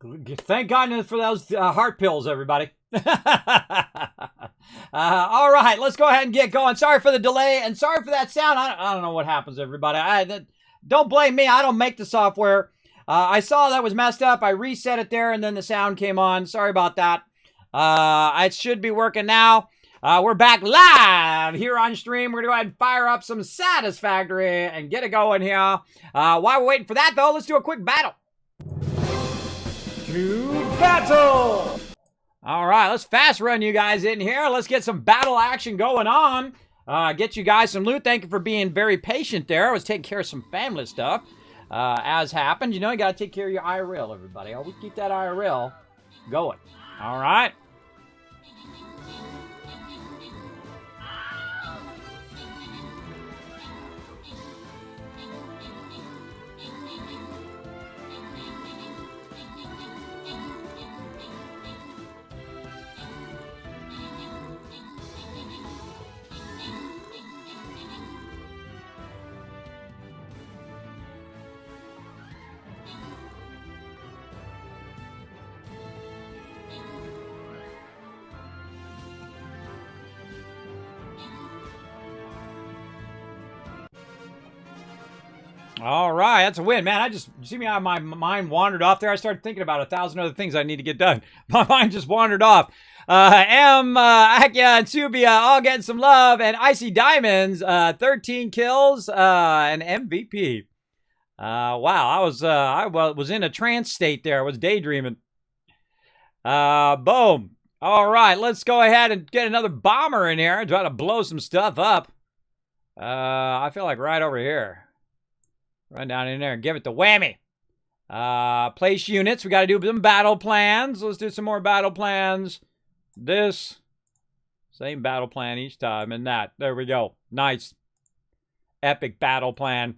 Thank goodness for those heart pills, everybody. All right, let's go ahead and get going. Sorry for the delay and sorry for that sound. I don't know what happens, everybody. Don't blame me. I don't make the software. I saw that was messed up. I reset it there, and then the sound came on. Sorry about that. It should be working now. We're back live here on stream. We're going to go ahead and fire up some Satisfactory and get it going here. While we're waiting for that, though, let's do a quick battle. To battle! All right, let's fast run you guys in here. Let's get some battle action going on. Get you guys some loot. Thank you for being very patient there. I was taking care of some family stuff. As happened, you know, you got to take care of your IRL, everybody. Always keep that IRL going. All right. All right, that's a win, man. You see me how my mind wandered off there. I started thinking about 1,000 other things I need to get done. My mind just wandered off. Akya, and Subia all getting some love, and Icy Diamonds, 13 kills, and MVP. Wow, I was in a trance state there. I was daydreaming. Boom. All right, let's go ahead and get another bomber in here and try to blow some stuff up. I feel like right over here. Run down in there and give it the whammy. Place units. We got to do some battle plans. Let's do some more battle plans. This. Same battle plan each time. And that. There we go. Nice. Epic battle plan.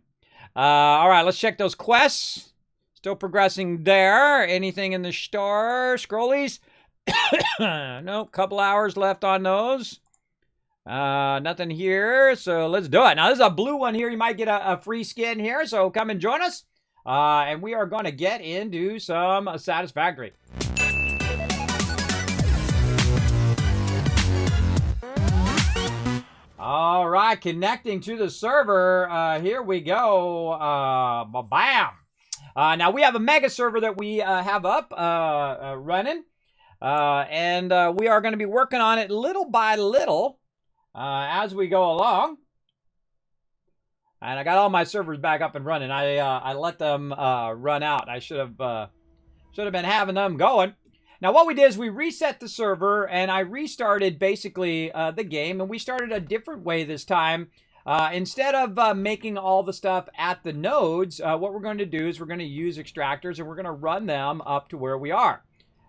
All right. Let's check those quests. Still progressing there. Anything in the star? Scrollies? Nope. Couple hours left on those. Nothing here, so let's do it. Now, this is a blue one here. You might get a free skin here, so come and join us. And we are going to get into some Satisfactory. All right, connecting to the server. Here we go. Bam! Now, we have a mega server that we have up running. And we are going to be working on it little by little. As we go along. And I got all my servers back up and running. I let them run out. I should have been having them going. Now what we did is we reset the server and I restarted basically the game, and we started a different way this time. Instead of making all the stuff at the nodes, what we're going to do is we're going to use extractors and we're going to run them up to where we are.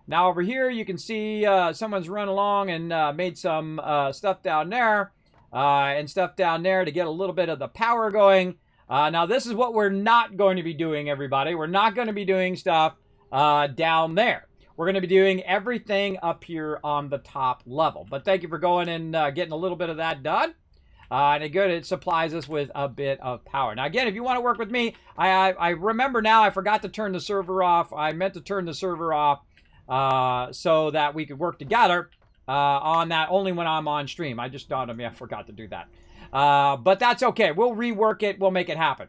Now over here, you can see someone's run along and made some stuff down there and stuff down there to get a little bit of the power going. Now this is what we're not going to be doing, everybody. We're not going to be doing stuff down there. We're going to be doing everything up here on the top level. But thank you for going and getting a little bit of that done. And it supplies us with a bit of power. Now again, if you want to work with me, I remember now I forgot to turn the server off. I meant to turn the server off. So that we could work together on that only when I'm on stream. I just dawned on me I forgot to do that. But that's okay. We'll rework it. We'll make it happen.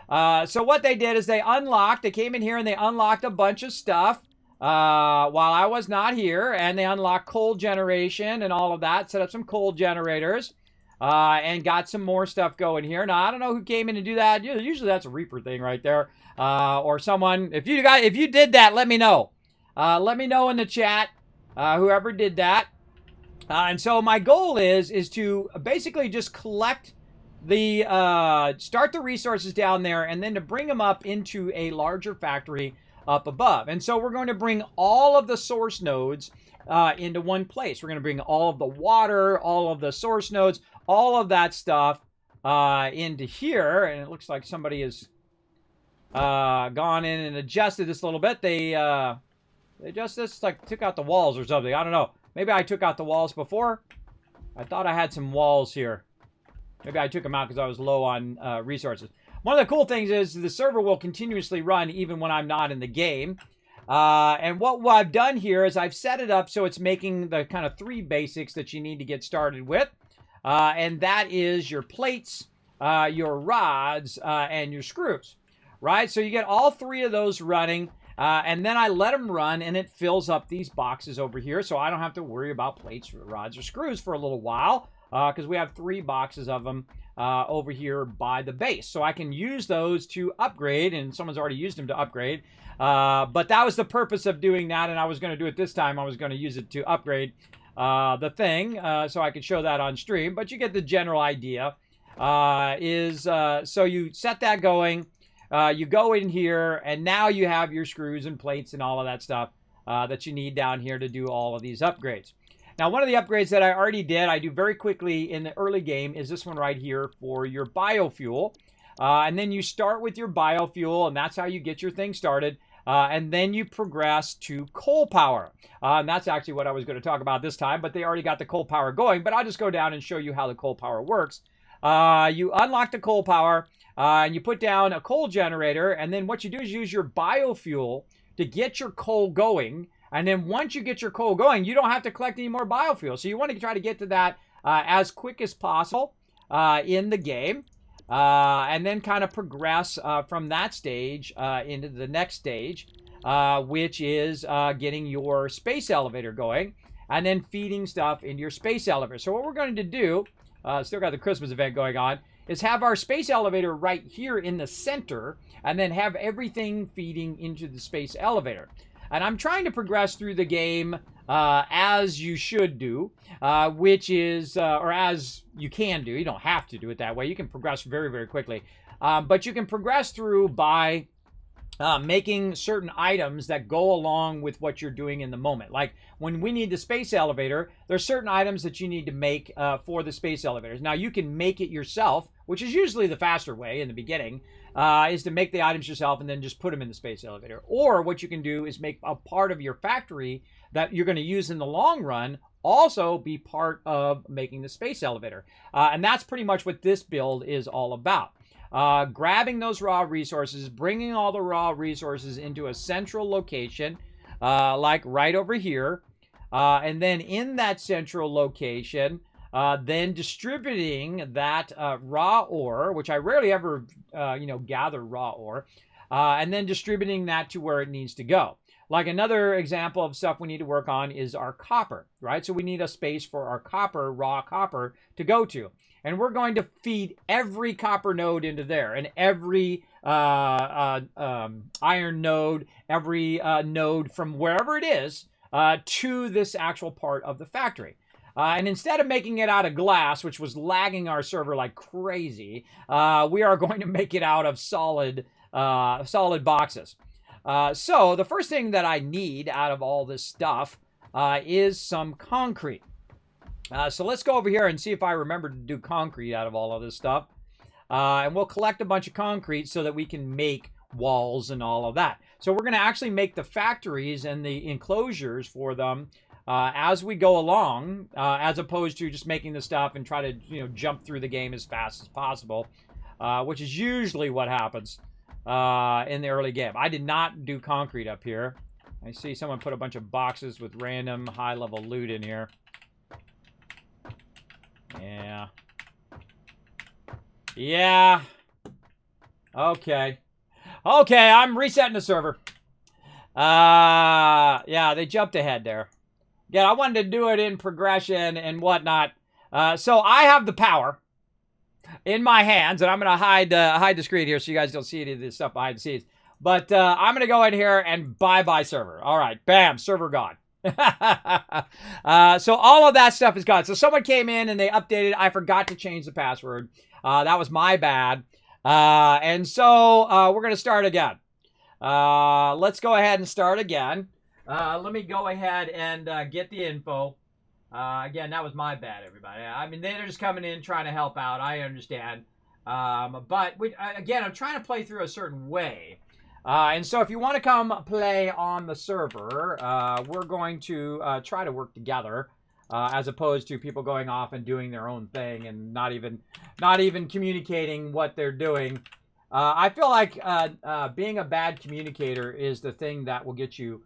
So what they did is they came in here and they unlocked a bunch of stuff while I was not here. And they unlocked coal generation and all of that. Set up some coal generators and got some more stuff going here. Now, I don't know who came in to do that. Usually that's a Reaper thing right there. Or someone. If you did that, let me know. Let me know in the chat, whoever did that. And so my goal is to basically just collect the, start the resources down there and then to bring them up into a larger factory up above. And so we're going to bring all of the source nodes into one place. We're going to bring all of the water, all of the source nodes, all of that stuff into here. And it looks like somebody has gone in and adjusted this a little bit. They just took out the walls or something. I don't know. Maybe I took out the walls before. I thought I had some walls here. Maybe I took them out because I was low on resources. One of the cool things is the server will continuously run even when I'm not in the game. And what I've done here is I've set it up so it's making the kind of 3 basics that you need to get started with. And that is your plates, your rods, and your screws, right? So you get all 3 of those running, and then I let them run, and it fills up these boxes over here, so I don't have to worry about plates, rods, or screws for a little while, because we have 3 boxes of them over here by the base. So I can use those to upgrade, and someone's already used them to upgrade. But that was the purpose of doing that, and I was going to do it this time. I was going to use it to upgrade the thing, so I could show that on stream. But you get the general idea. So you set that going. You go in here, and now you have your screws and plates and all of that stuff that you need down here to do all of these upgrades. Now, one of the upgrades that I already did, I do very quickly in the early game, is this one right here for your biofuel. And then you start with your biofuel, and that's how you get your thing started. And then you progress to coal power. And that's actually what I was going to talk about this time, but they already got the coal power going. But I'll just go down and show you how the coal power works. You unlock the coal power, and you put down a coal generator. And then what you do is use your biofuel to get your coal going. And then once you get your coal going, you don't have to collect any more biofuel. So you want to try to get to that as quick as possible in the game. And then kind of progress from that stage into the next stage, which is getting your space elevator going and then feeding stuff into your space elevator. So what we're going to do, still got the Christmas event going on, is have our space elevator right here in the center and then have everything feeding into the space elevator. And I'm trying to progress through the game as you should do, which is, or as you can do. You don't have to do it that way. You can progress very, very quickly. But you can progress through by making certain items that go along with what you're doing in the moment. Like when we need the space elevator, there's certain items that you need to make for the space elevators. Now you can make it yourself, which is usually the faster way in the beginning, is to make the items yourself and then just put them in the space elevator. Or what you can do is make a part of your factory that you're going to use in the long run also be part of making the space elevator. And that's pretty much what this build is all about. Grabbing those raw resources, bringing all the raw resources into a central location, like right over here. And then in that central location, then distributing that raw ore, which I rarely ever, gather raw ore, and then distributing that to where it needs to go. Like another example of stuff we need to work on is our copper, right? So we need a space for our copper, raw copper, to go to. And we're going to feed every copper node into there, and every iron node, every node from wherever it is to this actual part of the factory. And instead of making it out of glass, which was lagging our server like crazy, we are going to make it out of solid boxes. So the first thing that I need out of all this stuff is some concrete. So let's go over here and see if I remember to do concrete out of all of this stuff. And we'll collect a bunch of concrete so that we can make walls and all of that. So we're going to actually make the factories and the enclosures for them as we go along, as opposed to just making the stuff and try to jump through the game as fast as possible, which is usually what happens in the early game. I did not do concrete up here. I see someone put a bunch of boxes with random high-level loot in here. Yeah. Yeah. Okay. Okay, I'm resetting the server. Yeah, they jumped ahead there. Again, I wanted to do it in progression and whatnot. So I have the power in my hands, and I'm going to hide the screen here so you guys don't see any of this stuff behind the scenes. But I'm going to go in here and bye-bye server. All right, bam, server gone. So all of that stuff is gone. So someone came in and they updated. I forgot to change the password. That was my bad. And so we're going to start again. Let's go ahead and start again. Let me go ahead and get the info. Again, that was my bad, everybody. I mean, they're just coming in trying to help out. I understand. But again, I'm trying to play through a certain way. And so if you want to come play on the server, we're going to try to work together, as opposed to people going off and doing their own thing and not even communicating what they're doing I feel like being a bad communicator is the thing that will get you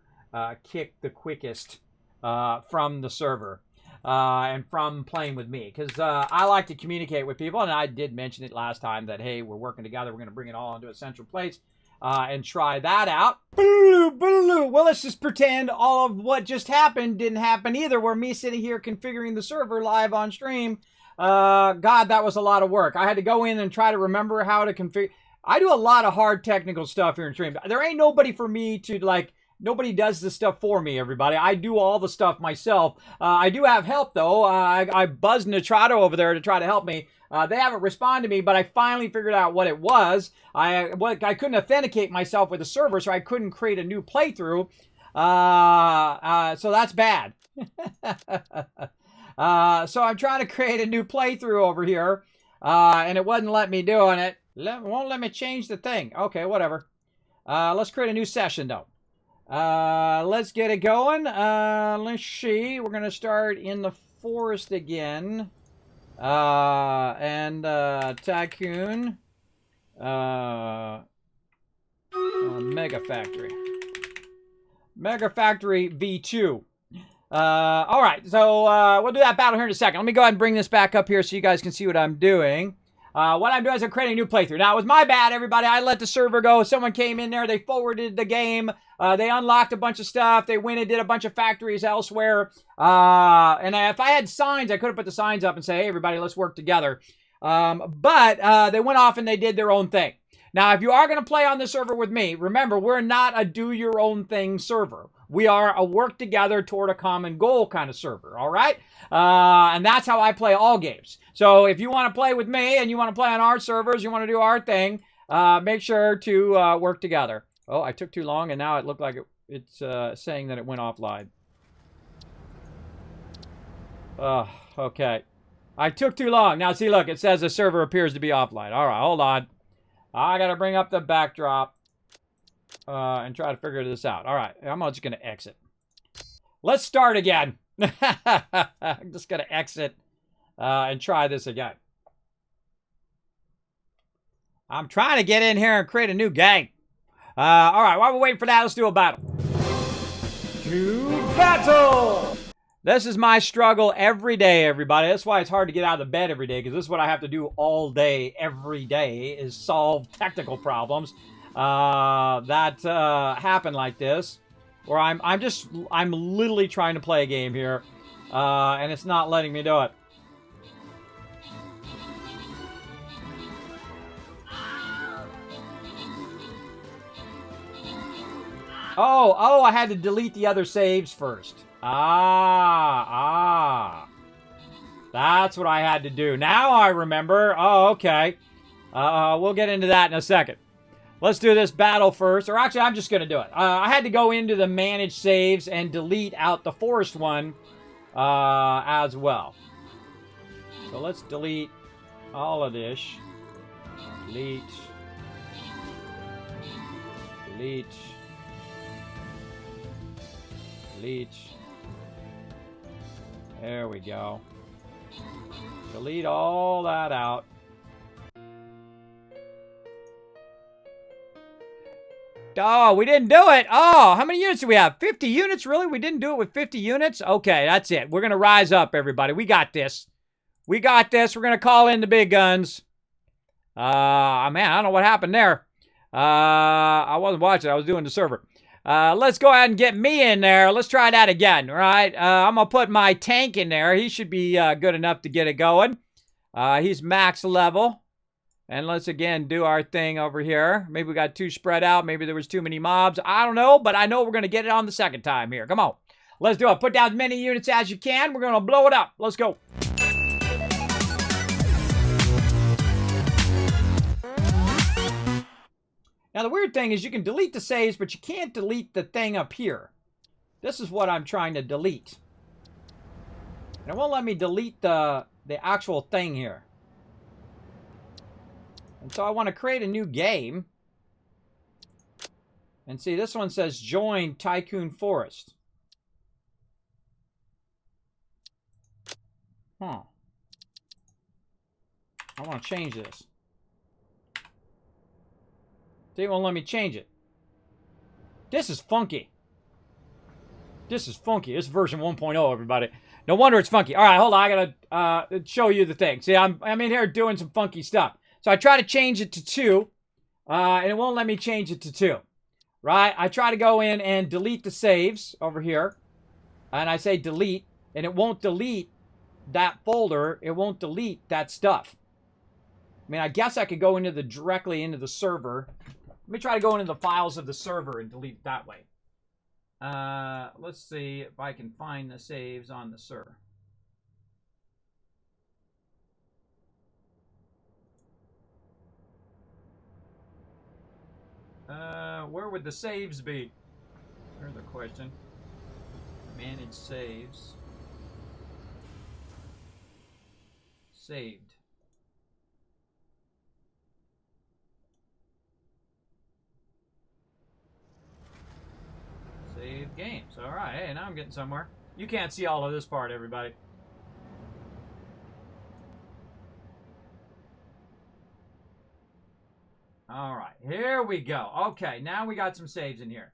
kicked the quickest from the server and from playing with me. Because I like to communicate with people, and I did mention it last time that, hey, we're working together. We're going to bring it all into a central place and try that out. Well, let's just pretend all of what just happened didn't happen either. Where me sitting here configuring the server live on stream. God, that was a lot of work. I had to go in and try to remember how to configure. I do a lot of hard technical stuff here in stream. There ain't nobody for me to, like, nobody does this stuff for me, everybody. I do all the stuff myself. I do have help, though. I buzzed Nitrato over there to try to help me. They haven't responded to me, but I finally figured out what it was. I couldn't authenticate myself with the server, so I couldn't create a new playthrough. So that's bad. So I'm trying to create a new playthrough over here, and it wasn't letting me doing it. Won't let me change the thing. Okay, whatever. Let's create a new session, though. Let's get it going. Let's see. We're going to start in the forest again. And Tycoon. Mega Factory. Mega Factory V2. All right, so we'll do that battle here in a second. Let me go ahead and bring this back up here so you guys can see what I'm doing. What I'm doing is I'm creating a new playthrough. Now, it was my bad, everybody. I let the server go. Someone came in there. They forwarded the game. They unlocked a bunch of stuff. They went and did a bunch of factories elsewhere. And if I had signs, I could have put the signs up and say, hey, everybody, let's work together. But they went off and they did their own thing. Now, if you are going to play on the server with me, remember, we're not a do-your-own-thing server. We are a work-together toward a common goal kind of server, all right? And that's how I play all games. So if you want to play with me and you want to play on our servers, you want to do our thing, make sure to work together. Oh, I took too long, and now it looked like it's saying that it went offline. Oh, okay. I took too long. Now, see, look, it says the server appears to be offline. All right, hold on. I got to bring up the backdrop and try to figure this out. All right, I'm just going to exit. Let's start again. I'm just going to exit and try this again. I'm trying to get in here and create a new game. All right, while we're waiting for that, let's do a battle. To battle! This is my struggle every day, everybody. That's why it's hard to get out of bed every day, because this is what I have to do all day, every day, is solve technical problems that happen like this, where I'm literally trying to play a game here, and it's not letting me do it. Oh, I had to delete the other saves first. That's what I had to do. Now I remember. Oh, okay. We'll get into that in a second. Let's do this battle first. Or actually, I'm just going to do it. I had to go into the manage saves and delete out the forest one as well. So let's delete all of this. Delete. Delete. Delete. There we go. Delete all that out. Oh, we didn't do it. Oh, how many units do we have? 50 units? Really? We didn't do it with 50 units? Okay, that's it. We're going to rise up, everybody. We got this. We got this. We're going to call in the big guns. Man, I don't know what happened there. I wasn't watching. I was doing the server. Let's go ahead and get me in there. Let's try that again, all right? I'm going to put my tank in there. He should be good enough to get it going. He's max level. And let's, again, do our thing over here. Maybe we got too spread out. Maybe there was too many mobs. I don't know, but I know we're going to get it on the second time here. Come on. Let's do it. Put down as many units as you can. We're going to blow it up. Let's go. Now, the weird thing is you can delete the saves, but you can't delete the thing up here. This is what I'm trying to delete. And it won't let me delete the actual thing here. And so I want to create a new game. And see, this one says join Tycoon Forest. Huh. I want to change this. See, it won't let me change it. This is funky. This is funky. This is version 1.0, everybody. No wonder it's funky. All right, hold on. I gotta show you the thing. See, I'm in here doing some funky stuff. So I try to change it to 2, and it won't let me change it to 2. Right? I try to go in and delete the saves over here, and I say delete, and it won't delete that folder. It won't delete that stuff. I mean, I guess I could go directly into the server. Let me try to go into the files of the server and delete it that way. Let's see if I can find the saves on the server. Where would the saves be? Here's the question. Manage saves. Saved. Save games. All right. Hey, now I'm getting somewhere. You can't see all of this part, everybody. All right. Here we go. Okay. Now we got some saves in here.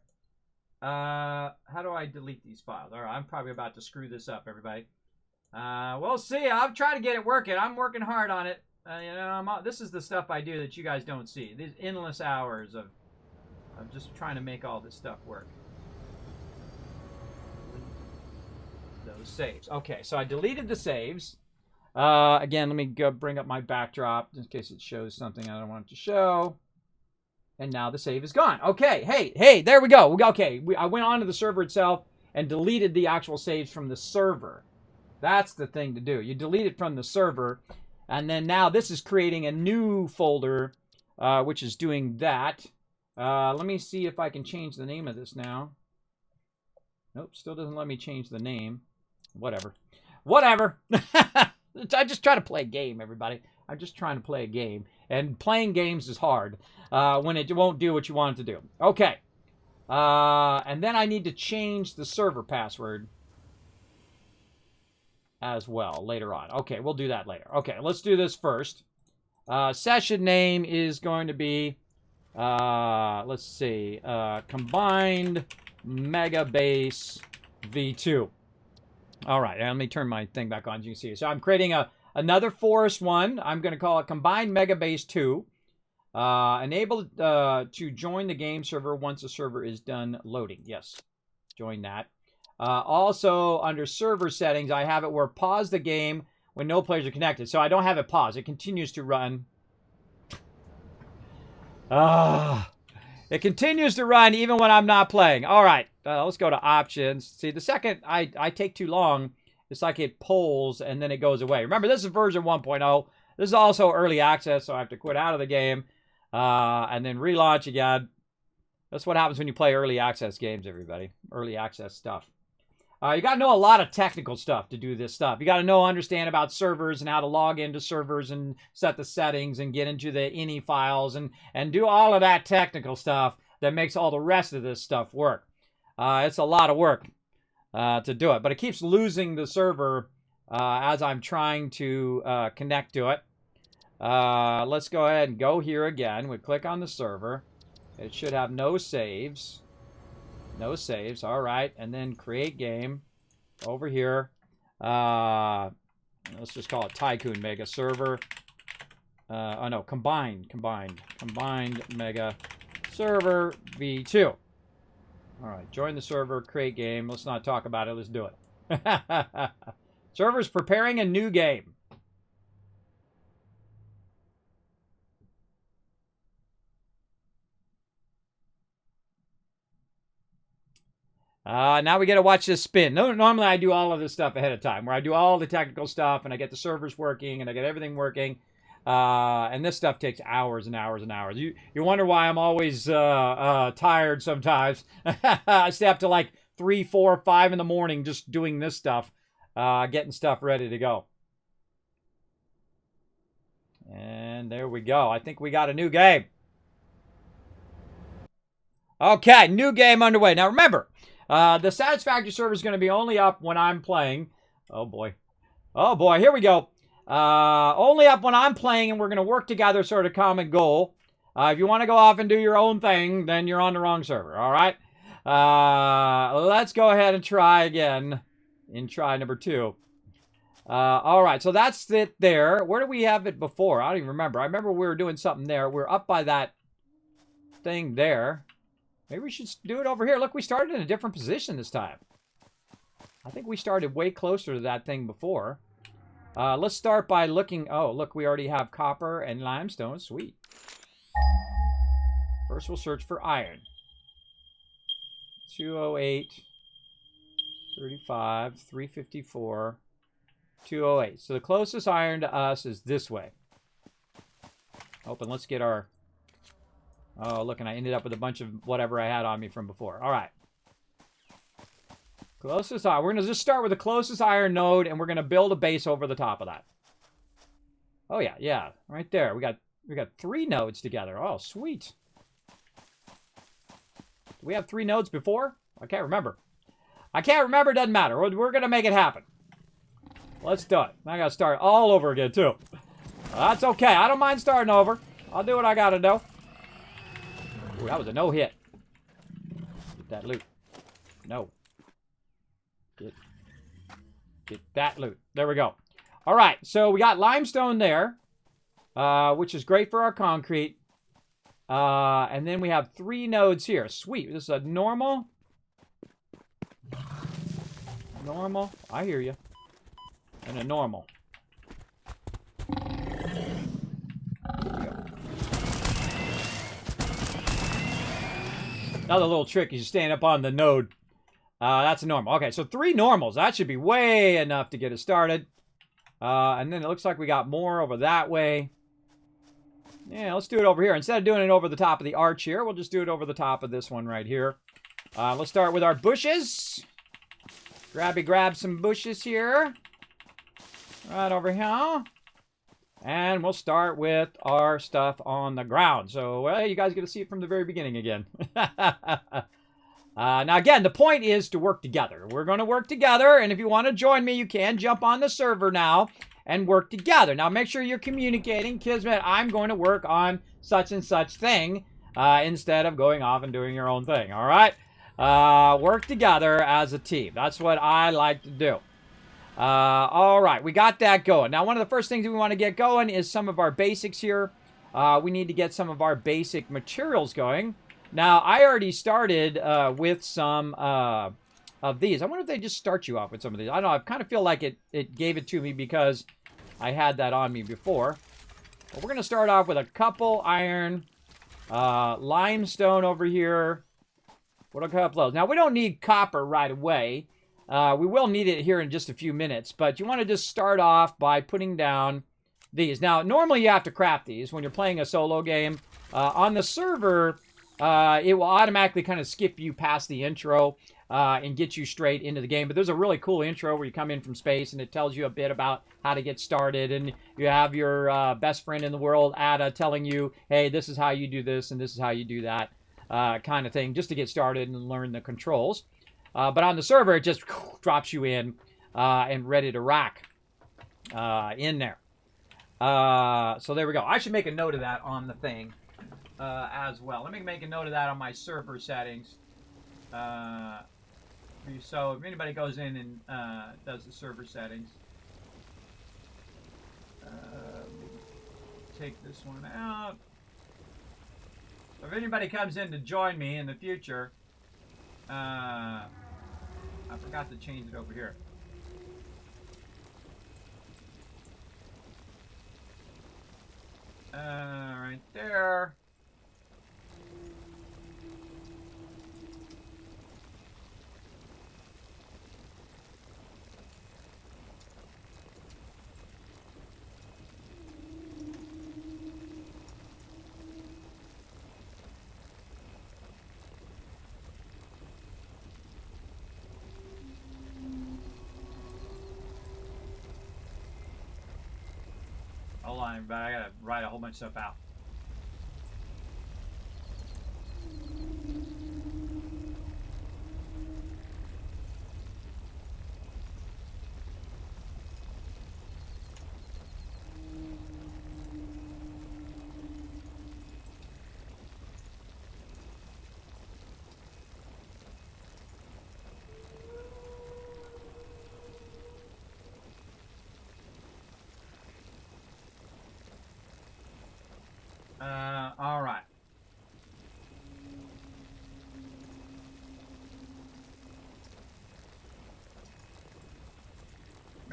How do I delete these files? All right. I'm probably about to screw this up, everybody. We'll see. I'm trying to get it working. I'm working hard on it. This is the stuff I do that you guys don't see. These endless hours of just trying to make all this stuff work. Those saves. Okay, so I deleted the saves. Again, let me go bring up my backdrop in case it shows something I don't want it to show. And now the save is gone. Okay, hey, there we go. Okay, I went onto the server itself and deleted the actual saves from the server. That's the thing to do. You delete it from the server, and then now this is creating a new folder, which is doing that. Let me see if I can change the name of this now. Nope, still doesn't let me change the name. Whatever. I just try to play a game, everybody. I'm just trying to play a game. And playing games is hard when it won't do what you want it to do. Okay. And then I need to change the server password as well later on. Okay, we'll do that later. Okay, let's do this first. Session name is going to be, let's see, Combined Megabase V2. All right, let me turn my thing back on so you can see. So I'm creating another Forest one. I'm going to call it Combined Megabase 2. Enable to join the game server once the server is done loading. Yes, join that. Also, under server settings, I have it where pause the game when no players are connected. So I don't have it paused. It continues to run. It continues to run even when I'm not playing. All right, let's go to options. See, the second I take too long, it's like it pulls and then it goes away. Remember, this is version 1.0. This is also early access, so I have to quit out of the game and then relaunch again. That's what happens when you play early access games, everybody. Early access stuff. You got to know a lot of technical stuff to do this stuff. You got to understand about servers and how to log into servers and set the settings and get into the ini files and do all of that technical stuff that makes all the rest of this stuff work. It's a lot of work to do it, but it keeps losing the server as I'm trying to connect to it. Let's go ahead and go here again. We click on the server. It should have no saves. No saves. All right. And then create game over here. Let's just call it Tycoon Mega Server. Oh, no. Combined Mega Server V2. All right. Join the server. Create game. Let's not talk about it. Let's do it. Server's preparing a new game. Now we got to watch this spin. Normally I do all of this stuff ahead of time, where I do all the technical stuff and I get the servers working and I get everything working. And this stuff takes hours and hours and hours. You wonder why I'm always tired sometimes. I stay up to like 3, 4, 5 in the morning just doing this stuff, getting stuff ready to go. And there we go. I think we got a new game. Okay, new game underway. Now remember, the Satisfactory server is going to be only up when I'm playing. Oh boy, here we go. Only up when I'm playing, and we're going to work together, sort of common goal. If you want to go off and do your own thing, then you're on the wrong server, all right? Let's go ahead and try again in try number 2. All right, so that's it there. Where did we have it before? I don't even remember. I remember we were doing something there. We're up by that thing there. Maybe we should do it over here. Look, we started in a different position this time. I think we started way closer to that thing before. Let's start by looking. Oh, look, we already have copper and limestone. Sweet. First, we'll search for iron. 208, 35, 354, 208. So the closest iron to us is this way. Open. Let's get our... Oh, look, and I ended up with a bunch of whatever I had on me from before. All right. Closest iron. We're going to just start with the closest iron node, and we're going to build a base over the top of that. Oh, yeah. Right there. We got 3 nodes together. Oh, sweet. Did we have 3 nodes before? I can't remember. Doesn't matter. We're going to make it happen. Let's do it. I got to start all over again, too. That's okay. I don't mind starting over. I'll do what I got to do. Ooh, that was a no-hit. Get that loot. No. Get that loot. There we go. All right, so we got limestone there, which is great for our concrete. And then we have 3 nodes here. Sweet. This is a normal. Normal. I hear you. And a normal. Another little trick is you stand up on the node. That's a normal. Okay, so 3 normals. That should be way enough to get us started. And then it looks like we got more over that way. Yeah, let's do it over here. Instead of doing it over the top of the arch here, we'll just do it over the top of this one right here. Let's start with our bushes. Grab some bushes here. Right over here. And we'll start with our stuff on the ground. So, well, you guys get to see it from the very beginning again. Now, again, the point is to work together. We're going to work together, and if you want to join me, you can jump on the server now and work together. Now, make sure you're communicating. Kismet, I'm going to work on such and such thing instead of going off and doing your own thing, all right? Work together as a team. That's what I like to do. All right, we got that going. Now, one of the first things we want to get going is some of our basics here. We need to get some of our basic materials going. Now, I already started with some of these. I wonder if they just start you off with some of these. I don't know. I kind of feel like it gave it to me because I had that on me before. But we're going to start off with a couple iron, limestone over here. What a couple of those. Now, we don't need copper right away. We will need it here in just a few minutes, but you want to just start off by putting down these. Now, normally you have to craft these when you're playing a solo game. On the server, it will automatically kind of skip you past the intro and get you straight into the game. But there's a really cool intro where you come in from space and it tells you a bit about how to get started. And you have your best friend in the world, Ada, telling you, hey, this is how you do this and this is how you do that kind of thing, just to get started and learn the controls. But on the server, it just drops you in and ready to rock in there. So there we go. I should make a note of that on the thing as well. Let me make a note of that on my server settings. So if anybody goes in and does the server settings, take this one out. So if anybody comes in to join me in the future, I forgot to change it over here. Right there. Hold on, everybody. I gotta write a whole bunch of stuff out.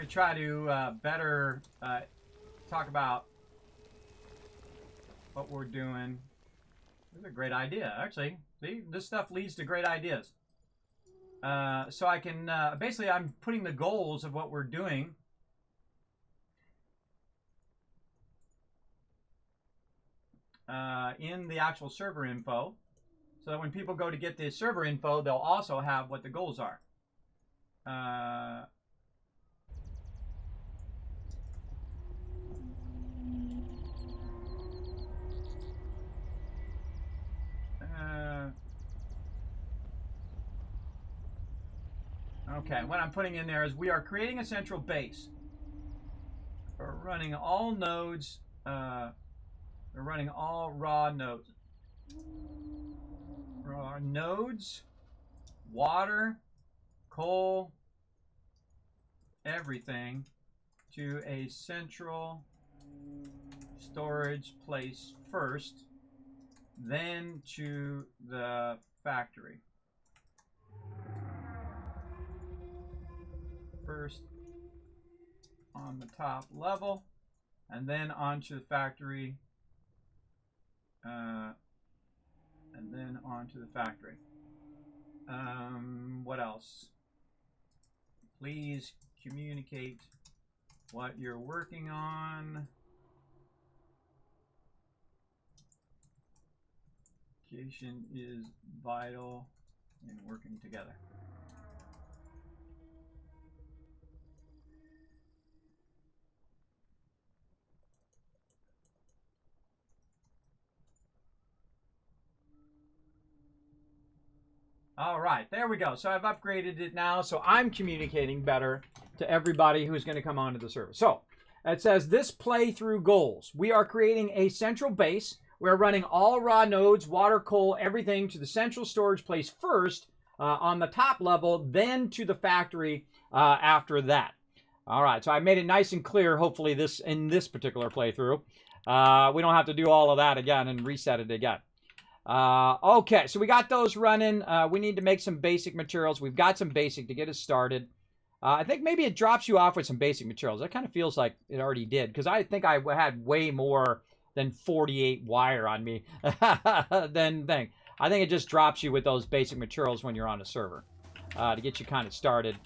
me try to better talk about what we're doing. This is a great idea, actually. See, this stuff leads to great ideas. So I can, basically I'm putting the goals of what we're doing in the actual server info, so that when people go to get the server info, they'll also have what the goals are. Okay, what I'm putting in there is we are creating a central base. We're running all nodes. We're running all raw nodes. Raw nodes, water, coal, everything to a central storage place first, then to the factory. First on the top level, and then onto the factory, and then onto the factory. What else? Please communicate what you're working on. Communication is vital in working together. All right, there we go. So I've upgraded it now, so I'm communicating better to everybody who's going to come onto the server. So it says this playthrough goals. We are creating a central base. We're running all raw nodes, water, coal, everything to the central storage place first on the top level, then to the factory after that. All right, so I made it nice and clear, hopefully, in this particular playthrough. We don't have to do all of that again and reset it again. Okay, so we got those running. We need to make some basic materials. We've got some basic to get us started. I think maybe it drops you off with some basic materials. That kind of feels like it already did, because I think I had way more than 48 wire on me than thing. I think it just drops you with those basic materials when you're on a server to get you kind of started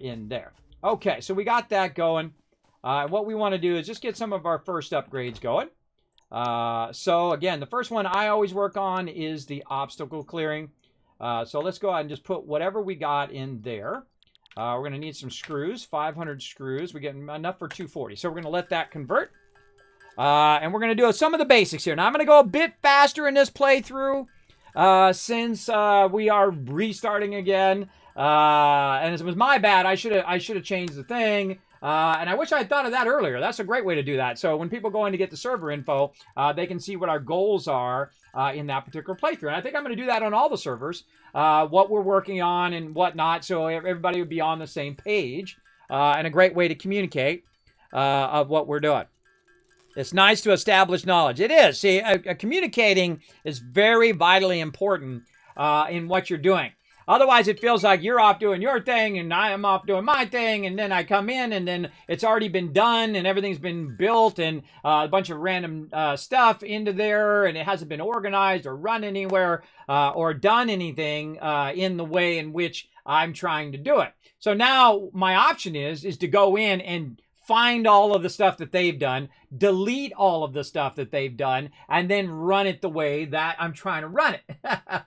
in there. Okay, so we got that going. What we want to do is just get some of our first upgrades going. So again, the first one I always work on is the obstacle clearing. So let's go ahead and just put whatever we got in there. We're going to need some screws, 500 screws. We get enough for 240. So we're going to let that convert. And we're going to do some of the basics here. Now I'm going to go a bit faster in this playthrough since we are restarting again. And it was my bad. I should have changed the thing. And I wish I had thought of that earlier. That's a great way to do that. So when people go in to get the server info, they can see what our goals are in that particular playthrough. And I think I'm going to do that on all the servers, what we're working on and whatnot, so everybody would be on the same page. And a great way to communicate of what we're doing. It's nice to establish knowledge. It is. See, communicating is very vitally important in what you're doing. Otherwise, it feels like you're off doing your thing and I am off doing my thing, and then I come in and then it's already been done and everything's been built and a bunch of random stuff into there, and it hasn't been organized or run anywhere or done anything in the way in which I'm trying to do it. So now my option is to go in and find all of the stuff that they've done, delete all of the stuff that they've done, and then run it the way that I'm trying to run it,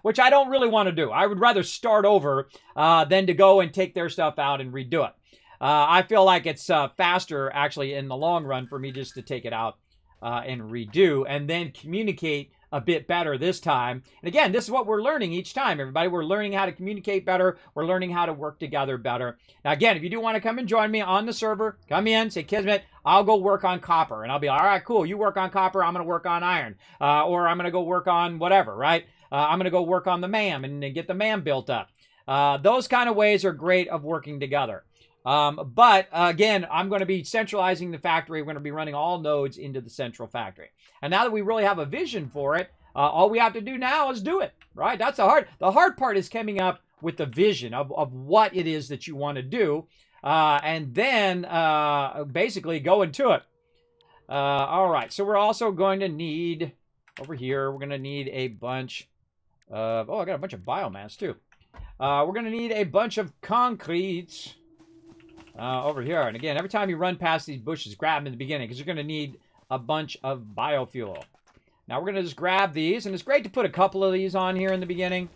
which I don't really want to do. I would rather start over than to go and take their stuff out and redo it. I feel like it's faster, actually, in the long run for me just to take it out and redo, and then communicate a bit better this time. And again, this is what we're learning each time, everybody. We're learning how to communicate better. We're learning how to work together better. Now, again, if you do want to come and join me on the server, come in, say, Kismet, I'll go work on copper. And I'll be like, all right, cool. You work on copper. I'm going to work on iron. Or I'm going to go work on whatever, right? I'm going to go work on the MAM and get the MAM built up. Those kind of ways are great of working together. But again, I'm going to be centralizing the factory. We're going to be running all nodes into the central factory. And now that we really have a vision for it, all we have to do now is do it, right? That's the hard part is coming up with the vision of what it is that you want to do. and then basically go into it. All right, so we're also going to need, over here, we're going to need a bunch of, oh, I got a bunch of biomass too. We're going to need a bunch of concrete over here. And again, every time you run past these bushes, grab them in the beginning because you're going to need a bunch of biofuel. Now we're going to just grab these, and it's great to put a couple of these on here in the beginning.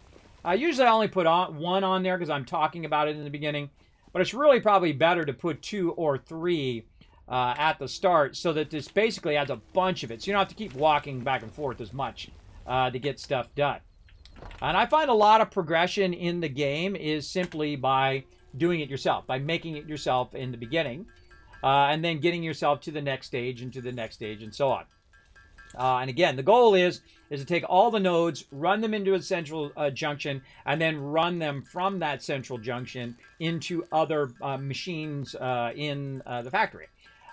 Usually I only put one on there because I'm talking about it in the beginning, but it's really probably better to put 2 or 3 at the start so that this basically adds a bunch of it. So you don't have to keep walking back and forth as much to get stuff done. And I find a lot of progression in the game is simply by doing it yourself, by making it yourself in the beginning, and then getting yourself to the next stage and to the next stage and so on. And again, the goal is to take all the nodes, run them into a central junction, and then run them from that central junction into other machines in the factory.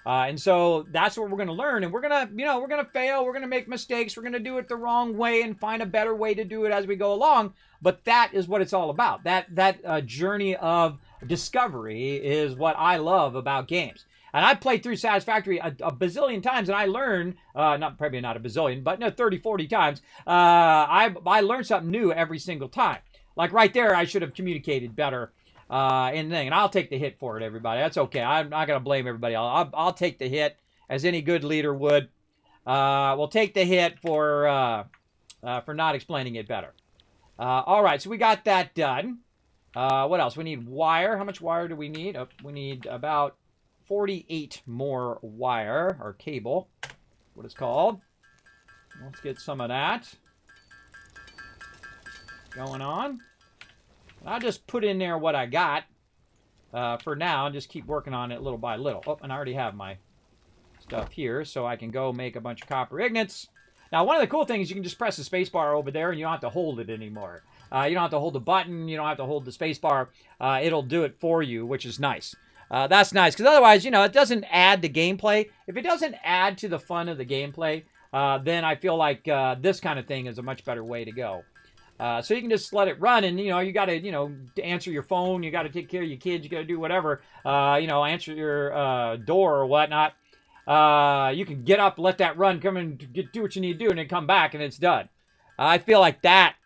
And so that's what we're going to learn. And we're going to, we're going to fail. We're going to make mistakes. We're going to do it the wrong way and find a better way to do it as we go along. But that is what it's all about. That journey of discovery is what I love about games. And I've played through Satisfactory a bazillion times, and I learned, probably not a bazillion, but 30, 40 times, I learned something new every single time. Like right there, I should have communicated better in the thing. And I'll take the hit for it, everybody. That's okay. I'm not going to blame everybody. I'll take the hit, as any good leader would. We'll take the hit for not explaining it better. All right, so we got that done. What else? We need wire. How much wire do we need? We need about 48 more wire, or cable, what it's called. Let's get some of that going on. I'll just put in there what I got for now and just keep working on it little by little. Oh, and I already have my stuff here, so I can go make a bunch of copper ingots. Now, one of the cool things is you can just press the space bar over there and you don't have to hold it anymore. You don't have to hold the button. You don't have to hold the space bar. It'll do it for you, which is nice. That's nice, because otherwise, it doesn't add to gameplay. If it doesn't add to the fun of the gameplay, then I feel like this kind of thing is a much better way to go. So you can just let it run, and, you got to, answer your phone. You got to take care of your kids. You got to do whatever, answer your door or whatnot. You can get up, let that run, come and do what you need to do, and then come back, and it's done. I feel like that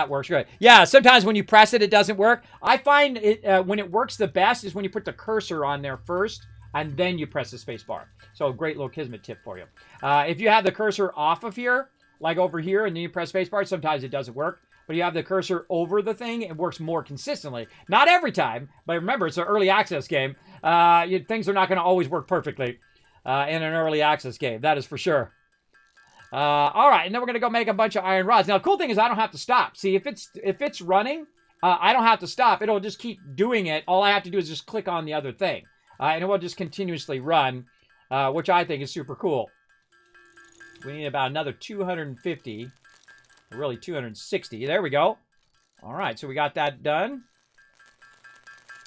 works great. Yeah, sometimes when you press it, it doesn't work. I find it when it works the best is when you put the cursor on there first, and then you press the space bar. So a great little Kismet tip for you. If you have the cursor off of here, like over here, and then you press space bar, sometimes it doesn't work. But you have the cursor over the thing, it works more consistently. Not every time, but remember, it's an early access game. Things are not going to always work perfectly in an early access game. That is for sure. All right, and then we're going to go make a bunch of iron rods. Now, the cool thing is I don't have to stop. See, if it's running, I don't have to stop. It'll just keep doing it. All I have to do is just click on the other thing. And it will just continuously run, which I think is super cool. We need about another 250, really 260. There we go. All right, so we got that done.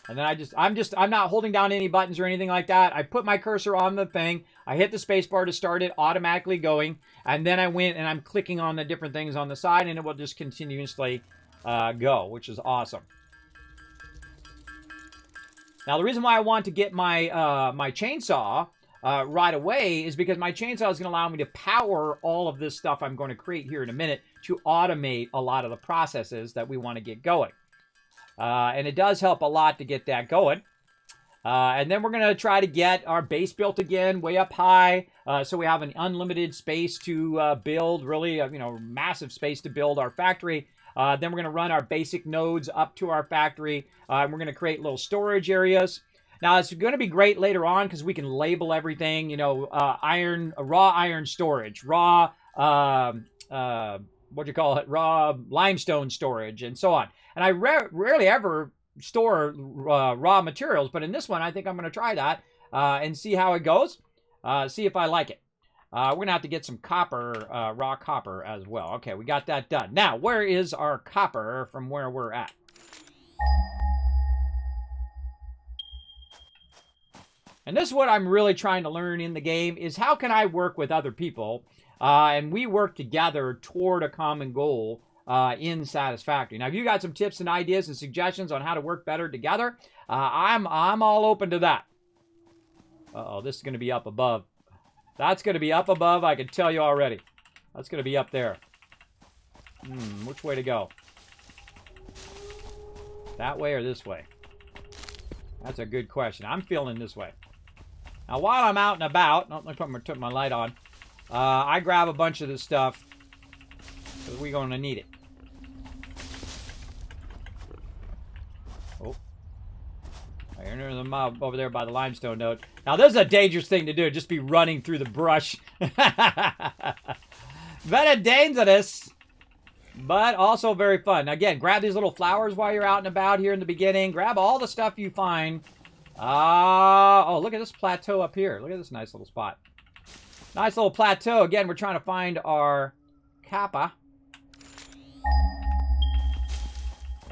And then I'm not holding down any buttons or anything like that. I put my cursor on the thing. I hit the space bar to start it automatically going. And then I went and I'm clicking on the different things on the side, and it will just continuously go, which is awesome. Now, the reason why I want to get my my chainsaw right away is because my chainsaw is going to allow me to power all of this stuff I'm going to create here in a minute to automate a lot of the processes that we want to get going. And it does help a lot to get that going. And then we're going to try to get our base built again way up high, so we have an unlimited space to build, really, massive space to build our factory. Then we're going to run our basic nodes up to our factory. And we're going to create little storage areas. Now, it's going to be great later on because we can label everything, raw iron storage, raw, raw limestone storage, and so on. And I rarely ever store raw materials, but in this one, I think I'm going to try that and see how it goes, see if I like it. We're going to have to get some copper, raw copper as well. Okay, we got that done. Now, where is our copper from where we're at? And this is what I'm really trying to learn in the game, is how can I work with other people and we work together toward a common goal in Satisfactory. Now, if you got some tips and ideas and suggestions on how to work better together, I'm all open to that. Uh-oh, this is going to be up above. That's going to be up above, I can tell you already. That's going to be up there. Which way to go? That way or this way? That's a good question. I'm feeling this way. Now, while I'm out and about, let me put my light on. I grab a bunch of this stuff because we're going to need it. Oh. I enter the mob over there by the limestone node. Now, this is a dangerous thing to do. Just be running through the brush. Very dangerous, but also very fun. Again, grab these little flowers while you're out and about here in the beginning. Grab all the stuff you find. Oh, look at this plateau up here. Look at this nice little spot. Nice little plateau. Again, we're trying to find our kappa.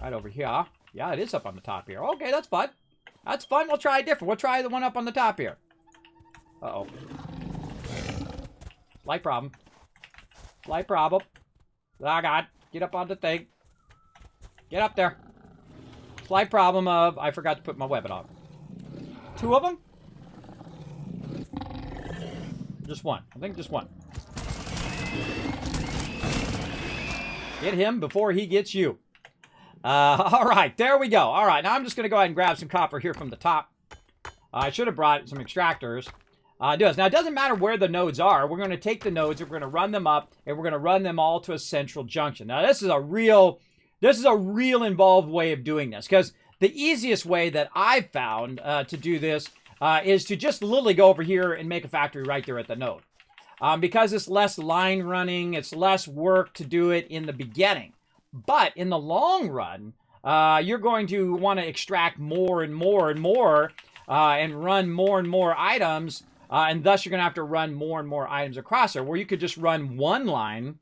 Right over here. Yeah, it is up on the top here. Okay, that's fun. That's fun. We'll try it different. We'll try the one up on the top here. Uh-oh. Slight problem. Slight problem. Oh, God. Get up on the thing. Get up there. Slight problem of I forgot to put my weapon on. 2 of them? Just one. I think just one. Get him before he gets you. All right, there we go. All right, now I'm just going to go ahead and grab some copper here from the top. I should have brought some extractors. Now, it doesn't matter where the nodes are. We're going to take the nodes, we're going to run them up, and we're going to run them all to a central junction. Now, this is a real involved way of doing this, because the easiest way that I've found to do this is to just literally go over here and make a factory right there at the node. Because it's less line running, it's less work to do it in the beginning. But in the long run, you're going to want to extract more and more and more and run more and more items. And thus, you're going to have to run more and more items across there, where you could just run one line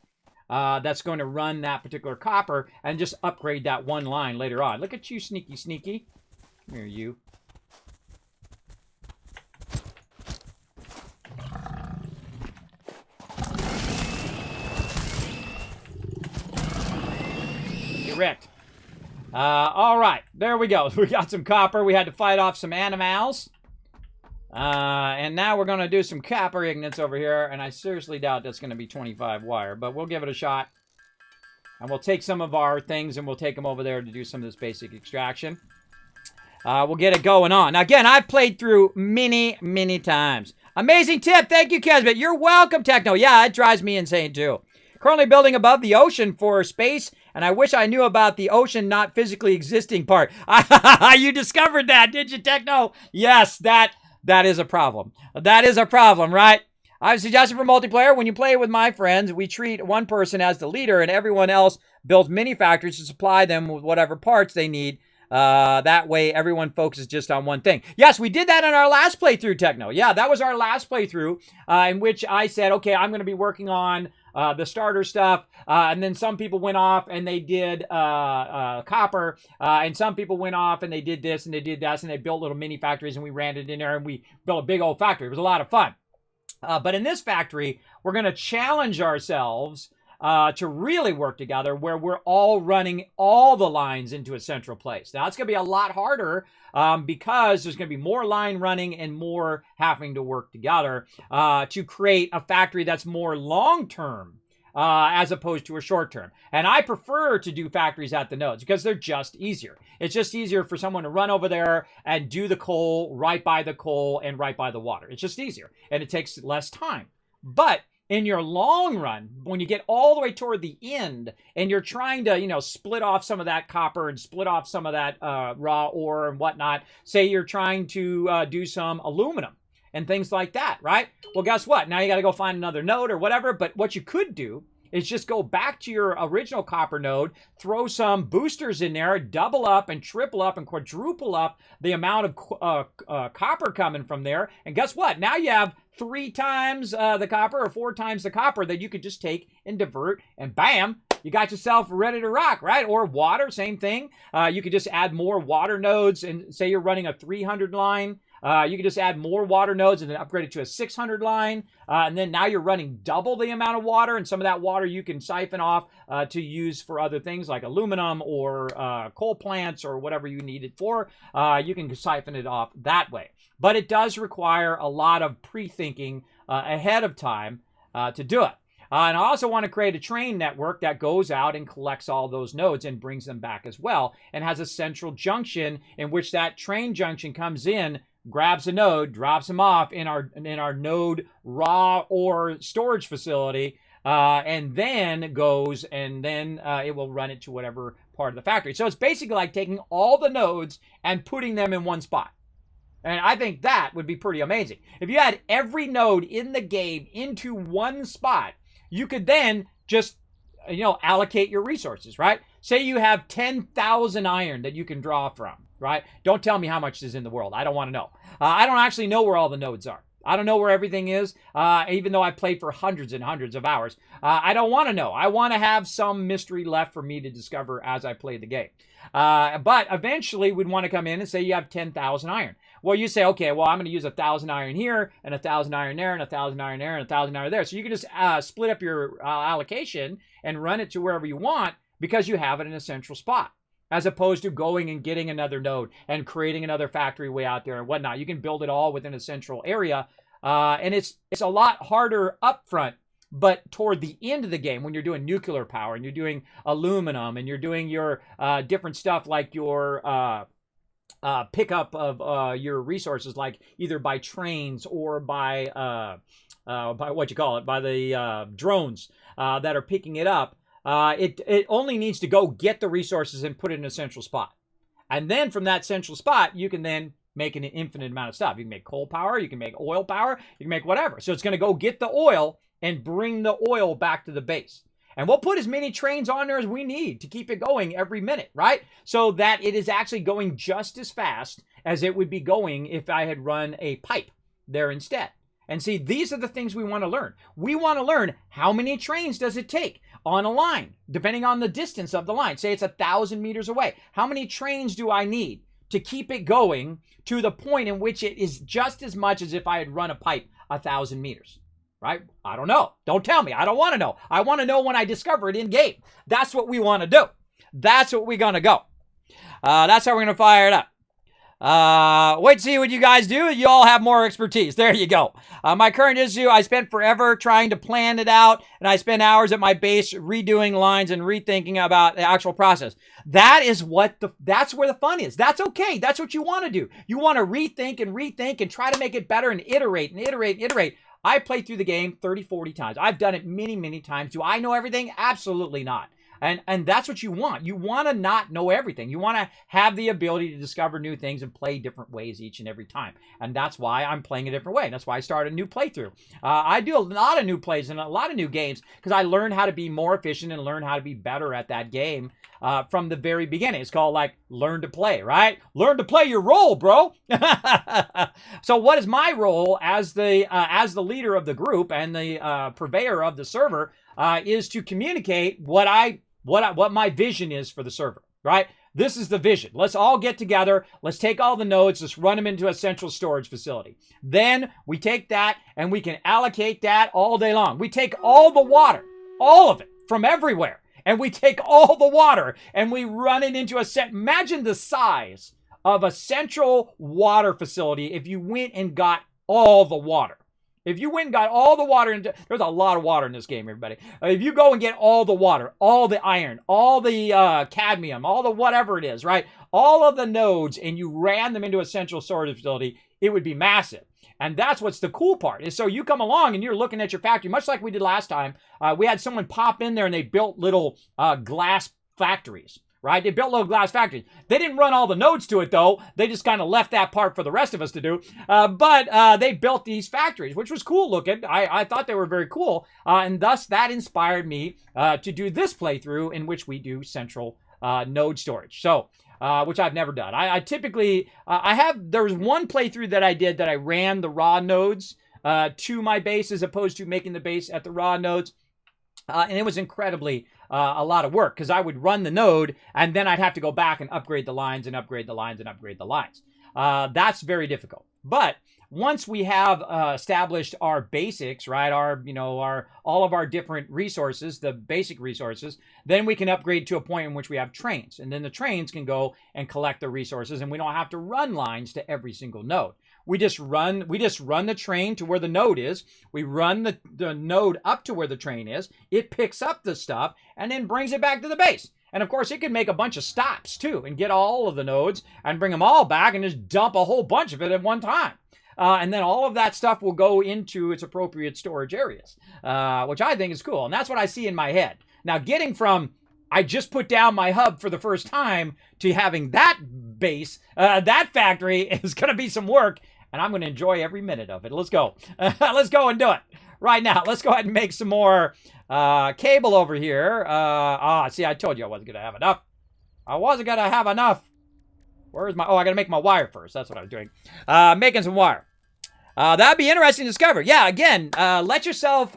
that's going to run that particular copper and just upgrade that one line later on. Look at you, sneaky, sneaky. Come here, you. Get wrecked. All right, there we go. We got some copper. We had to fight off some animals. And now we're going to do some copper ignites over here, and I seriously doubt that's going to be 25 wire, but we'll give it a shot. And we'll take some of our things, and we'll take them over there to do some of this basic extraction. We'll get it going on. Now, again, I've played through many, many times. Amazing tip. Thank you, Kismet. You're welcome, Techno. Yeah, it drives me insane, too. Currently building above the ocean for space, and I wish I knew about the ocean not physically existing part. You discovered that, did you, Techno? Yes, that is a problem. That is a problem, right? I've suggested for multiplayer, when you play with my friends, we treat one person as the leader and everyone else builds mini factories to supply them with whatever parts they need. That way, everyone focuses just on one thing. Yes, we did that in our last playthrough, Techno. Yeah, that was our last playthrough in which I said, okay, I'm going to be working on the starter stuff, and then some people went off and they did copper, and some people went off and they did this and they did that, and they built little mini factories, and we ran it in there and we built a big old factory. It was a lot of fun. But in this factory, we're going to challenge ourselves to really work together, where we're all running all the lines into a central place. Now, it's going to be a lot harder because there's going to be more line running and more having to work together to create a factory that's more long-term as opposed to a short-term. And I prefer to do factories at the nodes because they're just easier. It's just easier for someone to run over there and do the coal right by the coal and right by the water. It's just easier, and it takes less time. But in your long run, when you get all the way toward the end and you're trying to, split off some of that copper and split off some of that raw ore and whatnot, say you're trying to do some aluminum and things like that, right? Well, guess what? Now you got to go find another node or whatever. But what you could do is just go back to your original copper node, throw some boosters in there, double up and triple up and quadruple up the amount of copper coming from there. And guess what? Now you have 3 times the copper or 4 times the copper that you could just take and divert, and bam, you got yourself ready to rock, right? Or water, same thing. You could just add more water nodes, and say you're running a 300 line. You can just add more water nodes and then upgrade it to a 600 line. And then now you're running double the amount of water, and some of that water you can siphon off to use for other things like aluminum or coal plants or whatever you need it for. You can siphon it off that way. But it does require a lot of pre-thinking ahead of time to do it. And I also want to create a train network that goes out and collects all those nodes and brings them back as well, and has a central junction in which that train junction comes in, grabs a node, drops them off in our node raw ore storage facility, and then goes, and then it will run it to whatever part of the factory. So it's basically like taking all the nodes and putting them in one spot. And I think that would be pretty amazing. If you had every node in the game into one spot, you could then just, allocate your resources, right? Say you have 10,000 iron that you can draw from, right? Don't tell me how much is in the world. I don't want to know. I don't actually know where all the nodes are. I don't know where everything is, even though I played for hundreds and hundreds of hours. I don't want to know. I want to have some mystery left for me to discover as I play the game. But eventually we'd want to come in and say you have 10,000 iron. Well, you say, okay, well, I'm going to use 1,000 iron here, and 1,000 iron there, and 1,000 iron there, and 1,000 iron there. So you can just split up your allocation and run it to wherever you want because you have it in a central spot, as opposed to going and getting another node and creating another factory way out there and whatnot. You can build it all within a central area, and it's a lot harder up front. But toward the end of the game, when you're doing nuclear power and you're doing aluminum and you're doing your different stuff like your pickup of your resources, like either by trains or by by the drones that are picking it up, it only needs to go get the resources and put it in a central spot. And then from that central spot, you can then make an infinite amount of stuff. You can make coal power, you can make oil power, you can make whatever. So it's going to go get the oil and bring the oil back to the base. And we'll put as many trains on there as we need to keep it going every minute, right? So that it is actually going just as fast as it would be going if I had run a pipe there instead. And see, these are the things we want to learn. We want to learn how many trains does it take on a line, depending on the distance of the line. Say it's 1,000 meters away. How many trains do I need to keep it going to the point in which it is just as much as if I had run a pipe 1,000 meters? Right? I don't know. Don't tell me. I don't want to know. I want to know when I discover it in game. That's what we want to do. That's what we're going to go. That's how we're going to fire it up. Wait to see what you guys do. You all have more expertise. There you go. My current issue, I spent forever trying to plan it out, and I spent hours at my base redoing lines and rethinking about the actual process. That's where the fun is. That's okay. That's what you want to do. You want to rethink and try to make it better and iterate. I played through the game 30, 40 times. I've done it many, many times. Do I know everything? Absolutely not. And that's what you want. You want to not know everything. You want to have the ability to discover new things and play different ways each and every time. And that's why I'm playing a different way. That's why I started a new playthrough. I do a lot of new plays and a lot of new games because I learned how to be more efficient and learn how to be better at that game from the very beginning. It's called like learn to play, right? Learn to play your role, bro. So what is my role as the leader of the group and the purveyor of the server is to communicate what my vision is for the server, right? This is the vision. Let's all get together. Let's take all the nodes. Let's run them into a central storage facility. Then we take that and we can allocate that all day long. We take all the water, all of it from everywhere. And we take all the water and we run it into imagine the size of a central water facility if you went and got all the water. If you went and got all the water, there's a lot of water in this game, everybody. If you go and get all the water, all the iron, all the cadmium, all the whatever it is, right? All of the nodes, and you ran them into a central storage facility, it would be massive. And that's what's the cool part. Is so you come along and you're looking at your factory, much like we did last time. We had someone pop in there and they built little glass factories. Right? They built little glass factories. They didn't run all the nodes to it, though. They just kind of left that part for the rest of us to do. But they built these factories, which was cool looking. I thought they were very cool. And thus, that inspired me to do this playthrough in which we do central node storage. So, which I've never done. I typically, there was one playthrough that I did that I ran the raw nodes to my base as opposed to making the base at the raw nodes. And it was incredibly a lot of work because I would run the node and then I'd have to go back and upgrade the lines and upgrade the lines and upgrade the lines. That's very difficult. But once we have established our basics, right, all of our different resources, the basic resources, then we can upgrade to a point in which we have trains. And then the trains can go and collect the resources, and we don't have to run lines to every single node. We just run the train to where the node is. We run the node up to where the train is. It picks up the stuff and then brings it back to the base. And of course, it can make a bunch of stops too and get all of the nodes and bring them all back and just dump a whole bunch of it at one time. And then all of that stuff will go into its appropriate storage areas, which I think is cool. And that's what I see in my head. Now, getting from I just put down my hub for the first time to having that base, that factory is going to be some work. And I'm going to enjoy every minute of it. Let's go. Let's go and do it right now. Let's go ahead and make some more cable over here. See, I told you I wasn't going to have enough. I wasn't going to have enough. Where's my... Oh, I got to make my wire first. That's what I was doing. Making some wire. That'd be interesting to discover. Yeah, again, let yourself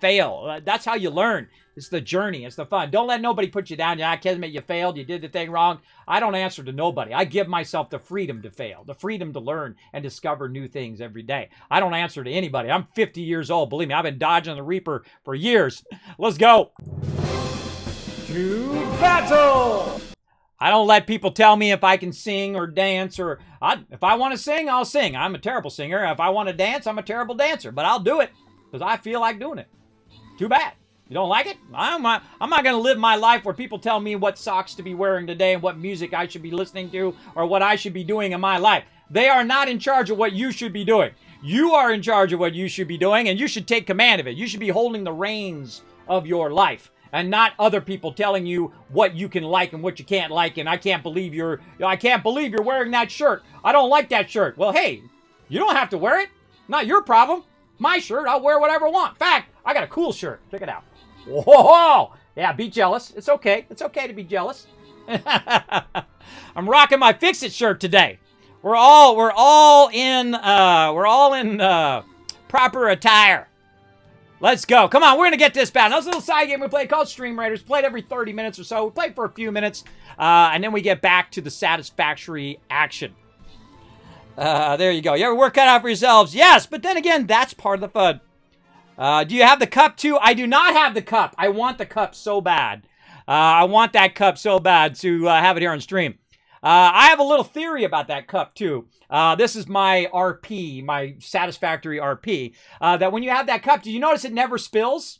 fail. That's how you learn. It's the journey. It's the fun. Don't let nobody put you down. Yeah, Kismet, you failed. You did the thing wrong. I don't answer to nobody. I give myself the freedom to fail, the freedom to learn and discover new things every day. I don't answer to anybody. I'm 50 years old. Believe me, I've been dodging the Reaper for years. Let's go. To battle. I don't let people tell me if I can sing or dance or... if I want to sing, I'll sing. I'm a terrible singer. If I want to dance, I'm a terrible dancer. But I'll do it because I feel like doing it. Too bad. You don't like it? I'm not going to live my life where people tell me what socks to be wearing today and what music I should be listening to or what I should be doing in my life. They are not in charge of what you should be doing. You are in charge of what you should be doing, and you should take command of it. You should be holding the reins of your life and not other people telling you what you can like and what you can't like. And I can't believe you're wearing that shirt. I don't like that shirt. Well, hey, you don't have to wear it. Not your problem. My shirt, I'll wear whatever I want. In fact, I got a cool shirt. Check it out. Whoa! Yeah, be jealous. It's okay. It's okay to be jealous. I'm rocking my Fix-It shirt today. We're all in proper attire. Let's go. Come on, we're gonna get this battle. That's a little side game we play called Stream Raiders. Played every 30 minutes or so. We played for a few minutes, and then we get back to the Satisfactory action. There you go. You ever work cut out for yourselves? Yes, but then again, that's part of the fun. Do you have the cup too? I do not have the cup. I want the cup so bad. I want that cup so bad to have it here on stream. I have a little theory about that cup too. This is my RP, my Satisfactory RP. That when you have that cup, do you notice it never spills?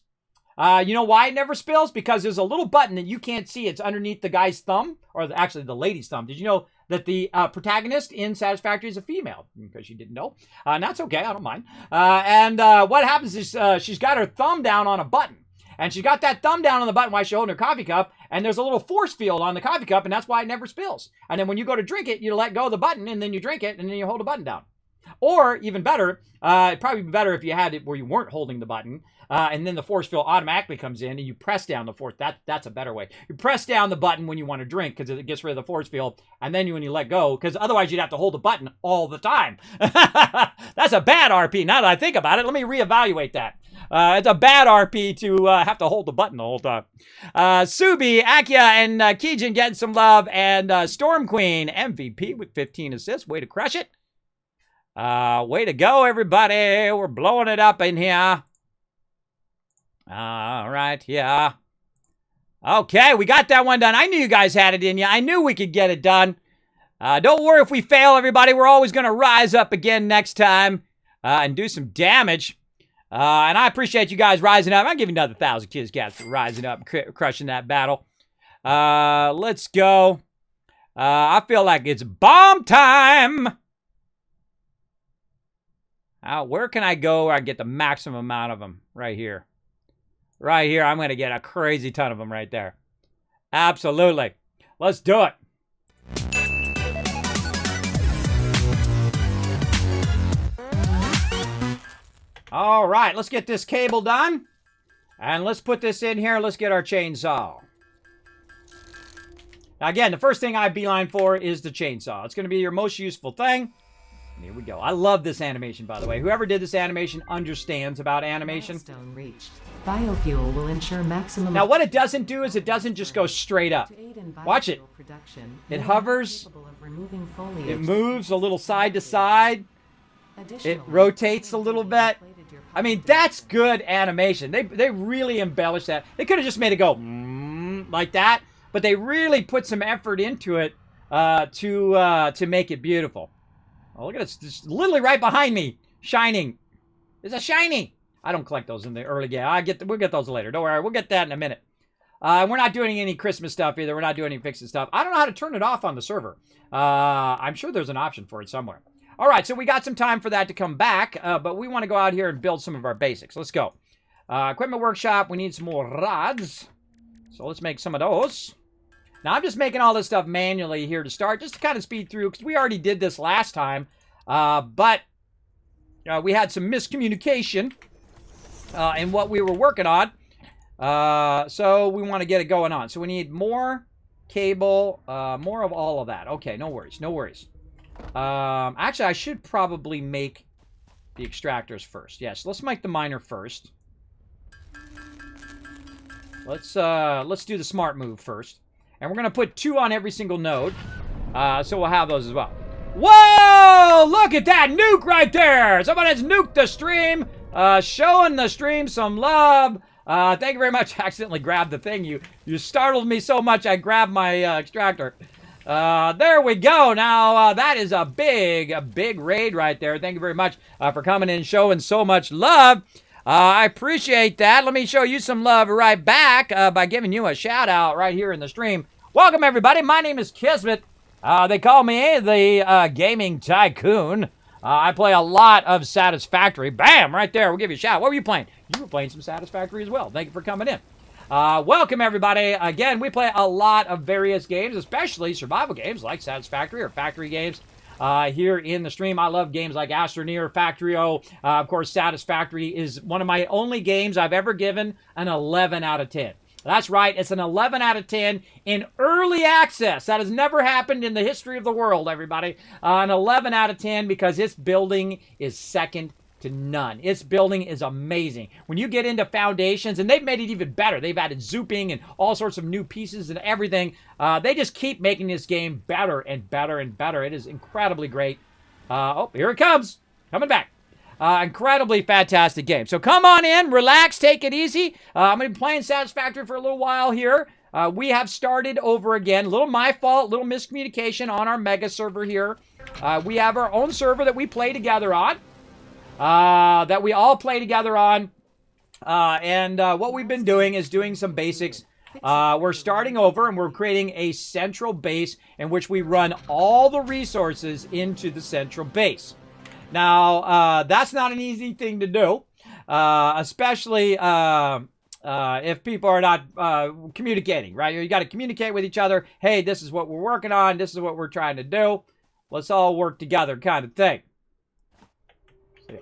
You know why it never spills? Because there's a little button that you can't see. It's underneath the guy's thumb, or actually the lady's thumb. Did you know that the protagonist in Satisfactory is a female? Because you didn't know. And that's okay. I don't mind. What happens is she's got her thumb down on a button. And she's got that thumb down on the button while she's holding her coffee cup. And there's a little force field on the coffee cup. And that's why it never spills. And then when you go to drink it, you let go of the button. And then you drink it. And then you hold the button down. Or, even better, it'd probably be better if you had it where you weren't holding the button. And then the force field automatically comes in and you press down the force. That's a better way. You press down the button when you want to drink because it gets rid of the force field. And then when you let go, because otherwise you'd have to hold the button all the time. That's a bad RP. Now that I think about it, let me reevaluate that. It's a bad RP to have to hold the button the whole time. Subi, Akia, and Kijin getting some love. And Storm Queen, MVP with 15 assists. Way to crush it. Way to go, everybody. We're blowing it up in here. All right, yeah. Okay, we got that one done. I knew you guys had it in you. I knew we could get it done. Don't worry if we fail, everybody. We're always going to rise up again next time and do some damage. And I appreciate you guys rising up. I'm giving another 1,000 Kids Cats for rising up and crushing that battle. Let's go. I feel like it's bomb time. Where can I go where I get the maximum amount of them? Right here. Right here, I'm going to get a crazy ton of them right there. Absolutely. Let's do it. All right, let's get this cable done. And let's put this in here. Let's get our chainsaw. Now, again, the first thing I beeline for is the chainsaw. It's going to be your most useful thing. Here we go. I love this animation, by the way. Whoever did this animation understands about animation. Milestone reached. Biofuel will ensure maximum. Now, what it doesn't do is it doesn't just go straight up. Watch it. It hovers. It moves a little side to side. It rotates a little bit. I mean, that's good animation. They really embellished that. They could have just made it go like that, but they really put some effort into it to make it beautiful. Oh, look at it. It's literally right behind me. Shining. It's a shiny. I don't collect those in the early game. We'll get those later. Don't worry. We'll get that in a minute. We're not doing any Christmas stuff either. We're not doing any fixing stuff. I don't know how to turn it off on the server. I'm sure there's an option for it somewhere. All right, so we got some time for that to come back, but we want to go out here and build some of our basics. Let's go. Equipment workshop. We need some more rods. So let's make some of those. Now, I'm just making all this stuff manually here to start, just to kind of speed through, because we already did this last time, but we had some miscommunication in what we were working on, so we want to get it going on. So we need more cable, more of all of that. Okay, no worries, no worries. Actually, I should probably make the extractors first. Yes, let's make the miner first. Let's do the smart move first. And we're going to put 2 on every single node. So we'll have those as well. Whoa! Look at that nuke right there! Somebody's nuked the stream. Showing the stream some love. Thank you very much. I accidentally grabbed the thing. You startled me so much I grabbed my extractor. There we go. Now, that is a big raid right there. Thank you very much for coming in and showing so much love. I appreciate that. Let me show you some love right back by giving you a shout out right here in the stream. Welcome, everybody. My name is Kismet. They call me the Gaming Tycoon. I play a lot of Satisfactory. Bam! Right there. We'll give you a shout. What were you playing? You were playing some Satisfactory as well. Thank you for coming in. Welcome, everybody. Again, we play a lot of various games, especially survival games like Satisfactory or factory games. Here in the stream, I love games like Astroneer, Factorio. Of course, Satisfactory is one of my only games I've ever given an 11 out of 10. That's right, it's an 11 out of 10 in early access. That has never happened in the history of the world, everybody. An 11 out of 10 because its building is second to none. Its building is amazing. When you get into foundations, and they've made it even better. They've added zooping and all sorts of new pieces and everything. They just keep making this game better and better and better. It is incredibly great. Oh, here it comes. Coming back. Incredibly fantastic game. So come on in, relax, take it easy. I'm going to be playing Satisfactory for a little while here. We have started over again. A little my fault, little miscommunication on our mega server here. We have our own server that we play together on. That we all play together on. And what we've been doing is doing some basics. We're starting over and we're creating a central base in which we run all the resources into the central base. Now, that's not an easy thing to do, especially if people are not communicating, right? You got to communicate with each other. Hey, this is what we're working on. This is what we're trying to do. Let's all work together kind of thing.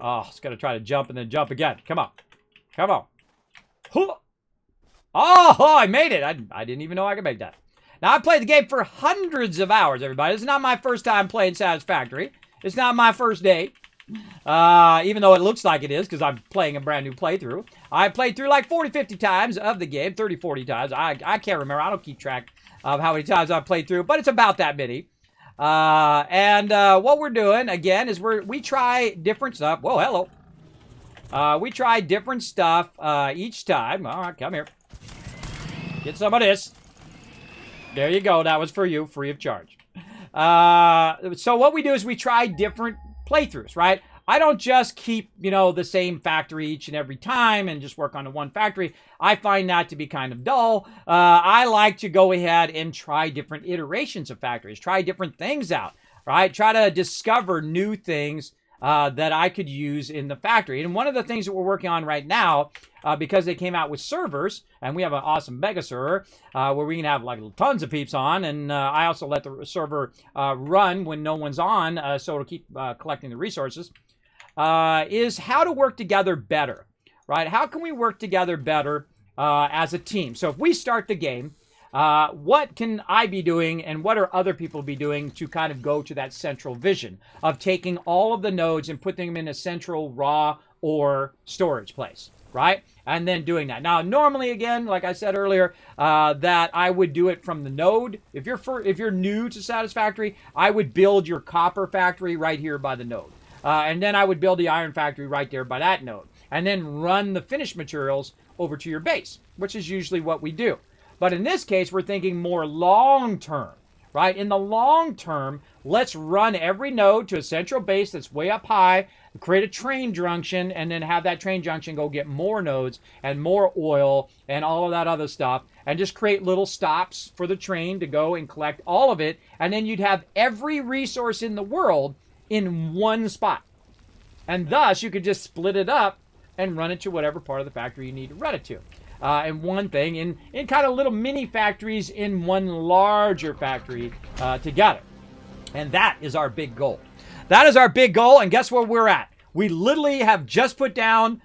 Oh, it's going to try to jump and then jump again. Come on. Come on. Oh, I made it. I didn't even know I could make that. Now, I've played the game for hundreds of hours, everybody. This is not my first time playing Satisfactory. It's not my first day. Even though it looks like it is, because I'm playing a brand new playthrough. I played through like 40, 50 times of the game. 30, 40 times. I can't remember. I don't keep track of how many times I've played through, but it's about that many. What we're doing, again, is we try different stuff. Whoa, hello. We try different stuff each time. All right, come here. Get some of this. There you go. That was for you, free of charge. So what we do is we try different playthroughs, right? I don't just keep, the same factory each and every time and just work on the one factory. I find that to be kind of dull. I like to go ahead and try different iterations of factories, try different things out, right? Try to discover new things that I could use in the factory. And one of the things that we're working on right now, because they came out with servers, and we have an awesome mega server where we can have like tons of peeps on, and I also let the server run when no one's on, so it'll keep collecting the resources, is how to work together better, right? How can we work together better as a team? So if we start the game, what can I be doing and what are other people be doing to kind of go to that central vision of taking all of the nodes and putting them in a central raw or storage place, right? And then doing that. Now, normally, again, like I said earlier, that I would do it from the node. If you're new to Satisfactory, I would build your copper factory right here by the node. And then I would build the iron factory right there by that node. And then run the finished materials over to your base, which is usually what we do. But in this case, we're thinking more long-term, right? In the long term, let's run every node to a central base that's way up high, create a train junction, and then have that train junction go get more nodes and more oil and all of that other stuff, and just create little stops for the train to go and collect all of it, and then you'd have every resource in the world in one spot. And thus, you could just split it up and run it to whatever part of the factory you need to run it to. And one thing in kind of little mini factories in one larger factory together. And that is our big goal. That is our big goal. And guess where we're at? We literally have just put down,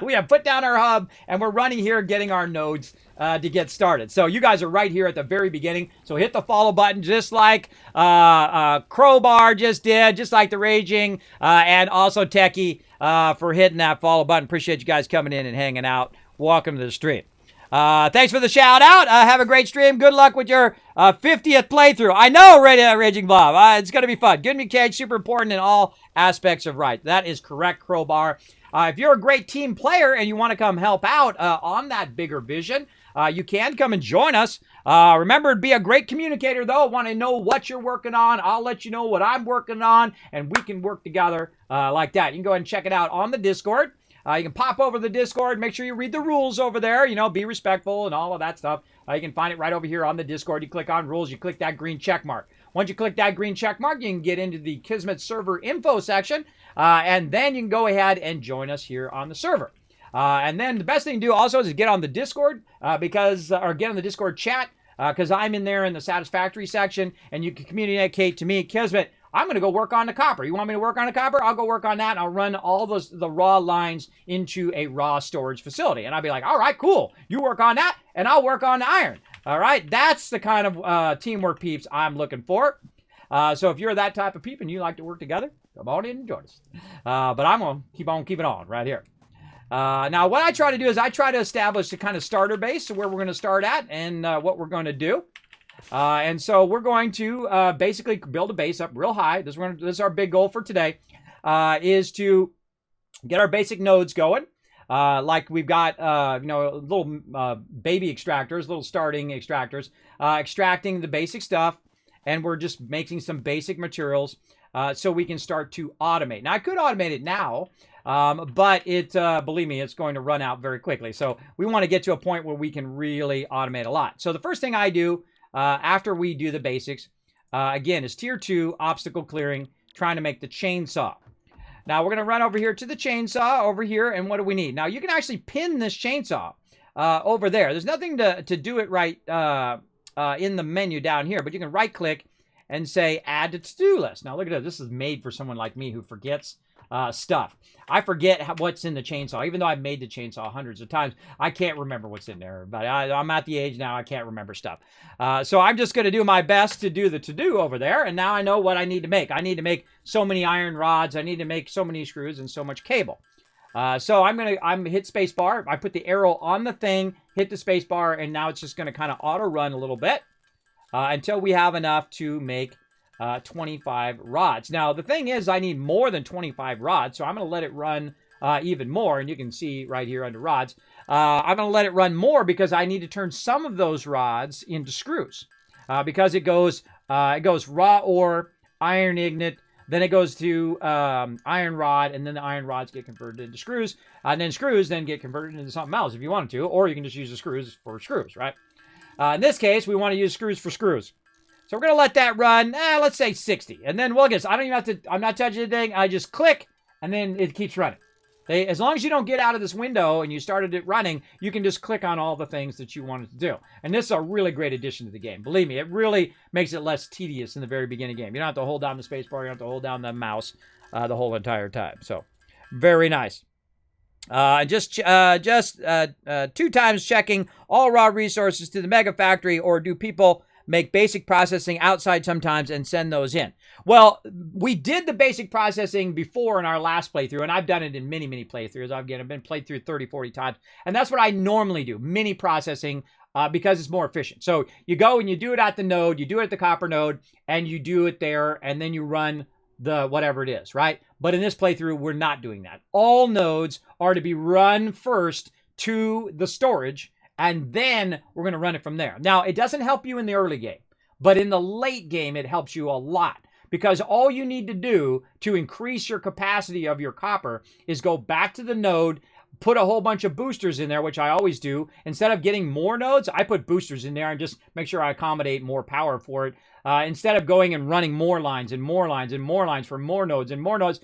we have put down our hub, and we're running here getting our nodes to get started. So you guys are right here at the very beginning. So hit the follow button just like Crowbar just did, just like the Raging, and also Techie for hitting that follow button. Appreciate you guys coming in and hanging out. Welcome to the stream. Thanks for the shout out. Have a great stream. Good luck with your 50th playthrough. I know, Raging Blob. It's going to be fun. Good mechanics, super important in all aspects of right. That is correct, Crowbar. If you're a great team player and you want to come help out on that bigger vision, you can come and join us. Remember to be a great communicator, though. Want to know what you're working on? I'll let you know what I'm working on, and we can work together like that. You can go ahead and check it out on the Discord. You can pop over to the Discord. Make sure you read the rules over there. You know, be respectful and all of that stuff. You can find it right over here on the Discord. You click on rules. You click that green check mark. Once you click that green check mark, you can get into the Kismet server info section. And then you can go ahead and join us here on the server. And then the best thing to do also is get on the Discord or get on the Discord chat because I'm in there in the Satisfactory section. And you can communicate to me, Kismet, I'm going to go work on the copper. You want me to work on the copper? I'll go work on that, and I'll run all the raw lines into a raw storage facility. And I'll be like, all right, cool. You work on that, and I'll work on the iron. All right? That's the kind of teamwork peeps I'm looking for. So if you're that type of peep and you like to work together, come on in and join us. But I'm going to keep on keeping on right here. Now, what I try to do is I try to establish the kind of starter base, so where we're going to start at and what we're going to do. And so we're going to basically build a base up real high. This is our big goal for today, is to get our basic nodes going. Like we've got, little baby extractors, little starting extractors, extracting the basic stuff. And we're just making some basic materials so we can start to automate. Now, I could automate it now, but believe me, it's going to run out very quickly. So we want to get to a point where we can really automate a lot. So the first thing I do after we do the basics, again, is tier 2 obstacle clearing, trying to make the chainsaw. Now we're going to run over here to the chainsaw over here, and what do we need? Now you can actually pin this chainsaw over there. There's nothing to do it right in the menu down here, but you can right click and say add to to-do list. Now look at this. This is made for someone like me who forgets stuff. I forget what's in the chainsaw. Even though I've made the chainsaw hundreds of times, I can't remember what's in there. But I'm at the age now I can't remember stuff. So I'm just going to do my best to do the to-do over there. And now I know what I need to make. I need to make so many iron rods. I need to make so many screws and so much cable. So I'm hit space bar. I put the arrow on the thing, hit the space bar, and now it's just going to kind of auto run a little bit until we have enough to make 25 rods. Now, the thing is, I need more than 25 rods, so I'm going to let it run even more, and you can see right here under rods. I'm going to let it run more because I need to turn some of those rods into screws because it goes raw ore, iron ingot, then it goes to iron rod, and then the iron rods get converted into screws, and then screws then get converted into something else if you wanted to, or you can just use the screws for screws, right? In this case, we want to use screws for screws. So we're going to let that run, let's say 60. And then, well, I guess I don't even have to, I'm not touching anything. I just click, and then it keeps running. As long as you don't get out of this window and you started it running, you can just click on all the things that you wanted to do. And this is a really great addition to the game. Believe me, it really makes it less tedious in the very beginning game. You don't have to hold down the space bar. You don't have to hold down the mouse the whole entire time. So, very nice. Just 2 times checking all raw resources to the mega factory, or do people make basic processing outside sometimes and send those in? Well, we did the basic processing before in our last playthrough, and I've done it in many, many playthroughs. I've been played through 30, 40 times, and that's what I normally do, mini processing, because it's more efficient. So you go and you do it at the node, you do it at the copper node, and you do it there, and then you run the whatever it is, right? But in this playthrough, we're not doing that. All nodes are to be run first to the storage, and then we're going to run it from there. Now, it doesn't help you in the early game, but in the late game, it helps you a lot, because all you need to do to increase your capacity of your copper is go back to the node, put a whole bunch of boosters in there, which I always do. Instead of getting more nodes, I put boosters in there and just make sure I accommodate more power for it. Instead of going and running more lines and more lines and more lines for more nodes and more nodes,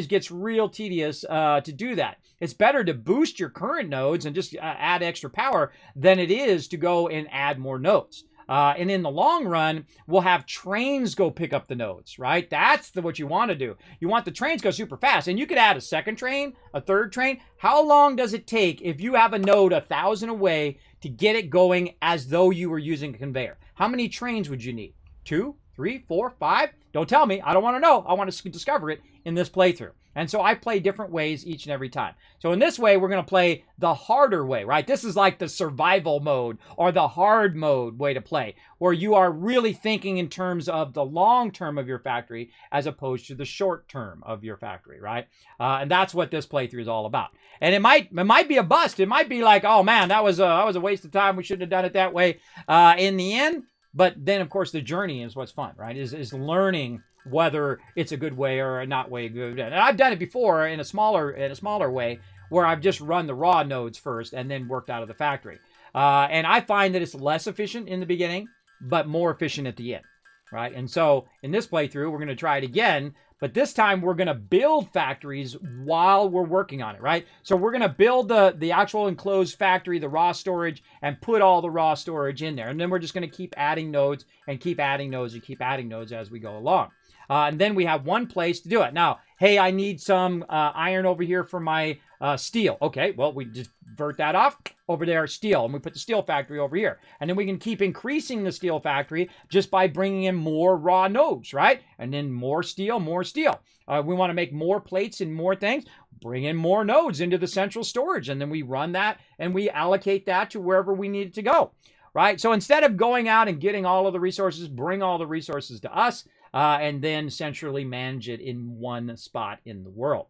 gets real tedious to do that. It's better to boost your current nodes and just add extra power than it is to go and add more nodes. And in the long run, we'll have trains go pick up the nodes, right? That's what you want to do. You want the trains to go super fast. And you could add a second train, a third train. How long does it take if you have a node 1,000 away to get it going as though you were using a conveyor? How many trains would you need? 2, 3, 4, 5? Don't tell me. I don't want to know. I want to discover it in this playthrough. And so I play different ways each and every time. So in this way, we're going to play the harder way, right? This is like the survival mode or the hard mode way to play, where you are really thinking in terms of the long term of your factory as opposed to the short term of your factory, right? And that's what this playthrough is all about. And it might be a bust. It might be like, oh man, that was a waste of time. We shouldn't have done it that way. In the end. But then, of course, the journey is what's fun, right? Is learning whether it's a good way or a not way good. And I've done it before in a smaller way, where I've just run the raw nodes first and then worked out of the factory. And I find that it's less efficient in the beginning, but more efficient at the end, right? And so in this playthrough, we're going to try it again. But this time we're going to build factories while we're working on it, right? So we're going to build the actual enclosed factory, the raw storage, and put all the raw storage in there. And then we're just going to keep adding nodes and keep adding nodes and keep adding nodes as we go along. And then we have one place to do it. Now, hey, I need some iron over here for my steel. Okay, well, we just vert that off. Over there, steel. And we put the steel factory over here. And then we can keep increasing the steel factory just by bringing in more raw nodes, right? And then more steel, more steel. We want to make more plates and more things. Bring in more nodes into the central storage. And then we run that and we allocate that to wherever we need it to go, right? So instead of going out and getting all of the resources, bring all the resources to us. And then centrally manage it in one spot in the world.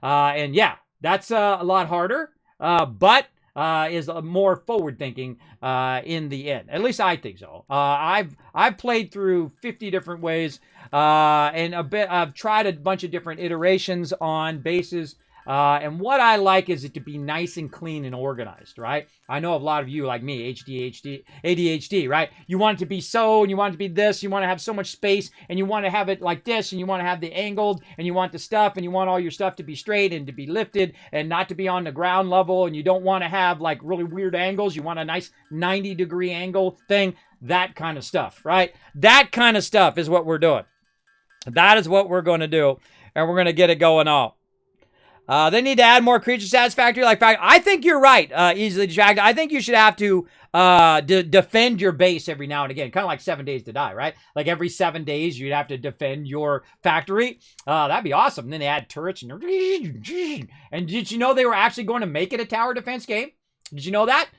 And yeah, that's a lot harder, but is more forward thinking in the end. At least I think so. I've played through 50 different ways, and I've tried a bunch of different iterations on bases. And what I like is it to be nice and clean and organized, right? I know a lot of you, like me, ADHD, right? You want it to be so, and you want it to be this, you want to have so much space, and you want to have it like this, and you want to have the angled, and you want the stuff, and you want all your stuff to be straight and to be lifted and not to be on the ground level, and you don't want to have like really weird angles. You want a nice 90-degree angle thing, that kind of stuff, right? That kind of stuff is what we're doing. That is what we're going to do, and we're going to get it going all. They need to add more creature satisfactory. I think you're right. Easily distracted. I think you should have to defend your base every now and again, kind of like 7 Days to Die, right? Like every 7 days, you'd have to defend your factory. That'd be awesome. And then they add turrets and did you know they were actually going to make it a tower defense game? Did you know that?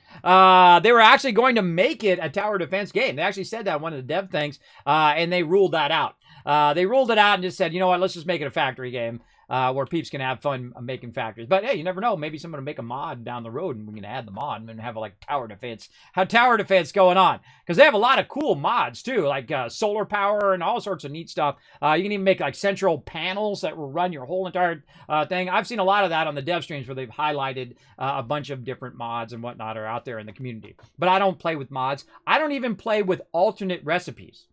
They were actually going to make it a tower defense game. They actually said that in one of the dev things, and they ruled that out. They ruled it out and just said, you know what, let's just make it a factory game. Where peeps can have fun making factories. But hey, you never know. Maybe someone will make a mod down the road and we can add the mod and have like tower defense. Have tower defense going on. Because they have a lot of cool mods too, like solar power and all sorts of neat stuff. You can even make like central panels that will run your whole entire thing. I've seen a lot of that on the dev streams where they've highlighted a bunch of different mods and whatnot are out there in the community. But I don't play with mods. I don't even play with alternate recipes.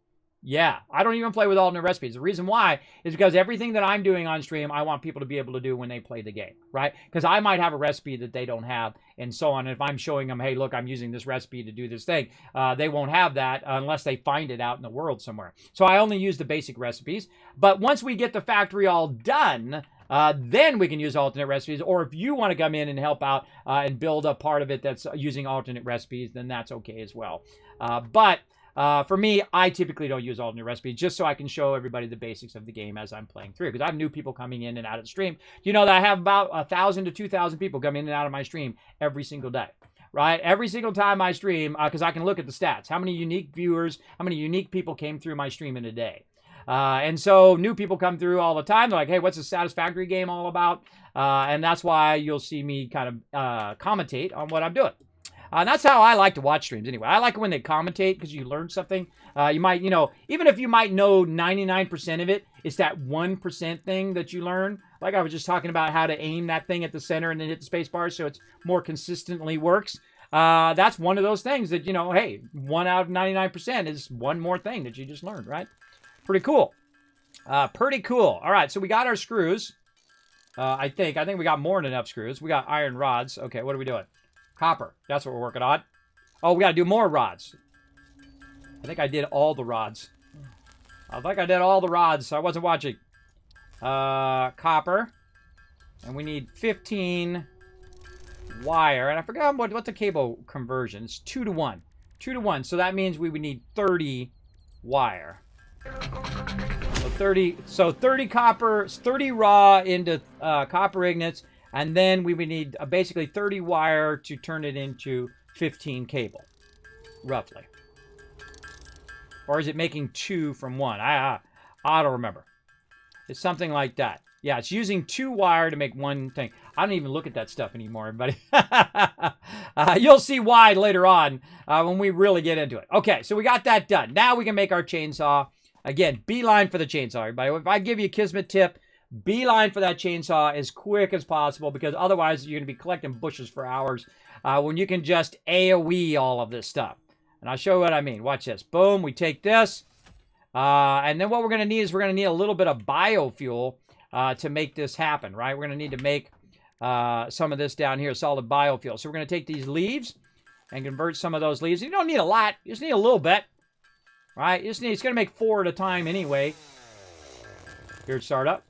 Yeah, I don't even play with alternate recipes. The reason why is because everything that I'm doing on stream, I want people to be able to do when they play the game, right? Because I might have a recipe that they don't have and so on. And if I'm showing them, hey, look, I'm using this recipe to do this thing, they won't have that unless they find it out in the world somewhere. So I only use the basic recipes. But once we get the factory all done, then we can use alternate recipes. Or if you want to come in and help out and build a part of it that's using alternate recipes, then that's okay as well. But for me, I typically don't use alternate recipes just so I can show everybody the basics of the game as I'm playing through. Because I have new people coming in and out of the stream. You know that I have about 1,000 to 2,000 people come in and out of my stream every single day. Right? Every single time I stream, because I can look at the stats. How many unique viewers, how many unique people came through my stream in a day. And so new people come through all the time. They're like, hey, what's the Satisfactory game all about? And that's why you'll see me kind of commentate on what I'm doing. And that's how I like to watch streams anyway. I like it when they commentate because you learn something. You might, you know, even if you might know 99% of it, it's that 1% thing that you learn. Like I was just talking about how to aim that thing at the center and then hit the space bar so it's more consistently works. That's one of those things that, you know, hey, 1 out of 99% is one more thing that you just learned, right? Pretty cool. Pretty cool. All right, so we got our screws. I think we got more than enough screws. We got iron rods. Okay, what are we doing? Copper. That's what we're working on. Oh, we got to do more rods. I think I did all the rods. I think I did all the rods, so I wasn't watching. Copper. And we need 15 wire. And I forgot what's the cable conversion. It's 2 to 1. 2 to 1. So that means we would need 30 wire. So 30 copper, 30 raw into copper ingots, and then we would need basically 30 wire to turn it into 15 cable, roughly. Or is it making 2 from 1? I don't remember. It's something like that. Yeah, it's using 2 wire to make 1 thing. I don't even look at that stuff anymore, everybody. You'll see why later on when we really get into it. Okay, so we got that done. Now we can make our chainsaw. Again, beeline for the chainsaw, everybody. If I give you a Kismet tip, beeline for that chainsaw as quick as possible because otherwise you're going to be collecting bushes for hours when you can just AoE all of this stuff. And I'll show you what I mean. Watch this. Boom, we take this. And then what we're going to need is we're going to need a little bit of biofuel to make this happen, right? We're going to need to make some of this down here, solid biofuel. So we're going to take these leaves and convert some of those leaves. You don't need a lot. You just need a little bit. Right? It's going to make 4 at a time anyway. Here, start up.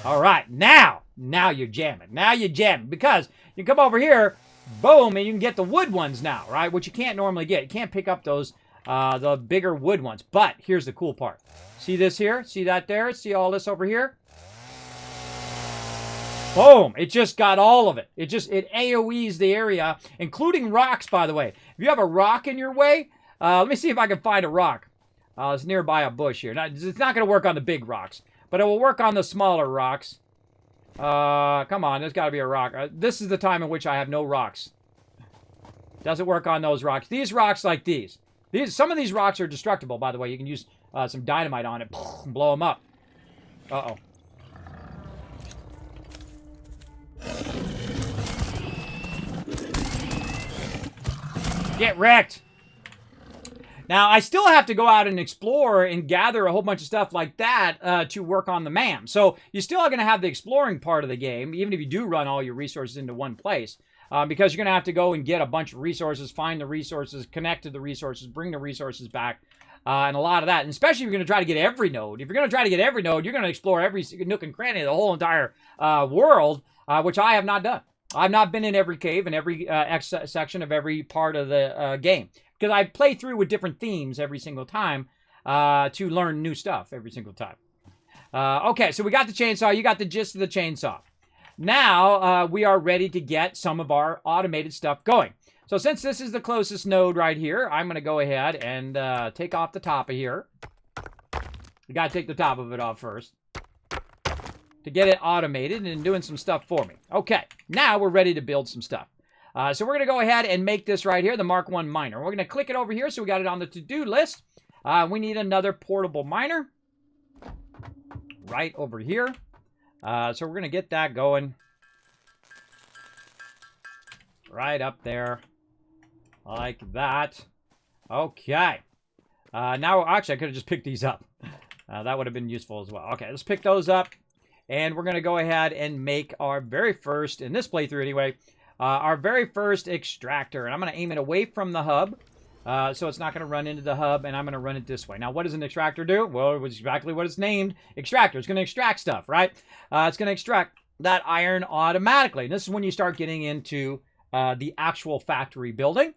All right. Now you're jamming. Now you're jamming. Because you come over here, boom, and you can get the wood ones now, right? Which you can't normally get. You can't pick up those, the bigger wood ones. But here's the cool part. See this here? See that there? See all this over here? Boom. It just got all of it. It AoEs the area, including rocks, by the way. If you have a rock in your way, let me see if I can find a rock. It's nearby a bush here. Now, it's not going to work on the big rocks, but it will work on the smaller rocks. Come on, there's got to be a rock. This is the time in which I have no rocks. Doesn't work on those rocks. These rocks like these. Some of these rocks are destructible, by the way. You can use some dynamite on it and blow them up. Uh-oh. Get wrecked. Now, I still have to go out and explore and gather a whole bunch of stuff like that to work on the MAM. So you still are going to have the exploring part of the game, even if you do run all your resources into one place, because you're going to have to go and get a bunch of resources, find the resources, connect to the resources, bring the resources back, and a lot of that. And especially if you're going to try to get every node. If you're going to try to get every node, you're going to explore every nook and cranny of the whole entire world, which I have not done. I've not been in every cave and every section of every part of the game. Because I play through with different themes every single time to learn new stuff every single time. Okay, so we got the chainsaw. You got the gist of the chainsaw. Now we are ready to get some of our automated stuff going. So since this is the closest node right here, I'm going to go ahead and take off the top of here. You got to take the top of it off first to get it automated and doing some stuff for me. Okay, now we're ready to build some stuff. So we're going to go ahead and make this right here, the Mark 1 miner. We're going to click it over here, so we got it on the to-do list. We need another portable miner right over here. So we're going to get that going right up there like that. Okay. Now, actually, I could have just picked these up. That would have been useful as well. Okay, let's pick those up. And we're going to go ahead and make our very first, in this playthrough anyway, our very first extractor. And I'm going to aim it away from the hub So it's not going to run into the hub, and I'm going to run it this way. Now, what does an extractor do? Well, it was exactly what it's named, extractor. It's going to extract stuff, right? It's going to extract that iron automatically. And this is when you start getting into the actual factory building.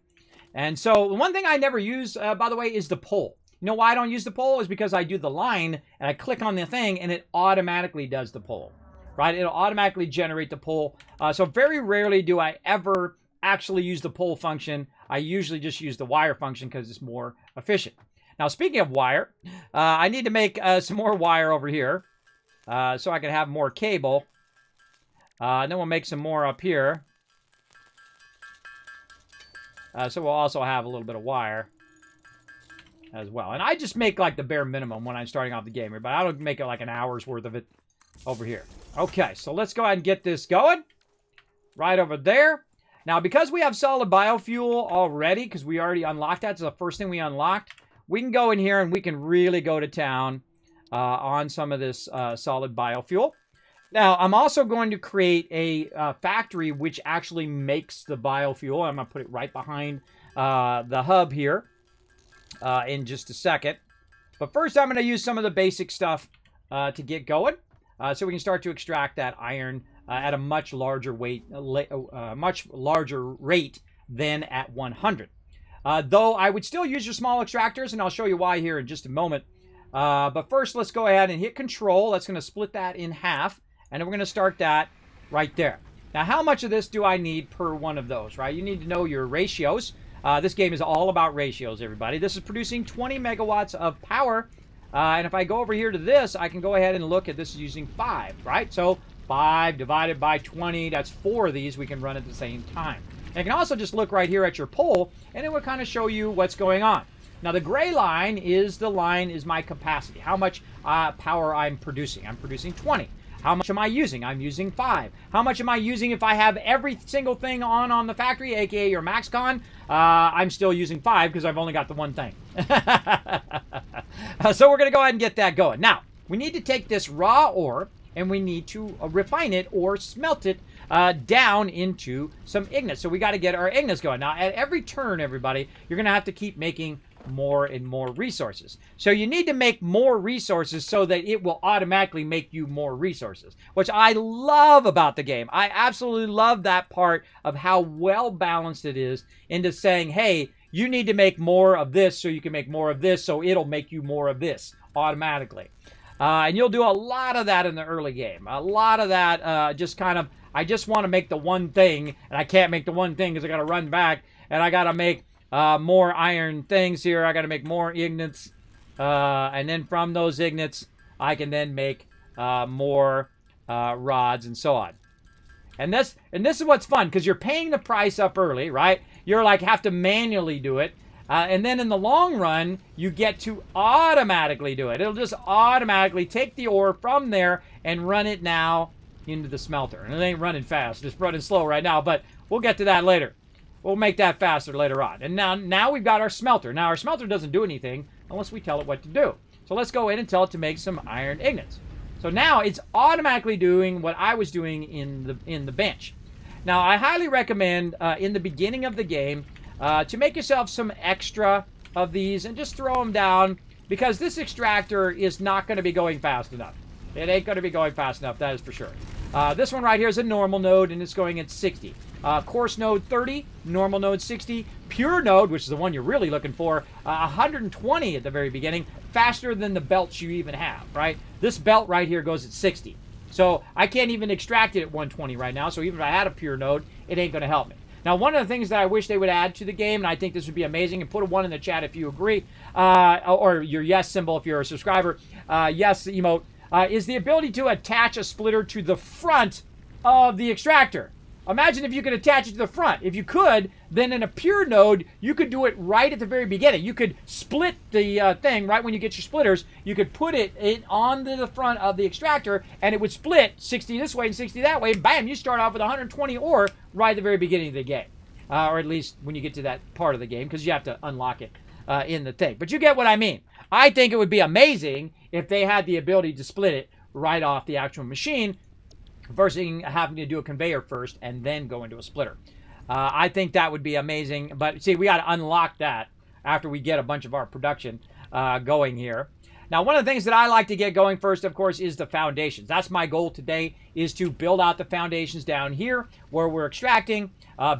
And so one thing I never use, by the way, is the pole. You know why I don't use the pole? Is because I do the line, and I click on the thing, and it automatically does the pole, right? It'll automatically generate the pole. So very rarely do I ever actually use the pole function. I usually just use the wire function because it's more efficient. Now, speaking of wire, I need to make some more wire over here so I can have more cable. And then we'll make some more up here. So we'll also have a little bit of wire as well. And I just make like the bare minimum when I'm starting off the game here, but I don't make it like an hour's worth of it over here. Okay, so let's go ahead and get this going. Right over there. Now, because we have solid biofuel already, because we already unlocked that, so the first thing we unlocked, we can go in here and we can really go to town on some of this solid biofuel. Now, I'm also going to create a factory which actually makes the biofuel. I'm going to put it right behind the hub here in just a second. But first, I'm going to use some of the basic stuff to get going so we can start to extract that iron at a much larger rate than at 100. Though I would still use your small extractors, and I'll show you why here in just a moment. But first, let's go ahead and hit Control. That's going to split that in half, and then we're going to start that right there. Now, how much of this do I need per one of those, right? You need to know your ratios. This game is all about ratios, everybody. This is producing 20 megawatts of power. And if I go over here to this, I can go ahead and look at this using 5, right? So 5 divided by 20, that's 4 of these we can run at the same time. And you can also just look right here at your pole, and it will kind of show you what's going on. Now, the gray line is my capacity, how much power I'm producing. I'm producing 20. How much am I using? I'm using 5. How much am I using if I have every single thing on the factory, aka your MaxCon? I'm still using 5 because I've only got the one thing. So we're going to go ahead and get that going. Now, we need to take this raw ore and we need to refine it or smelt it down into some ignite. So we got to get our ignites going. Now, at every turn, everybody, you're going to have to keep making more and more resources. So you need to make more resources so that it will automatically make you more resources, which I love about the game. I absolutely love that part of how well balanced it is into saying, hey, you need to make more of this so you can make more of this, so it'll make you more of this automatically. And you'll do a lot of that in the early game. A lot of that just kind of, I just want to make the one thing, and I can't make the one thing because I got to run back, and I got to make more iron things here. I got to make more ignites. And then from those ignites, I can then make more rods and so on. And this is what's fun, because you're paying the price up early, right? You're like, have to manually do it. And then in the long run, you get to automatically do it. It'll just automatically take the ore from there and run it now into the smelter. And it ain't running fast. It's running slow right now, but we'll get to that later. We'll make that faster later on. And now we've got our smelter. Now, our smelter doesn't do anything unless we tell it what to do. So let's go in and tell it to make some iron ignites. So now it's automatically doing what I was doing in the bench. Now, I highly recommend in the beginning of the game to make yourself some extra of these and just throw them down, because this extractor is not going to be going fast enough. It ain't going to be going fast enough, that is for sure. This one right here is a normal node, and it's going at 60. Coarse node 30, normal node 60, pure node, which is the one you're really looking for, 120 at the very beginning, faster than the belts you even have, right? This belt right here goes at 60. So I can't even extract it at 120 right now, so even if I had a pure node, it ain't going to help me. Now, one of the things that I wish they would add to the game, and I think this would be amazing, and put a 1 in the chat if you agree, or your yes symbol if you're a subscriber, yes emote, is the ability to attach a splitter to the front of the extractor. Imagine if you could attach it to the front. If you could, then in a pure node, you could do it right at the very beginning. You could split the thing right when you get your splitters. You could put it onto the front of the extractor, and it would split 60 this way and 60 that way. Bam, you start off with 120 ore right at the very beginning of the game. Or at least when you get to that part of the game, because you have to unlock it in the thing. But you get what I mean. I think it would be amazing if they had the ability to split it right off the actual machine, versus having to do a conveyor first and then go into a splitter. I think that would be amazing. But see, we got to unlock that. after we get a bunch of our production going here. Now, one of the things that I like to get going first, of course, is the foundations. That's my goal today, is to build out the foundations down here where we're extracting,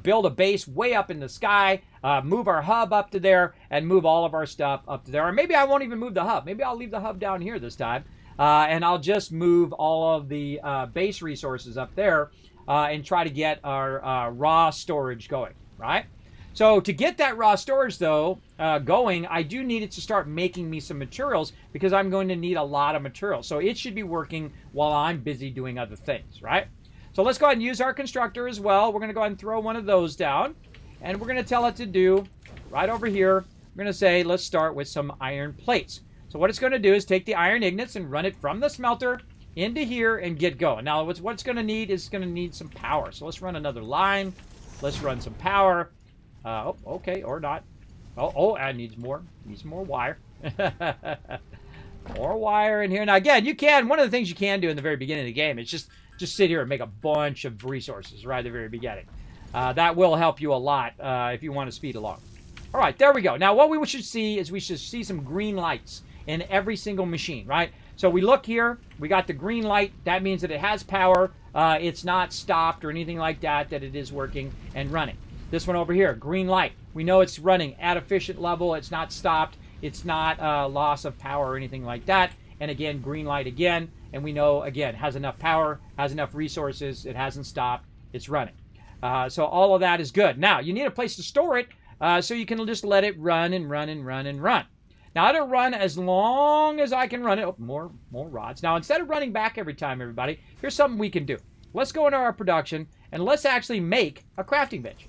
build a base way up in the sky, move our hub up to there, and move all of our stuff up to there. Or maybe I won't even move the hub. Maybe I'll leave the hub down here this time, and I'll just move all of the base resources up there and try to get our raw storage going, right? So to get that raw storage, though, going, I do need it to start making me some materials because I'm going to need a lot of materials. So it should be working while I'm busy doing other things, right? So let's go ahead and use our constructor as well. We're going to go ahead and throw one of those down. And we're going to tell it to do, right over here, we're going to say, let's start with some iron plates. So what it's going to do is take the iron ingots and run it from the smelter into here and get going. Now, what it's going to need is going to need some power. So let's run another line. Let's run some power. Oh, okay, or not. Oh, I need more. Need some more wire. More wire in here. Now, again, you can. One of the things you can do in the very beginning of the game is just sit here and make a bunch of resources right at the very beginning. That will help you a lot if you want to speed along. All right, there we go. Now, what we should see is we should see some green lights in every single machine, right? So we look here. We got the green light. That means that it has power. It's not stopped or anything like that. That it is working and running. This one over here, green light. We know it's running at efficient level. It's not stopped. It's not loss of power or anything like that. And again, green light again. And we know, again, has enough power, has enough resources. It hasn't stopped. It's running. So all of that is good. Now, you need a place to store it so you can just let it run and run and run and run. Now, it'll run as long as I can run it. Oh, more rods. Now, instead of running back every time, everybody, here's something we can do. Let's go into our production, and let's actually make a crafting bench.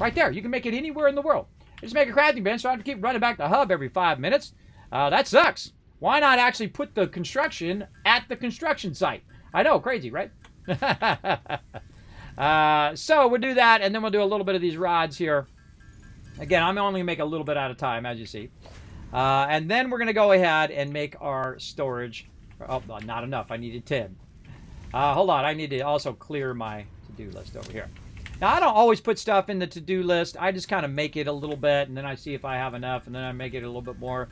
Right there. You can make it anywhere in the world. Just make a crafting bench so I don't have to keep running back the hub every 5 minutes. That sucks. Why not actually put the construction at the construction site? I know, crazy, right? So we'll do that, and then we'll do a little bit of these rods here. Again, I'm only going to make a little bit at a time, as you see. And then we're going to go ahead and make our storage. Oh, not enough. I needed 10. Hold on. I need to also clear my to-do list over here. Now, I don't always put stuff in the to-do list. I just kind of make it a little bit, and then I see if I have enough, and then I make it a little bit more,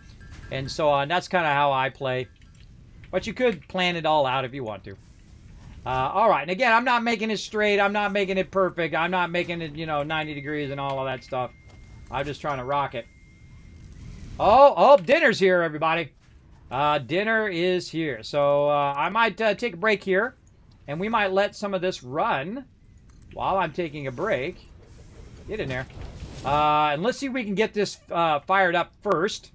and so on. That's kind of how I play. But you could plan it all out if you want to. All right. And again, I'm not making it straight. I'm not making it perfect. I'm not making it, 90 degrees and all of that stuff. I'm just trying to rock it. Oh, dinner's here, everybody. Dinner is here. So I might take a break here, and we might let some of this run while I'm taking a break. Get in there. And let's see if we can get this fired up first.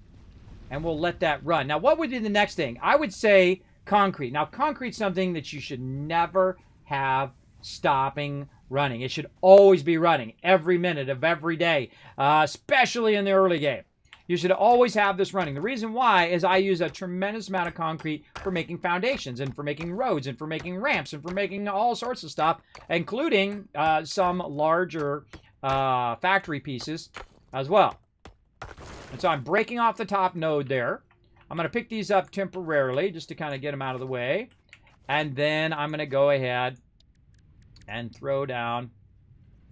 And we'll let that run. Now, what would be the next thing? I would say concrete. Now, concrete's something that you should never have stopping running. It should always be running every minute of every day, especially in the early game. You should always have this running. The reason why is I use a tremendous amount of concrete for making foundations and for making roads and for making ramps and for making all sorts of stuff, including some larger factory pieces as well. And so I'm breaking off the top node there. I'm going to pick these up temporarily just to kind of get them out of the way. And then I'm going to go ahead and throw down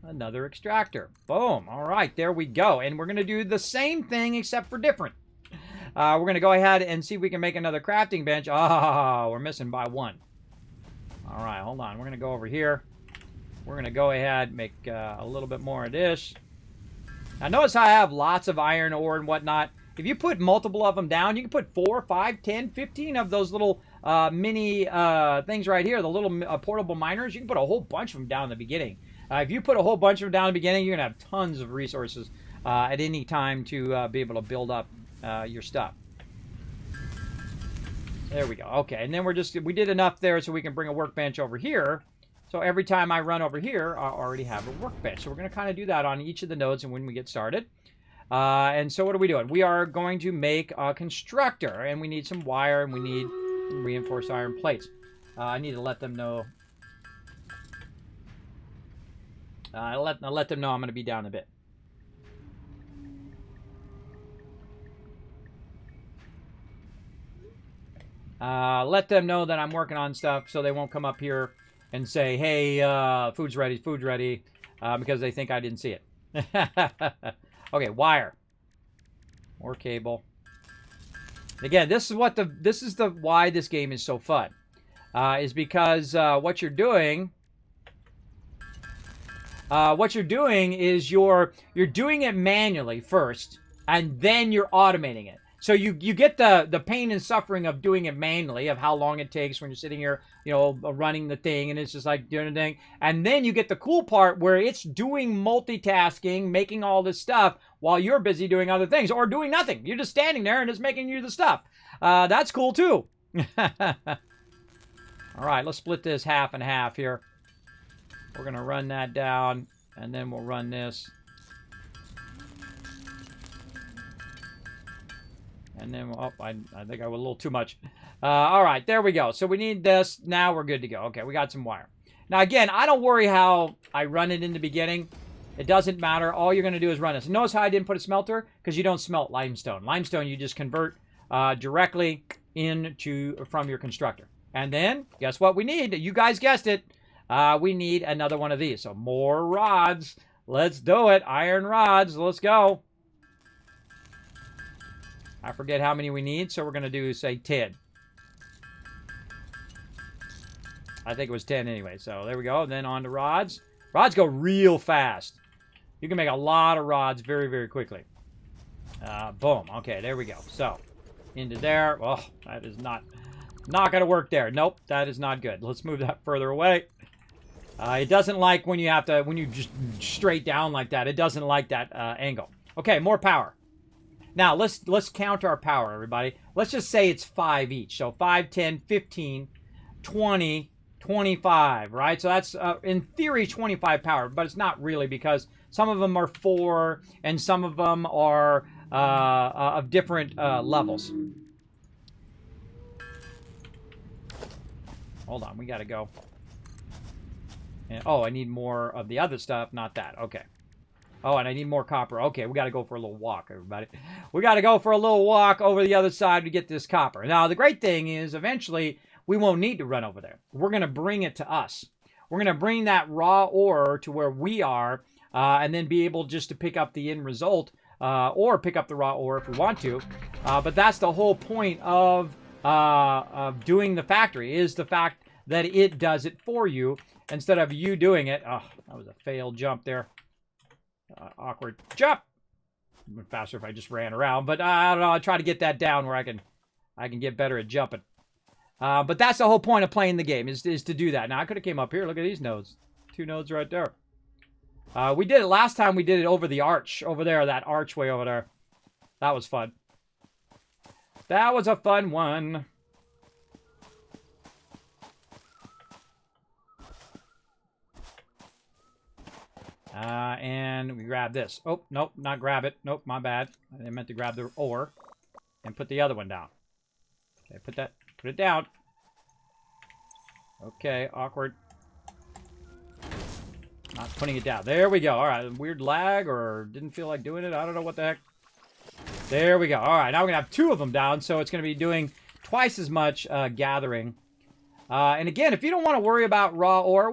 another extractor. Boom. All right, there we go. And we're going to do the same thing except for different. We're going to go ahead and see if we can make another crafting bench. Oh, we're missing by one. All right, hold on. We're going to go over here. We're going to go ahead and make a little bit more of this. Now, notice how I have lots of iron ore and whatnot. If you put multiple of them down, you can put 4, 5, 10, 15 of those little mini things right here, the little portable miners. You can put a whole bunch of them down in the beginning. If you put a whole bunch of them down in the beginning, you're going to have tons of resources at any time to be able to build up your stuff. There we go. Okay, and then we did enough there so we can bring a workbench over here. So every time I run over here, I already have a workbench. So we're going to kind of do that on each of the nodes and when we get started. And so what are we doing? We are going to make a constructor, and we need some wire, and we need some reinforced iron plates. I need to let them know. I'll let them know I'm going to be down a bit. Let them know that I'm working on stuff so they won't come up here and say, hey, food's ready, because they think I didn't see it. Okay, wire. More cable. Again, this is why this game is so fun. Is because what you're doing is you're doing it manually first, and then you're automating it. So you get the pain and suffering of doing it manually, of how long it takes when you're sitting here, running the thing, and it's just like doing a thing. And then you get the cool part where it's doing multitasking, making all this stuff while you're busy doing other things or doing nothing. You're just standing there and it's making you the stuff. That's cool too. All right, let's split this half and half here. We're going to run that down, and then we'll run this. And then, I think I went a little too much. All right, there we go. So we need this. Now we're good to go. Okay, we got some wire. Now, again, I don't worry how I run it in the beginning. It doesn't matter. All you're going to do is run this. Notice how I didn't put a smelter? Because you don't smelt limestone. Limestone, you just convert directly from your constructor. And then, guess what we need? You guys guessed it. We need another one of these. So more rods. Let's do it. Iron rods. Let's go. I forget how many we need, so we're going to do, say, 10. I think it was 10 anyway. So there we go. And then on to rods. Rods go real fast. You can make a lot of rods very, very quickly. Boom. Okay, there we go. So, into there. Oh, that is not going to work there. Nope, that is not good. Let's move that further away. It doesn't like when you just straight down like that. It doesn't like that angle. Okay, more power. Now, let's count our power, everybody. Let's just say it's 5 each. So 5, 10, 15, 20, 25, right? So that's, in theory, 25 power, but it's not really because some of them are 4 and some of them are of different levels. Hold on, we got to go. And, oh, I need more of the other stuff, not that. Okay. Oh, and I need more copper. Okay, we got to go for a little walk, everybody. We got to go for a little walk over the other side to get this copper. Now, the great thing is, eventually, we won't need to run over there. We're going to bring it to us. We're going to bring that raw ore to where we are, and then be able just to pick up the end result, or pick up the raw ore if we want to. But that's the whole point of doing the factory, is the fact that it does it for you instead of you doing it. Oh, that was a failed jump there. Awkward jump. It would be faster if I just ran around, but I don't know. I try to get that down where I can get better at jumping. But that's the whole point of playing the game, is to do that. Now I could have came up here. Look at these nodes. 2 nodes right there. We did it last time. We did it over the arch over there, that archway over there. That was fun. That was a fun one. And we grab this. Oh, nope, not grab it. Nope, my bad. I meant to grab the ore and put the other one down. Okay, put it down. Okay, awkward. Not putting it down. There we go. All right, weird lag or didn't feel like doing it. I don't know what the heck. There we go. All right, now we're going to have 2 of them down, so it's going to be doing twice as much gathering. And again, if you don't want to worry about raw ore,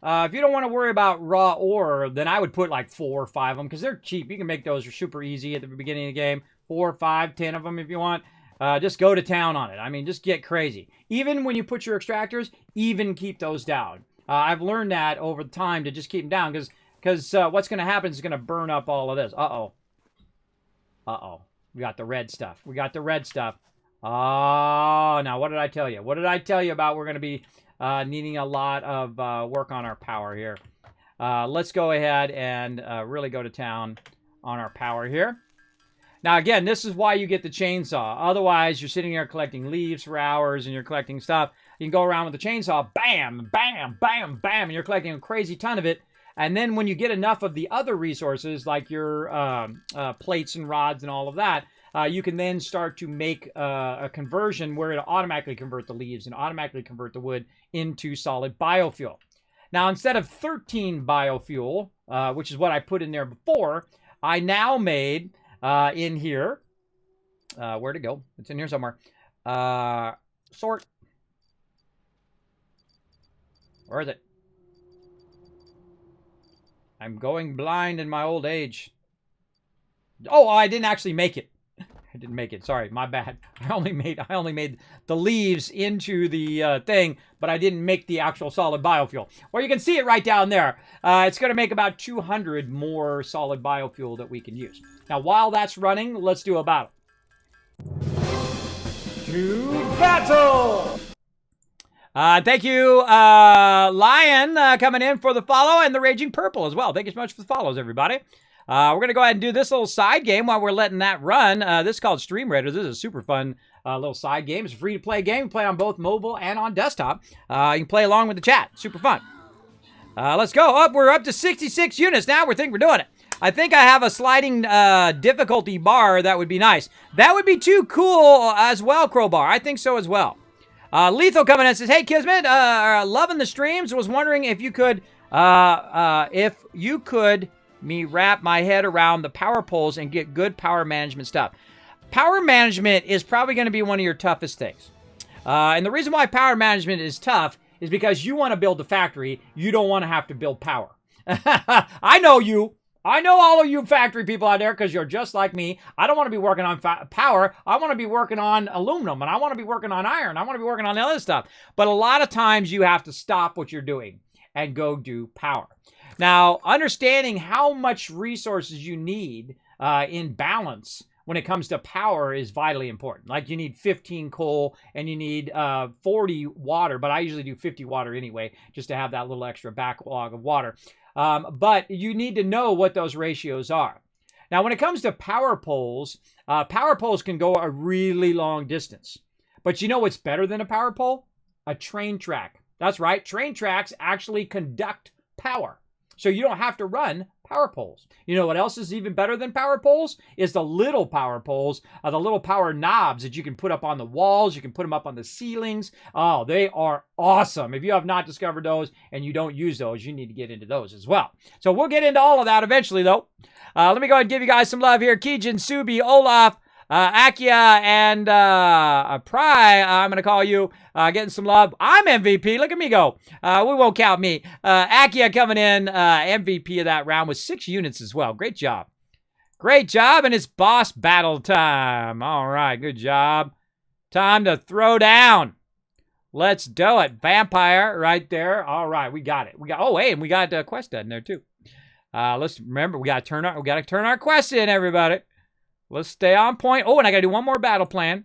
if you don't want to worry about raw ore, then I would put like 4 or 5 of them because they're cheap. You can make those super easy at the beginning of the game. 4, 5, 10 of them if you want. Just go to town on it. I mean, just get crazy. Even when you put your extractors, even keep those down. I've learned that over time to just keep them down because what's going to happen is going to burn up all of this. Uh-oh. Uh-oh. We got the red stuff. We got the red stuff. Oh, now what did I tell you? What did I tell you about we're going to be needing a lot of work on our power here? Let's go ahead and really go to town on our power here. Now, again, this is why you get the chainsaw. Otherwise, you're sitting there collecting leaves for hours and you're collecting stuff. You can go around with the chainsaw, bam, bam, bam, bam, and you're collecting a crazy ton of it. And then when you get enough of the other resources, like your plates and rods and all of that, you can then start to make a conversion where it'll automatically convert the leaves and automatically convert the wood into solid biofuel. Now, instead of 13 biofuel, which is what I put in there before, I now made in here, where'd it go? It's in here somewhere. Sort. Where is it? I'm going blind in my old age. Oh, I didn't actually make it. I didn't make it. Sorry, my bad. I only made the leaves into the thing, but I didn't make the actual solid biofuel. Well, you can see it right down there. It's going to make about 200 more solid biofuel that we can use. Now, while that's running, let's do a battle. To battle! Thank you, Lion, coming in for the follow, and the Raging Purple as well. Thank you so much for the follows, everybody. We're going to go ahead and do this little side game while we're letting that run. This is called Stream Raiders. This is a super fun little side game. It's a free-to-play game. Play on both mobile and on desktop. You can play along with the chat. Super fun. Let's go. We're up to 66 units now. We think we're doing it. I think I have a sliding difficulty bar. That would be nice. That would be too cool as well, Crowbar. I think so as well. Lethal coming in and says, hey, Kismet, loving the streams. Was wondering if you could, me wrap my head around the power poles and get good power management stuff. Power management is probably going to be one of your toughest things. And the reason why power management is tough is because you want to build a factory. You don't want to have to build power. I know you. I know all of you factory people out there because you're just like me. I don't want to be working on power. I want to be working on aluminum, and I want to be working on iron. I want to be working on other stuff. But a lot of times you have to stop what you're doing and go do power. Now, understanding how much resources you need in balance when it comes to power is vitally important. Like you need 15 coal and you need 40 water, but I usually do 50 water anyway, just to have that little extra backlog of water. But you need to know what those ratios are. Now, when it comes to power poles can go a really long distance. But you know what's better than a power pole? A train track. That's right. Train tracks actually conduct power. So you don't have to run power poles. You know what else is even better than power poles? Is the little power poles, the little power knobs that you can put up on the walls. You can put them up on the ceilings. Oh, they are awesome. If you have not discovered those and you don't use those, you need to get into those as well. So we'll get into all of that eventually, though. Let me go ahead and give you guys some love here. Keijin, Subi, Olaf, Akia, and Pry, I'm going to call you, getting some love. I'm MVP. Look at me go. We won't count me. Akia coming in, MVP of that round with 6 units as well. Great job. Great job, and it's boss battle time. All right, good job. Time to throw down. Let's do it. Vampire right there. All right, we got it. And we got quest in there too. Let's remember, we got to turn our quest in, everybody. Let's stay on point. Oh, and I got to do one more battle plan.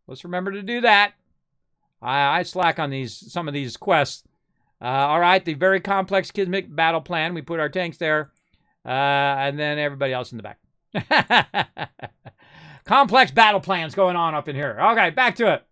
Let's remember to do that. I slack on some of these quests. All right, the very complex Kismet battle plan. We put our tanks there, and then everybody else in the back. Complex battle plans going on up in here. Okay, back to it.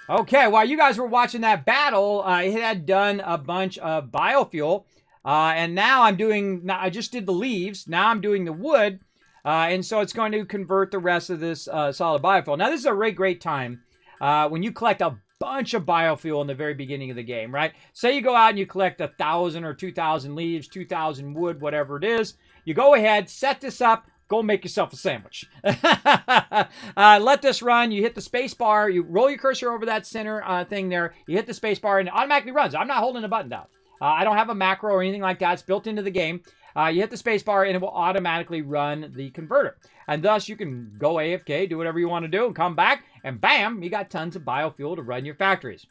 Okay, while you guys were watching that battle, it had done a bunch of biofuel, and now I just did the leaves, now I'm doing the wood, and so it's going to convert the rest of this solid biofuel. Now, this is a really great time when you collect a bunch of biofuel in the very beginning of the game, right? Say you go out and you collect 1,000 or 2,000 leaves, 2,000 wood, whatever it is. You go ahead, set this up, go make yourself a sandwich. Let this run. You hit the space bar. You roll your cursor over that center thing there. You hit the space bar and it automatically runs. I'm not holding the button down. I don't have a macro or anything like that. It's built into the game. You hit the space bar and it will automatically run the converter. And thus you can go AFK, do whatever you want to do, and come back, and bam, you got tons of biofuel to run your factories.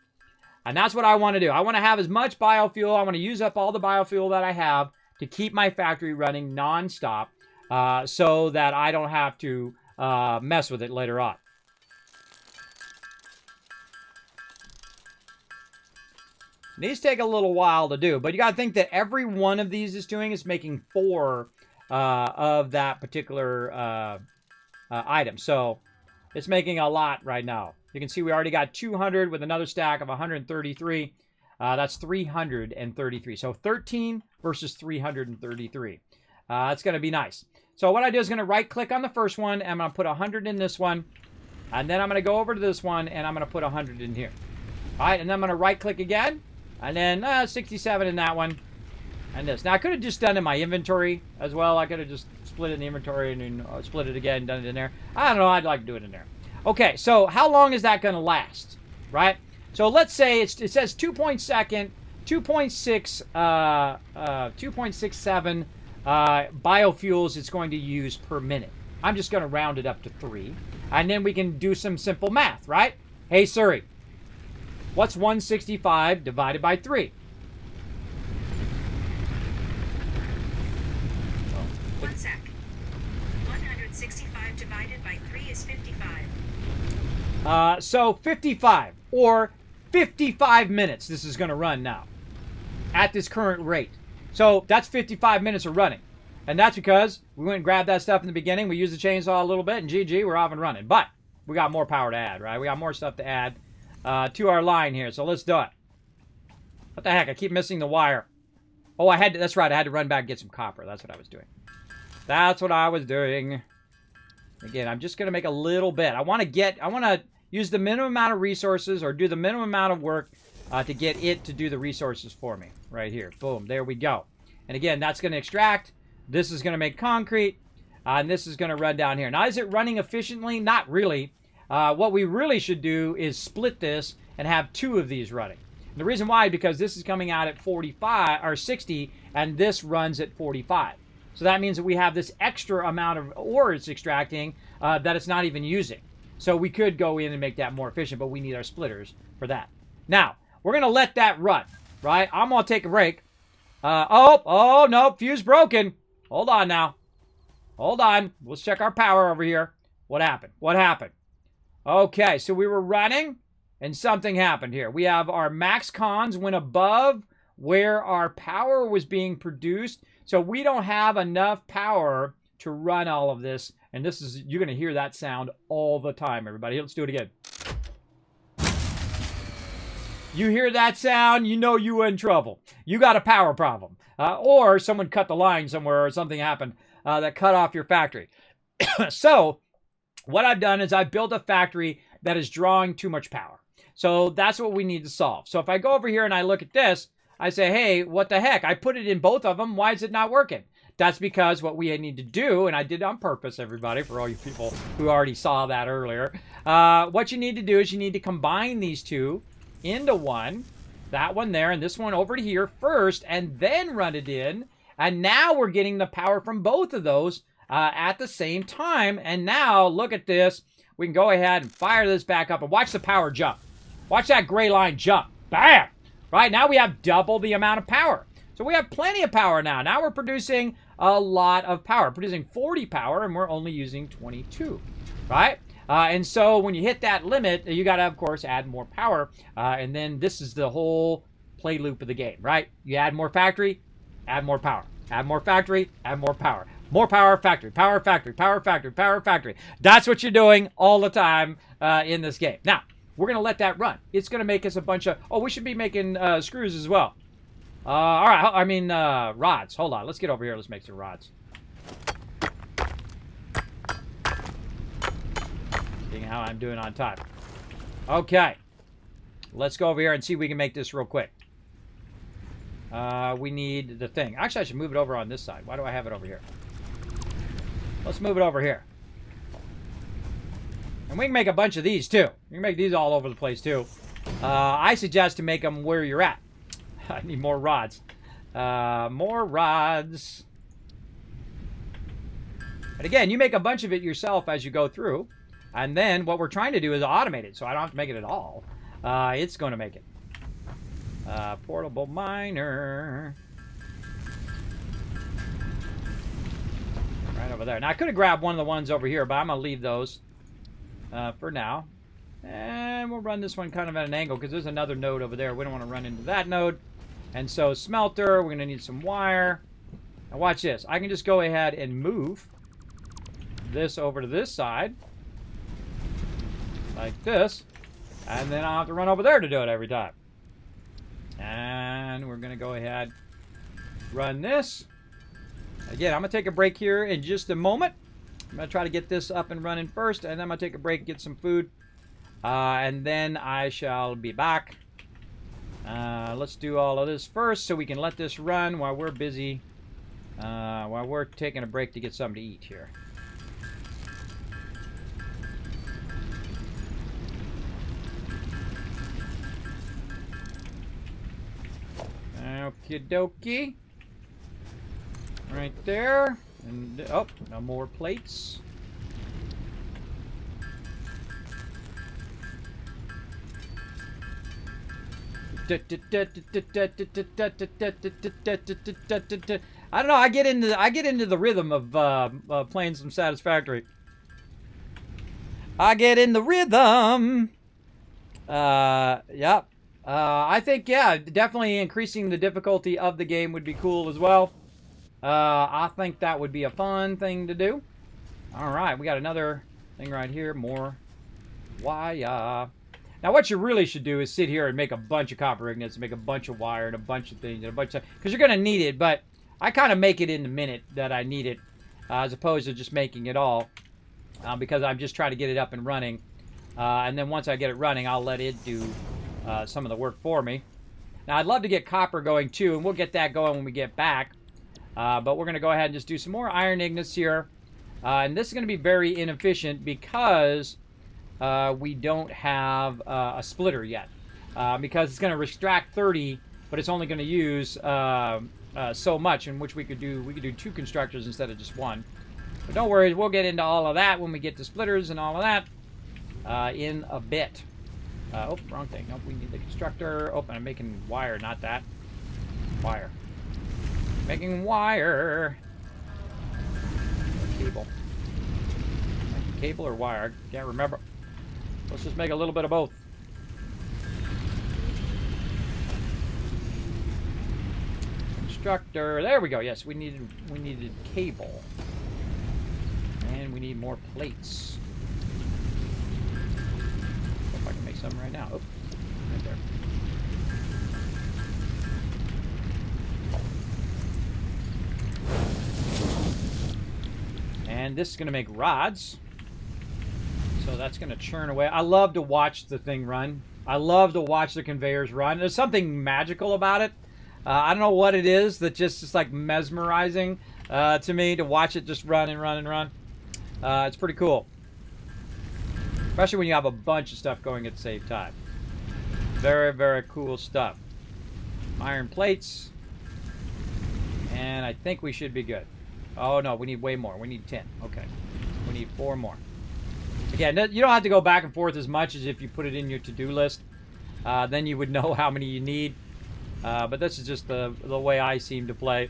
And that's what I want to do. I want to have as much biofuel. I want to use up all the biofuel that I have to keep my factory running nonstop. So that I don't have to mess with it later on. These take a little while to do, but you got to think that every one of these is doing is making 4 of that particular item. So it's making a lot right now. You can see we already got 200 with another stack of 133. That's 333. So 13 versus 333. It's going to be nice. So what I do is going to right click on the first one, and I'm going to put 100 in this one, and then I'm going to go over to this one, and I'm going to put 100 in here. All right, and then I'm going to right click again, and then 67 in that one, and this. Now I could have just done it in my inventory as well. I could have just split it in the inventory and then split it again, done it in there. I don't know. I'd like to do it in there. Okay, so how long is that going to last, right? So let's say it says 2.2 2.67 biofuels it's going to use per minute. I'm just going to round it up to 3. And then we can do some simple math, right? Hey, Siri, what's 165 divided by 3? One sec. 165 divided by 3 is 55. So 55, or 55 minutes this is going to run now at this current rate. So that's 55 minutes of running. And that's because we went and grabbed that stuff in the beginning. We used the chainsaw a little bit, and GG, we're off and running. But we got more power to add, right? We got more stuff to add to our line here. So let's do it. What the heck? I keep missing the wire. Oh, I had to, that's right. I had to run back and get some copper. That's what I was doing. That's what I was doing. Again, I'm just going to make a little bit. I want to use the minimum amount of resources, or do the minimum amount of work to get it to do the resources for me. Right here. Boom. There we go. And again, that's going to extract. This is going to make concrete. And this is going to run down here. Now, is it running efficiently? Not really. What we really should do is split this and have 2 of these running. And the reason why is because this is coming out at 45 or 60, and this runs at 45. So that means that we have this extra amount of ore it's extracting that it's not even using. So we could go in and make that more efficient, but we need our splitters for that. Now, we're going to let that run, right? I'm going to take a break. Oh, no, fuse broken. Hold on now. Hold on. Let's check our power over here. What happened? What happened? Okay, so we were running, and something happened here. We have our max cons went above where our power was being produced. So we don't have enough power to run all of this. And this is, you're going to hear that sound all the time, everybody. Let's do it again. You hear that sound, you know you in trouble. You got a power problem. Or someone cut the line somewhere, or something happened that cut off your factory. So what I've done is I've built a factory that is drawing too much power. So that's what we need to solve. So if I go over here and I look at this, I say, hey, what the heck? I put it in both of them. Why is it not working? That's because what we need to do, and I did on purpose, everybody, for all you people who already saw that earlier. What you need to do is you need to combine these two into one. That one there and this one over to here first, and then run it in. And now we're getting the power from both of those at the same time. And now, look at this. We can go ahead and fire this back up and watch the power jump. Watch that gray line jump. Bam! Right, now we have double the amount of power. So we have plenty of power now. Now we're producing a lot of power. Producing 40 power, and we're only using 22. Right? And so when you hit that limit, you got to, of course, add more power. And then this is the whole play loop of the game, right? You add more factory, add more power. Add more factory, add more power. More power factory, power factory, power factory, power factory. That's what you're doing all the time in this game. Now, we're going to let that run. It's going to make us a bunch of... Oh, we should be making screws as well. All right, I mean rods. Hold on. Let's get over here. Let's make some rods. Seeing how I'm doing on time. Okay. Let's go over here and see if we can make this real quick. We need the thing. Actually, I should move it over on this side. Why do I have it over here? Let's move it over here. And we can make a bunch of these, too. We can make these all over the place, too. I suggest to make them where you're at. I need more rods. More rods. And again, you make a bunch of it yourself as you go through. And then what we're trying to do is automate it, so I don't have to make it at all. It's going to make it. Portable miner. Right over there. Now, I could have grabbed one of the ones over here, but I'm going to leave those for now. And we'll run this one kind of at an angle because there's another node over there. We don't want to run into that node. And so smelter, we're going to need some wire. Now watch this. I can just go ahead and move this over to this side. Like this. And then I'll have to run over there to do it every time. And we're going to go ahead, run this. Again, I'm going to take a break here in just a moment. I'm going to try to get this up and running first, and then I'm going to take a break and get some food. And then I shall be back. Let's do all of this first so we can let this run while we're busy, while we're taking a break to get something to eat here. Okie dokie. Right there. And, oh, no more plates. I don't know. I get into the rhythm of playing some Satisfactory. I get in the rhythm. Yep. I think, yeah, definitely increasing the difficulty of the game would be cool as well. I think that would be a fun thing to do. All right, we got another thing right here. More wire. Now, what you really should do is sit here and make a bunch of copper ingots, make a bunch of wire and a bunch of things, and a bunch of, because you're going to need it. But I kind of make it in the minute that I need it, as opposed to just making it all, because I'm just trying to get it up and running. And then once I get it running, I'll let it do some of the work for me. Now, I'd love to get copper going too, and we'll get that going when we get back. But we're going to go ahead and just do some more iron ingots here. And this is going to be very inefficient because we don't have a splitter yet. Because it's going to extract 30, but it's only going to use so much, in which we could do 2 constructors instead of just 1. But don't worry, we'll get into all of that when we get to splitters and all of that in a bit. Oh, wrong thing. Nope, we need the constructor. Oh, I'm making wire, not that. Wire. Making wire. Cable. Cable or wire? I can't remember. Let's just make a little bit of both. Constructor. There we go. Yes, we needed cable. And we need more plates. If I can make some right now. Oh, right there. And this is going to make rods. So that's going to churn away. I love to watch the thing run. I love to watch the conveyors run. There's something magical about it. I don't know what it is that just is like mesmerizing to me to watch it just run and run and run. It's pretty cool. Especially when you have a bunch of stuff going at the same time. Very, very cool stuff. Iron plates. And I think we should be good. Oh, no, we need way more. We need 10. Okay. We need 4 more. Again, you don't have to go back and forth as much as if you put it in your to-do list. Then you would know how many you need. But this is just the way I seem to play.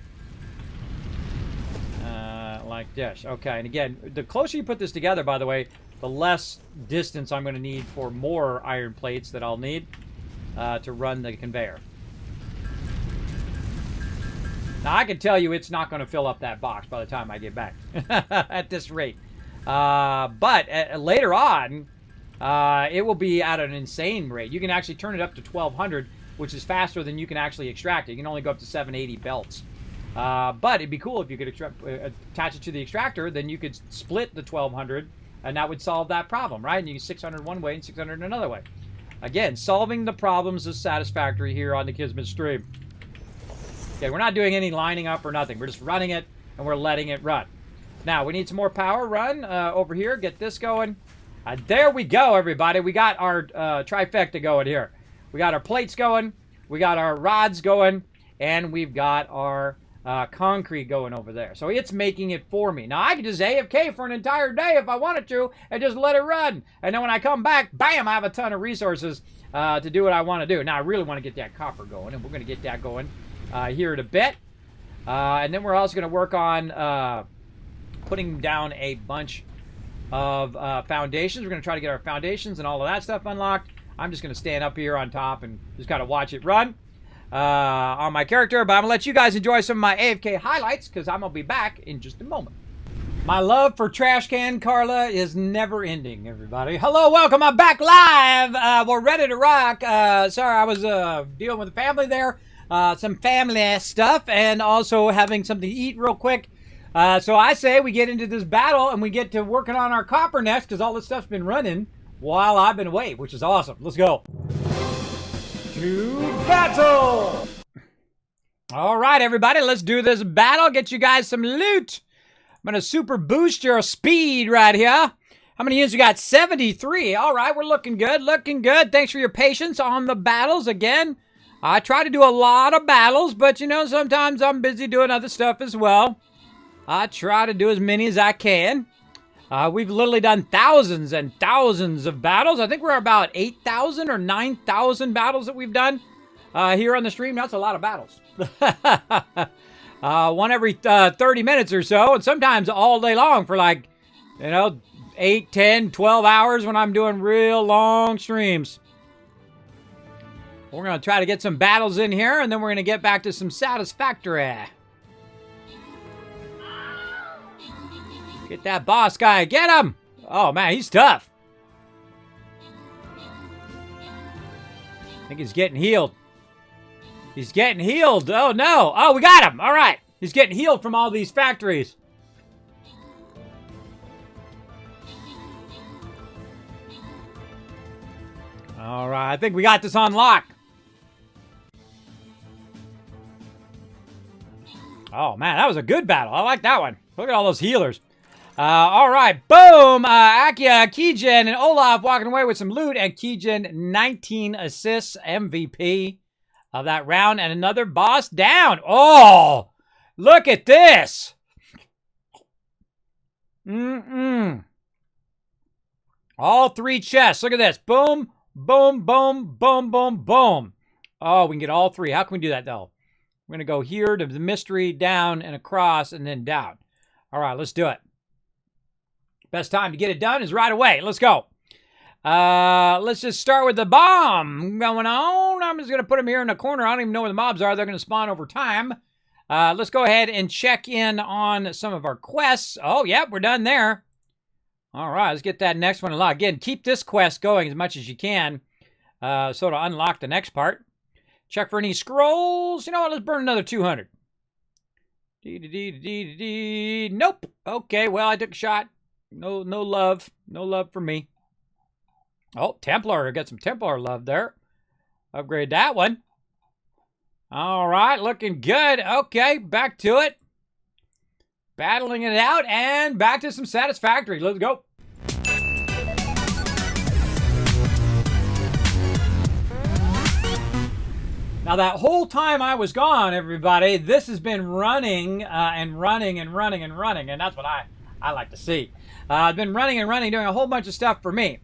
Like this. Okay, and again, the closer you put this together, by the way, the less distance I'm going to need for more iron plates that I'll need to run the conveyor. Now, I can tell you it's not going to fill up that box by the time I get back at this rate. But later on, it will be at an insane rate. You can actually turn it up to 1200, which is faster than you can actually extract it. You can only go up to 780 belts. But it'd be cool if you could attach it to the extractor. Then you could split the 1200, and that would solve that problem, right? And you get 600 one way and 600 another way. Again, solving the problems is Satisfactory here on the Kismet stream. Okay, we're not doing any lining up or nothing. We're just running it, and we're letting it run. Now, we need some more power run over here. Get this going. There we go, everybody. We got our trifecta going here. We got our plates going. We got our rods going. And we've got our concrete going over there. So it's making it for me. Now, I can just AFK for an entire day if I wanted to and just let it run. And then when I come back, bam, I have a ton of resources to do what I want to do. Now, I really want to get that copper going, and we're going to get that going here in a bit. And then we're also going to work on putting down a bunch of foundations. We're going to try to get our foundations and all of that stuff unlocked. I'm just going to stand up here on top and just kind of watch it run on my character. But I'm going to let you guys enjoy some of my AFK highlights because I'm going to be back in just a moment. My love for Trash Can Carla is never ending, everybody. Hello, welcome. I'm back live. We're ready to rock. Sorry, I was dealing with the family there. Some family stuff and also having something to eat real quick. So I say we get into this battle and we get to working on our copper next because all this stuff's been running while I've been away, which is awesome. Let's go. To battle! All right, everybody, let's do this battle. Get you guys some loot. I'm going to super boost your speed right here. How many units you got? 73. All right, we're looking good, looking good. Thanks for your patience on the battles again. I try to do a lot of battles, but you know, sometimes I'm busy doing other stuff as well. I try to do as many as I can. We've literally done thousands and thousands of battles. I think we're about 8,000 or 9,000 battles that we've done here on the stream. That's a lot of battles. One every 30 minutes or so, and sometimes all day long for like, you know, 8, 10, 12 hours when I'm doing real long streams. We're going to try to get some battles in here, and then we're going to get back to some Satisfactory. Get that boss guy. Get him! Oh, man, he's tough. I think he's getting healed. He's getting healed. Oh, no. Oh, we got him. All right. He's getting healed from all these factories. All right. I think we got this on lock. Oh, man, that was a good battle. I like that one. Look at all those healers. All right, boom. Akia, Kijin, and Olaf walking away with some loot, and Kijin 19 assists, MVP of that round, and another boss down. Oh, look at this. All 3 chests. Look at this. Boom, boom, boom, boom, boom, boom. Oh, we can get all 3. How can we do that, though? We're going to go here to the mystery, down, and across, and then down. All right, let's do it. Best time to get it done is right away. Let's go. Let's just start with the bomb going on. I'm just going to put them here in the corner. I don't even know where the mobs are. They're going to spawn over time. Let's go ahead and check in on some of our quests. Oh, yep, we're done there. All right, let's get that next one unlocked. Again, keep this quest going as much as you can so to unlock the next part. Check for any scrolls. You know what? Let's burn another 200. Nope. Okay, well, I took a shot. No love. No love for me. Oh, Templar. I got some Templar love there. Upgrade that one. All right, looking good. Okay, back to it. Battling it out and back to some Satisfactory. Let's go. Now, that whole time I was gone, everybody, this has been running and running and running and running, and that's what I like to see. I've been running and running, doing a whole bunch of stuff for me.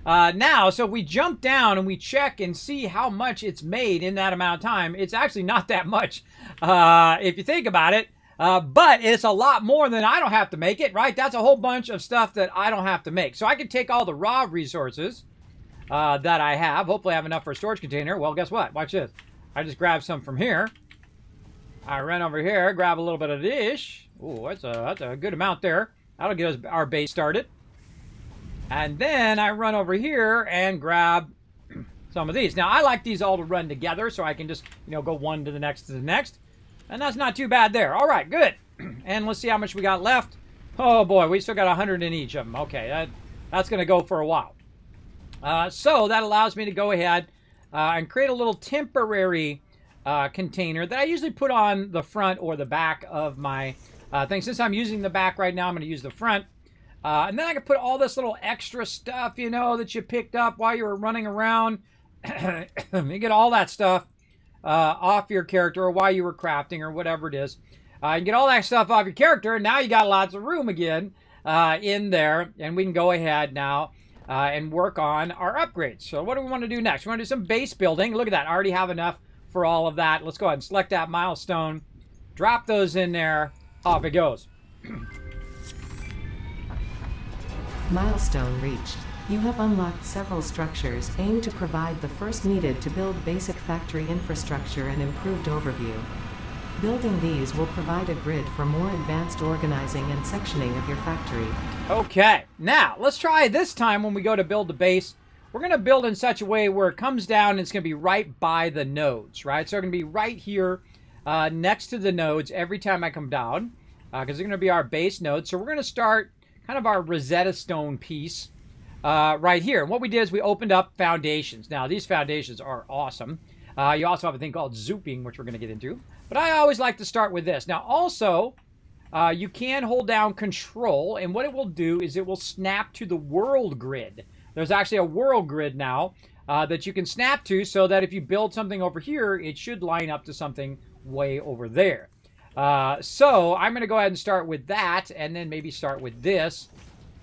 Now, so if we jump down and we check and see how much it's made in that amount of time, it's actually not that much if you think about it, but it's a lot more than I don't have to make it, right? That's a whole bunch of stuff that I don't have to make. So I can take all the raw resources that I have. Hopefully I have enough for a storage container. Well, guess what? Watch this. I just grab some from here. I run over here, grab a little bit of this. Oh, that's a good amount there. That'll get us our base started. And then I run over here and grab some of these. Now, I like these all to run together so I can just, you know, go one to the next to the next. And that's not too bad there. All right, good. And let's see how much we got left. Oh, boy, we still got 100 in each of them. Okay, that's going to go for a while. So that allows me to go ahead and create a little temporary container that I usually put on the front or the back of my thing. Since I'm using the back right now, I'm going to use the front. And then I can put all this little extra stuff, you know, that you picked up while you were running around. You get all that stuff off your character or while you were crafting or whatever it is. You get all that stuff off your character, and now you got lots of room again in there. And we can go ahead now and work on our upgrades. So what do we want to do next? We want to do some base building. Look at that. I already have enough for all of that. Let's go ahead and select that milestone. Drop those in there. Off it goes. Milestone reached. You have unlocked several structures aimed to provide the first needed to build basic factory infrastructure and improved overview. Building these will provide a grid for more advanced organizing and sectioning of your factory. Okay, now let's try this time when we go to build the base. We're going to build in such a way where it comes down and it's going to be right by the nodes, right? So it's going to be right here next to the nodes every time I come down because they're going to be our base nodes. So we're going to start kind of our Rosetta Stone piece right here. And what we did is we opened up foundations. Now, these foundations are awesome. You also have a thing called zooping, which we're going to get into. But I always like to start with this. Now, also, you can hold down Control, and what it will do is it will snap to the world grid. There's actually a world grid now that you can snap to, so that if you build something over here, it should line up to something way over there. So I'm going to go ahead and start with that, and then maybe start with this,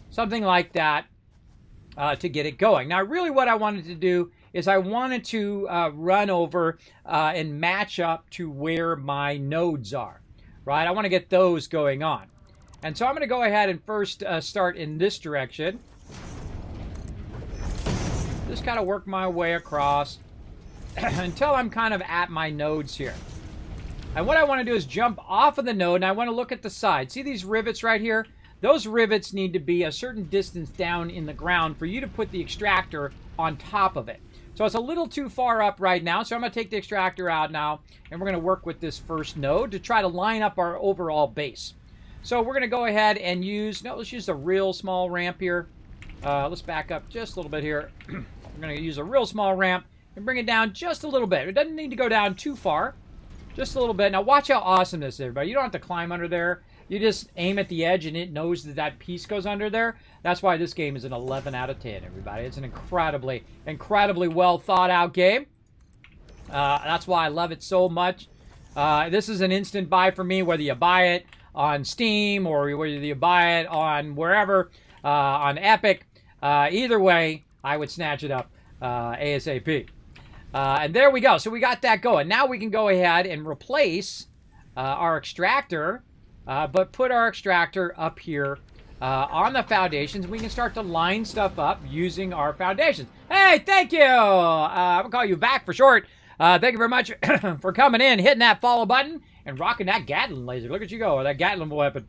something like that, to get it going. Now, really what I wanted to do is I wanted to run over and match up to where my nodes are, right? I want to get those going on. And so I'm going to go ahead and first start in this direction. Just kind of work my way across until I'm kind of at my nodes here. And what I want to do is jump off of the node, and I want to look at the side. See these rivets right here? Those rivets need to be a certain distance down in the ground for you to put the extractor on top of it. So it's a little too far up right now, so I'm going to take the extractor out now, and we're going to work with this first node to try to line up our overall base. So we're going to go ahead and let's use a real small ramp here. Let's back up just a little bit here. We're going to use a real small ramp and bring it down just a little bit. It doesn't need to go down too far, just a little bit. Now watch how awesome this is, everybody. You don't have to climb under there. You just aim at the edge, and it knows that that piece goes under there. That's why this game is an 11 out of 10, everybody. It's an incredibly, incredibly well thought out game. That's why I love it so much. This is an instant buy for me, whether you buy it on Steam or whether you buy it on wherever, on Epic. Either way, I would snatch it up ASAP. And there we go. So we got that going. Now we can go ahead and replace our extractor, but put our extractor up here on the foundations. We can start to line stuff up using our foundations. Hey, thank you. I'm going to call you back for short. Thank you very much for coming in, hitting that follow button, and rocking that Gatling laser. Look at you go, that Gatling weapon.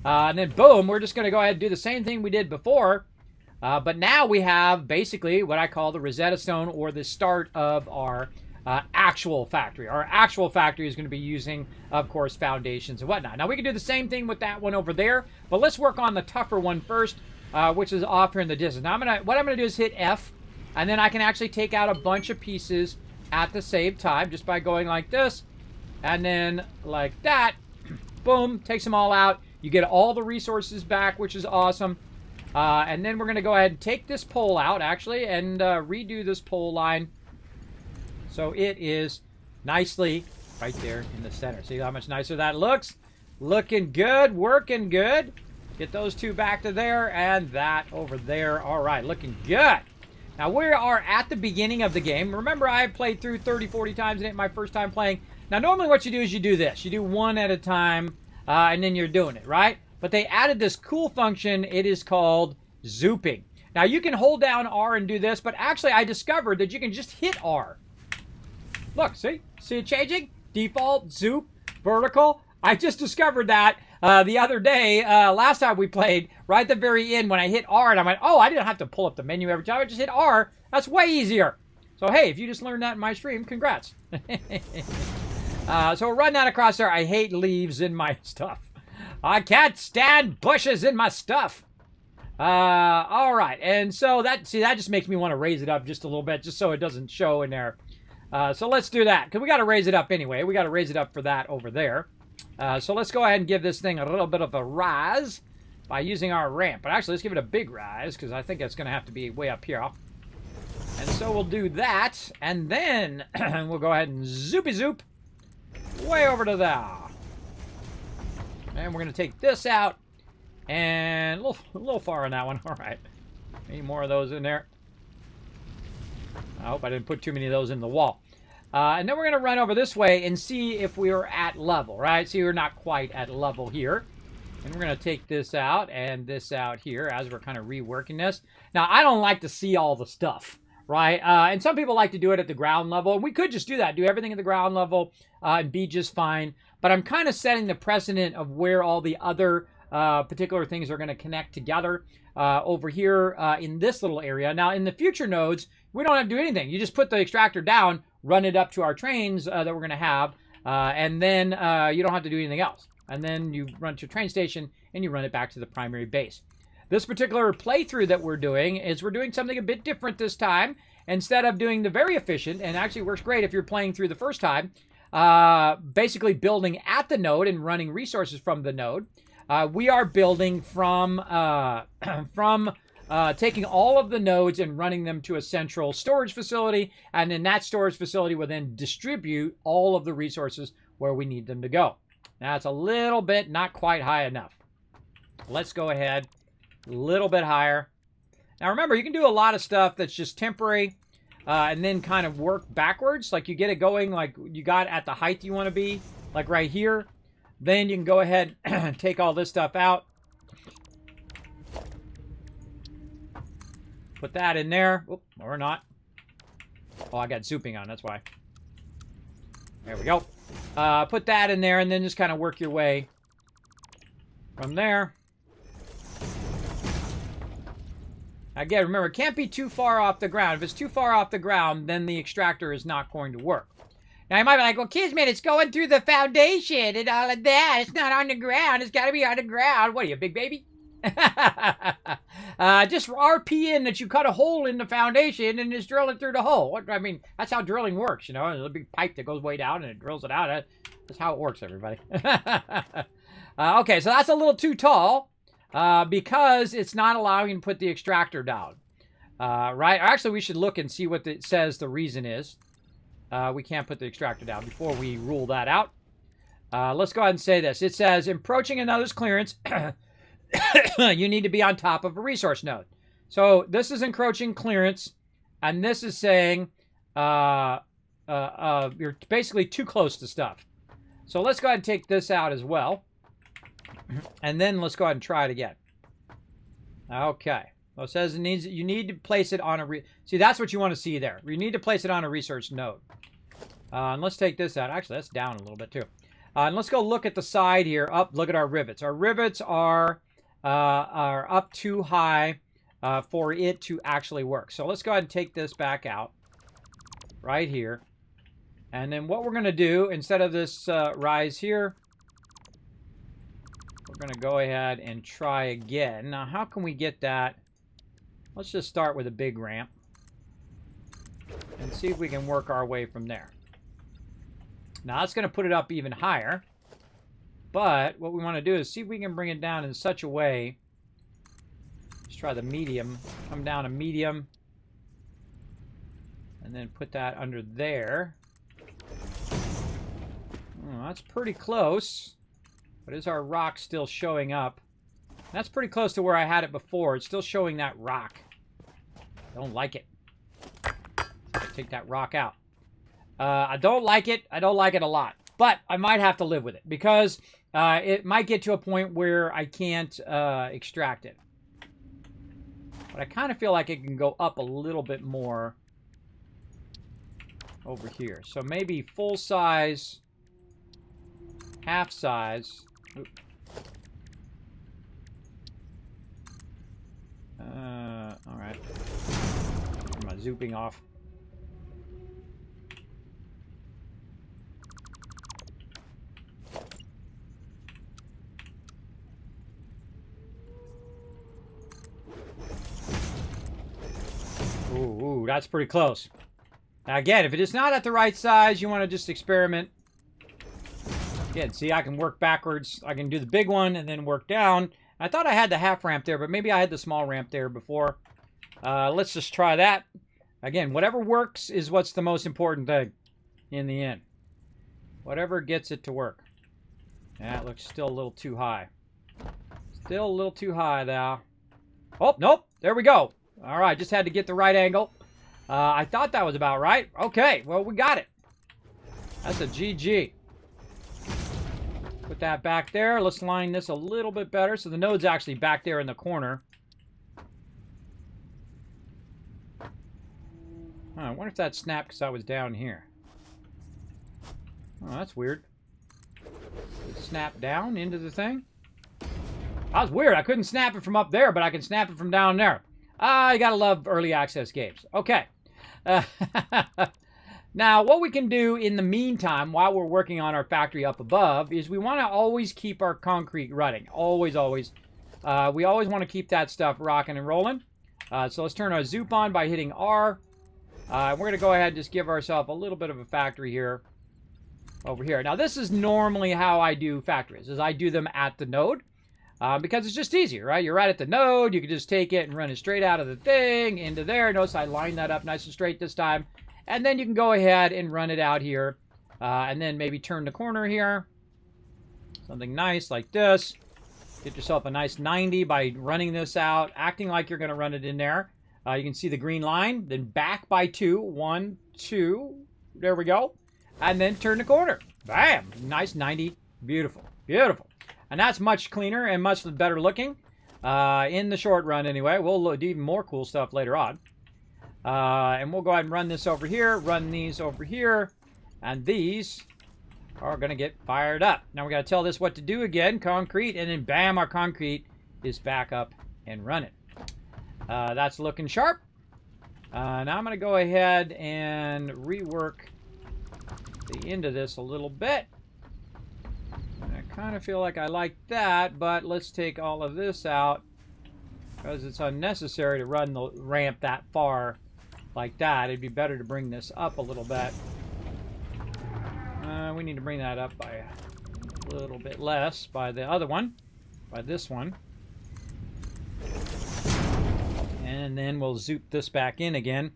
And then boom, we're just going to go ahead and do the same thing we did before. But now we have basically what I call the Rosetta Stone, or the start of our actual factory. Our actual factory is going to be using, of course, foundations and whatnot. Now we can do the same thing with that one over there, but let's work on the tougher one first, which is off here in the distance. Now what I'm going to do is hit F, and then I can actually take out a bunch of pieces at the same time just by going like this, and then like that. Boom, takes them all out. You get all the resources back, which is awesome. And then we're going to go ahead and take this pole out, actually, and redo this pole line so it is nicely right there in the center. See how much nicer that looks? Looking good, working good. Get those two back to there, and that over there. All right, looking good. Now, we are at the beginning of the game. Remember, I played through 30, 40 times, and it's my first time playing. Now, normally what you do is you do this. You do one at a time, and then you're doing it, right? But they added this cool function. It is called zooping. Now, you can hold down R and do this, but actually, I discovered that you can just hit R. Look, see? See it changing? Default, zoop, vertical. I just discovered that the other day, last time we played, right at the very end when I hit R, and I went, oh, I didn't have to pull up the menu every time. I just hit R. That's way easier. So, hey, if you just learned that in my stream, congrats. So we'll run that across there. I hate leaves in my stuff. I can't stand bushes in my stuff. All right. And so that just makes me want to raise it up just a little bit, just so it doesn't show in there. So let's do that, because we got to raise it up anyway. We got to raise it up for that over there. So let's go ahead and give this thing a little bit of a rise by using our ramp. But actually, let's give it a big rise, because I think it's going to have to be way up here. And so we'll do that, and then we'll go ahead and zoopy zoop way over to there. And we're going to take this out, and a little far on that one. All right. Any more of those in there? I hope I didn't put too many of those in the wall. And then we're going to run over this way and see if we are at level, right? See, we're not quite at level here. And we're going to take this out and this out here as we're kind of reworking this. Now, I don't like to see all the stuff, right? And some people like to do it at the ground level. We could just do that, do everything at the ground level and be just fine. But I'm kind of setting the precedent of where all the other particular things are going to connect together over here in this little area. Now, in the future nodes, we don't have to do anything. You just put the extractor down, run it up to our trains that we're going to have, and then you don't have to do anything else. And then you run to a train station, and you run it back to the primary base. This particular playthrough that we're doing is we're doing something a bit different this time. Instead of doing the very efficient, and actually works great if you're playing through the first time, basically building at the node and running resources from the node, we are building from taking all of the nodes and running them to a central storage facility, and then that storage facility will then distribute all of the resources where we need them to go. Now, it's a little bit not quite high enough. Let's go ahead a little bit higher. Now, remember, you can do a lot of stuff that's just temporary and then kind of work backwards. Like, you get it going like you got at the height you want to be, like right here. Then you can go ahead and take all this stuff out. Put that in there. Oop, or not. Oh, I got zooping on. That's why. There we go. Put that in there and then just kind of work your way from there. Again, remember, it can't be too far off the ground. If it's too far off the ground, then the extractor is not going to work. Now, you might be like, well, Kismet, it's going through the foundation and all of that. It's not on the ground. It's got to be on the ground. What are you, big baby? Just RP in that you cut a hole in the foundation and just drill it through the hole. What, I mean, that's how drilling works, you know. There's a big pipe that goes way down and it drills it out. That's how it works, everybody. Okay, so that's a little too tall because it's not allowing you to put the extractor down. Right? Actually, we should look and see what it says the reason is. We can't put the extractor down before we rule that out. Let's go ahead and say this. It says, approaching another's clearance, you need to be on top of a resource node. So this is encroaching clearance, and this is saying you're basically too close to stuff. So let's go ahead and take this out as well. And then let's go ahead and try it again. Okay. Well, it says you need to place it on a... See, that's what you want to see there. You need to place it on a research node. And let's take this out. Actually, that's down a little bit, too. And let's go look at the side here. Up, look at our rivets. Our rivets are up too high for it to actually work. So let's go ahead and take this back out. Right here. And then what we're going to do, instead of this rise here, we're going to go ahead and try again. Now, how can we get that? Let's just start with a big ramp and see if we can work our way from there. Now, that's going to put it up even higher. But what we want to do is see if we can bring it down in such a way. Let's try the medium. Come down to medium. And then put that under there. Oh, that's pretty close. But is our rock still showing up? That's pretty close to where I had it before. It's still showing that rock. Don't like it. Take that rock out. I don't like it. I don't like it a lot. But I might have to live with it because it might get to a point where I can't extract it. But I kind of feel like it can go up a little bit more over here. So maybe full size, half size. Oop. All right. Turn my zooping off. Ooh, that's pretty close. Now again, if it is not at the right size, you want to just experiment. Again, see, I can work backwards. I can do the big one and then work down. I thought I had the half ramp there, but maybe I had the small ramp there before. Let's just try that. Again, whatever works is what's the most important thing in the end. Whatever gets it to work. That looks still a little too high. Still a little too high, though. Oh, nope. There we go. All right, just had to get the right angle. I thought that was about right. Okay, well, we got it. That's a GG. Put that back there. Let's line this a little bit better. So the node's actually back there in the corner. I wonder if that snapped because I was down here. Oh, that's weird. It snapped down into the thing. That was weird. I couldn't snap it from up there, but I can snap it from down there. You gotta love early access games. Okay. Now, what we can do in the meantime, while we're working on our factory up above, is we want to always keep our concrete running. Always, always. We always want to keep that stuff rocking and rolling. So let's turn our zoop on by hitting R. We're going to go ahead and just give ourselves a little bit of a factory here. Over here. Now, this is normally how I do factories, is I do them at the node. because it's just easier, right? You're right at the node. You can just take it and run it straight out of the thing into there. Notice I lined that up nice and straight this time. And then you can go ahead and run it out here. And then maybe turn the corner here. Something nice like this. Get yourself a nice 90 by running this out, acting like you're going to run it in there. You can see the green line. Then back by 2. 1, 2. There we go. And then turn the corner. Bam! Nice 90. Beautiful. Beautiful. And that's much cleaner and much better looking. In the short run anyway. We'll do even more cool stuff later on. And we'll go ahead and run this over here. Run these over here. And these are going to get fired up. Now we got to tell this what to do again. Concrete. And then bam, our concrete is back up and running. That's looking sharp. Now I'm going to go ahead and rework the end of this a little bit. I kind of feel like I like that, but let's take all of this out because it's unnecessary to run the ramp that far like that. It'd be better to bring this up a little bit. We need to bring that up by a little bit less by the other one, by this one. And then we'll zoop this back in again.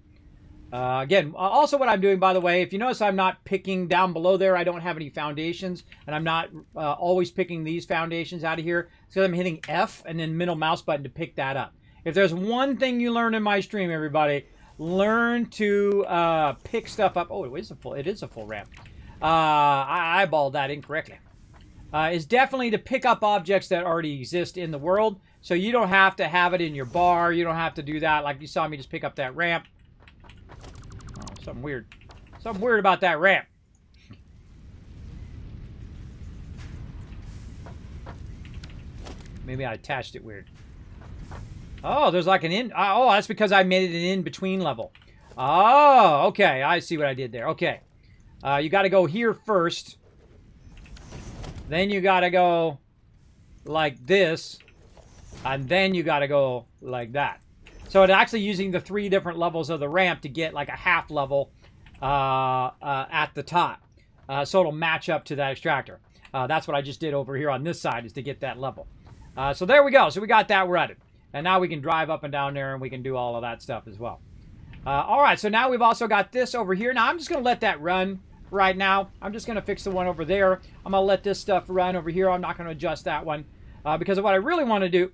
Again, also what I'm doing, by the way, if you notice I'm not picking down below there, I don't have any foundations, and I'm not always picking these foundations out of here. So I'm hitting F and then middle mouse button to pick that up. If there's one thing you learn in my stream, everybody, learn to pick stuff up. Oh, it is a full ramp. I eyeballed that incorrectly. Is definitely to pick up objects that already exist in the world. So you don't have to have it in your bar. You don't have to do that. Like you saw me just pick up that ramp. Oh, something weird. Something weird about that ramp. Maybe I attached it weird. Oh, there's like an in. Oh, that's because I made it an in-between level. Oh, okay. I see what I did there. Okay. You got to go here first. Then you got to go like this. And then you got to go like that. So it's actually using the 3 different levels of the ramp to get like a half level at the top. So it'll match up to that extractor. That's what I just did over here on this side, is to get that level. So there we go. So we got that running. And now we can drive up and down there and we can do all of that stuff as well. All right, so now we've also got this over here. Now I'm just going to let that run right now. I'm just going to fix the one over there. I'm going to let this stuff run over here. I'm not going to adjust that one. Because what I really want to do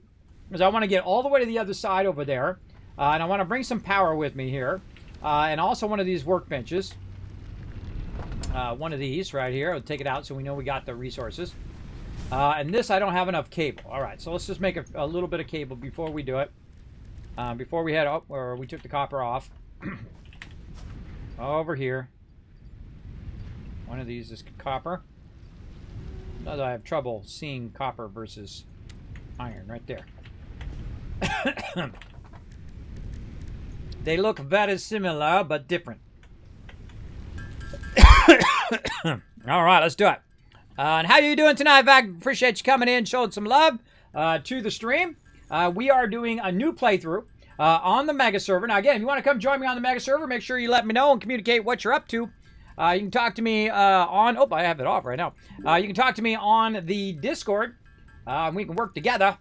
is I want to get all the way to the other side over there. And I want to bring some power with me here. And also one of these workbenches. One of these right here. I'll take it out so we know we got the resources. And this, I don't have enough cable. All right, so let's just make a little bit of cable before we do it. Before we head up, or we took the copper off. Over here. One of these is copper. Notice I have trouble seeing copper versus iron right there. They look very similar, but different. All right, let's do it. And how you doing tonight, Vac? Appreciate you coming in, showing some love to the stream. We are doing a new playthrough on the Mega Server. Now, again, if you want to come join me on the Mega Server, make sure you let me know and communicate what you're up to. You can talk to me on... Oh, I have it off right now. You can talk to me on the Discord. We can work together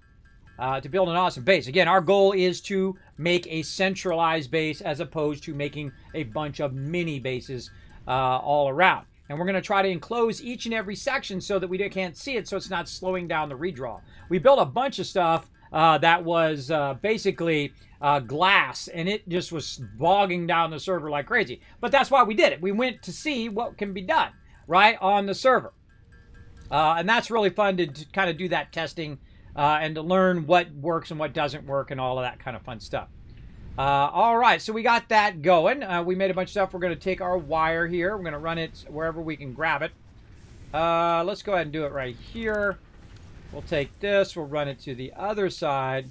to build an awesome base. Again, our goal is to make a centralized base as opposed to making a bunch of mini bases all around. And we're going to try to enclose each and every section so that we can't see it, so it's not slowing down the redraw. We built a bunch of stuff that was basically glass, and it just was bogging down the server like crazy. But that's why we did it. We went to see what can be done, right, on the server. And that's really fun to kind of do that testing and to learn what works and what doesn't work and all of that kind of fun stuff. All right, so we got that going. We made a bunch of stuff. We're going to take our wire here. We're going to run it wherever we can grab it. Let's go ahead and do it right here. We'll take this. We'll run it to the other side.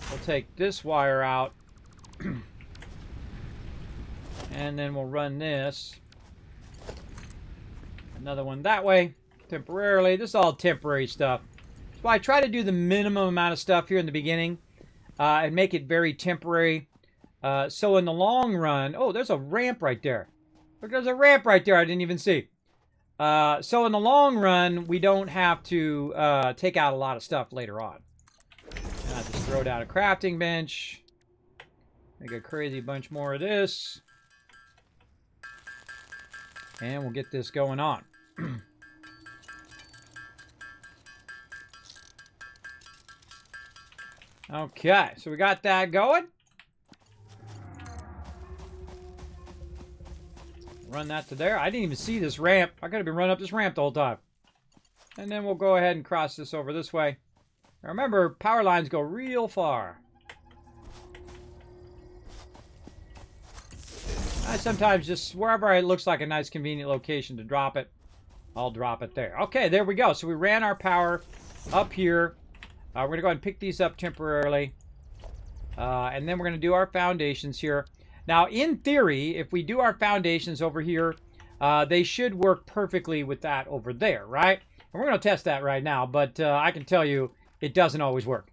We'll take this wire out. And then we'll run this. Another one that way, temporarily. This is all temporary stuff. So I try to do the minimum amount of stuff here in the beginning. And make it very temporary. So in the long run... Oh, there's a ramp right there. Look, there's a ramp right there I didn't even see. So in the long run, we don't have to take out a lot of stuff later on. And I just throw down a crafting bench. Make a crazy bunch more of this. And we'll get this going on. Okay, so we got that going. Run that to there. I didn't even see this ramp. I could have been running up this ramp the whole time. And then we'll go ahead and cross this over this way. Now remember, power lines go real far. I sometimes just, wherever it looks like a nice convenient location to drop it, I'll drop it there. Okay, there we go. So we ran our power up here. We're going to go ahead and pick these up temporarily. And then we're going to do our foundations here. Now, in theory, if we do our foundations over here, they should work perfectly with that over there, right? And we're going to test that right now, but I can tell you it doesn't always work.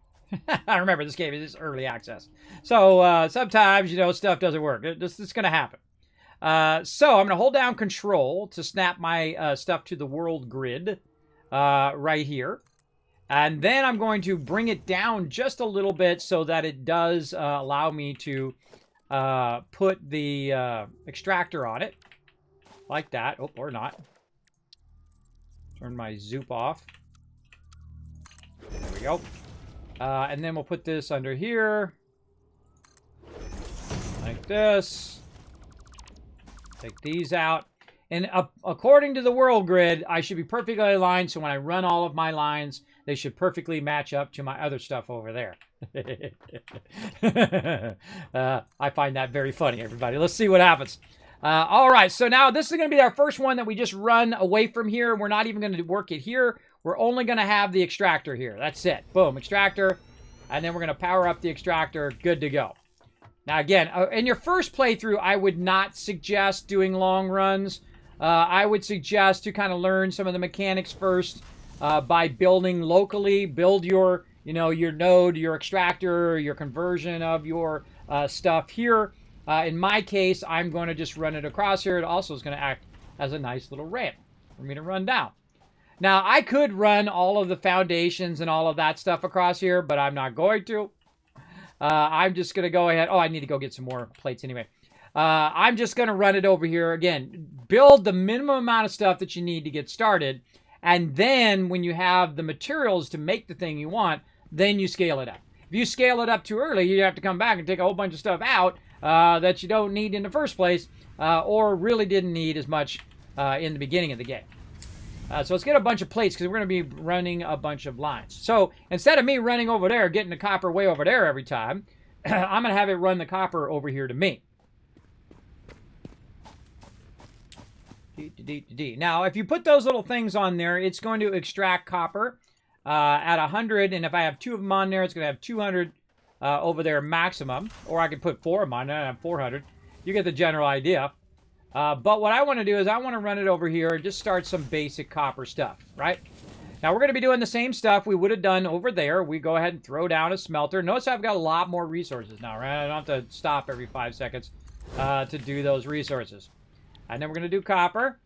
I remember this game is early access. So sometimes, you know, stuff doesn't work. It's going to happen. So I'm going to hold down Control to snap my stuff to the world grid right here. And then I'm going to bring it down just a little bit so that it does allow me to put the extractor on it. Like that. Oh, or not. Turn my zoop off. There we go. And then we'll put this under here. Like this. Take these out. And according to the world grid, I should be perfectly aligned, so when I run all of my lines, they should perfectly match up to my other stuff over there. I find that very funny, everybody. Let's see what happens. All right, so now this is going to be our first one that we just run away from here. We're not even going to work it here. We're only going to have the extractor here. That's it. Boom, extractor. And then we're going to power up the extractor. Good to go. Now, again, in your first playthrough, I would not suggest doing long runs. I would suggest to kind of learn some of the mechanics first by building locally. Build your, you know, your node, your extractor, your conversion of your stuff here. In my case, I'm going to just run it across here. It also is going to act as a nice little ramp for me to run down. Now, I could run all of the foundations and all of that stuff across here, but I'm not going to. I'm just going to go ahead. Oh, I need to go get some more plates anyway. I'm just going to run it over here. Again, build the minimum amount of stuff that you need to get started. And then when you have the materials to make the thing you want, then you scale it up. If you scale it up too early, you have to come back and take a whole bunch of stuff out that you don't need in the first place or really didn't need as much in the beginning of the game. So let's get a bunch of plates because we're going to be running a bunch of lines. So instead of me running over there, getting the copper way over there every time, I'm going to have it run the copper over here to me. Now, if you put those little things on there, it's going to extract copper at 100. And if I have 2 of them on there, it's going to have 200 over there maximum. Or I can put 4 of them on there and I have 400. You get the general idea. But what I want to do is I want to run it over here and just start some basic copper stuff, right? Now, we're going to be doing the same stuff we would have done over there. We go ahead and throw down a smelter. Notice I've got a lot more resources now, right? I don't have to stop every 5 seconds to do those resources. And then we're going to do copper.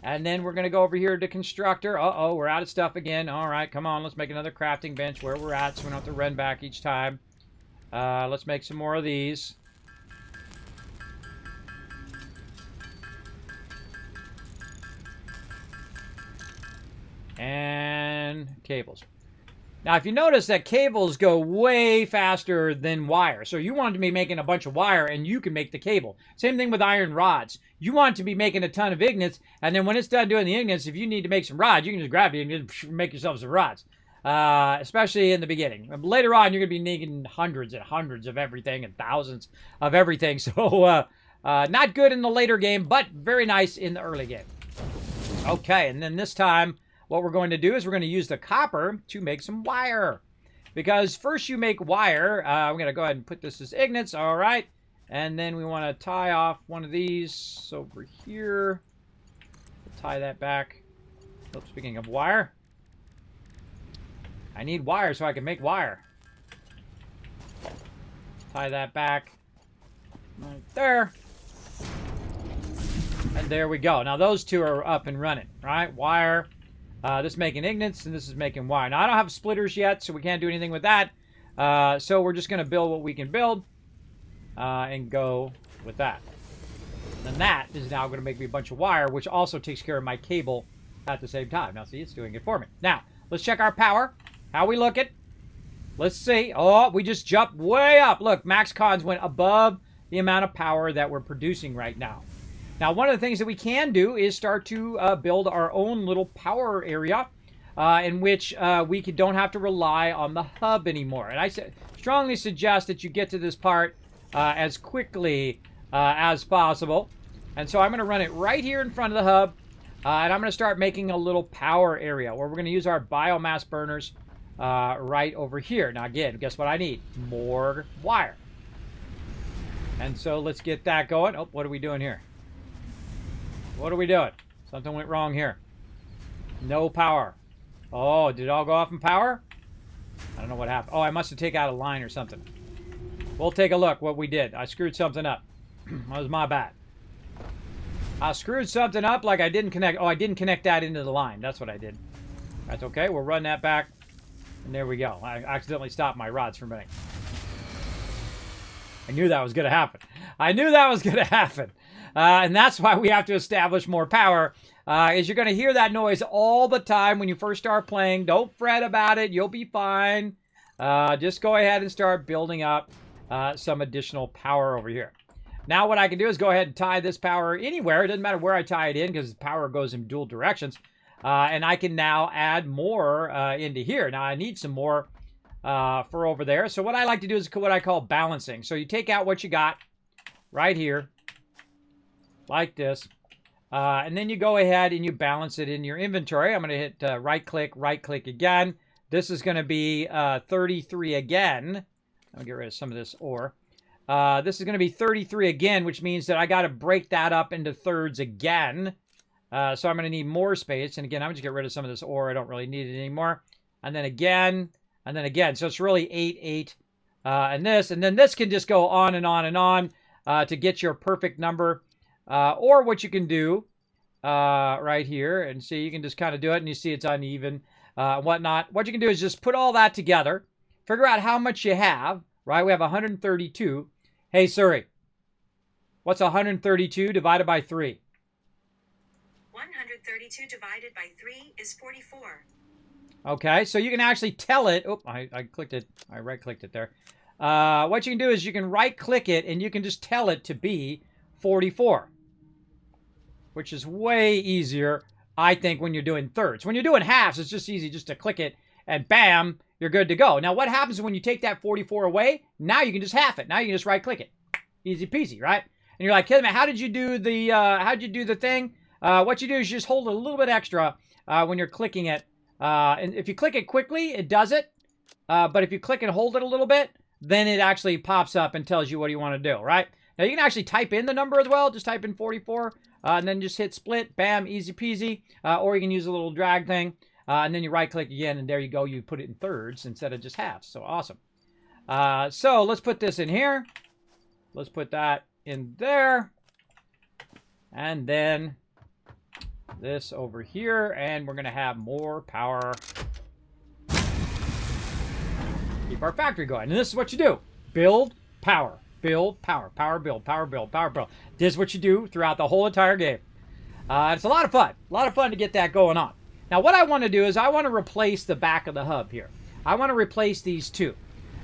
And then we're going to go over here to constructor. Uh-oh, we're out of stuff again. All right, come on. Let's make another crafting bench where we're at so we don't have to run back each time. Let's make some more of these. And cables. Now, if you notice that cables go way faster than wire. So you want to be making a bunch of wire and you can make the cable. Same thing with iron rods. You want to be making a ton of ignits, and then when it's done doing the ignits, if you need to make some rods, you can just grab it and just make yourself some rods. Especially in the beginning. Later on, you're going to be needing hundreds and hundreds of everything and thousands of everything. So, not good in the later game, but very nice in the early game. Okay, and then this time, what we're going to do is we're going to use the copper to make some wire. Because first you make wire. I'm going to go ahead and put this as ignits. All right. And then we want to tie off one of these over here. We'll tie that back. Oh, speaking of wire. I need wire so I can make wire. Tie that back. Right there. And there we go. Now those two are up and running, right? Wire. This is making ignits, and this is making wire. Now I don't have splitters yet, so we can't do anything with that. So we're just going to build what we can build and go with that. And that is now going to make me a bunch of wire, which also takes care of my cable at the same time. Now see, it's doing it for me. Now, let's check our power. How we looking? Let's see. Oh, we just jumped way up. Look, max cons went above the amount of power that we're producing right now. Now, one of the things that we can do is start to build our own little power area in which we don't have to rely on the hub anymore. And I strongly suggest that you get to this part as quickly as possible. And so I'm going to run it right here in front of the hub. And I'm going to start making a little power area where we're going to use our biomass burners right over here. Now, again, guess what I need? More wire. And so let's get that going. Oh, what are we doing here? What are we doing? Something went wrong here. No power. Oh, did it all go off in power? I don't know what happened. Oh, I must have taken out a line or something. We'll take a look what we did. I screwed something up. That was my bad. I screwed something up like I didn't connect. Oh, I didn't connect that into the line. That's what I did. That's okay. We'll run that back. And there we go. I accidentally stopped my rods for a minute. I knew that was going to happen. I knew that was going to happen. And that's why we have to establish more power. Is you're going to hear that noise all the time when you first start playing. Don't fret about it. You'll be fine. Just go ahead and start building up some additional power over here. Now what I can do is go ahead and tie this power anywhere. It doesn't matter where I tie it in because the power goes in dual directions. And I can now add more into here. Now I need some more for over there. So what I like to do is what I call balancing. So you take out what you got right here. Like this. And then you go ahead and you balance it in your inventory. I'm going to hit right click again. This is going to be 33 again. I'll get rid of some of this ore. This is going to be 33 again, which means that I got to break that up into thirds again. So I'm going to need more space. And again, I'm going to get rid of some of this ore. I don't really need it anymore. And then again, and then again. So it's really 8, 8, and this. And then this can just go on and on and on to get your perfect number. Or what you can do right here, and see, you can just kind of do it, and you see it's uneven, whatnot. What you can do is just put all that together, figure out how much you have, right? We have 132. Hey, Siri, what's 132 divided by 3? 132 divided by 3 is 44. Okay, so you can actually tell it. Oh, I clicked it. I right-clicked it there. What you can do is you can right-click it, and you can just tell it to be 44. Which is way easier, I think, when you're doing thirds. When you're doing halves, it's just easy just to click it, and bam, you're good to go. Now, what happens when you take that 44 away? Now you can just half it. Now you can just right-click it. Easy peasy, right? And you're like, Kismet, how did you do the thing? What you do is you just hold it a little bit extra when you're clicking it. And if you click it quickly, it does it. But if you click and hold it a little bit, then it actually pops up and tells you what you want to do, right? Now, you can actually type in the number as well. Just type in 44, and then just hit split. Bam, easy peasy. Or you can use a little drag thing, and then you right-click again, and there you go. You put it in thirds instead of just halves. So awesome. So let's put this in here. Let's put that in there. And then this over here, and we're going to have more power. Keep our factory going. And this is what you do. Build power. Build, power, power, build, power, build, power, build. This is what you do throughout the whole entire game. It's a lot of fun. A lot of fun to get that going on. Now, what I want to do is I want to replace the back of the hub here. I want to replace these two.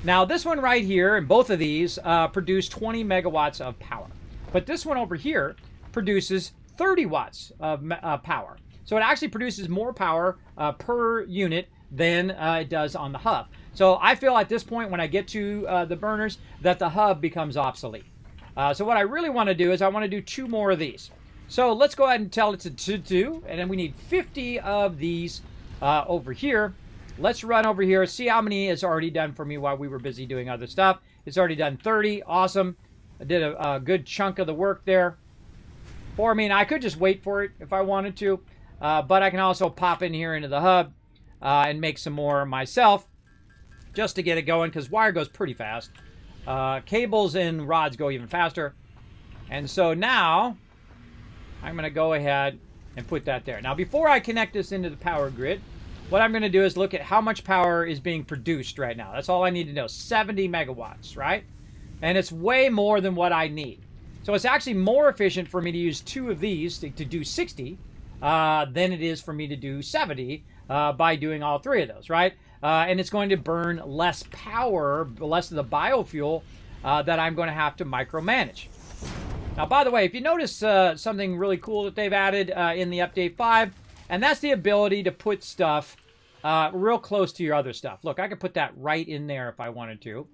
Now, this one right here and both of these produce 20 megawatts of power. But this one over here produces 30 watts of power. So it actually produces more power per unit than it does on the hub. So I feel at this point when I get to the burners that the hub becomes obsolete. So what I really want to do is I want to do 2 more of these. So let's go ahead and tell it to do. And then we need 50 of these over here. Let's run over here, see how many is already done for me while we were busy doing other stuff. It's already done 30. Awesome. I did a good chunk of the work there for me. And I could just wait for it if I wanted to. But I can also pop in here into the hub and make some more myself. Just to get it going, because wire goes pretty fast. Cables and rods go even faster. And so now, I'm going to go ahead and put that there. Now, before I connect this into the power grid, what I'm going to do is look at how much power is being produced right now. That's all I need to know. 70 megawatts, right? And it's way more than what I need. So it's actually more efficient for me to use 2 of these to do 60 than it is for me to do 70 by doing all 3 of those, right? And it's going to burn less power, less of the biofuel that I'm going to have to micromanage. Now, by the way, if you notice something really cool that they've added in the Update 5, and that's the ability to put stuff real close to your other stuff. Look, I could put that right in there if I wanted to.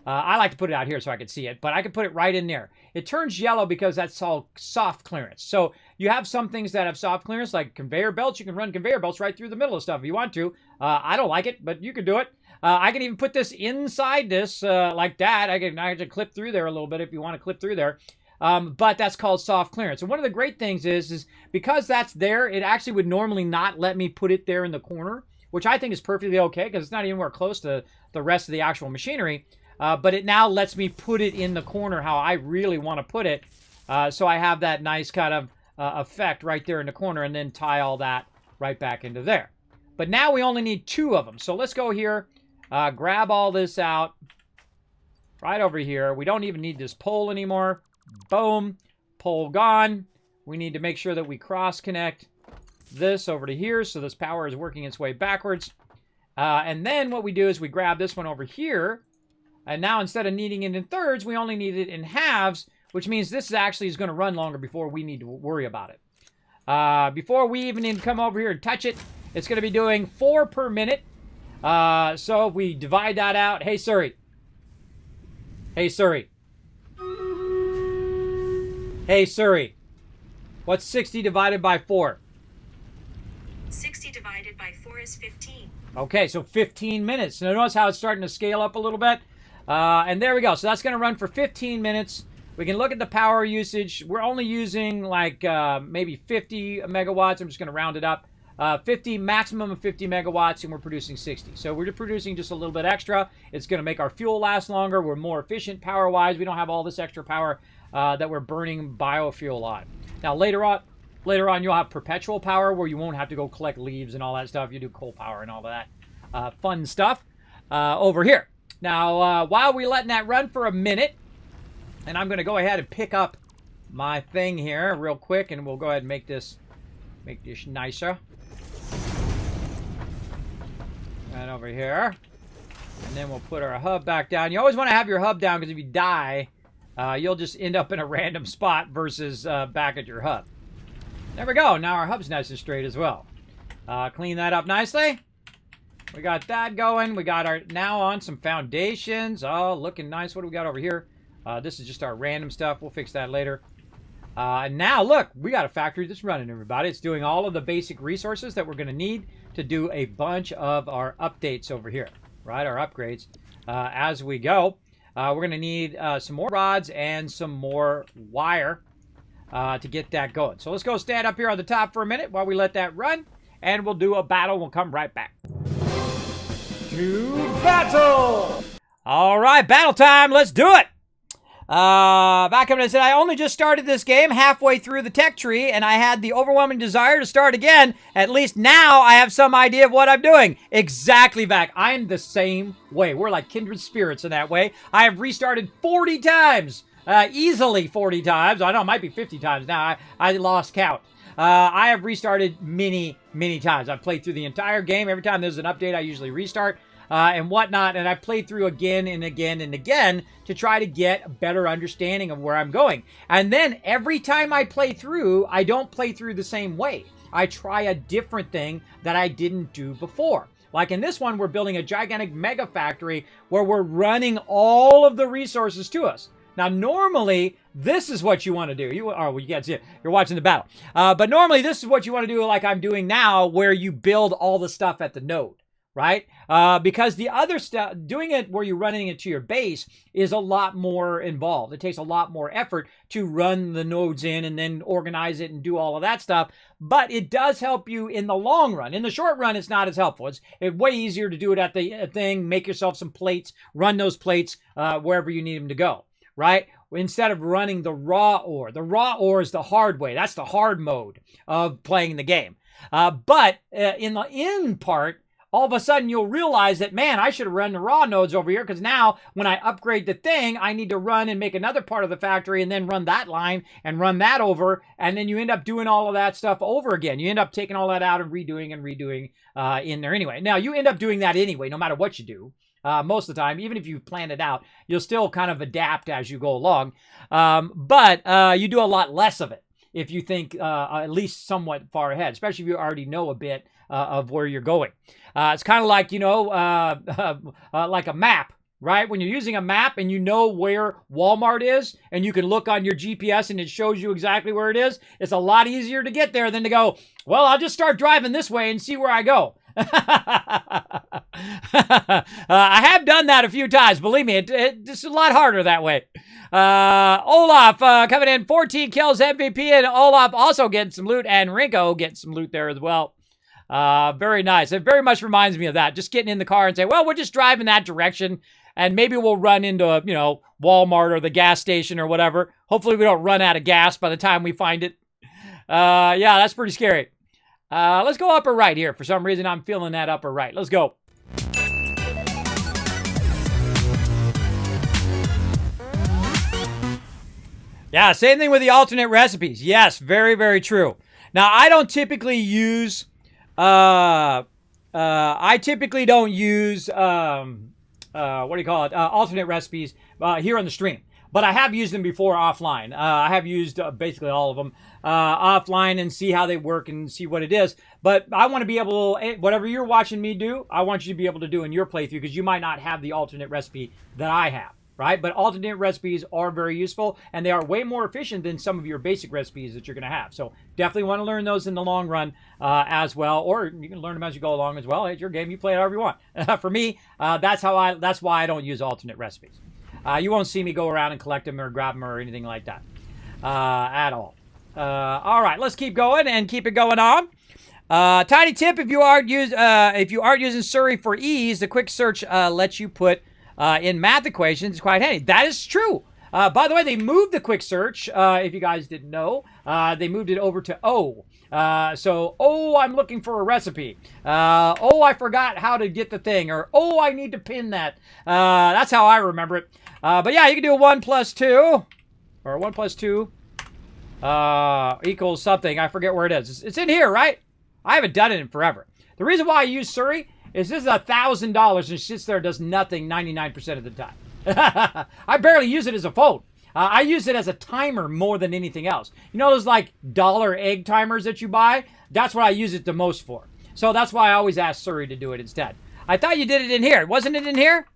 I like to put it out here so I can see it, but I could put it right in there. It turns yellow because that's all soft clearance. So you have some things that have soft clearance, like conveyor belts. You can run conveyor belts right through the middle of stuff if you want to. I don't like it, but you can do it. I can even put this inside this like that. I can clip through there a little bit if you want to clip through there. But that's called soft clearance. And one of the great things is because that's there, it actually would normally not let me put it there in the corner, which I think is perfectly okay because it's not anywhere close to the rest of the actual machinery. But it now lets me put it in the corner how I really want to put it. So I have that nice kind of effect right there in the corner and then tie all that right back into there. But now we only need 2 of them. So let's go here, grab all this out right over here. We don't even need this pole anymore. Boom, pole gone. We need to make sure that we cross connect this over to here so this power is working its way backwards. And then what we do is we grab this one over here. And now instead of needing it in thirds, we only need it in halves, which means this actually is going to run longer before we need to worry about it. Before we even need to come over here and touch it, it's going to be doing 4 per minute. So if we divide that out, hey Siri. Hey Siri. Hey Siri. What's 60 divided by 4? 60 divided by 4 is 15. Okay, so 15 minutes. Now notice how it's starting to scale up a little bit. And there we go. So that's going to run for 15 minutes. We can look at the power usage. We're only using like maybe 50 megawatts. I'm just going to round it up. 50, maximum of 50 megawatts, and we're producing 60. So we're producing just a little bit extra. It's going to make our fuel last longer. We're more efficient power-wise. We don't have all this extra power that we're burning biofuel on. Now, later on, you'll have perpetual power where you won't have to go collect leaves and all that stuff. You do coal power and all of that fun stuff over here. Now, while we're letting that run for a minute, and I'm going to go ahead and pick up my thing here real quick, and we'll go ahead and make this nicer. Right over here. And then we'll put our hub back down. You always want to have your hub down because if you die, you'll just end up in a random spot versus back at your hub. There we go. Now our hub's nice and straight as well. Clean that up nicely. We got that going. We got our now on some foundations. Oh, looking nice. What do we got over here? This is just our random stuff. We'll fix that later. Now, look, we got a factory that's running, everybody. It's doing all of the basic resources that we're going to need to do a bunch of our updates over here, right? Our upgrades as we go. We're going to need some more rods and some more wire to get that going. So let's go stand up here on the top for a minute while we let that run, and we'll do a battle. We'll come right back. To battle! All right, battle time. Let's do it. Back up and I said, I only just started this game halfway through the tech tree, and I had the overwhelming desire to start again. At least now I have some idea of what I'm doing. Exactly, Vac. I'm the same way. We're like kindred spirits in that way. I have restarted 40 times. Easily 40 times. I know it might be 50 times now. I lost count. I have restarted many, many times. I've played through the entire game. Every time there's an update, I usually restart. And whatnot, and I played through again and again and again to try to get a better understanding of where I'm going. And then every time I play through, I don't play through the same way. I try a different thing that I didn't do before. Like in this one, we're building a gigantic mega factory where we're running all of the resources to us. Now, normally, this is what you want to do. You can't see it. You're watching the battle. But normally, this is what you want to do like I'm doing now, where you build all the stuff at the node. Right? Because the other stuff, doing it where you're running it to your base is a lot more involved. It takes a lot more effort to run the nodes in and then organize it and do all of that stuff. But it does help you in the long run. In the short run, it's not as helpful. It's way easier to do it at the thing, make yourself some plates, run those plates wherever you need them to go. right? Instead of running the raw ore. The raw ore is the hard way. That's the hard mode of playing the game. But in the end part, all of a sudden you'll realize that, man, I should have run the raw nodes over here, because now when I upgrade the thing, I need to run and make another part of the factory and then run that line and run that over. And then you end up doing all of that stuff over again. You end up taking all that out and redoing in there anyway. Now, you end up doing that anyway, no matter what you do. Most of the time, even if you plan it out, you'll still kind of adapt as you go along. But you do a lot less of it if you think at least somewhat far ahead, especially if you already know a bit of where you're going. It's kind of like, like a map, right? When you're using a map and you know where Walmart is and you can look on your GPS and it shows you exactly where it is, it's a lot easier to get there than to go, well, I'll just start driving this way and see where I go. I have done that a few times. Believe me, it's a lot harder that way. Olaf coming in, 14 kills, MVP, and Olaf also getting some loot, and Rinko getting some loot there as well. Very nice. It very much reminds me of that. Just getting in the car and say, well, we're just driving that direction, and maybe we'll run into a, Walmart or the gas station or whatever. Hopefully we don't run out of gas by the time we find it. Yeah, that's pretty scary. Let's go upper right here. For some reason, I'm feeling that upper right. Let's go. Yeah, same thing with the alternate recipes. Yes, very, very true. Now, I don't typically use, alternate recipes here on the stream. But I have used them before offline. I have used basically all of them offline and see how they work and see what it is. But I want to be able, whatever you're watching me do, I want you to be able to do in your playthrough, because you might not have the alternate recipe that I have, right? But alternate recipes are very useful, and they are way more efficient than some of your basic recipes that you're going to have. So definitely want to learn those in the long run as well, or you can learn them as you go along as well. It's your game. You play it however you want. For me, that's why I don't use alternate recipes. You won't see me go around and collect them or grab them or anything like that at all. All right, let's keep going and keep it going on. Tiny tip: if you aren't using Surrey for ease, the quick search lets you put in math equations. It's quite handy. That is true. By the way, they moved the quick search. If you guys didn't know, they moved it over to O. So, I'm looking for a recipe. I forgot how to get the thing. Or, I need to pin that. That's how I remember it. But yeah, you can do a 1 plus 2. Or 1 plus 2 equals something. I forget where it is. It's in here, right? I haven't done it in forever. The reason why I use Surrey is this is $1,000 and sits there and does nothing 99% of the time. I barely use it as a phone. I use it as a timer more than anything else. You know those like dollar egg timers that you buy? That's what I use it the most for. So that's why I always ask Surrey to do it instead. I thought you did it in here. Wasn't it in here?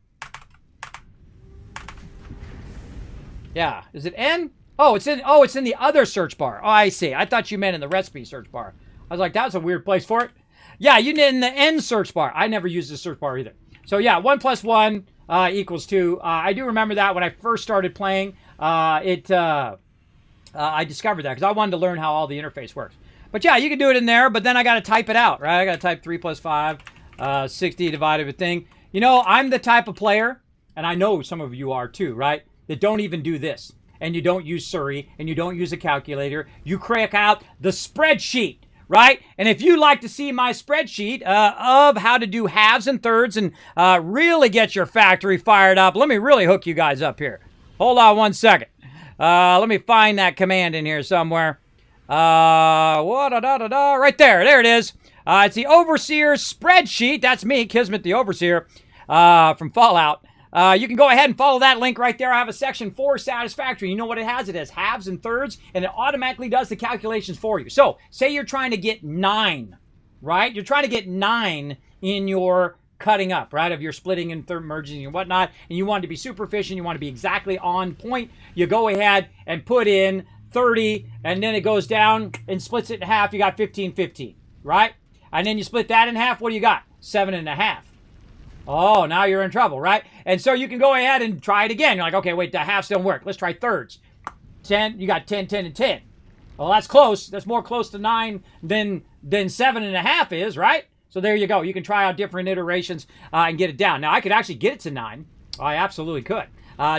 Yeah. Is it N? It's in the other search bar. Oh, I see. I thought you meant in the recipe search bar. I was like, that's a weird place for it. Yeah, you need in the N search bar. I never use the search bar either. So yeah, 1 plus 1 equals 2. I do remember that when I first started playing. I discovered that because I wanted to learn how all the interface works. But yeah, you can do it in there, but then I got to type it out, right? I got to type 3 plus 5, 60 divided by thing. I'm the type of player, and I know some of you are too, right? That don't even do this. And you don't use Surrey, and you don't use a calculator. You crack out the spreadsheet, right? And if you like to see my spreadsheet of how to do halves and thirds and really get your factory fired up, let me really hook you guys up here. Hold on 1 second. Let me find that command in here somewhere. Right there. There it is. It's the Overseer spreadsheet. That's me, Kismet the Overseer from Fallout. You can go ahead and follow that link right there. I have a section for Satisfactory. You know what it has? It has halves and thirds, and it automatically does the calculations for you. So, say you're trying to get 9, right? You're trying to get 9 in your cutting up, right? Of your splitting and third merging and whatnot, and you want to be super efficient, you want to be exactly on point. You go ahead and put in 30, and then it goes down and splits it in half. You got 15, 15, right? And then you split that in half. What do you got? 7.5. Oh, now you're in trouble, right? And so you can go ahead and try it again. You're like, okay, wait, the halves don't work. Let's try thirds. 10, you got 10, 10, and 10. Well, that's close. That's more close to 9 than 7.5 is, right? So there you go. You can try out different iterations and get it down. Now, I could actually get it to 9. I absolutely could.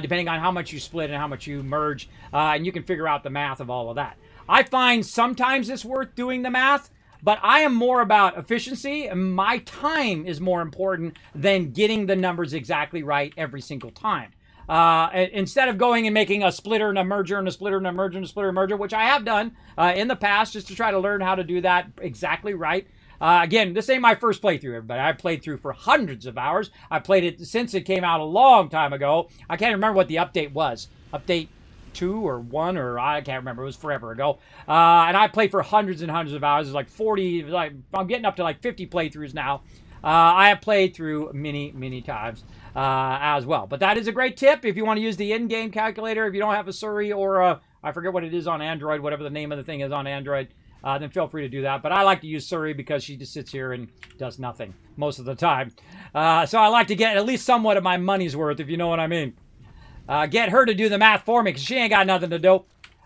depending on how much you split and how much you merge, and you can figure out the math of all of that. I find sometimes it's worth doing the math, but I am more about efficiency, and my time is more important than getting the numbers exactly right every single time. Instead of going and making a splitter and a merger and a splitter and a merger and a splitter and a merger, which I have done in the past just to try to learn how to do that exactly right. Again, this ain't my first playthrough, everybody. I've played through for hundreds of hours. I played it since it came out a long time ago. I can't remember what the update was. Update 2 or 1, or I can't remember. It was forever ago. And I played for hundreds and hundreds of hours. It's like 40, like I'm getting up to like 50 playthroughs now. I have played through many times as well. But that is a great tip if you want to use the in-game calculator. If you don't have a Surrey or I forget what it is on Android, whatever the name of the thing is on Android, then feel free to do that. But I like to use Surrey because she just sits here and does nothing most of the time. So I like to get at least somewhat of my money's worth, if you know what I mean. Get her to do the math for me because she ain't got nothing to do.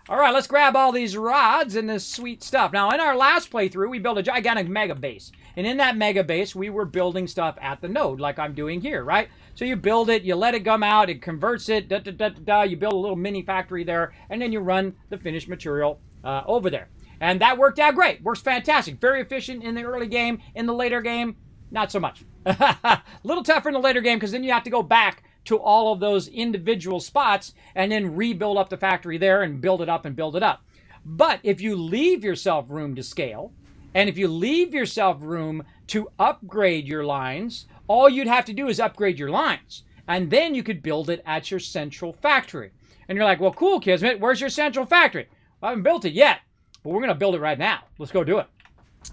All right, let's grab all these rods and this sweet stuff. Now, in our last playthrough, we built a gigantic mega base. And in that mega base, we were building stuff at the node, like I'm doing here, right? So you build it, you let it come out, it converts it, you build a little mini factory there, and then you run the finished material over there. And that worked out great. Works fantastic. Very efficient in the early game. In the later game, not so much. A little tougher in the later game because then you have to go back to all of those individual spots and then rebuild up the factory there and build it up and build it up. But if you leave yourself room to scale, and if you leave yourself room to upgrade your lines, all you'd have to do is upgrade your lines. And then you could build it at your central factory. And you're like, well, cool, Kismet, where's your central factory? Well, I haven't built it yet, but we're going to build it right now. Let's go do it.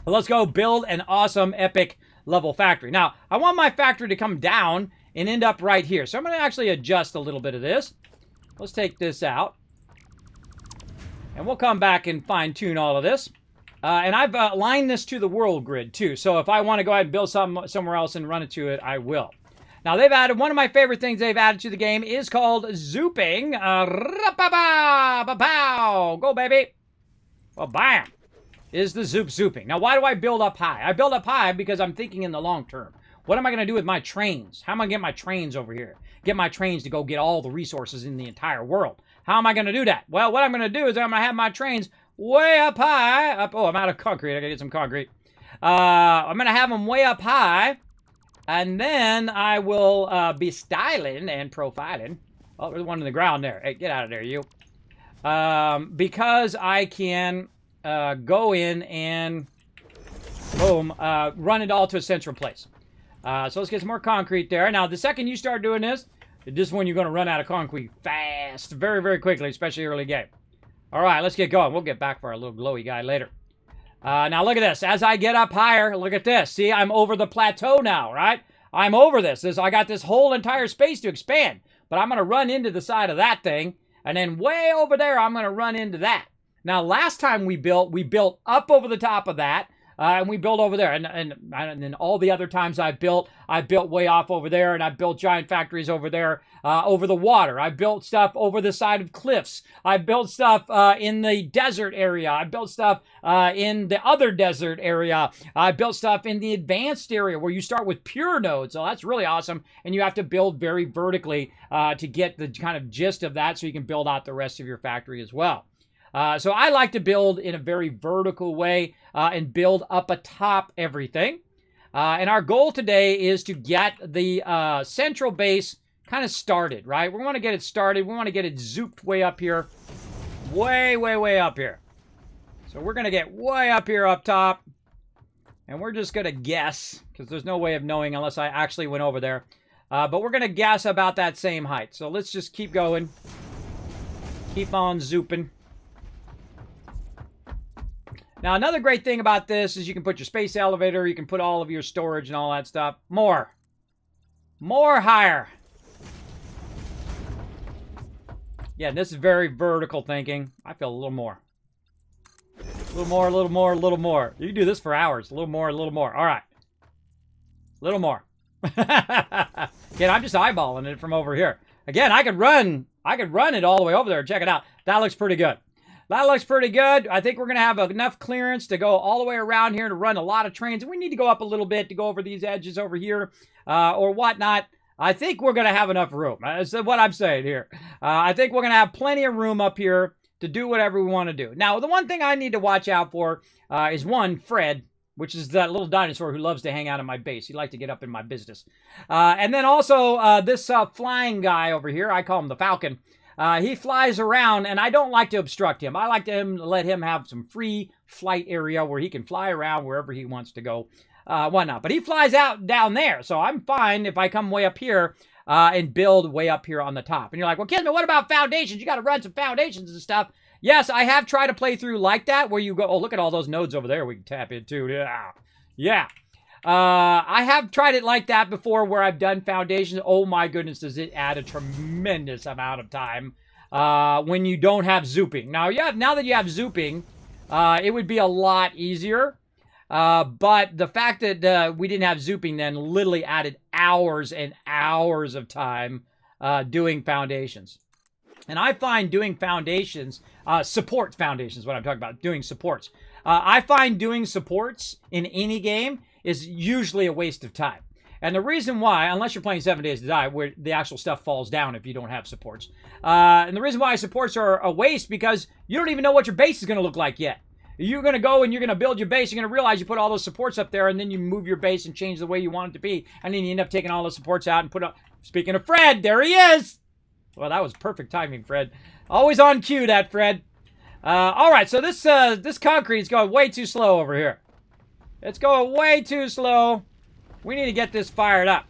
Let's go build an awesome, epic level factory. Now, I want my factory to come down and end up right here. So I'm going to actually adjust a little bit of this. Let's take this out. And we'll come back and fine-tune all of this. And I've aligned this to the world grid, too. So if I want to go ahead and build somewhere else and run it to it, I will. Now, they've added, one of my favorite things they've added to the game is called zooping. Go, baby. Well, bam. Is the zooping. Now, why do I build up high? I build up high because I'm thinking in the long term. What am I going to do with my trains? How am I going to get my trains over here? Get my trains to go get all the resources in the entire world. How am I going to do that? Well, what I'm going to do is I'm going to have my trains way up high. Oh, I'm out of concrete. I got to get some concrete. I'm going to have them way up high. And then I will be styling and profiling. Oh, there's one in the ground there. Hey, get out of there, you. Because I can go in and, boom, run it all to a central place. So let's get some more concrete there. Now, the second you start doing this is when you're going to run out of concrete fast, very, very quickly, especially early game. All right, let's get going. We'll get back for our little glowy guy later. Now, look at this. As I get up higher, look at this. See, I'm over the plateau now, right? I'm over this. I got this whole entire space to expand. But I'm going to run into the side of that thing. And then way over there, I'm going to run into that. Now, last time we built up over the top of that. And we built over there, and then all the other times I built way off over there, and I built giant factories over there, over the water. I built stuff over the side of cliffs. I built stuff in the desert area. I built stuff in the other desert area. I built stuff in the advanced area where you start with pure nodes. So that's really awesome, and you have to build very vertically to get the kind of gist of that so you can build out the rest of your factory as well. So I like to build in a very vertical way and build up atop everything. And our goal today is to get the central base kind of started, right? We want to get it started. We want to get it zooped way up here. Way, way, way up here. So we're going to get way up here up top. And we're just going to guess, because there's no way of knowing unless I actually went over there. But we're going to guess about that same height. So let's just keep going. Keep on zooping. Now, another great thing about this is you can put your space elevator, you can put all of your storage and all that stuff. More higher. Yeah, this is very vertical thinking. I feel a little more. A little more, a little more, a little more. You can do this for hours. A little more, a little more. All right. A little more. Again, I'm just eyeballing it from over here. Again, I could run it all the way over there. Check it out. That looks pretty good. That looks pretty good. I think we're going to have enough clearance to go all the way around here to run a lot of trains. And we need to go up a little bit to go over these edges over here or whatnot. I think we're going to have enough room. That's what I'm saying here. I think we're going to have plenty of room up here to do whatever we want to do. Now, the one thing I need to watch out for is one, Fred, which is that little dinosaur who loves to hang out in my base. He likes to get up in my business. And then also this flying guy over here, I call him the Falcon. He flies around, and I don't like to obstruct him. I like to let him have some free flight area where he can fly around wherever he wants to go, whatnot. But he flies out down there, so I'm fine if I come way up here and build way up here on the top. And you're like, well, Kismet, what about foundations? You got to run some foundations and stuff. Yes, I have tried to play through like that, where you go, oh, look at all those nodes over there we can tap into. Yeah. I have tried it like that before, where I've done foundations. Oh my goodness, does it add a tremendous amount of time when you don't have zooping. Now that you have zooping, it would be a lot easier. But the fact that we didn't have zooping then literally added hours and hours of time doing foundations. And I find doing foundations, support foundations, what I'm talking about, doing supports. I find doing supports in any game is usually a waste of time. And the reason why, unless you're playing 7 Days to Die, where the actual stuff falls down if you don't have supports. And the reason why supports are a waste, because you don't even know what your base is going to look like yet. You're going to go and you're going to build your base. You're going to realize you put all those supports up there, and then you move your base and change the way you want it to be. And then you end up taking all the supports out and put up. Speaking of Fred, there he is. Well, that was perfect timing, Fred. Always on cue, that Fred. All right, so this concrete is going way too slow over here. It's going way too slow. We need to get this fired up.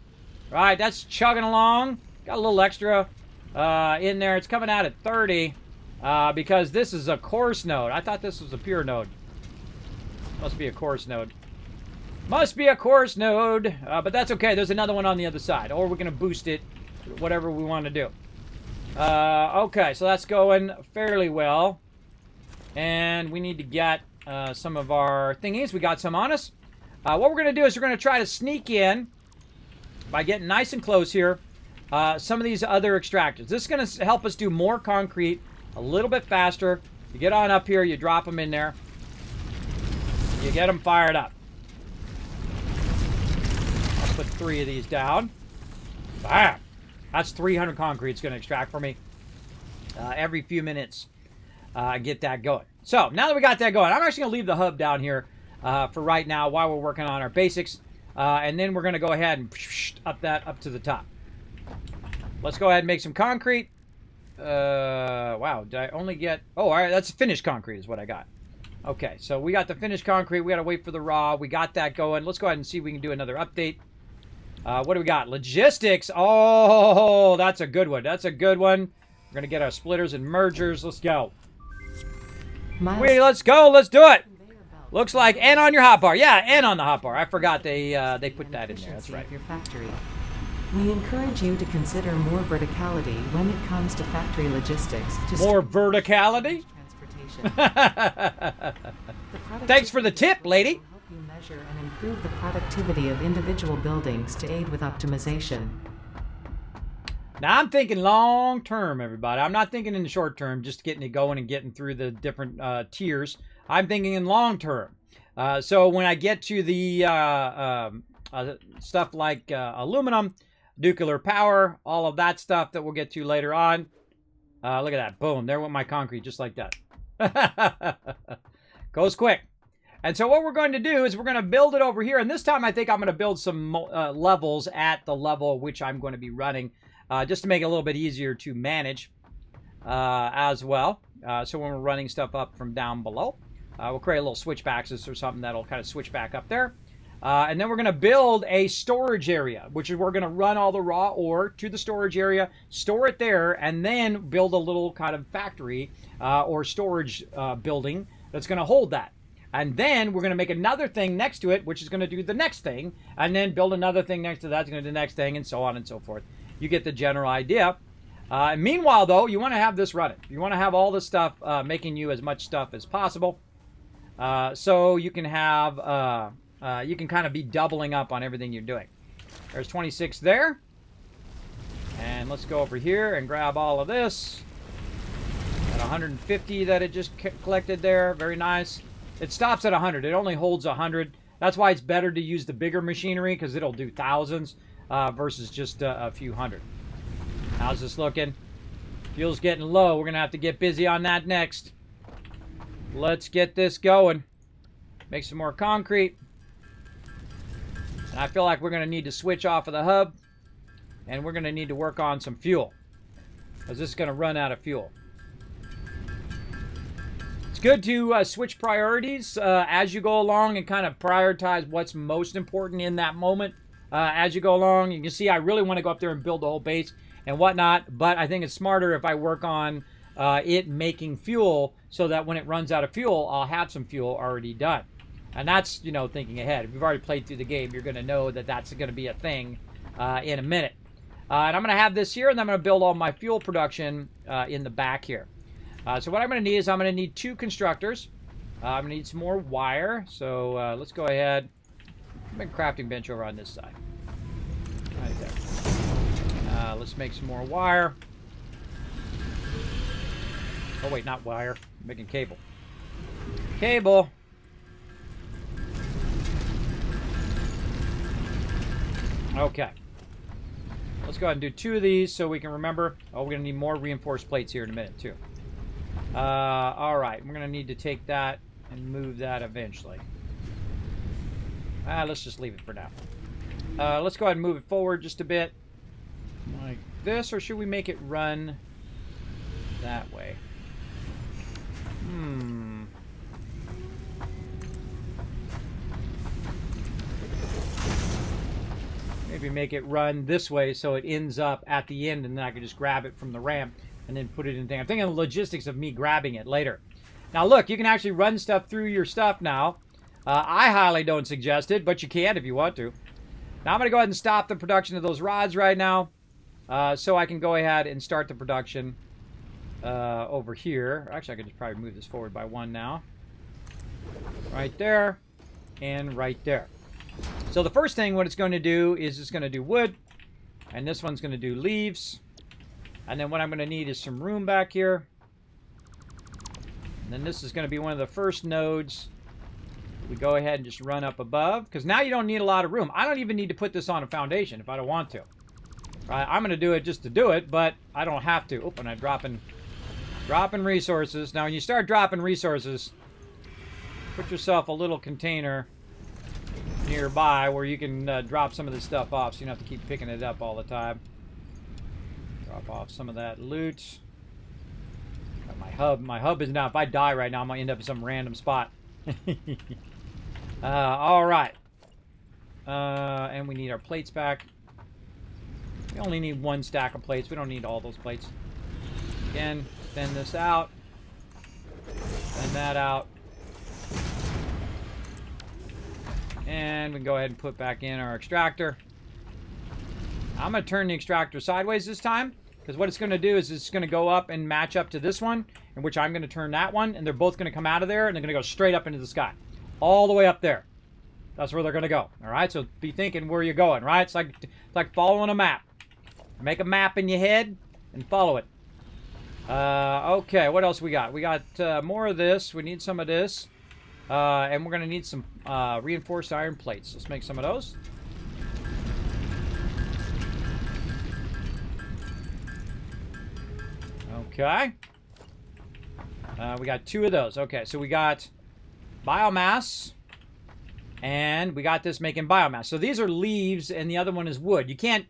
All right, that's chugging along. Got a little extra in there. It's coming out at 30 because this is a coarse node. I thought this was a pure node. Must be a coarse node. Must be a coarse node, but that's okay. There's another one on the other side, or we're going to boost it, whatever we want to do. Okay, so that's going fairly well. And we need to get some of our thingies. We got some on us. What we're going to do is we're going to try to sneak in by getting nice and close here some of these other extractors. This is going to help us do more concrete a little bit faster. You get on up here, you drop them in there. You get them fired up. I'll put 3 of these down. Bam! That's 300 concrete it's going to extract for me every few minutes. Get that going. So, now that we got that going, I'm actually going to leave the hub down here for right now while we're working on our basics. And then we're going to go ahead and up that up to the top. Let's go ahead and make some concrete. Wow, did I only get... Oh, all right, that's finished concrete is what I got. Okay, so we got the finished concrete. We got to wait for the raw. We got that going. Let's go ahead and see if we can do another update. What do we got? Logistics. Oh, that's a good one. That's a good one. We're going to get our splitters and mergers. Let's go. Wait, let's go. Let's do it. Looks like N on your hotbar. Yeah, N on the hotbar. I forgot they put that in there. That's right. Your factory. We encourage you to consider more verticality when it comes to factory logistics. More verticality? Transportation. Thanks for the tip, lady. Will help you measure and improve the productivity of individual buildings to aid with optimization. Now, I'm thinking long term, everybody. I'm not thinking in the short term, just getting it going and getting through the different tiers. I'm thinking in long term. So when I get to the stuff like aluminum, nuclear power, all of that stuff that we'll get to later on. Look at that. Boom. There went my concrete just like that. Goes quick. And so what we're going to do is we're going to build it over here. And this time I think I'm going to build some levels at the level which I'm going to be running. Just to make it a little bit easier to manage as well. So when we're running stuff up from down below, we'll create a little switch axis or something that'll kind of switch back up there. And then we're going to build a storage area, which is we're going to run all the raw ore to the storage area, store it there, and then build a little kind of factory or storage building that's going to hold that. And then we're going to make another thing next to it, which is going to do the next thing, and then build another thing next to that, that's going to do the next thing, and so on and so forth. You get the general idea. Meanwhile, though, you want to have this running. You want to have all this stuff making you as much stuff as possible, so you can have you can kind of be doubling up on everything you're doing. There's 26 there, and let's go over here and grab all of this. Got 150 that it just collected there. Very nice. It stops at 100. It only holds 100. That's why it's better to use the bigger machinery because it'll do thousands. versus just a few hundred. How's this looking? Fuel's getting low. We're going to have to get busy on that next. Let's get this going. Make some more concrete. And I feel like we're going to need to switch off of the hub. And we're going to need to work on some fuel. Because this is going to run out of fuel. It's good to switch priorities as you go along and kind of prioritize what's most important in that moment as you go along. You can see I really want to go up there and build the whole base and whatnot, but I think it's smarter if I work on it making fuel so that when it runs out of fuel, I'll have some fuel already done. And that's, you know, thinking ahead. If you've already played through the game, you're going to know that that's going to be a thing in a minute. And I'm going to have this here, and I'm going to build all my fuel production in the back here. So what I'm going to need is I'm going to need 2 constructors. I'm going to need some more wire. So let's go ahead. Make a crafting bench over on this side. Right there. Let's make some more wire. Oh, wait, not wire. I'm making cable. Cable. Okay. Let's go ahead and do 2 of these so we can remember. Oh, we're going to need more reinforced plates here in a minute, too. All right. We're going to need to take that and move that eventually. Let's just leave it for now. Let's go ahead and move it forward just a bit. Like this, or should we make it run that way? Maybe make it run this way so it ends up at the end and then I can just grab it from the ramp and then put it in thing. I'm thinking of the logistics of me grabbing it later. Now look, you can actually run stuff through your stuff now. I highly don't suggest it, but you can if you want to. Now I'm going to go ahead and stop the production of those rods right now. So I can go ahead and start the production over here. Actually, I could just probably move this forward by 1 now. Right there. And right there. So the first thing what it's going to do is it's going to do wood. And this one's going to do leaves. And then what I'm going to need is some room back here. And then this is going to be one of the first nodes. We go ahead and just run up above. Because now you don't need a lot of room. I don't even need to put this on a foundation if I don't want to. Right, I'm going to do it just to do it, but I don't have to. Oh, and I'm dropping resources. Now, when you start dropping resources, put yourself a little container nearby where you can drop some of this stuff off so you don't have to keep picking it up all the time. Drop off some of that loot. Got my hub. My hub is now, if I die right now, I'm going to end up in some random spot. All right. And we need our plates back. We only need 1 stack of plates. We don't need all those plates. Again, thin this out. Thin that out. And we can go ahead and put back in our extractor. I'm going to turn the extractor sideways this time. Because what it's going to do is it's going to go up and match up to this one. In which I'm going to turn that one. And they're both going to come out of there. And they're going to go straight up into the sky. All the way up there. That's where they're going to go. Alright, so be thinking where you're going, right? It's like following a map. Make a map in your head and follow it. Okay, what else we got? We got more of this. We need some of this. And we're going to need some reinforced iron plates. Let's make some of those. Okay. We got 2 of those. Okay, so we got biomass. And we got this making biomass. So these are leaves and the other one is wood. You can't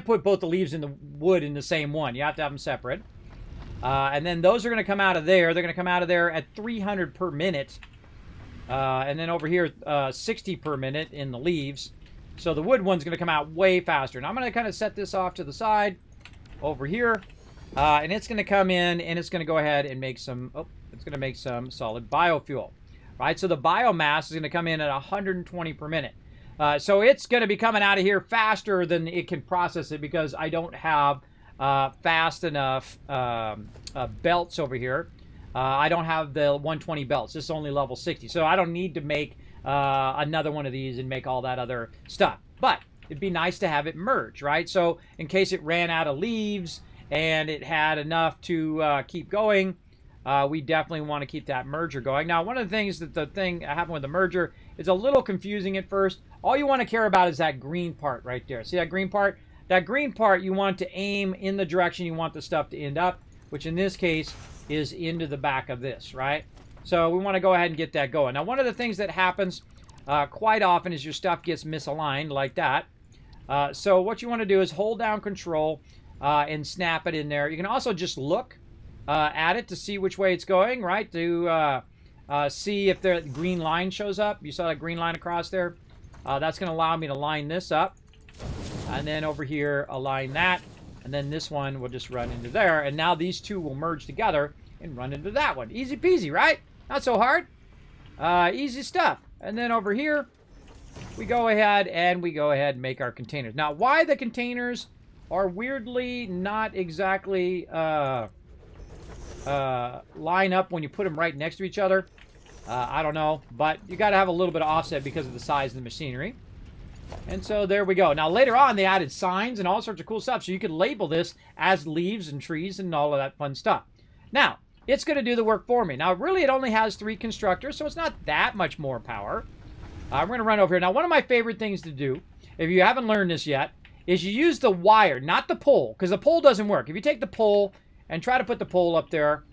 put both the leaves and the wood in the same one. You have to have them separate. And then those are going to come out of there. They're going to come out of there at 300 per minute. And then over here, 60 per minute in the leaves. So the wood one's going to come out way faster. And I'm going to kind of set this off to the side over here. And it's going to come in and it's going to go ahead and make some, it's going to make some solid biofuel. Right? So the biomass is going to come in at 120 per minute. So it's going to be coming out of here faster than it can process it because I don't have fast enough belts over here. I don't have the 120 belts. This is only level 60. So I don't need to make another one of these and make all that other stuff. But it'd be nice to have it merge, right? So in case it ran out of leaves and it had enough to keep going, we definitely want to keep that merger going. Now, one of the things that happened with the merger is a little confusing at first. all you want to care about is that green part right there. See that green part? That green part, you want to aim in the direction you want the stuff to end up, which in this case is into the back of this, right? So we want to go ahead and get that going. Now, one of the things that happens quite often is your stuff gets misaligned like that. So what you want to do is hold down Control and snap it in there. You can also just look at it to see which way it's going, right? To see if the green line shows up. You saw that green line across there? That's going to allow me to line this up. And then over here, align that. And then this one will just run into there. And now these two will merge together and run into that one. Easy peasy, right? Not so hard. Easy stuff. And then over here, we go ahead and make our containers. Now, why the containers are weirdly not exactly line up when you put them right next to each other, I don't know. But you got to have a little bit of offset because of the size of the machinery. And so there we go. Now, later on, they added signs and all sorts of cool stuff. So you could label this as leaves and trees and all of that fun stuff. Now, it's going to do the work for me. Now, really, it only has 3 constructors, so it's not that much more power. We're going to run over here. Now, one of my favorite things to do, if you haven't learned this yet, is you use the wire, not the pole, because the pole doesn't work. If you take the pole and try to put the pole up there,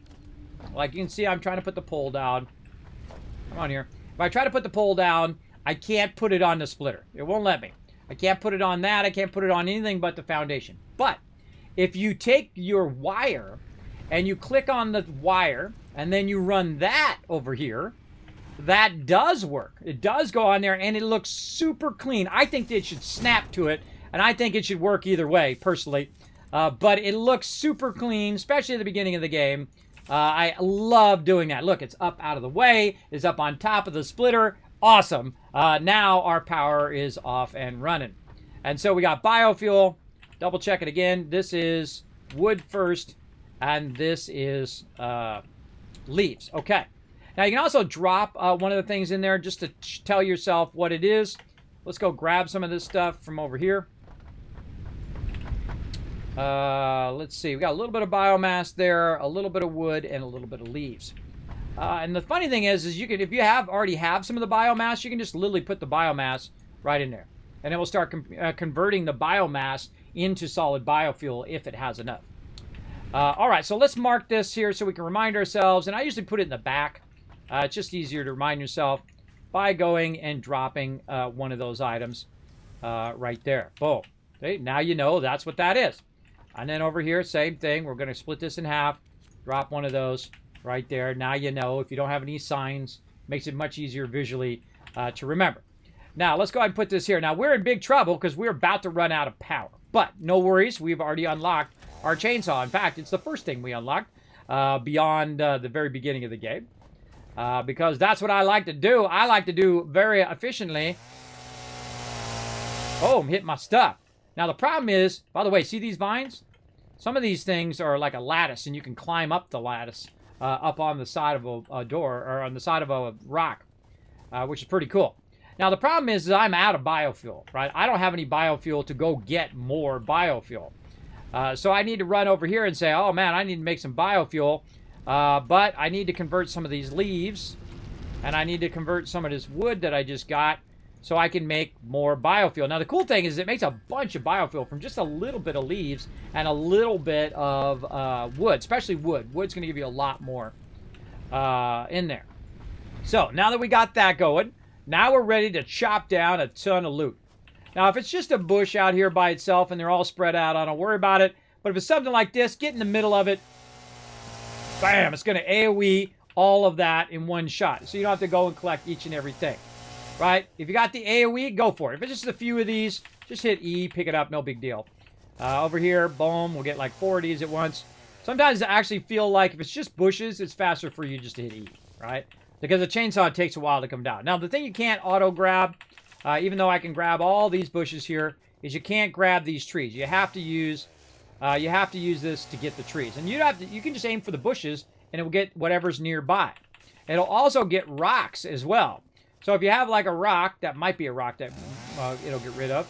like you can see, I'm trying to put the pole down. Come on here. If I try to put the pole down, I can't put it on the splitter. It won't let me. I can't put it on that. I can't put it on anything but the foundation. But if you take your wire and you click on the wire and then you run that over here, that does work. It does go on there and it looks super clean. I think it should snap to it, and I think it should work either way, personally. But it looks super clean, especially at the beginning of the game. I love doing that. Look, it's up out of the way. It's up on top of the splitter. Awesome. Now our power is off and running. And so we got biofuel. Double check it again. This is wood first, and this is leaves. Okay. Now you can also drop one of the things in there just to tell yourself what it is. Let's go grab some of this stuff from over here. Let's see. We got a little bit of biomass there, a little bit of wood, and a little bit of leaves. And the funny thing is you can, if you already have some of the biomass, you can just literally put the biomass right in there, and it will start converting the biomass into solid biofuel if it has enough. All right, so let's mark this here so we can remind ourselves, and I usually put it in the back. It's just easier to remind yourself by going and dropping one of those items right there. Boom. Okay, now you know that's what that is. And then over here, same thing. We're going to split this in half, drop one of those right there. Now you know. If you don't have any signs, makes it much easier visually to remember. Now, let's go ahead and put this here. Now, we're in big trouble because we're about to run out of power. But no worries. We've already unlocked our chainsaw. In fact, it's the first thing we unlocked beyond the very beginning of the game. Because that's what I like to do. I like to do very efficiently. Oh, I'm hitting my stuff. Now, the problem is, by the way, see these vines? Some of these things are like a lattice, and you can climb up the lattice up on the side of a door, or on the side of a rock, which is pretty cool. Now, the problem is I'm out of biofuel, right? I don't have any biofuel to go get more biofuel. So I need to run over here and say, oh, man, I need to make some biofuel. But I need to convert some of these leaves, and I need to convert some of this wood that I just got so I can make more biofuel. Now, the cool thing is it makes a bunch of biofuel from just a little bit of leaves and a little bit of wood, especially wood. Wood's going to give you a lot more in there. So now that we got that going, now we're ready to chop down a ton of loot. Now, if it's just a bush out here by itself and they're all spread out, I don't worry about it. But if it's something like this, get in the middle of it. Bam! It's going to AoE all of that in one shot. So you don't have to go and collect each and everything. Right? If you got the AoE, go for it. If it's just a few of these, just hit E, pick it up, no big deal. Over here, boom, we'll get like 4 of these at once. Sometimes I actually feel like if it's just bushes, it's faster for you just to hit E, right? Because the chainsaw takes a while to come down. Now, the thing you can't auto-grab, even though I can grab all these bushes here, is you can't grab these trees. You have to use this to get the trees. And you can just aim for the bushes, and it will get whatever's nearby. It'll also get rocks as well. So if you have like a rock, that might be a rock that it'll get rid of.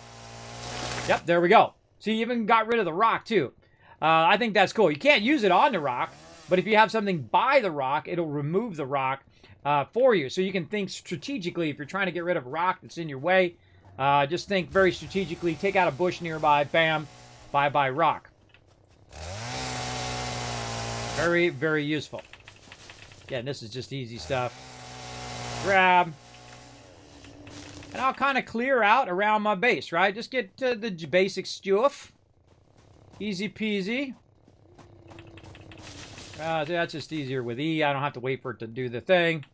Yep, there we go. So you even got rid of the rock too. I think that's cool. You can't use it on the rock, but if you have something by the rock, it'll remove the rock for you. So you can think strategically if you're trying to get rid of a rock that's in your way. Just think very strategically. Take out a bush nearby. Bam. Bye-bye rock. Very, very useful. Again, this is just easy stuff. Grab. And I'll kind of clear out around my base, right? Just get to the basic stuff. Easy peasy. That's just easier with E. I don't have to wait for it to do the thing.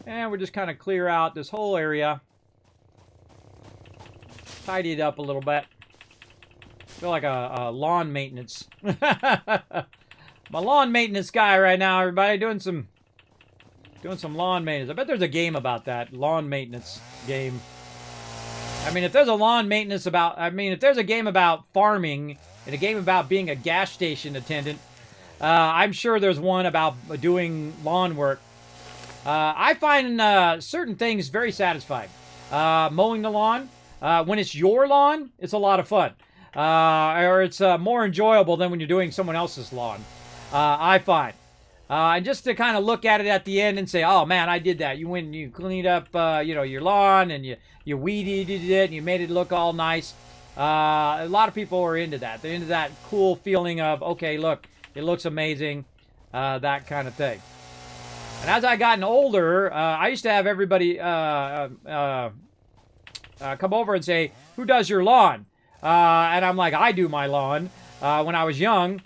And we're just kind of clear out this whole area. Tidy it up a little bit. Feel like a lawn maintenance. My lawn maintenance guy right now, everybody. Doing some lawn maintenance. I bet there's a game about that. Lawn maintenance game. I mean, if there's a lawn maintenance about... I mean, if there's a game about farming and a game about being a gas station attendant, I'm sure there's one about doing lawn work. I find certain things very satisfying. Mowing the lawn. When it's your lawn, it's a lot of fun. Or it's more enjoyable than when you're doing someone else's lawn. I find. And just to kind of look at it at the end and say, oh man, I did that. You went and you cleaned up, your lawn, and you weeded it, and you made it look all nice. A lot of people are into that. They're into that cool feeling of, okay, look, it looks amazing, that kind of thing. And as I gotten older, I used to have everybody come over and say, who does your lawn? And I'm like, I do my lawn when I was young.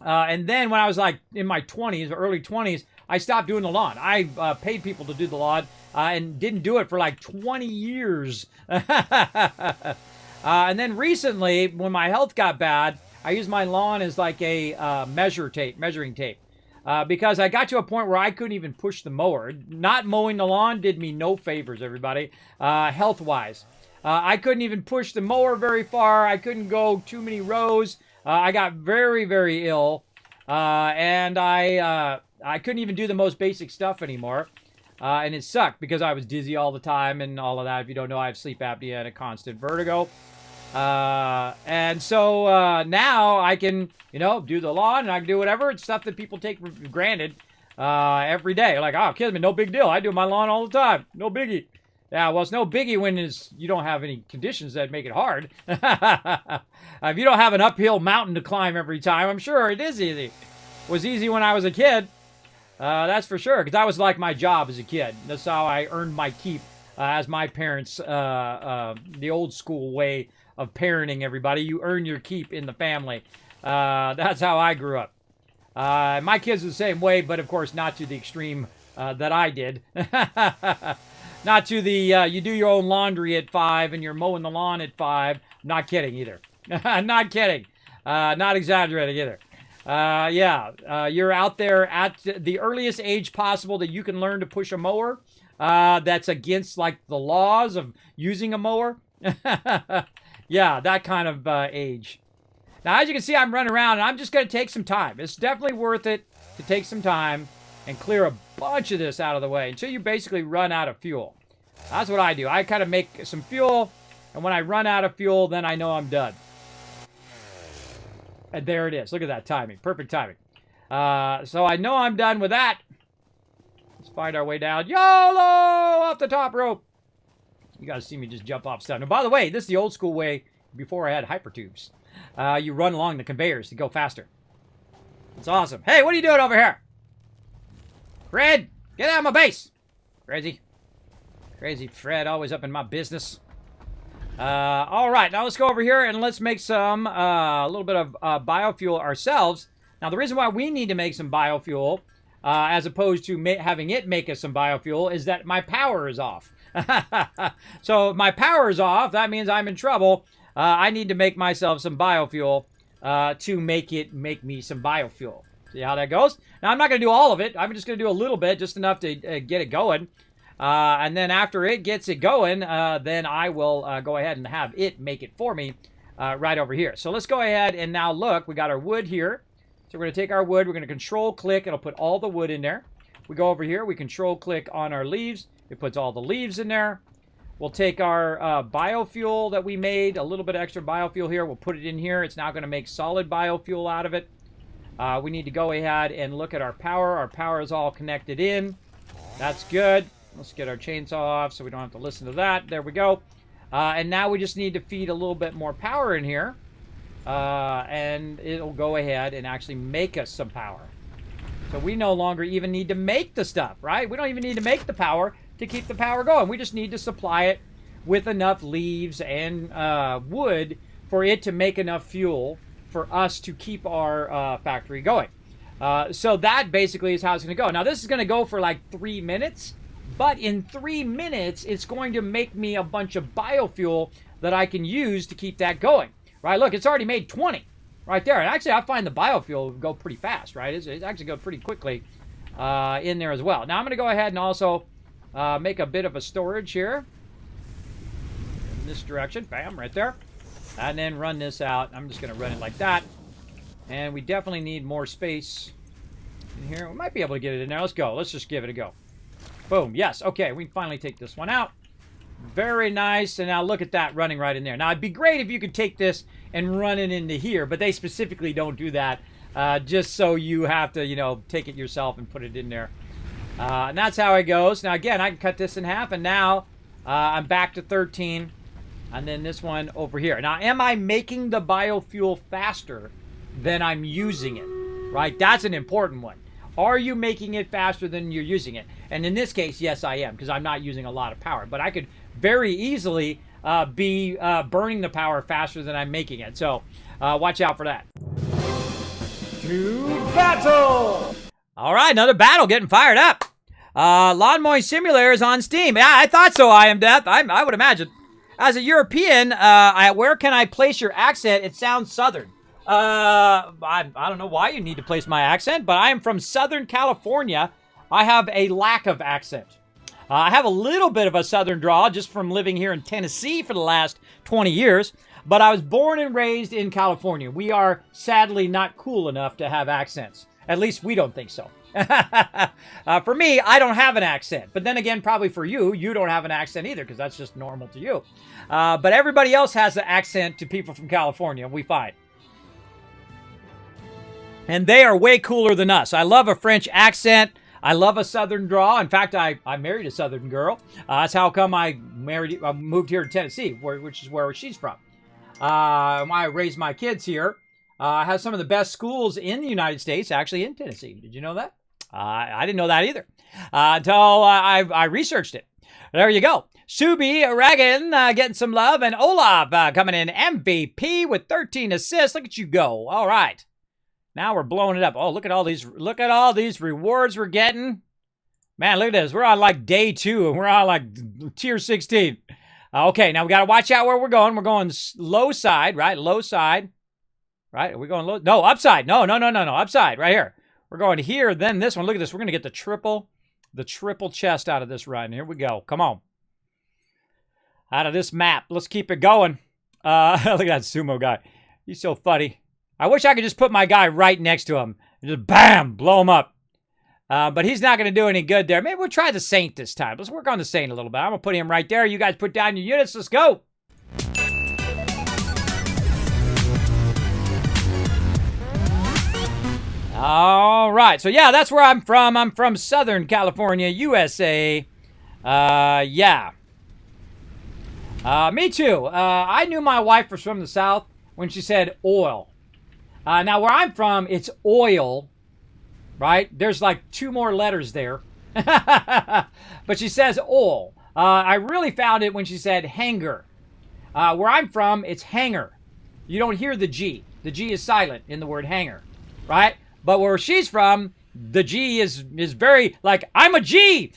And then when I was like in my 20s, early 20s, I stopped doing the lawn. I paid people to do the lawn and didn't do it for like 20 years. And then recently, when my health got bad, I used my lawn as like a measuring tape. Because I got to a point where I couldn't even push the mower. Not mowing the lawn did me no favors, everybody, health-wise. I couldn't even push the mower very far. I couldn't go too many rows. I got very, very ill, and I couldn't even do the most basic stuff anymore, and it sucked because I was dizzy all the time and all of that. If you don't know, I have sleep apnea and a constant vertigo, and so now I can, do the lawn and I can do whatever. It's stuff that people take for granted every day. Like, oh, Kismet, no big deal. I do my lawn all the time. No biggie. Yeah, well, it's no biggie when you don't have any conditions that make it hard. If you don't have an uphill mountain to climb every time, I'm sure it is easy. It was easy when I was a kid. That's for sure, because that was like my job as a kid. That's how I earned my keep as my parents, the old school way of parenting everybody. You earn your keep in the family. That's how I grew up. My kids are the same way, but of course not to the extreme that I did. Not to the, you do your own laundry at 5 and you're mowing the lawn at 5. Not kidding either. Not kidding. Not exaggerating either. You're out there at the earliest age possible that you can learn to push a mower. That's against, like, the laws of using a mower. Yeah, that kind of age. Now, as you can see, I'm running around, and I'm just going to take some time. It's definitely worth it to take some time and clear a bunch of this out of the way until you basically run out of fuel. That's what I do. I kind of make some fuel, and when I run out of fuel, then I know I'm done. And there it is. Look at that timing. Perfect timing. So I know I'm done with that. Let's find our way down. YOLO! Off the top rope. You guys see me just jump off stuff. Now, by the way, this is the old school way before I had hypertubes. You run along the conveyors to go faster. It's awesome. Hey, what are you doing over here? Fred, get out of my base. Crazy Fred, always up in my business. All right, now let's go over here and let's make some, a little bit of biofuel ourselves. Now, the reason why we need to make some biofuel, as opposed to having it make us some biofuel, is that my power is off. So if my power is off, that means I'm in trouble. I need to make myself some biofuel to make me some biofuel. See how that goes? Now, I'm not going to do all of it. I'm just going to do a little bit, just enough to get it going. And then after it gets it going, then I will go ahead and have it make it for me right over here. So let's go ahead and now look. We got our wood here. So we're going to take our wood. We're going to control-click. It'll put all the wood in there. We go over here. We control-click on our leaves. It puts all the leaves in there. We'll take our biofuel that we made, a little bit of extra biofuel here. We'll put it in here. It's now going to make solid biofuel out of it. We need to go ahead and look at our power. Our power is all connected in. That's good. Let's get our chainsaw off so we don't have to listen to that. There we go. And now we just need to feed a little bit more power in here. And it'll go ahead and actually make us some power. So we no longer even need to make the stuff, right? We don't even need to make the power to keep the power going. We just need to supply it with enough leaves and wood for it to make enough fuel for us to keep our factory going. So that basically is how it's going to go. Now, this is going to go for like 3 minutes, but in 3 minutes, it's going to make me a bunch of biofuel that I can use to keep that going, right? Look, it's already made 20 right there. And actually, I find the biofuel go pretty fast, right? It actually goes pretty quickly in there as well. Now, I'm going to go ahead and also make a bit of a storage here in this direction. Bam, right there. And then run this out. I'm just going to run it like that. And we definitely need more space in here. We might be able to get it in there. Let's go. Let's just give it a go. Boom. Yes. Okay. We can finally take this one out. Very nice. And now look at that running right in there. Now, it'd be great if you could take this and run it into here, but they specifically don't do that. Just so you have to, you know, take it yourself and put it in there. And that's how it goes. Now, again, I can cut this in half, and now I'm back to 13. And then this one over here. Now, am I making the biofuel faster than I'm using it? Right? That's an important one. Are you making it faster than you're using it? And in this case, yes, I am, because I'm not using a lot of power. But I could very easily be burning the power faster than I'm making it. So watch out for that. To battle! All right, another battle getting fired up. Lawn Mowing Simulator is on Steam. Yeah, I thought so, I am Death. I would imagine. As a European, where can I place your accent? It sounds Southern. I don't know why you need to place my accent, but I am from Southern California. I have a lack of accent. I have a little bit of a Southern drawl just from living here in Tennessee for the last 20 years, but I was born and raised in California. We are sadly not cool enough to have accents. At least we don't think so. For me, I don't have an accent. But then again, probably for you, you don't have an accent either, because that's just normal to you. But everybody else has an accent to people from California, we find. And they are way cooler than us. I love a French accent. I love a Southern drawl. In fact, I married a Southern girl. That's how come I moved here to Tennessee, which is where she's from. I raised my kids here. I have some of the best schools in the United States, actually in Tennessee. Did you know that? I didn't know that either until I researched it. There you go. Subi Reagan getting some love, and Olaf coming in MVP with 13 assists. Look at you go. All right. Now we're blowing it up. Oh, look at all these rewards we're getting. Man, look at this. We're on like day 2 and we're on like tier 16. Okay, now we got to watch out where we're going. We're going low side, right? Low side. Right? Are we going low? No, upside. No. Upside, right here. We're going here, then this one. Look at this. We're going to get the triple chest out of this run. Here we go. Come on. Out of this map. Let's keep it going. Look at that sumo guy. He's so funny. I wish I could just put my guy right next to him and just bam, blow him up. But he's not going to do any good there. Maybe we'll try the Saint this time. Let's work on the Saint a little bit. I'm going to put him right there. You guys put down your units. Let's go. All right. So, yeah, that's where I'm from. I'm from Southern California, USA. Yeah. Me too. I knew my wife was from the South when she said oil. Now, where I'm from, it's oil, right? There's like 2 more letters there. But she says oil. I really found it when she said hanger. Where I'm from, it's hanger. You don't hear the G. The G is silent in the word hanger, right? But where she's from, the G is very, like, I'm a G.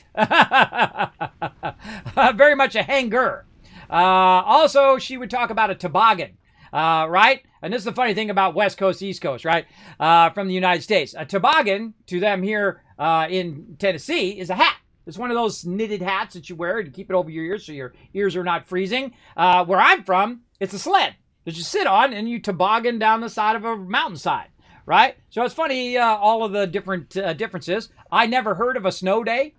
Very much a hanger. Also, she would talk about a toboggan, right? And this is the funny thing about West Coast, East Coast, right? From the United States. A toboggan, to them here in Tennessee, is a hat. It's one of those knitted hats that you wear to keep it over your ears so your ears are not freezing. Where I'm from, it's a sled that you sit on and you toboggan down the side of a mountainside, right? So it's funny, all of the different differences. I never heard of a snow day.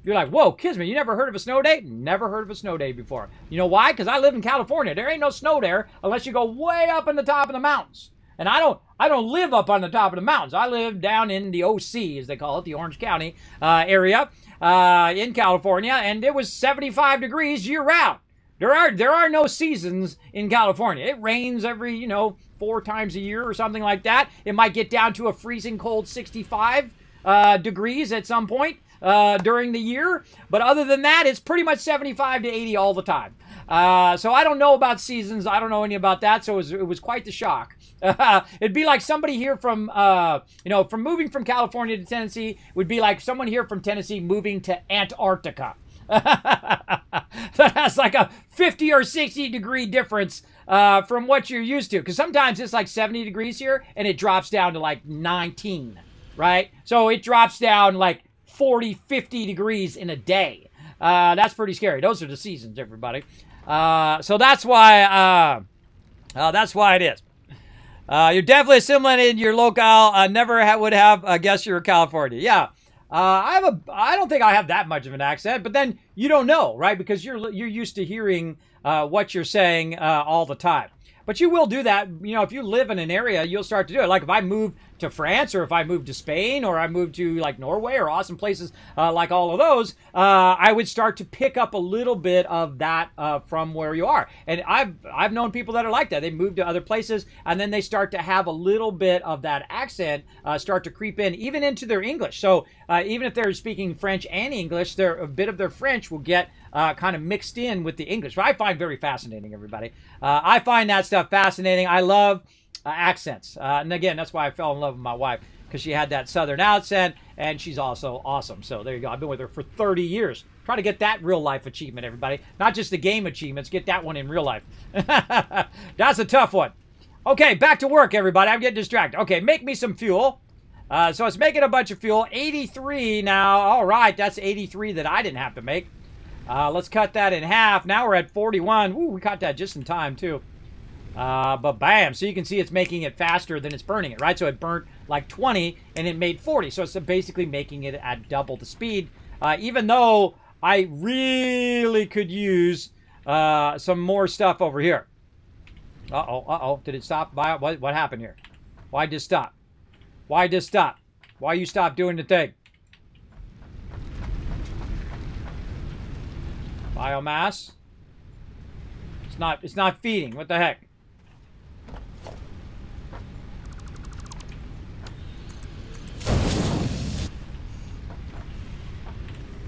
You're like, whoa, Kismet, you never heard of a snow day? Never heard of a snow day before. You know why? Because I live in California. There ain't no snow there unless you go way up in the top of the mountains. And I don't live up on the top of the mountains. I live down in the OC, as they call it, the Orange County area in California, and it was 75 degrees year round. There are no seasons in California. It rains every 4 times a year or something like that. It might get down to a freezing cold 65 degrees at some point during the year, but other than that, it's pretty much 75 to 80 all the time. So I don't know about seasons. I don't know any about that. So it was quite the shock. It'd be like somebody here from from moving from California to Tennessee would be like someone here from Tennessee moving to Antarctica. That has like a 50 or 60 degree difference from what you're used to. Because sometimes it's like 70 degrees here and it drops down to like 19, right? So it drops down like 40, 50 degrees in a day. That's pretty scary. Those are the seasons, everybody. So that's why it is. You're definitely assimilated in your locale. Never would have guessed you were California. Yeah. I don't think I have that much of an accent, but then you don't know, right? Because you're used to hearing what you're saying all the time. But you will do that, if you live in an area, you'll start to do it. Like if I move to France, or if I move to Spain, or I move to like Norway, or awesome places like all of those, I would start to pick up a little bit of that from where you are. And I've known people that are like that. They move to other places, and then they start to have a little bit of that accent start to creep in, even into their English. So even if they're speaking French and English, a bit of their French will get kind of mixed in with the English, which I find very fascinating, everybody. I find that stuff fascinating. I love accents. And again, that's why I fell in love with my wife, because she had that Southern accent, and she's also awesome. So there you go. I've been with her for 30 years. Try to get that real life achievement, everybody. Not just the game achievements. Get that one in real life. That's a tough one. Okay, back to work, everybody. I'm getting distracted. Okay, make me some fuel. So it's making a bunch of fuel. 83 now. All right, that's 83 that I didn't have to make. Let's cut that in half. Now we're at 41. Ooh, we caught that just in time, too. But bam, so you can see it's making it faster than it's burning it, right? So it burnt like 20 and it made 40. So it's basically making it at double the speed. Even though I really could use some more stuff over here. Uh-oh. Did it stop? What happened here? Why'd this stop? Why'd this stop? Why you stop doing the thing? Biomass. It's not feeding. What the heck?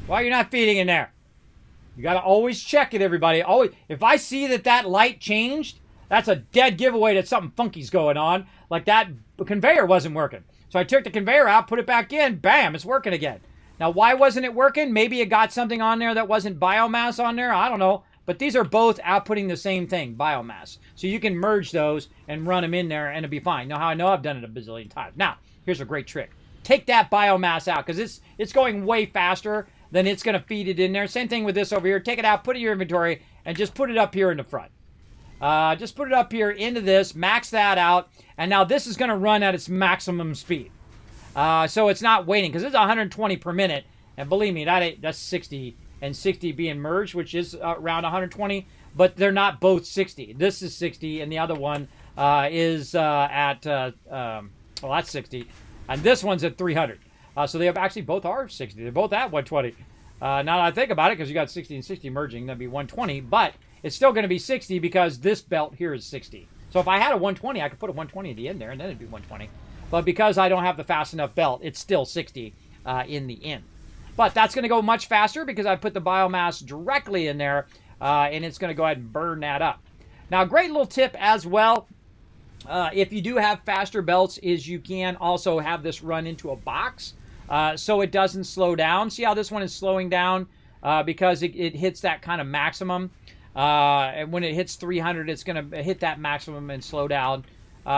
Why are you not feeding in there? You got to always check it, everybody. Always. If I see that light changed, that's a dead giveaway that something funky's going on. Like that conveyor wasn't working. So I took the conveyor out, put it back in, bam, it's working again. Now, why wasn't it working? Maybe it got something on there that wasn't biomass on there. I don't know. But these are both outputting the same thing, biomass. So you can merge those and run them in there and it'll be fine. Now, how I know I've done it a bazillion times. Now, here's a great trick. Take that biomass out because it's going way faster than it's going to feed it in there. Same thing with this over here. Take it out, put it in your inventory, and just put it up here in the front. Just put it up here into this, max that out, and now this is going to run at its maximum speed. So it's not waiting because it's 120 per minute, and believe me, that's 60 and 60 being merged, which is around 120, but they're not both 60. This is 60, and the other one is that's 60, and this one's at 300. So they have actually both are 60. They're both at 120. Now that I think about it, because you got 60 and 60 merging, that'd be 120, but it's still going to be 60 because this belt here is 60. So if I had a 120, I could put a 120 at the end there, and then it'd be 120. But because I don't have the fast enough belt, it's still 60 in the end. But that's going to go much faster because I put the biomass directly in there, and it's going to go ahead and burn that up. Now, great little tip as well, if you do have faster belts, is you can also have this run into a box so it doesn't slow down. See how this one is slowing down because it hits that kind of maximum. And when it hits 300, it's going to hit that maximum and slow down.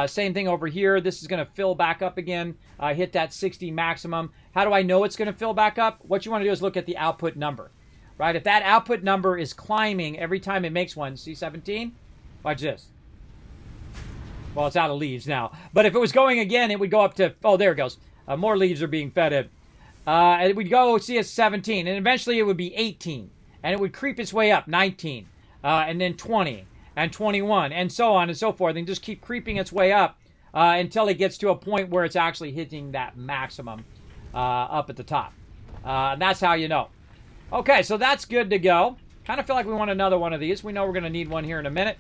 Same thing over here. This is going to fill back up again, hit that 60 maximum. How do I know it's going to fill back up? What you want to do is look at the output number, right? If that output number is climbing every time it makes one, see 17? Watch this. Well, it's out of leaves now. But if it was going again, it would go up to, oh, there it goes. More leaves are being fed in. And it would go, see, it's 17. And eventually it would be 18. And it would creep its way up, 19. And then 20. And 21. And so on and so forth. And just keep creeping its way up until it gets to a point where it's actually hitting that maximum up at the top. And that's how you know. Okay, so that's good to go. Kind of feel like we want another one of these. We know we're going to need one here in a minute.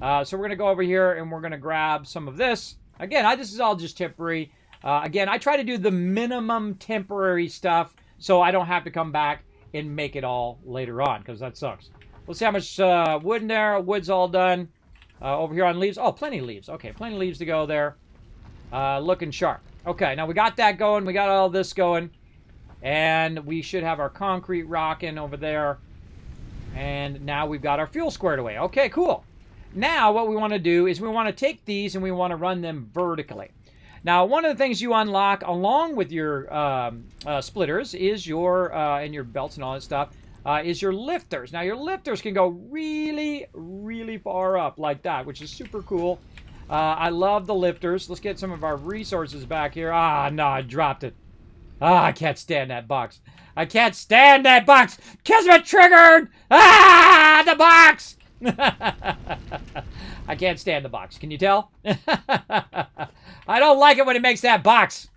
So we're going to go over here and we're going to grab some of this. Again, this is all just temporary. Again, I try to do the minimum temporary stuff so I don't have to come back and make it all later on, because that sucks. Let's see how much wood in there. Wood's all done. Over here on leaves. Oh, plenty of leaves. Okay, plenty of leaves to go there. Looking sharp. Okay, now we got that going. We got all this going. And we should have our concrete rocking over there. And now we've got our fuel squared away. Okay, cool. Now what we want to do is we want to take these and we want to run them vertically. Now, one of the things you unlock along with your splitters is your, and your belts and all that stuff, is your lifters. Now, your lifters can go really, really far up like that, which is super cool. I love the lifters. Let's get some of our resources back here. Ah, no, I dropped it. Ah, I can't stand that box. I can't stand that box. Kismet triggered. Ah, the box. I can't stand the box. Can you tell? I don't like it when it makes that box.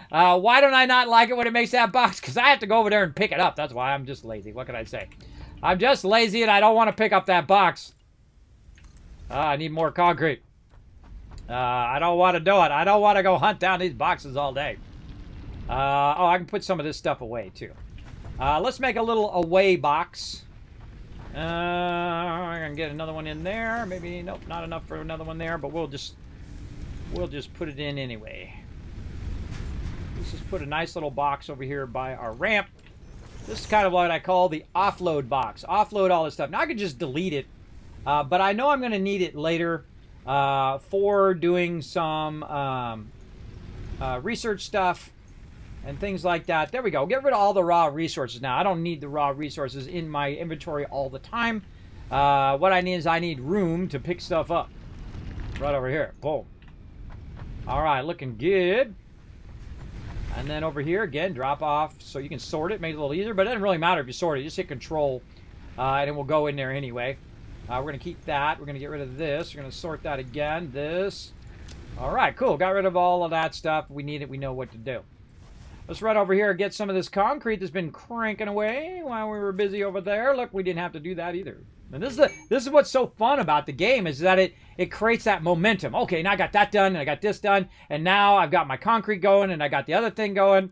Why don't I not like it when it makes that box? Because I have to go over there and pick it up. That's why I'm just lazy. What can I say? I'm just lazy and I don't want to pick up that box. I need more concrete. I don't want to do it. I don't want to go hunt down these boxes all day. Oh, I can put some of this stuff away too. Let's make a little away box. I'm gonna get another one in there. Maybe nope, not enough for another one there, but we'll just put it in anyway. Let's just put a nice little box over here by our ramp. This is kind of what I call the offload box. Offload all this stuff. Now I could just delete it, but I know I'm gonna need it later for doing some research stuff and things like that. There we go. Get rid of all the raw resources now. I don't need the raw resources in my inventory all the time. What I need is I need room to pick stuff up. Right over here. Boom. All right, looking good. And then over here, again, drop off so you can sort it. Make it a little easier, but it doesn't really matter if you sort it. Just hit Control, and it will go in there anyway. We're going to keep that. We're going to get rid of this. We're going to sort that again. This. All right, cool. Got rid of all of that stuff. We need it. We know what to do. Let's run over here and get some of this concrete that's been cranking away while we were busy over there. Look, we didn't have to do that either. And this is what's so fun about the game, is that it creates that momentum. Okay, now I got that done, and I got this done, and now I've got my concrete going, and I got the other thing going.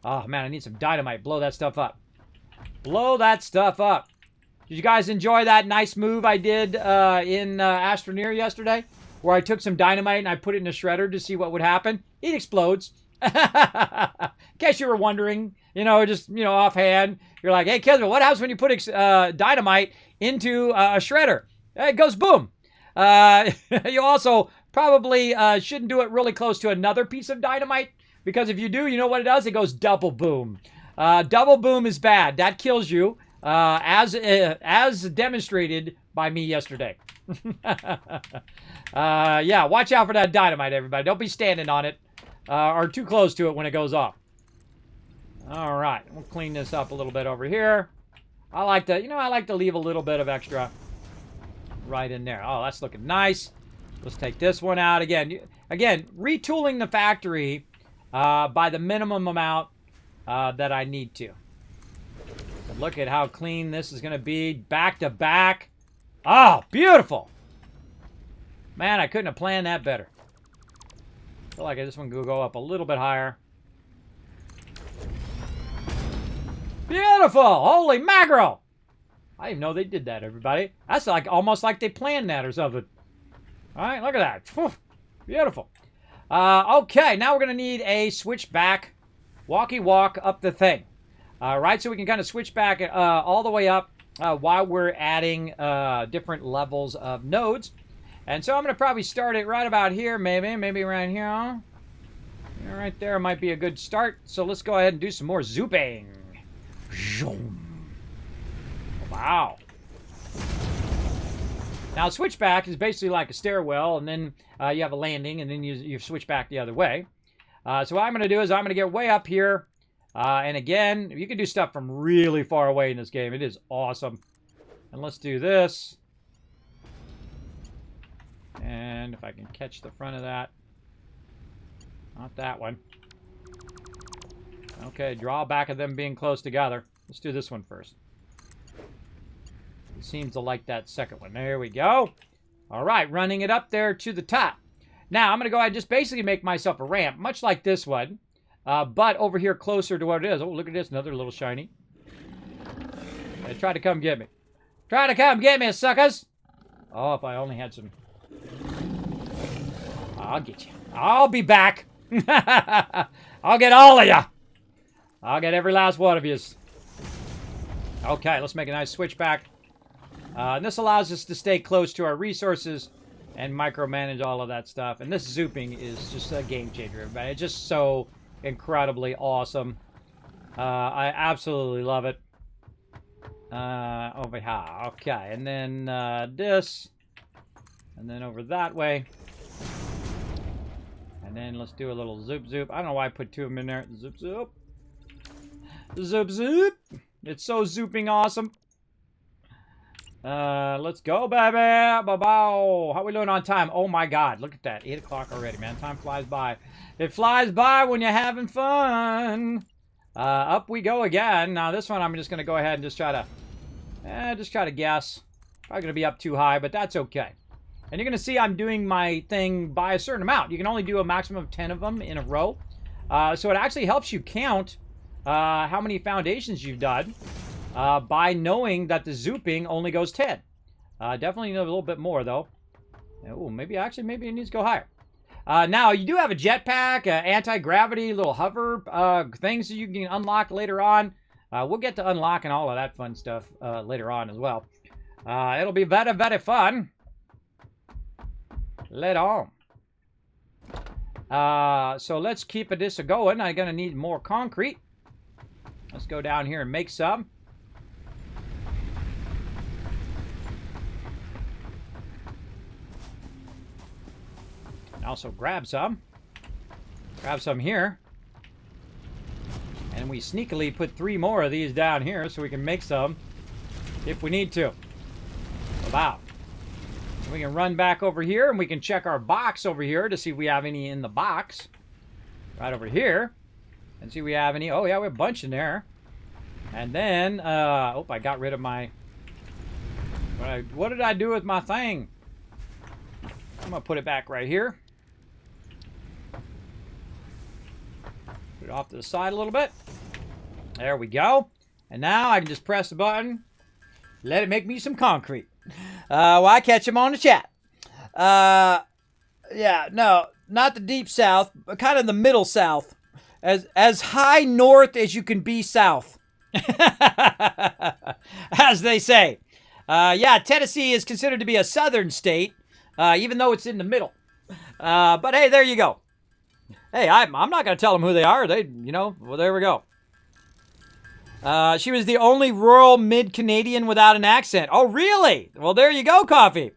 Oh, man, I need some dynamite. Blow that stuff up. Blow that stuff up. Did you guys enjoy that nice move I did in Astroneer yesterday, where I took some dynamite and I put it in a shredder to see what would happen? It explodes. In case you were wondering, just, offhand, you're like, hey, Kismet, what happens when you put dynamite into a shredder? It goes boom. You also probably shouldn't do it really close to another piece of dynamite, because if you do, you know what it does? It goes double boom. Double boom is bad. That kills you, as demonstrated by me yesterday. Yeah, watch out for that dynamite, everybody. Don't be standing on it. Or too close to it when it goes off. All right, we'll clean this up a little bit over here. I like to leave a little bit of extra right in there. Oh, that's looking nice. Let's take this one out again. Again, retooling the factory by the minimum amount that I need to. But look at how clean this is going to be, back to back. Oh, beautiful. Man, I couldn't have planned that better. I feel like this one will go up a little bit higher. Beautiful! Holy mackerel! I didn't know they did that, everybody. That's like almost like they planned that or something. All right, look at that. Whew, beautiful. Okay, now we're going to need a switchback walkie-walk up the thing. All right, so we can kind of switch back all the way up while we're adding different levels of nodes. And so I'm going to probably start it right about here, maybe around here. Huh? Right there might be a good start. So let's go ahead and do some more zooping. Wow. Now, a switchback is basically like a stairwell, and then you have a landing, and then you switch back the other way. So what I'm going to do is I'm going to get way up here. And again, you can do stuff from really far away in this game. It is awesome. And let's do this. And if I can catch the front of that. Not that one. Okay, drawback of them being close together. Let's do this one first. It seems to like that second one. There we go. All right, running it up there to the top. Now, I'm going to go ahead and just basically make myself a ramp, much like this one, but over here closer to what it is. Oh, look at this, another little shiny. Hey, try to come get me. Try to come get me, suckers. Oh, if I only had some... I'll get you. I'll be back. I'll get all of you. I'll get every last one of you. Okay, let's make a nice switchback. And this allows us to stay close to our resources and micromanage all of that stuff. And this zooping is just a game changer, everybody. It's just so incredibly awesome. I absolutely love it. Over here. Okay, and then this. And then over that way. And then let's do a little zoop zoop. I don't know why I put two of them in there. Zoop zoop. Zoop zoop. It's so zooping awesome. Let's go, baby. Bow. How we doing on time? Oh my God, look at that. 8 o'clock already, man. Time flies by. It flies by when you're having fun. Up we go again. Now this one I'm just gonna go ahead and just try to guess. Probably gonna be up too high, but that's okay. And you're gonna see I'm doing my thing by a certain amount. You can only do a maximum of 10 of them in a row. So it actually helps you count how many foundations you've done by knowing that the zooping only goes 10. Definitely need a little bit more though. Oh, maybe it needs to go higher. Now, you do have a jetpack, anti-gravity, little hover things that you can unlock later on. We'll get to unlocking all of that fun stuff later on as well. It'll be very, very fun. Let on. So let's keep this going. I'm going to need more concrete. Let's go down here and make some. And also grab some. Grab some here. And we sneakily put 3 more of these down here so we can make some if we need to. Wow. We can run back over here and we can check our box over here to see if we have any in the box. Right over here. And see if we have any. Oh yeah, we have a bunch in there. And then, oh, I got rid of my... What did I do with my thing? I'm going to put it back right here. Put it off to the side a little bit. There we go. And now I can just press the button. Let it make me some concrete. Well, I catch them on the chat. Yeah, no, not the deep south, but kind of the middle south. As high north as you can be south. As they say. Yeah, Tennessee is considered to be a southern state, even though it's in the middle. But hey, there you go. Hey, I'm not going to tell them who they are. Well, there we go. She was the only rural mid-Canadian without an accent. Oh, really? Well, there you go, Coffee.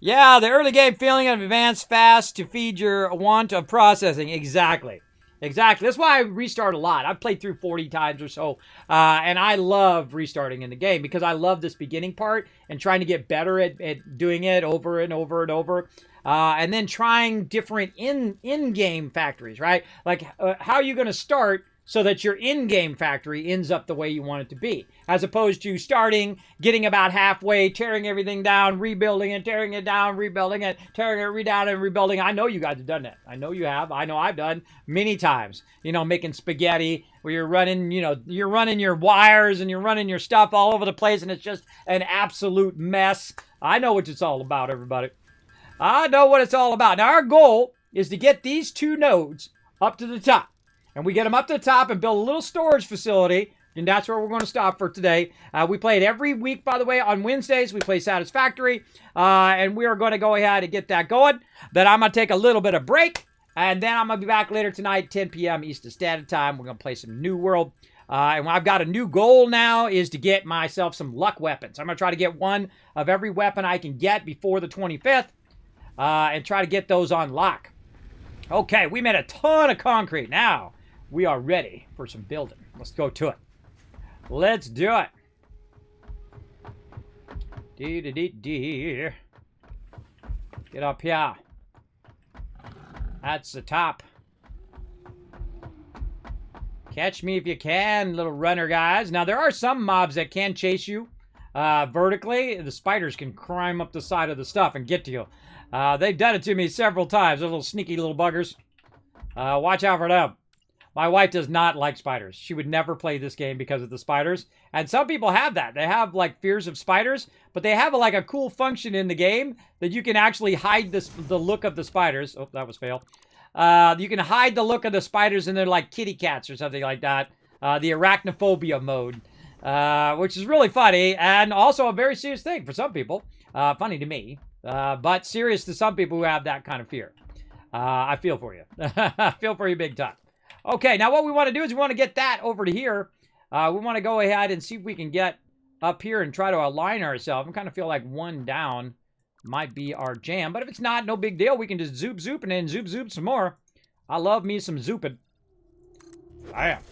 Yeah, the early game feeling of advanced fast to feed your want of processing. Exactly. Exactly. That's why I restart a lot. I've played through 40 times or so, and I love restarting in the game because I love this beginning part and trying to get better at doing it over and over and over. And then trying different in-game factories, right? Like, how are you going to start so that your in-game factory ends up the way you want it to be, as opposed to starting, getting about halfway, tearing everything down, rebuilding it, tearing it down, rebuilding it, tearing it down and rebuilding. I know you guys have done that. I know you have. I know I've done many times. Making spaghetti where you're running, you're running your wires and you're running your stuff all over the place, and it's just an absolute mess. I know what it's all about, everybody. I know what it's all about. Now, our goal is to get these 2 nodes up to the top. And we get them up to the top and build a little storage facility. And that's where we're going to stop for today. We play it every week, by the way. On Wednesdays, we play Satisfactory. And we are going to go ahead and get that going. Then I'm going to take a little bit of break. And then I'm going to be back later tonight, 10 p.m. Eastern Standard Time. We're going to play some New World. And I've got a new goal now is to get myself some luck weapons. I'm going to try to get one of every weapon I can get before the 25th. And try to get those on lock. Okay, we made a ton of concrete. Now, we are ready for some building. Let's go to it. Let's do it. Get up here. That's the top. Catch me if you can, little runner guys. Now, there are some mobs that can chase you vertically. The spiders can climb up the side of the stuff and get to you. They've done it to me several times. Those little sneaky little buggers. Watch out for them. My wife does not like spiders. She would never play this game because of the spiders. And some people have that. They have, like, fears of spiders. But they have, like, a cool function in the game that you can actually hide the look of the spiders. Oh, that was fail. You can hide the look of the spiders and they're like kitty cats or something like that. The arachnophobia mode. Which is really funny. And also a very serious thing for some people. Funny to me. But serious to some people who have that kind of fear. I feel for you. I feel for you big time. Okay, now what we want to do is we want to get that over to here. We want to go ahead and see if we can get up here and try to align ourselves. I kind of feel like one down might be our jam. But if it's not, no big deal. We can just zoop and then zoop some more. I love me some zooping. Bam.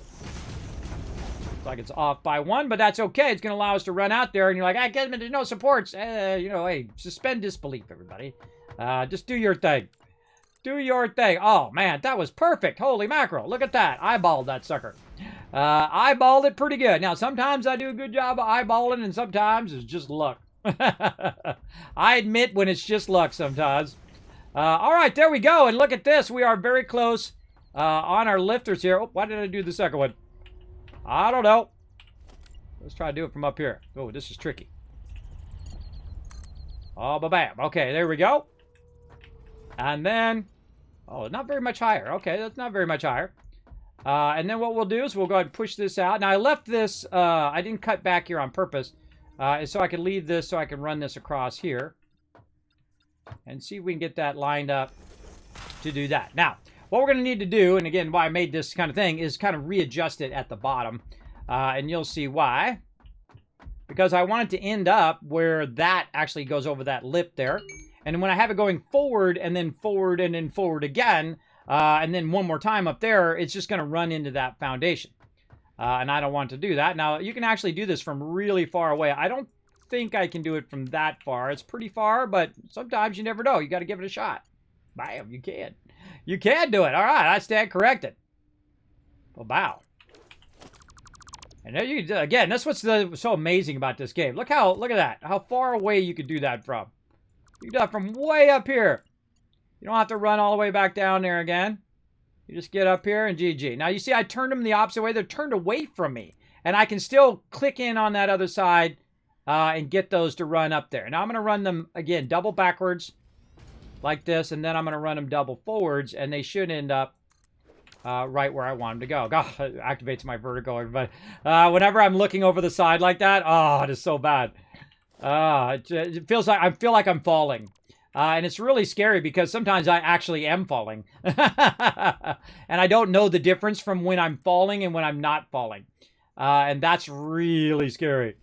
Looks like it's off by one, but that's okay. It's going to allow us to run out there. And you're like, I guess there's no supports. You know, hey, suspend disbelief, everybody. Just do your thing. Do your thing. Oh, man, that was perfect. Holy mackerel. Look at that. Eyeballed that sucker. Eyeballed it pretty good. Now, sometimes I do a good job of eyeballing, and sometimes it's just luck. I admit when it's just luck sometimes. All right, there we go. And look at this. We are very close on our lifters here. Oh, why did I do the second one? I don't know. Let's try to do it from up here. Oh, this is tricky. Oh, ba-bam. Okay, there we go. And then... oh, not very much higher. Okay, that's not very much higher. And then what we'll do is we'll go ahead and push this out. Now, I left this... I didn't cut back here on purpose. So I can leave this so I can run this across here. And see if we can get that lined up to do that. Now, what we're going to need to do, and again, why I made this kind of thing, is kind of readjust it at the bottom. And you'll see why. Because I want it to end up where that actually goes over that lip there. And when I have it going forward and then forward and then forward again, and then one more time up there, it's just going to run into that foundation. And I don't want to do that. Now, you can actually do this from really far away. I don't think I can do it from that far. It's pretty far, but sometimes you never know. You got to give it a shot. Bam, you can. You can do it. All right, I stand corrected. Well, bow. And there you again, that's what's so amazing about this game. Look at that. How far away you could do that from. You can do that from way up here. You don't have to run all the way back down there again. You just get up here and GG. Now, you see I turned them the opposite way. They're turned away from me. And I can still click in on that other side and get those to run up there. Now, I'm going to run them, again, double backwards like this. And then I'm going to run them double forwards. And they should end up right where I want them to go. God, it activates my vertigo, everybody. Whenever I'm looking over the side like that, oh, it is so bad. It feels like I feel like I'm falling. And it's really scary because sometimes I actually am falling. And I don't know the difference from when I'm falling and when I'm not falling. And that's really scary.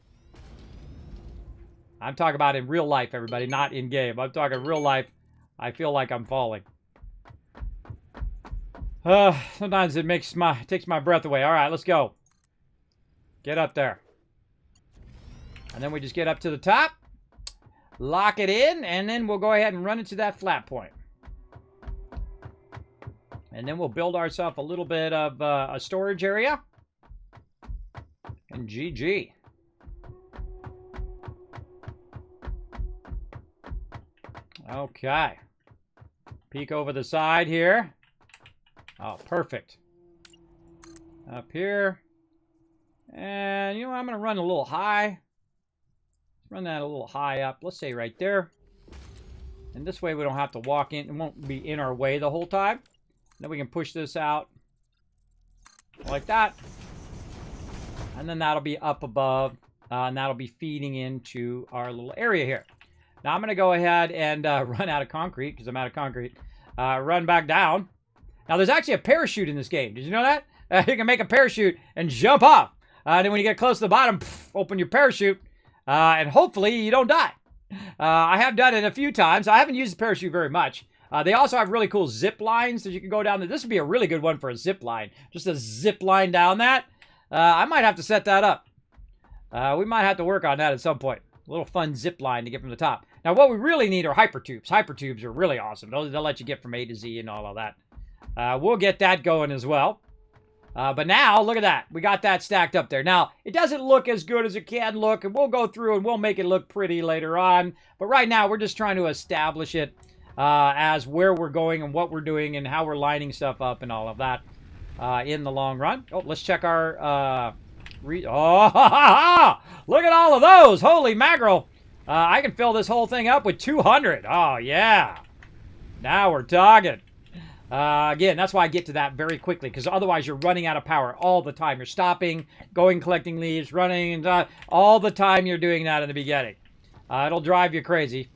I'm talking about in real life, everybody, not in game. I'm talking real life. I feel like I'm falling. Sometimes it takes my breath away. All right, let's go. Get up there. And then we just get up to the top. Lock it in, and then we'll go ahead and run it to that flat point. And then we'll build ourselves a little bit of a storage area. And GG. Okay. Peek over the side here. Oh, perfect. Up here. And, you know, I'm going to run a little high. Run that a little high up. Let's say right there. And this way we don't have to walk in. It won't be in our way the whole time. Then we can push this out like that. And then that'll be up above. And that'll be feeding into our little area here. Now I'm going to go ahead and run out of concrete because I'm out of concrete. Run back down. Now there's actually a parachute in this game. Did you know that? You can make a parachute and jump off. Then when you get close to the bottom, open your parachute. And hopefully you don't die. I have done it a few times. I haven't used the parachute very much. They also have really cool zip lines that you can go down there. This would be a really good one for a zip line. Just a zip line down that. I might have to set that up. We might have to work on that at some point. A little fun zip line to get from the top. Now, what we really need are hypertubes. Hypertubes are really awesome. They'll let you get from A to Z and all of that. We'll get that going as well. But now, look at that. We got that stacked up there. Now, it doesn't look as good as it can look, and we'll go through and we'll make it look pretty later on. But right now, we're just trying to establish it as where we're going and what we're doing and how we're lining stuff up and all of that in the long run. Oh, let's check our... look at all of those. Holy mackerel. I can fill this whole thing up with 200. Oh, yeah. Now we're talking. Again, that's why I get to that very quickly, because otherwise you're running out of power all the time. You're stopping, going, collecting leaves, running, and all the time you're doing that in the beginning. It'll drive you crazy.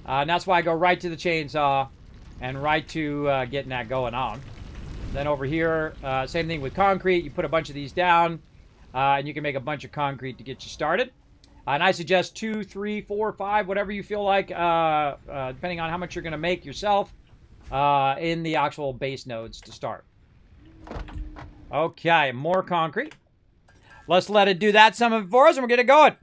And that's why I go right to the chainsaw and right to getting that going on. Then over here, same thing with concrete. You put a bunch of these down, and you can make a bunch of concrete to get you started. And I suggest 2, 3, 4, 5, whatever you feel like, depending on how much you're going to make yourself. In the actual base nodes to start. Okay, more concrete. Let's let it do that some of it for us, and we're getting going.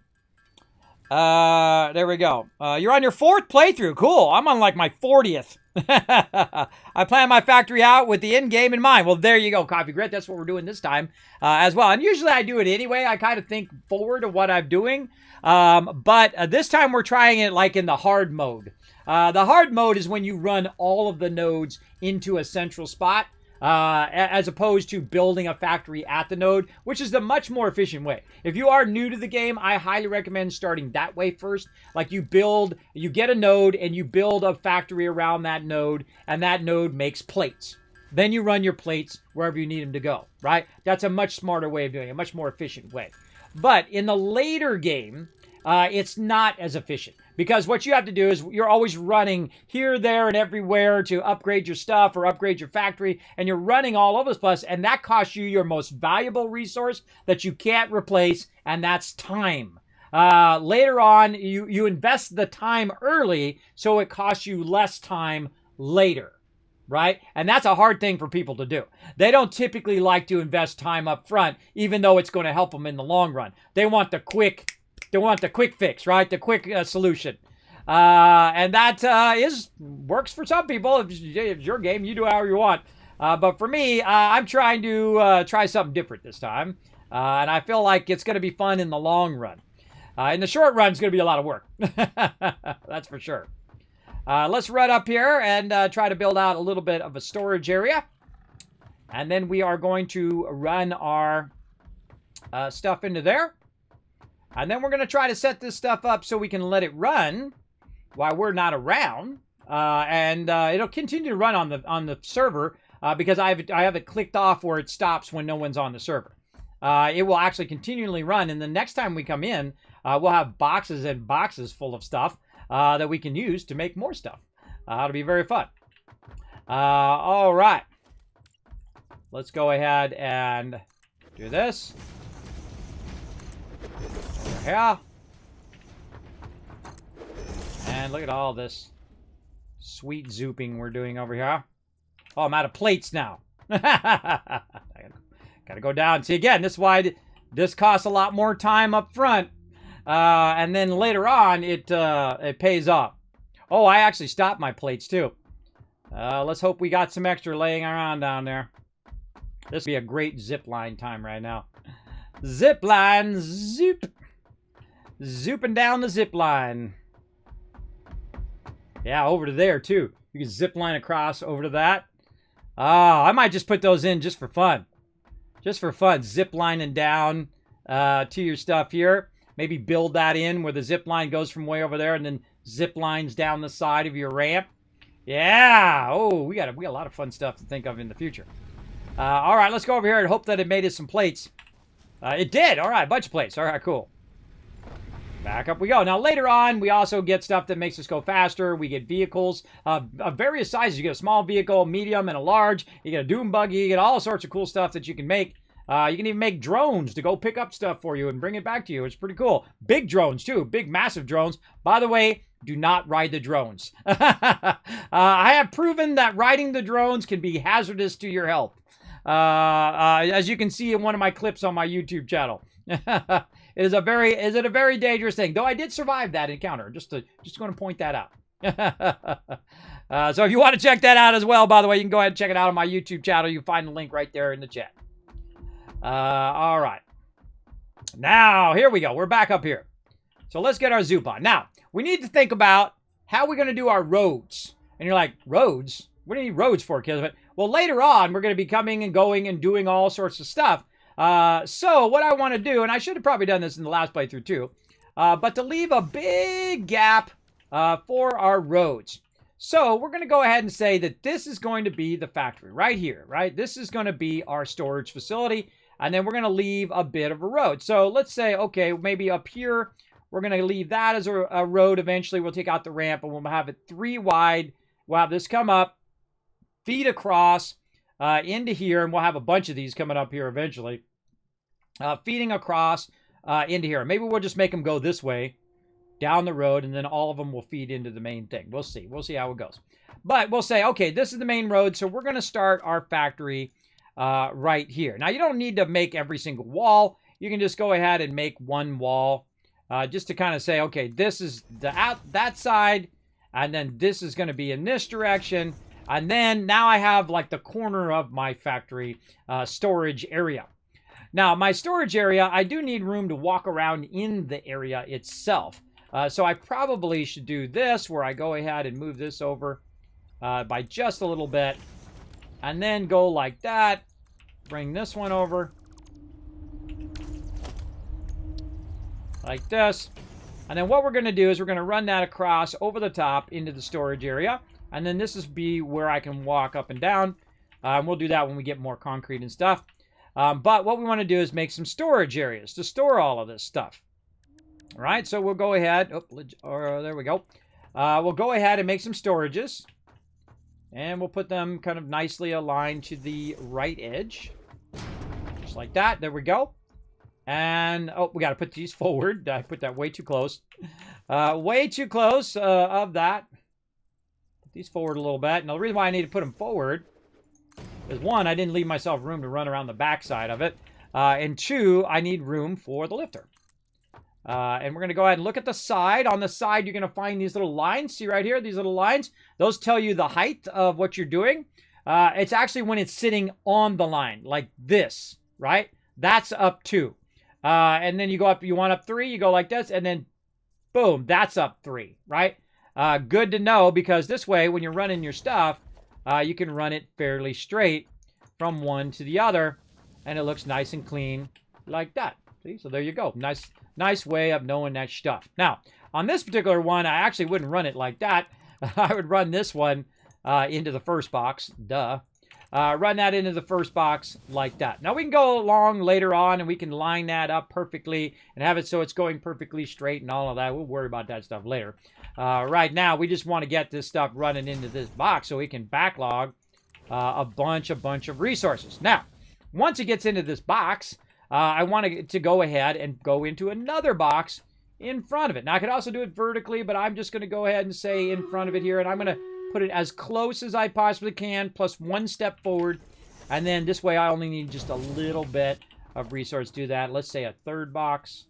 There we go. You're on your 4th playthrough. Cool. I'm on like my 40th. I plan my factory out with the end game in mind. Well, there you go, Coffee Grit. That's what we're doing this time as well. And usually I do it anyway. I kind of think forward to what I'm doing. But this time we're trying it like in the hard mode. The hard mode is when you run all of the nodes into a central spot, as opposed to building a factory at the node, which is the much more efficient way. If you are new to the game, I highly recommend starting that way first. Like you get a node and you build a factory around that node, and that node makes plates. Then you run your plates wherever you need them to go, right? That's a much smarter way of doing it, a much more efficient way. But in the later game, it's not as efficient. Because what you have to do is you're always running here, there, and everywhere to upgrade your stuff or upgrade your factory. And you're running all over the place. And that costs you your most valuable resource that you can't replace. And that's time. Later on, you invest the time early, so it costs you less time later. Right? And that's a hard thing for people to do. They don't typically like to invest time up front, even though it's going to help them in the long run. They want the quick fix, right? The quick solution. And that works for some people. If it's your game, you do however you want. But for me, I'm trying to try something different this time. And I feel like it's going to be fun in the long run. In the short run, it's going to be a lot of work. That's for sure. Let's run up here and try to build out a little bit of a storage area. And then we are going to run our stuff into there. And then we're going to try to set this stuff up so we can let it run while we're not around. And it'll continue to run on the server because I have it clicked off where it stops when no one's on the server. It will actually continually run. And the next time we come in, we'll have boxes and boxes full of stuff that we can use to make more stuff. It'll be very fun. All right. Let's go ahead and do this. Yeah. And look at all this sweet zooping we're doing over here. Oh, I'm out of plates now. I gotta go down. See, again, this is why this costs a lot more time up front. And then later on, it pays off. Oh, I actually stopped my plates, too. Let's hope we got some extra laying around down there. This would be a great zip line time right now. Zip line, zoop. Zooping down the zip line. Yeah, over to there, too. You can zip line across over to that. Oh, I might just put those in just for fun. Just for fun. Zip lining down to your stuff here. Maybe build that in where the zip line goes from way over there and then zip lines down the side of your ramp. Yeah. Oh, we got a lot of fun stuff to think of in the future. All right, let's go over here and hope that it made us some plates. It did. All right, a bunch of plates. All right, cool. Back up we go. Now, later on, we also get stuff that makes us go faster. We get vehicles of various sizes. You get a small vehicle, medium, and a large. You get a doom buggy. You get all sorts of cool stuff that you can make. You can even make drones to go pick up stuff for you and bring it back to you. It's pretty cool. Big drones, too. Big, massive drones. By the way, do not ride the drones. I have proven that riding the drones can be hazardous to your health. As you can see in one of my clips on my YouTube channel. It is a very dangerous thing. Though I did survive that encounter. Just going to point that out. So if you want to check that out as well, by the way, you can go ahead and check it out on my YouTube channel. You can find the link right there in the chat. All right. Now, here we go. We're back up here. So let's get our zoop on. Now, we need to think about how we're going to do our roads. And you're like, roads? What do you need roads for, Kismet? Well, later on, we're going to be coming and going and doing all sorts of stuff. So what I want to do, and I should have probably done this in the last playthrough too, but to leave a big gap for our roads. So we're going to go ahead and say that this is going to be the factory right here, right? This is going to be our storage facility. And then we're going to leave a bit of a road. So let's say, okay, maybe up here, we're going to leave that as a road. Eventually, we'll take out the ramp and we'll have it 3 wide. We'll have this come up, feed across into here, and we'll have a bunch of these coming up here eventually. Feeding across into here. Maybe we'll just make them go this way, down the road, and then all of them will feed into the main thing. We'll see. We'll see how it goes. But we'll say, okay, this is the main road, so we're going to start our factory right here. Now, you don't need to make every single wall. You can just go ahead and make one wall just to kind of say, okay, this is that side, and then this is going to be in this direction. And then now I have like the corner of my factory storage area. Now, my storage area, I do need room to walk around in the area itself. So I probably should do this, where I go ahead and move this over by just a little bit. And then go like that. Bring this one over. Like this. And then what we're going to do is we're going to run that across over the top into the storage area. And then this is be where I can walk up and down. We'll do that when we get more concrete and stuff. But what we want to do is make some storage areas to store all of this stuff. All right, so we'll go ahead. There we go. We'll go ahead and make some storages. And we'll put them kind of nicely aligned to the right edge. Just like that. There we go. And, oh, we got to put these forward. I put that way too close. Way too close of that. Put these forward a little bit. Now, the reason why I need to put them forward is, 1, I didn't leave myself room to run around the back side of it. And 2, I need room for the lifter. And we're going to go ahead and look at the side. On the side, you're going to find these little lines. See right here, these little lines? Those tell you the height of what you're doing. It's actually when it's sitting on the line, like this, right? That's up 2. And then you go up, you want up 3, you go like this, and then boom, that's up 3, right? Good to know, because this way, when you're running your stuff, you can run it fairly straight from one to the other, and it looks nice and clean like that. See, so there you go. Nice way of knowing that stuff. Now, on this particular one, I actually wouldn't run it like that. I would run this one into the first box. Duh. Run that into the first box like that. Now, we can go along later on, and we can line that up perfectly and have it so it's going perfectly straight and all of that. We'll worry about that stuff later. Right now, we just want to get this stuff running into this box so we can backlog a bunch of resources. Now, once it gets into this box, I want to go ahead and go into another box in front of it. Now, I could also do it vertically, but I'm just going to go ahead and say in front of it here, and I'm going to put it as close as I possibly can, plus 1 step forward. And then this way, I only need just a little bit of resource to do that. Let's say a 3rd box.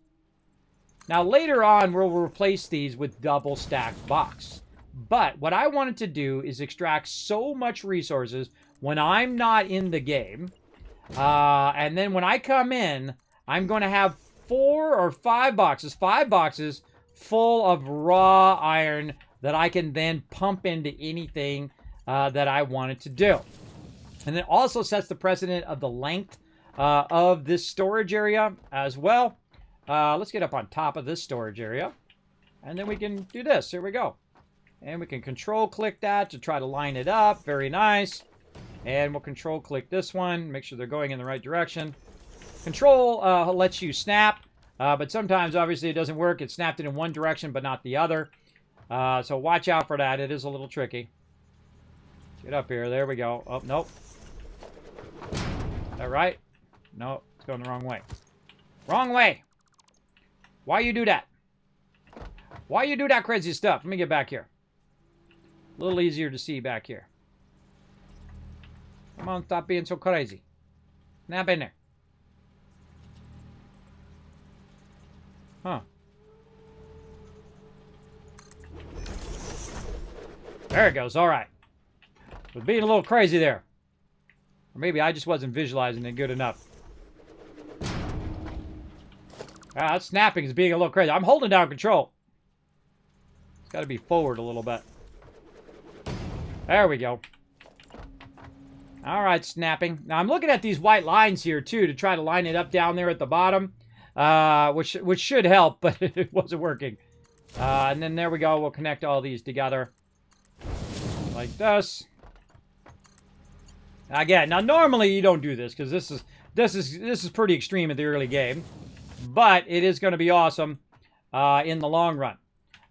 Now, later on, we'll replace these with double stacked box. But what I wanted to do is extract so much resources when I'm not in the game. And then when I come in, I'm going to have 4 or 5 boxes full of raw iron that I can then pump into anything that I wanted to do. And it also sets the precedent of the length of this storage area as well. Let's get up on top of this storage area. And then we can do this. Here we go. And we can control click that to try to line it up. Very nice. And we'll control click this one. Make sure they're going in the right direction. Control lets you snap. But sometimes, obviously, it doesn't work. It snapped it in one direction, but not the other. So watch out for that. It is a little tricky. Get up here. There we go. Oh, nope. Is that right? No, it's going the wrong way. Wrong way. Why you do that? Why you do that crazy stuff? Let me get back here. A little easier to see back here. Come on, stop being so crazy. Snap in there. Huh. There it goes. All right. Was being a little crazy there. Or maybe I just wasn't visualizing it good enough. That snapping is being a little crazy. I'm holding down control. It's got to be forward a little bit. There we go. All right, snapping. Now, I'm looking at these white lines here, too, to try to line it up down there at the bottom, which should help, but it wasn't working. And then there we go. We'll connect all these together like this. Again, now normally you don't do this because this is pretty extreme at the early game, but it is going to be awesome in the long run.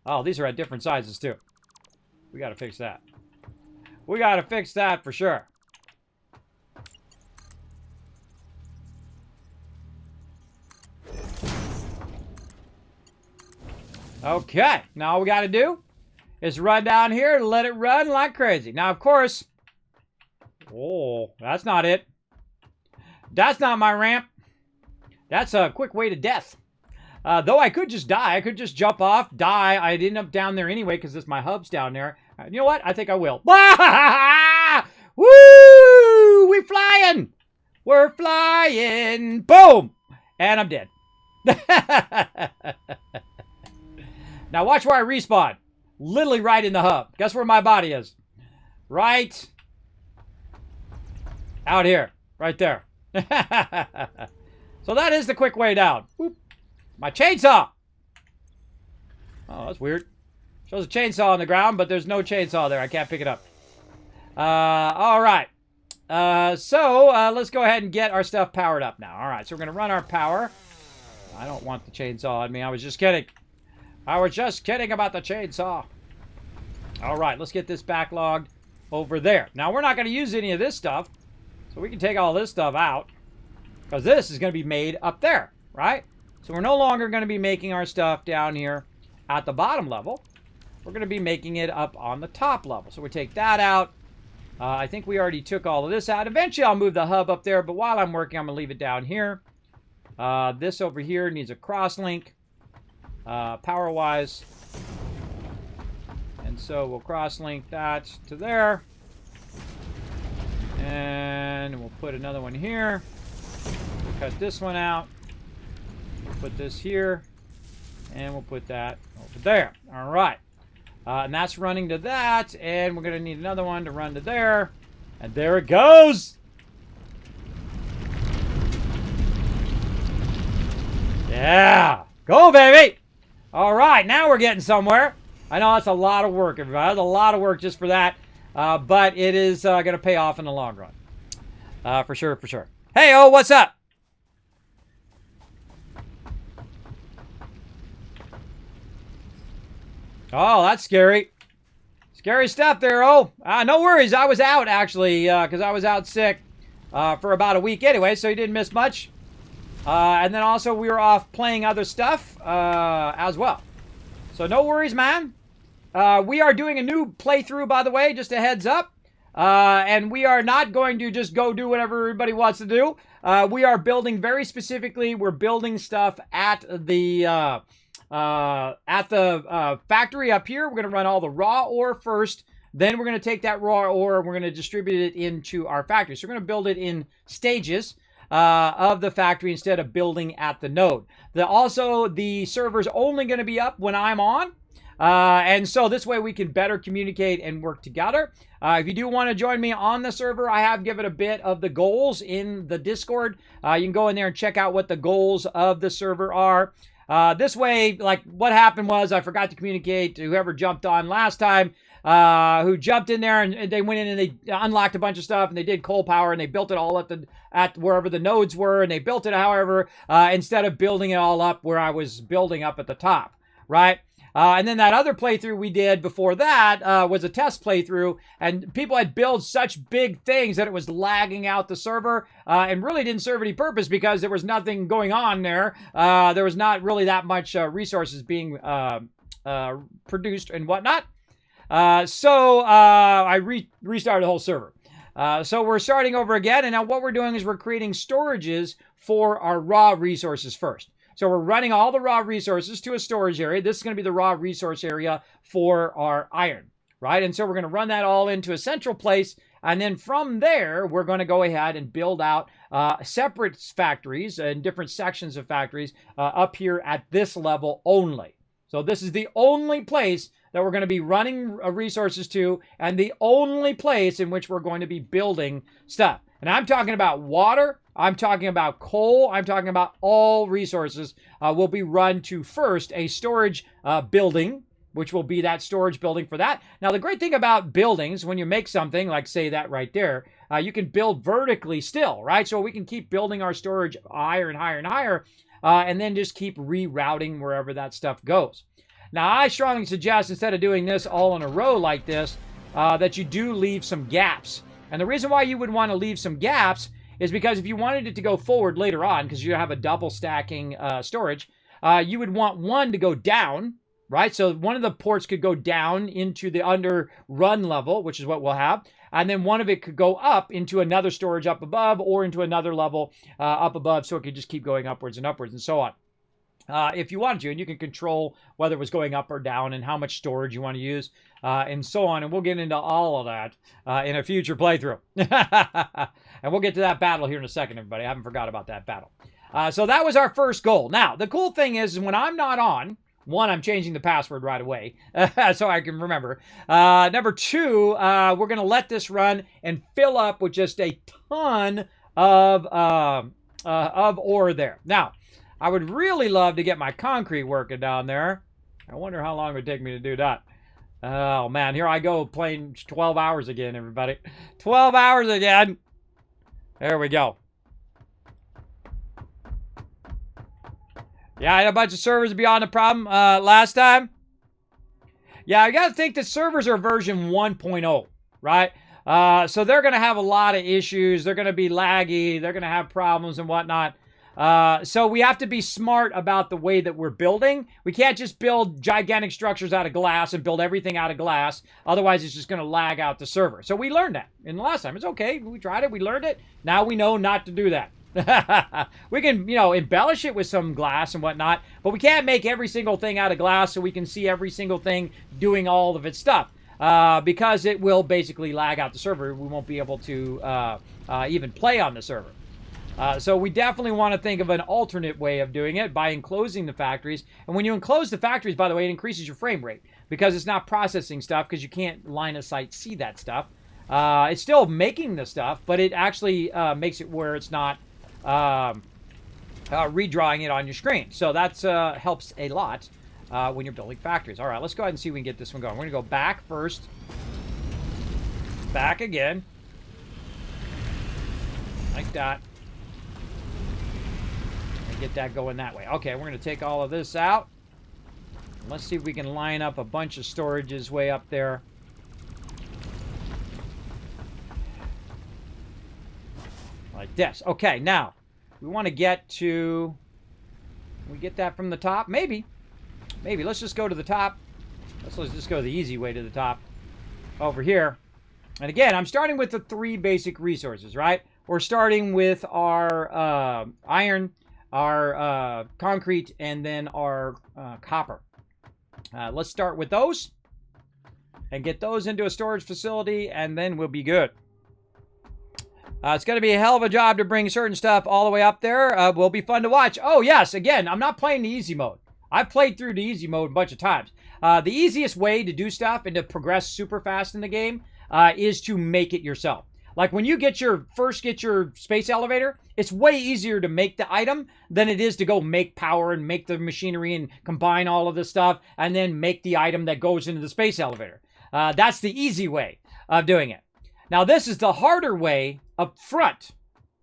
Oh, these are at different sizes too. We got to fix that. We got to fix that for sure. Okay, now all we got to do is run down here and let it run like crazy. Now, of course, oh, that's not it. That's not my ramp. That's a quick way to death. Though I could just die. I could just jump off, die. I'd end up down there anyway because my hub's down there. You know what? I think I will. Woo! We're flying. We're flying. Boom! And I'm dead. Now watch where I respawn. Literally right in the hub. Guess where my body is? Right out here. Right there. So that is the quick way down. Whoop. My chainsaw. Oh, that's weird. Shows a chainsaw on the ground, but there's no chainsaw there. I can't pick it up. All right. So let's go ahead and get our stuff powered up now. All right, so we're going to run our power. I don't want the chainsaw on me. I was just kidding. I was just kidding about the chainsaw. All right, let's get this backlogged over there. Now, we're not going to use any of this stuff, so we can take all this stuff out because this is going to be made up there, right? So we're no longer going to be making our stuff down here at the bottom level. We're going to be making it up on the top level. So we take that out. I think we already took all of this out. Eventually, I'll move the hub up there, but while I'm working, I'm going to leave it down here. This over here needs a cross-link, power-wise. And so we'll cross-link that to there. And we'll put another one here. We'll cut this one out. We'll put this here. And we'll put that over there. All right. And that's running to that. And we're going to need another one to run to there. And there it goes. Yeah. Go, baby. All right. Now we're getting somewhere. I know that's a lot of work, everybody. That's a lot of work just for that. But it is going to pay off in the long run. For sure, for sure. Hey, oh, what's up? Oh, that's scary. Scary stuff there, oh. No worries. I was out, actually, because I was out sick for about a week anyway, so you didn't miss much. And then also we were off playing other stuff as well. So no worries, man. We are doing a new playthrough, by the way, just a heads up. And we are not going to just go do whatever everybody wants to do. We are building very specifically. We're building stuff at the factory up here. We're going to run all the raw ore first. Then we're going to take that raw ore and we're going to distribute it into our factory. So we're going to build it in stages of the factory instead of building at the node. Also, the server's only going to be up when I'm on. And so this way we can better communicate and work together. If you do want to join me on the server, I have given a bit of the goals in the Discord. You can go in there and check out what the goals of the server are. This way, like what happened was I forgot to communicate to whoever jumped on last time, who jumped in there and they went in and they unlocked a bunch of stuff and they did coal power and they built it all at wherever the nodes were and they built it, however, instead of building it all up where I was building up at the top, right? And then that other playthrough we did before that was a test playthrough, and people had built such big things that it was lagging out the server and really didn't serve any purpose because there was nothing going on there. There was not really that much resources being produced and whatnot. So I restarted the whole server. So we're starting over again, and now what we're doing is we're creating storages for our raw resources first. So we're running all the raw resources to a storage area. This is going to be the raw resource area for our iron, right? And so we're going to run that all into a central place, And then from there, we're going to go ahead and build out separate factories and different sections of factories up here at this level only. So this is the only place that we're going to be running resources to, and the only place in which we're going to be building stuff. And I'm talking about water, I'm talking about coal, I'm talking about all resources will be run to first a storage building, which will be that storage building for that. Now, the great thing about buildings, when you make something, like say that right there, you can build vertically still, right? So we can keep building our storage higher and higher and higher, and then just keep rerouting wherever that stuff goes. Now, I strongly suggest, instead of doing this all in a row like this, that you do leave some gaps. And the reason why you would want to leave some gaps is because if you wanted it to go forward later on, because you have a double stacking storage, you would want one to go down, right? So one of the ports could go down into the under run level, which is what we'll have. And then one of it could go up into another storage up above, or into another level up above, so it could just keep going upwards and so on. If you wanted to, and you can control whether it was going up or down and how much storage you want to use, and so on. And we'll get into all of that in a future playthrough. And we'll get to that battle here in a second, everybody. I haven't forgot about that battle. So that was our first goal. Now, the cool thing is when I'm not on, one, I'm changing the password right away so I can remember. Number two, we're going to let this run and fill up with just a ton of ore there. Now, I would really love to get my concrete working down there. I wonder how long it would take me to do that. Oh, man. Here I go playing 12 hours again, everybody. 12 hours again. There we go. Yeah, I had a bunch of servers beyond the problem last time. Yeah, I got to think that servers are version 1.0, right? So they're going to have a lot of issues. They're going to be laggy. They're going to have problems and whatnot. So we have to be smart about the way that we're building. We can't just build gigantic structures out of glass and build everything out of glass. Otherwise, it's just going to lag out the server. So we learned that in the last time. It's okay. We tried it. We learned it. Now we know not to do that. We can, embellish it with some glass and whatnot, but we can't make every single thing out of glass so we can see every single thing doing all of its stuff. Because it will basically lag out the server. We won't be able to even play on the server. So we definitely want to think of an alternate way of doing it by enclosing the factories. And when you enclose the factories, by the way, it increases your frame rate because it's not processing stuff because you can't line of sight see that stuff. It's still making the stuff, but it actually makes it where it's not redrawing it on your screen. So that helps a lot when you're building factories. All right, let's go ahead and see if we can get this one going. We're going to go back first. Back again. Like that. Get that going that way. Okay, we're going to take all of this out. Let's see if we can line up a bunch of storages way up there. Like this. Okay, now, we want to get to... Can we get that from the top? Maybe. Maybe. Let's just go to the top. Let's just go the easy way to the top. Over here. And again, I'm starting with the 3 basic resources, right? We're starting with our iron, our concrete, and then our copper. Let's start with those and get those into a storage facility, and then we'll be good. It's going to be a hell of a job to bring certain stuff all the way up there. Will be fun to watch. Oh, yes, again, I'm not playing the easy mode. I've played through the easy mode a bunch of times. The easiest way to do stuff and to progress super fast in the game is to make it yourself. Like when you first get your space elevator, it's way easier to make the item than it is to go make power and make the machinery and combine all of this stuff and then make the item that goes into the space elevator. That's the easy way of doing it. Now this is the harder way up front,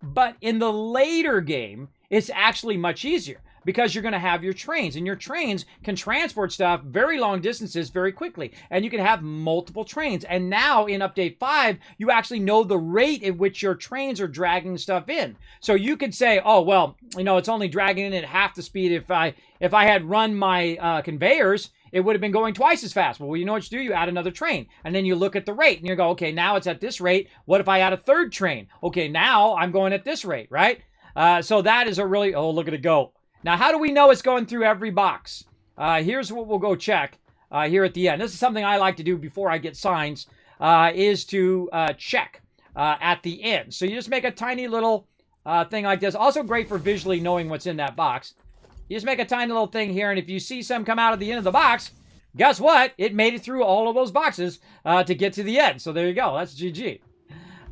but in the later game, it's actually much easier because you're going to have your trains, and your trains can transport stuff very long distances very quickly, and you can have multiple trains. And now in Update 5, you actually know the rate at which your trains are dragging stuff in. So you could say, oh, well, it's only dragging in at half the speed. If I had run my conveyors, it would have been going twice as fast. Well, you know what you do? You add another train, and then you look at the rate, and you go, okay, now it's at this rate. What if I add a third train? Okay, now I'm going at this rate, right? So that is a really, oh, look at it go. Now, how do we know it's going through every box? Here's what we'll go check here at the end. This is something I like to do before I get signs, is to check. at the end. So you just make a tiny little thing like this. Also great for visually knowing what's in that box. You just make a tiny little thing here, and if you see some come out of the end of the box, guess what? It made it through all of those boxes to get to the end. So there you go. That's GG.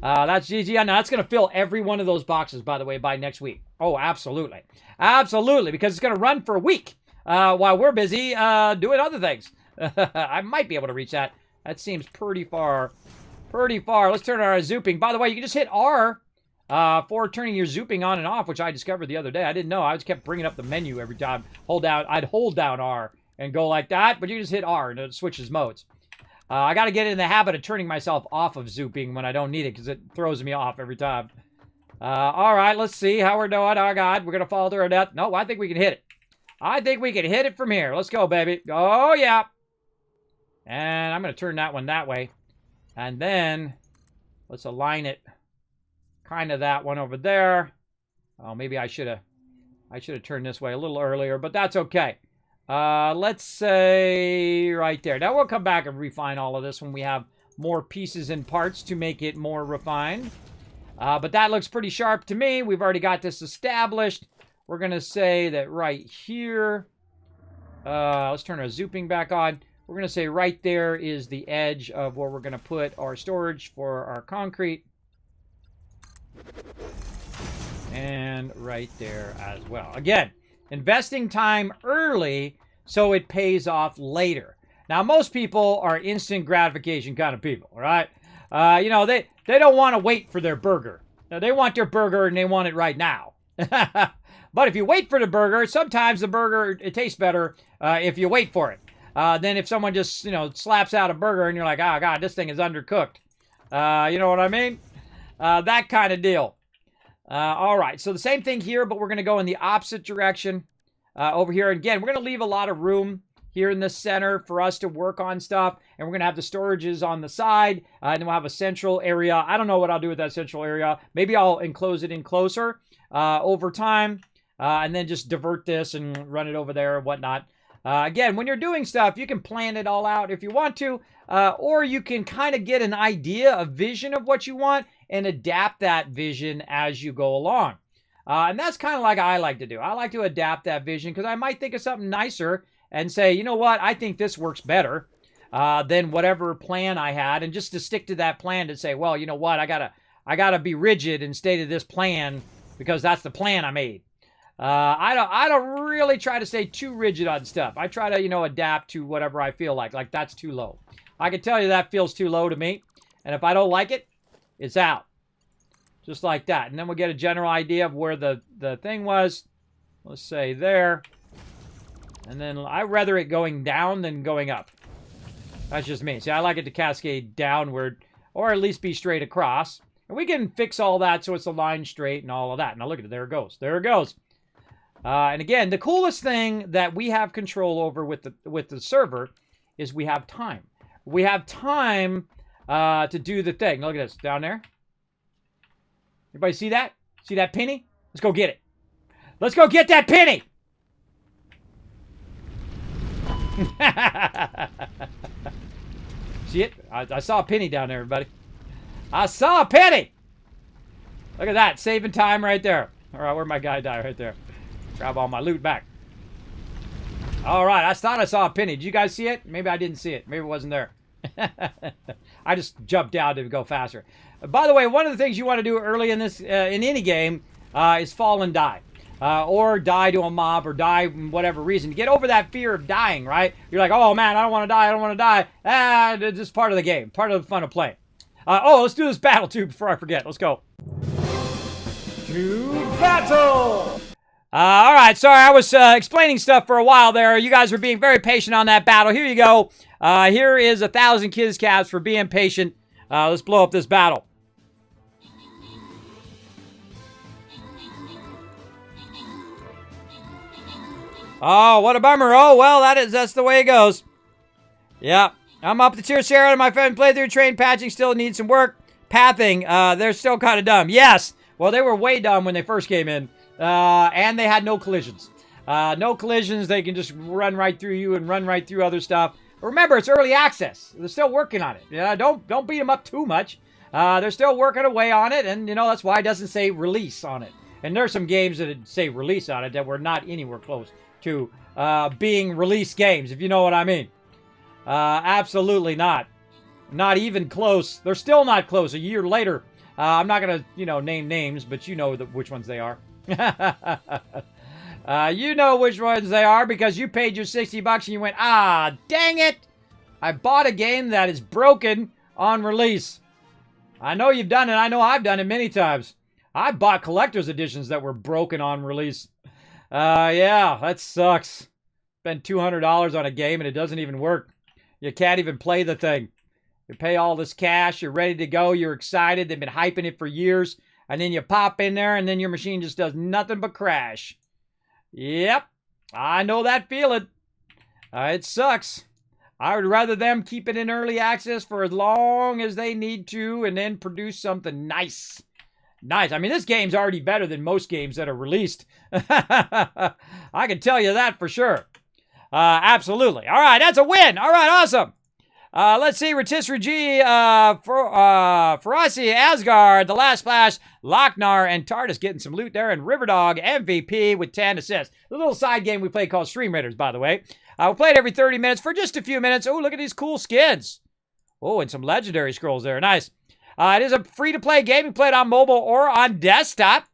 That's GG. Now, that's going to fill every one of those boxes, by the way, by next week. Oh, absolutely. Absolutely, because it's going to run for a week while we're busy doing other things. I might be able to reach that. That seems pretty far. Pretty far. Let's turn our zooping. By the way, you can just hit R for turning your zooping on and off, which I discovered the other day. I didn't know. I just kept bringing up the menu every time. I'd hold down R and go like that, but you just hit R and it switches modes. I got to get in the habit of turning myself off of zooping when I don't need it because it throws me off every time. All right, let's see how we're doing. Oh, God, we're going to fall to our death. No, I think we can hit it. I think we can hit it from here. Let's go, baby. Oh, yeah. And I'm going to turn that one that way. And then let's align it kind of that one over there. Oh, maybe I should have turned this way a little earlier, but that's okay. Let's say right there. Now we'll come back and refine all of this when we have more pieces and parts to make it more refined. But that looks pretty sharp to me. We've already got this established. We're going to say that right here. Let's turn our zooping back on. We're going to say right there is the edge of where we're going to put our storage for our concrete. And right there as well. Again, investing time early so it pays off later. Now, most people are instant gratification kind of people, right? You know, they don't want to wait for their burger. Now, they want their burger and they want it right now. But if you wait for the burger, sometimes the burger, it tastes better if you wait for it. Than if someone just, slaps out a burger and you're like, oh, God, this thing is undercooked. You know what I mean? That kind of deal. All right, so the same thing here, but we're going to go in the opposite direction over here. Again, we're going to leave a lot of room here in the center for us to work on stuff, and we're going to have the storages on the side, and then we'll have a central area. I don't know what I'll do with that central area. Maybe I'll enclose it in closer over time, and then just divert this and run it over there and whatnot. Again, when you're doing stuff, you can plan it all out if you want to, or you can kind of get an idea, a vision of what you want, and adapt that vision as you go along. And that's kind of like I like to do. I like to adapt that vision because I might think of something nicer and say, you know what, I think this works better than whatever plan I had, and just to stick to that plan to say, well, you know what, I gotta be rigid and stay to this plan because that's the plan I made. I don't really try to stay too rigid on stuff. I try to, adapt to whatever I feel like. Like, that's too low. I can tell you that feels too low to me. And if I don't like it, it's out. Just like that. And then we'll get a general idea of where the thing was. Let's say there. And then I'd rather it going down than going up. That's just me. See, I like it to cascade downward, or at least be straight across. And we can fix all that so it's a line straight and all of that. Now look at it. There it goes. There it goes. And again, the coolest thing that we have control over with the server is we have time. We have time to do the thing. Look at this down there. Everybody see that? See that penny? Let's go get it. Let's go get that penny. See it? I saw a penny down there, everybody. I saw a penny. Look at that, saving time right there. All right, where'd my guy die? Right there. Grab all my loot back. All right, I thought I saw a penny. Did you guys see it? Maybe I didn't see it. Maybe it wasn't there. I just jumped down to go faster. By the way, one of the things you want to do early in this, in any game, is fall and die. Or die to a mob, or die for whatever reason. To get over that fear of dying, right? You're like, oh man, I don't want to die, I don't want to die. It's just part of the game, part of the fun of playing. Let's do this battle too before I forget. Let's go. To battle! All right, sorry, I was explaining stuff for a while there. You guys were being very patient on that battle. Here you go. Here is 1,000 Kiz Caps for being patient. Let's blow up this battle. Oh, what a bummer. Oh, well, that's the way it goes. Yeah, I'm up the tier share on my friend playthrough. Train patching still needs some work. Pathing, they're still kind of dumb. Yes, well, they were way dumb when they first came in. And they had no collisions. No collisions. They can just run right through you and run right through other stuff. But remember, it's early access. They're still working on it. Yeah, don't beat them up too much. They're still working away on it, and, you know, that's why it doesn't say release on it. And there's some games that say release on it that were not anywhere close to being release games, if you know what I mean. Absolutely not. Not even close. They're still not close. A year later, I'm not going to, you know, name names, but you know which ones they are. You know which ones they are because you paid your $60 and you went, ah, dang it. I bought a game that is broken on release. I know you've done it. I know I've done it many times. I bought collector's editions that were broken on release. Yeah, that sucks. Spend $200 on a game and it doesn't even work. You can't even play the thing. You pay all this cash, you're ready to go, you're excited, they've been hyping it for years, and then you pop in there and then your machine just does nothing but crash. Yep, I know that feeling. It sucks. I would rather them keep it in early access for as long as they need to and then produce something nice. Nice. I mean, this game's already better than most games that are released. I can tell you that for sure. Absolutely. All right, that's a win. All right, awesome. Let's see, Rotisserie G, Ferocity, Asgard, The Last Splash, Lochnar, and Tardis getting some loot there, and Riverdog MVP with 10 assists. The little side game we play called Stream Raiders, by the way. We play it every 30 minutes for just a few minutes. Oh, look at these cool skins. Oh, and some legendary scrolls there. Nice. It is a free-to-play game. You play it on mobile or on desktop.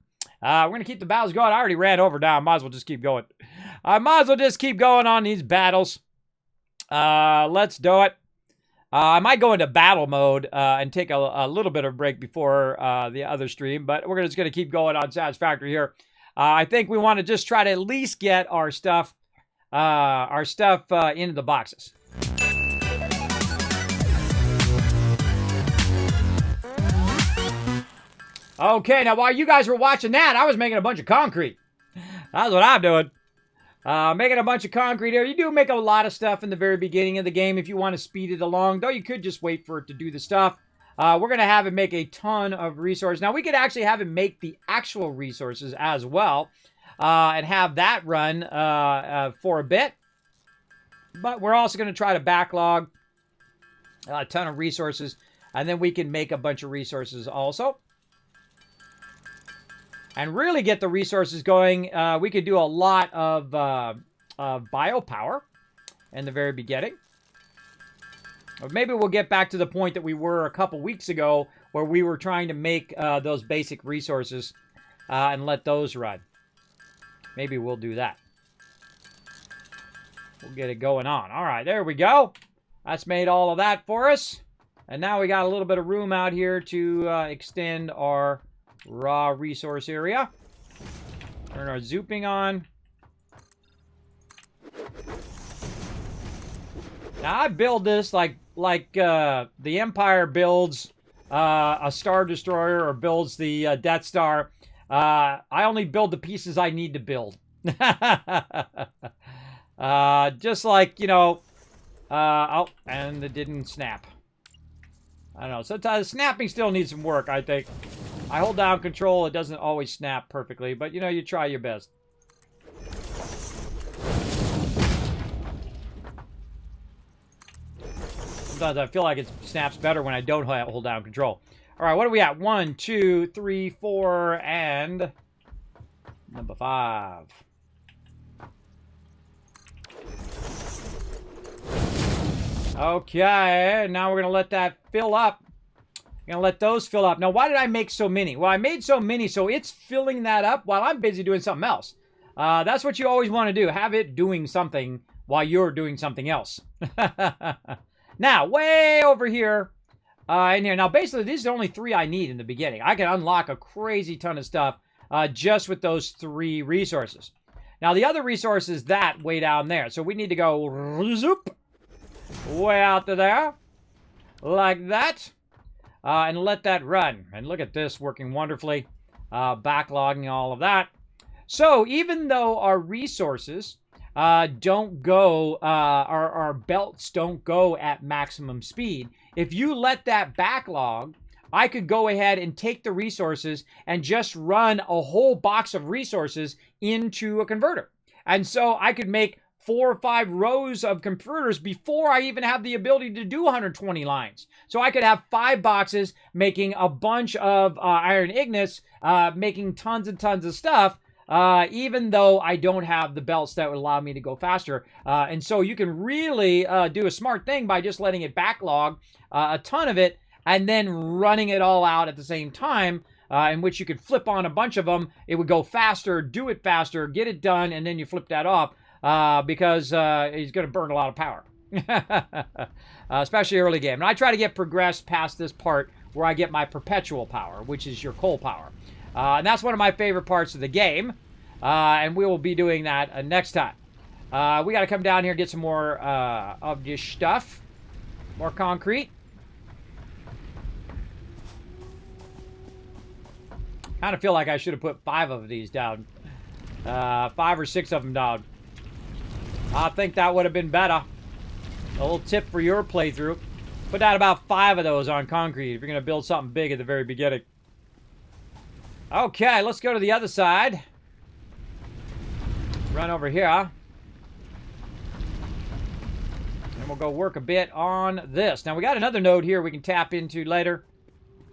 We're going to keep the battles going. I already ran over now. Might as well just keep going. I might as well just keep going on these battles. Let's do it. I might go into battle mode and take a little bit of a break before the other stream, but we're just going to keep going on Satisfactory here. I think we want to just try to at least get our stuff into the boxes. Okay, now while you guys were watching that, I was making a bunch of concrete. That's what I'm doing. Making a bunch of concrete here. You do make a lot of stuff in the very beginning of the game if you want to speed it along, though you could just wait for it to do the stuff. We're going to have it make a ton of resources. Now, we could actually have it make the actual resources as well and have that run for a bit. But we're also going to try to backlog a ton of resources, and then we can make a bunch of resources also. And really get the resources going. We could do a lot of biopower in the very beginning. Or maybe we'll get back to the point that we were a couple weeks ago where we were trying to make those basic resources and let those run. Maybe we'll do that. We'll get it going on. All right, there we go. That's made all of that for us. And now we got a little bit of room out here to extend our raw resource area. Turn our zooping on. Now I build this like the Empire builds a Star Destroyer or builds the Death Star. I only build the pieces I need to build. Just like, you know, oh, and it didn't snap. I don't know. Sometimes snapping still needs some work, I think. I hold down control. It doesn't always snap perfectly, but, you know, you try your best. Sometimes I feel like it snaps better when I don't hold down control. All right, what are we at? 1, 2, 3, 4, and number 5. Okay, now we're going to let that fill up. Gonna let those fill up. Now, why did I make so many? Well, I made so many so it's filling that up while I'm busy doing something else. That's what you always want to do. Have it doing something while you're doing something else. Now, way over here, in here. Now, basically, these are only 3 I need in the beginning. I can unlock a crazy ton of stuff just with those 3 resources. Now, the other resource is that way down there. So we need to go zoop, way out to there, like that. And let that run. And look at this working wonderfully. Backlogging all of that. So even though our resources don't go, our belts don't go at maximum speed, if you let that backlog, I could go ahead and take the resources and just run a whole box of resources into a converter. And so I could make 4 or 5 rows of converters before I even have the ability to do 120 lines. So I could have 5 boxes making a bunch of iron ignits, making tons and tons of stuff, even though I don't have the belts that would allow me to go faster. And so you can really do a smart thing by just letting it backlog a ton of it and then running it all out at the same time, in which you could flip on a bunch of them. It would go faster, do it faster, get it done, and then you flip that off because he's going to burn a lot of power, especially early game. And I try to get progressed past this part where I get my perpetual power, which is your coal power. And that's one of my favorite parts of the game. And we will be doing that next time. We got to come down here and get some more of this stuff. More concrete. Kind of feel like I should have put 5 of these down. 5 or 6 of them down. I think that would have been better. A little tip for your playthrough. Put down about 5 of those on concrete if you're going to build something big at the very beginning. Okay, let's go to the other side. Run over here. And we'll go work a bit on this. Now, we got another node here we can tap into later.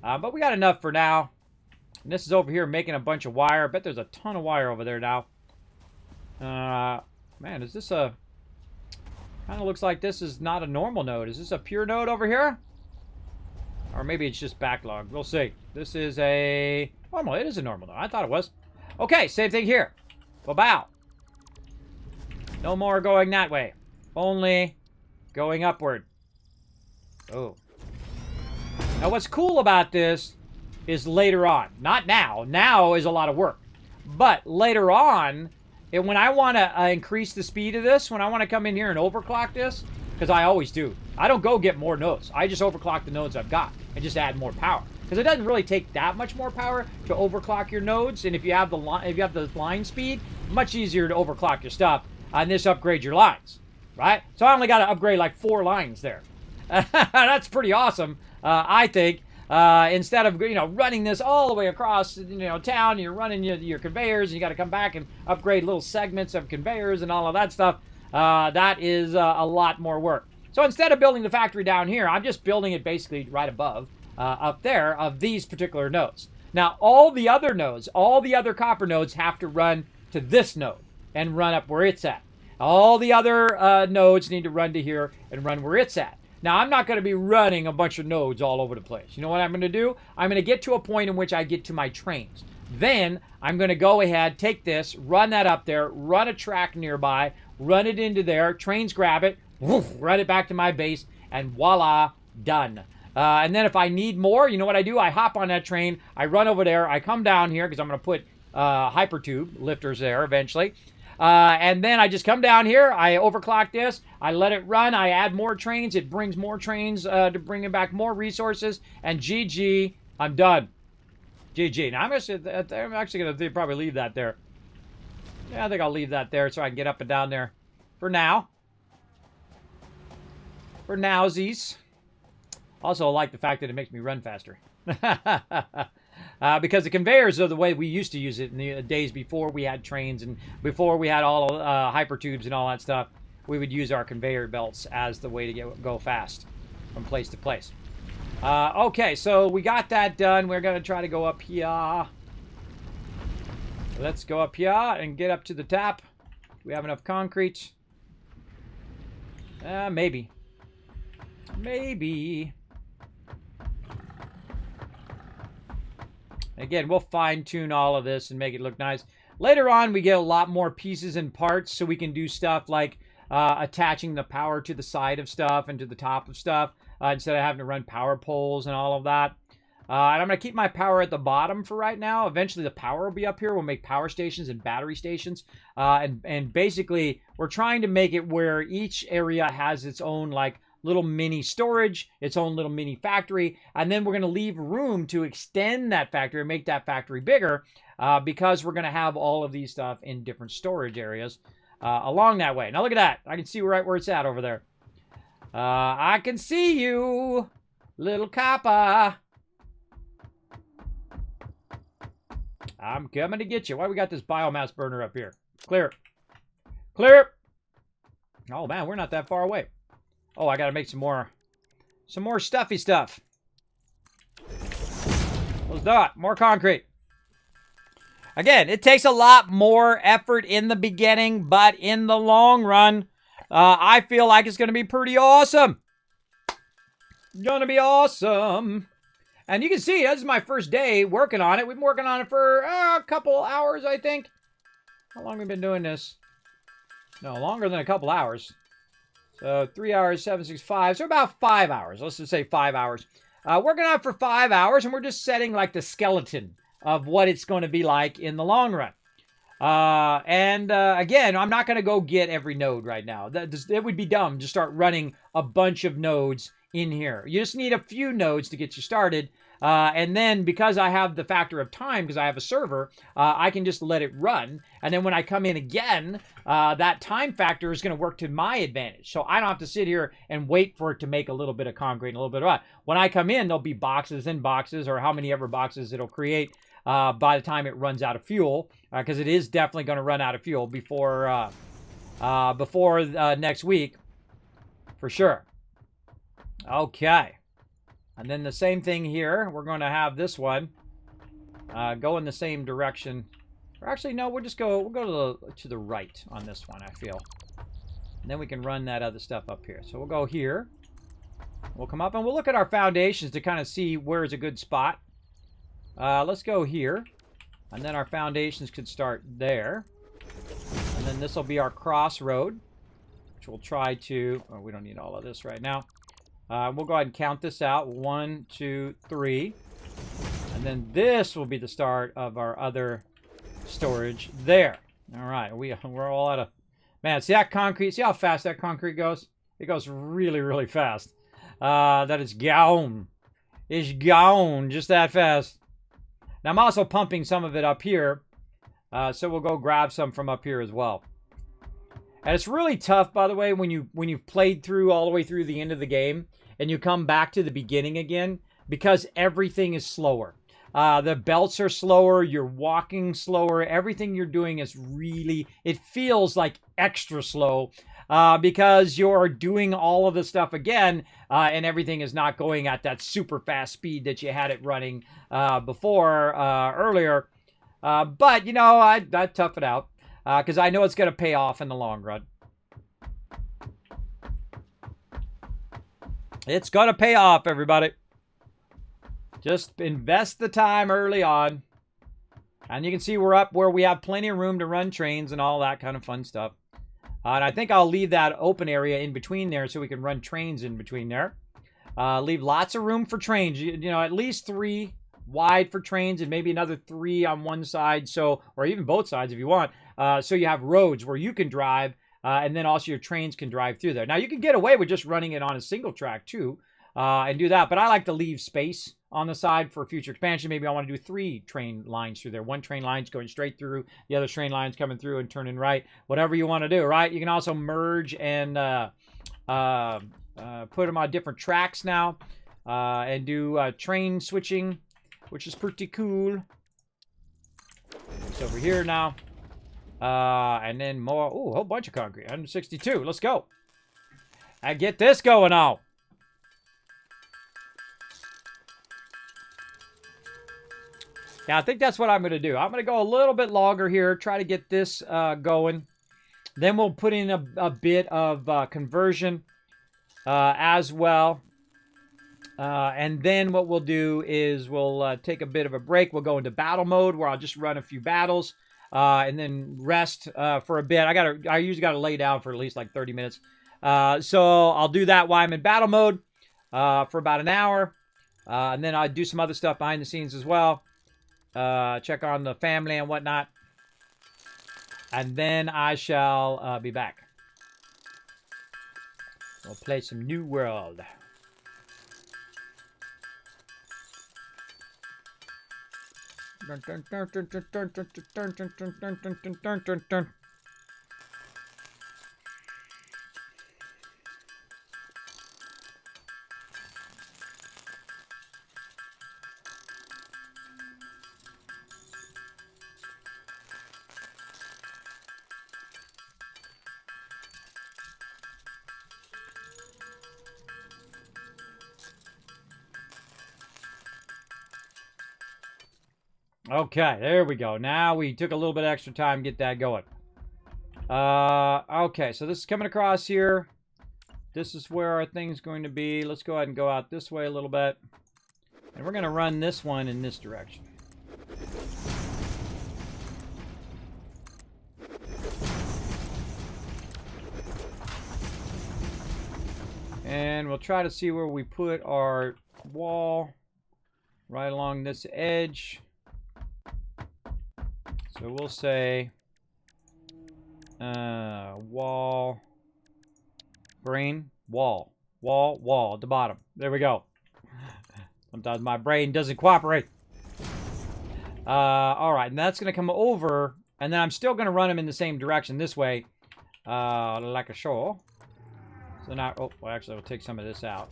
But we got enough for now. And this is over here making a bunch of wire. I bet there's a ton of wire over there now. Man, is this a... Kind of looks like this is not a normal node. Is this a pure node over here? Or maybe it's just backlog. We'll see. This is a... Normal. It is a normal node. I thought it was. Okay, same thing here. Ba-bow. No more going that way. Only going upward. Oh. Now, what's cool about this is later on. Not now. Now is a lot of work. But later on, when I want to increase the speed of this, when I want to come in here and overclock this, because I always do. I don't go get more nodes. I just overclock the nodes I've got and just add more power. Because it doesn't really take that much more power to overclock your nodes. And if you have the line speed, much easier to overclock your stuff. And this upgrades your lines, right? So I only got to upgrade like 4 lines there. That's pretty awesome, I think. Instead of running this all the way across town, you're running your conveyors, and you got to come back and upgrade little segments of conveyors and all of that stuff. That is a lot more work. So instead of building the factory down here, I'm just building it basically right above, up there, of these particular nodes. Now, all the other nodes, all the other copper nodes have to run to this node and run up where it's at. All the other nodes need to run to here and run where it's at. Now, I'm not going to be running a bunch of nodes all over the place. You know what I'm going to do? I'm going to get to a point in which I get to my trains. Then, I'm going to go ahead, take this, run that up there, run a track nearby, run it into there, trains grab it, woof, run it back to my base, and voila, done. And then if I need more, you know what I do? I hop on that train, I run over there, I come down here, because I'm going to put hypertube lifters there eventually. And then I just come down here, I overclock this, I let it run, I add more trains, it brings more trains to bring back more resources, and GG, I'm done. GG. Now, I'm actually going to probably leave that there. Yeah, I think I'll leave that there so I can get up and down there for now. For nowsies. Also, I like the fact that it makes me run faster. Because the conveyors are the way we used to use it in the days before we had trains and before we had all hypertubes and all that stuff. We would use our conveyor belts as the way to go fast from place to place. Okay, so we got that done. We're going to try to go up here. Let's go up here and get up to the top. Do we have enough concrete? Maybe. Maybe. Again, we'll fine-tune all of this and make it look nice. Later on, we get a lot more pieces and parts, so we can do stuff like attaching the power to the side of stuff and to the top of stuff instead of having to run power poles and all of that. And I'm going to keep my power at the bottom for right now. Eventually, the power will be up here. We'll make power stations and battery stations. And basically, we're trying to make it where each area has its own, like, little mini storage, its own little mini factory, and then we're going to leave room to extend that factory and make that factory bigger because we're going to have all of these stuff in different storage areas along that way. Now look at that. I can see right where it's at over there. I can see you, little copper. I'm coming to get you. Why we got this biomass burner up here? Clear it. Clear it. Oh, man, we're not that far away. Oh, I got to make some more stuffy stuff. Let's do it. More concrete. Again, it takes a lot more effort in the beginning, but in the long run, I feel like it's going to be pretty awesome. Gonna be awesome. And you can see, this is my first day working on it. We've been working on it for a couple hours, I think. How long have we been doing this? No, longer than a couple hours. So 3 hours, 7, 6, 5. So about 5 hours. Let's just say 5 hours. Working on it for 5 hours, and we're just setting like the skeleton of what it's going to be like in the long run. Again, I'm not going to go get every node right now. That would be dumb to start running a bunch of nodes in here. You just need a few nodes to get you started. And then because I have the factor of time, because I have a server, I can just let it run. And then when I come in again, that time factor is going to work to my advantage. So I don't have to sit here and wait for it to make a little bit of concrete and a little bit of what. When I come in, there'll be boxes and boxes, or how many ever boxes it'll create by the time it runs out of fuel. Because it is definitely going to run out of fuel before next week, for sure. Okay. And then the same thing here. We're going to have this one go in the same direction. Or actually, no, we'll go to the right on this one, I feel. And then we can run that other stuff up here. So we'll go here. We'll come up and we'll look at our foundations to kind of see where is a good spot. Let's go here. And then our foundations could start there. And then this will be our crossroad, which we'll try to... Oh, we don't need all of this right now. We'll go ahead and count this out. 1, 2, 3. And then this will be the start of our other storage there. All right. We're all out of... Man, see that concrete? See how fast that concrete goes? It goes really, really fast. That is gone. It's gone just that fast. Now, I'm also pumping some of it up here. So we'll go grab some from up here as well. And it's really tough, by the way, when you've played through all the way through the end of the game and you come back to the beginning again, because everything is slower. The belts are slower, you're walking slower, everything you're doing is really, it feels like extra slow because you're doing all of the stuff again and everything is not going at that super fast speed that you had it running before earlier. But, you know, I'd tough it out. Because I know it's going to pay off in the long run. It's going to pay off, everybody. Just invest the time early on. And you can see we're up where we have plenty of room to run trains and all that kind of fun stuff. And I think I'll leave that open area in between there so we can run trains in between there. Leave lots of room for trains. You know, at least 3 wide for trains and maybe another 3 on one side. So, or even both sides if you want. So you have roads where you can drive, and then also your trains can drive through there. Now, you can get away with just running it on a single track, too, and do that. But I like to leave space on the side for future expansion. Maybe I want to do 3 train lines through there. 1 train line's going straight through, the other train line's coming through and turning right. Whatever you want to do, right? You can also merge and put them on different tracks now and do train switching, which is pretty cool. It's over here now. And then more. Oh, a whole bunch of concrete. 162. Let's go. And get this going on. Yeah, I think that's what I'm going to do. I'm going to go a little bit longer here. Try to get this going. Then we'll put in a bit of conversion as well. And then what we'll do is we'll take a bit of a break. We'll go into battle mode where I'll just run a few battles. And then rest for a bit. I usually got to lay down for at least like 30 minutes. So I'll do that while I'm in battle mode for about an hour. And then I'll do some other stuff behind the scenes as well. Check on the family and whatnot. And then I shall be back. We'll play some New World. Dun, dun, dun, dun, dun, dun, dun, dun, dun, dun, dun, dun, dun, dun, dun. Okay, there we go. Now we took a little bit extra time to get that going. Okay, so this is coming across here. This is where our thing's going to be. Let's go ahead and go out this way a little bit. And we're going to run this one in this direction. And we'll try to see where we put our wall right along this edge. So we'll say wall, brain, wall at the bottom. There we go. Sometimes my brain doesn't cooperate. All right, and that's going to come over, and then I'm still going to run them in the same direction this way, like a show. So now, oh, well, actually, I'll take some of this out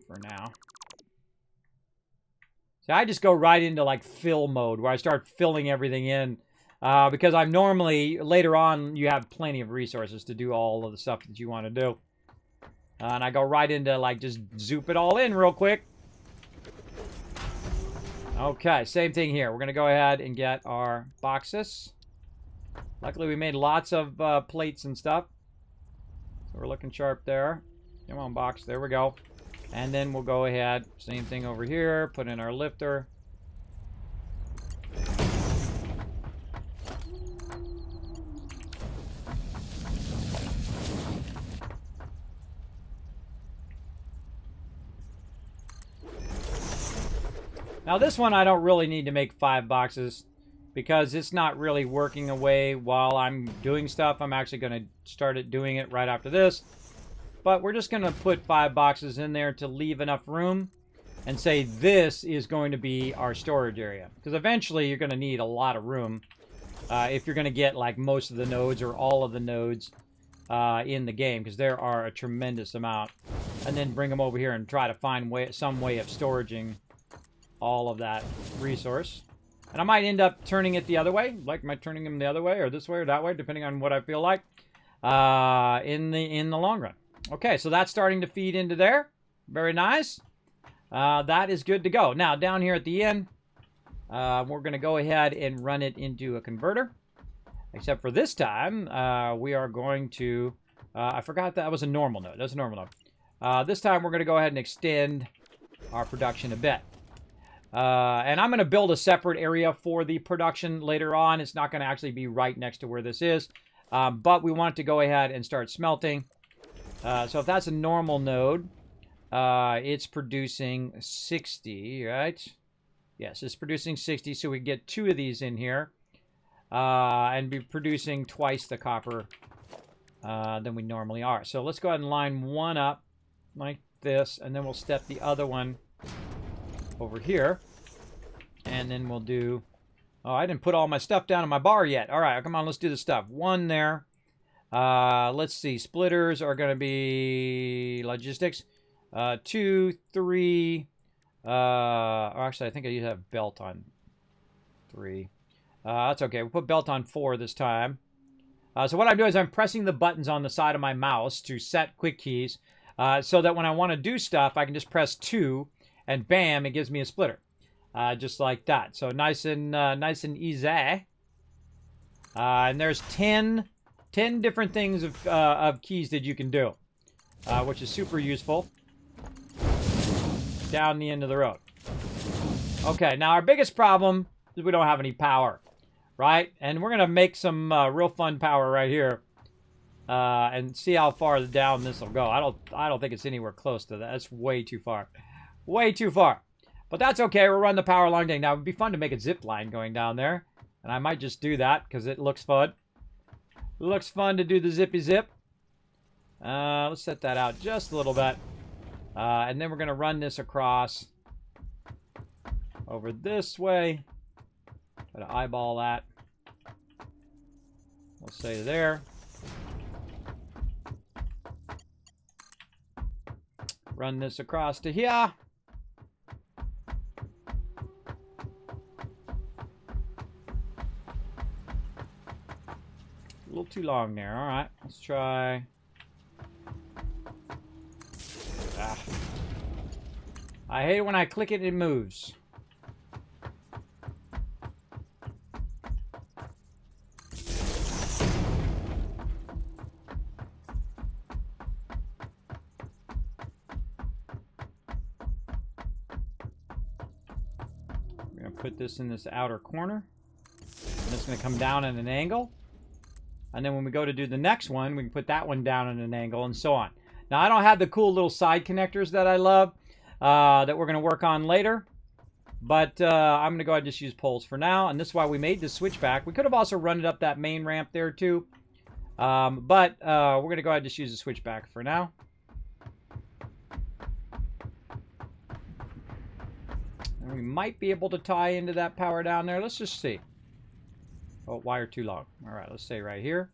for now. So I just go right into like fill mode where I start filling everything in because I'm normally, later on, you have plenty of resources to do all of the stuff that you want to do. And I go right into like just zoop it all in real quick. Okay, same thing here. We're going to go ahead and get our boxes. Luckily, we made lots of plates and stuff. So we're looking sharp there. Come on, box. There we go. And then we'll go ahead, same thing over here, put in our lifter. Now this one I don't really need to make 5 boxes because it's not really working away while I'm doing stuff. I'm actually going to start doing it right after this. But we're just going to put 5 boxes in there to leave enough room and say this is going to be our storage area. Because eventually you're going to need a lot of room if you're going to get like most of the nodes or all of the nodes in the game. Because there are a tremendous amount. And then bring them over here and try to find some way of storing all of that resource. And I might end up turning it the other way. Like, am I turning them the other way or this way or that way, depending on what I feel like in the long run. Okay, so that's starting to feed into there. Very nice. That is good to go. Now, down here at the end, we're going to go ahead and run it into a converter. Except for this time, we are going to... I forgot that was a normal node. That's a normal node. This time, we're going to go ahead and extend our production a bit. And I'm going to build a separate area for the production later on. It's not going to actually be right next to where this is. But we want to go ahead and start smelting. So if that's a normal node, it's producing 60, right? Yes, it's producing 60, so we get 2 of these in here. And be producing twice the copper than we normally are. So let's go ahead and line one up like this, and then we'll step the other one over here. And then we'll do... Oh, I didn't put all my stuff down in my bar yet. All right, come on, let's do the stuff. 1 there. Let's see. Splitters are going to be logistics. 2, 3. Actually, I think I used to have belt on 3. That's okay. We'll put belt on 4 this time. So what I'm doing is I'm pressing the buttons on the side of my mouse to set quick keys so that when I want to do stuff, I can just press 2 and bam, it gives me a splitter. Just like that. So nice and easy. And there's 10 different things of keys that you can do, which is super useful. Down the end of the road. Okay, now our biggest problem is we don't have any power, right? And we're gonna make some real fun power right here, and see how far down this will go. I don't think it's anywhere close to that. That's way too far, way too far. But that's okay. We'll run the power along day. Now it'd be fun to make a zip line going down there, and I might just do that because it looks fun. It looks fun to do the zippy zip. Let's set that out just a little bit. And then we're going to run this across over this way. Try to eyeball that. We'll say there. Run this across to here. A little too long there. All right, let's try. Ah. I hate it when I click it, it moves. put this in this outer corner. And it's going to come down at an angle. And then when we go to do the next one, we can put that one down at an angle and so on. Now, I don't have the cool little side connectors that I love that we're going to work on later. But I'm going to go ahead and just use poles for now. And this is why we made this switchback. We could have also run it up that main ramp there too. But we're going to go ahead and just use the switchback for now. And we might be able to tie into that power down there. Let's just see. Oh, wire too long. All right, let's stay right here.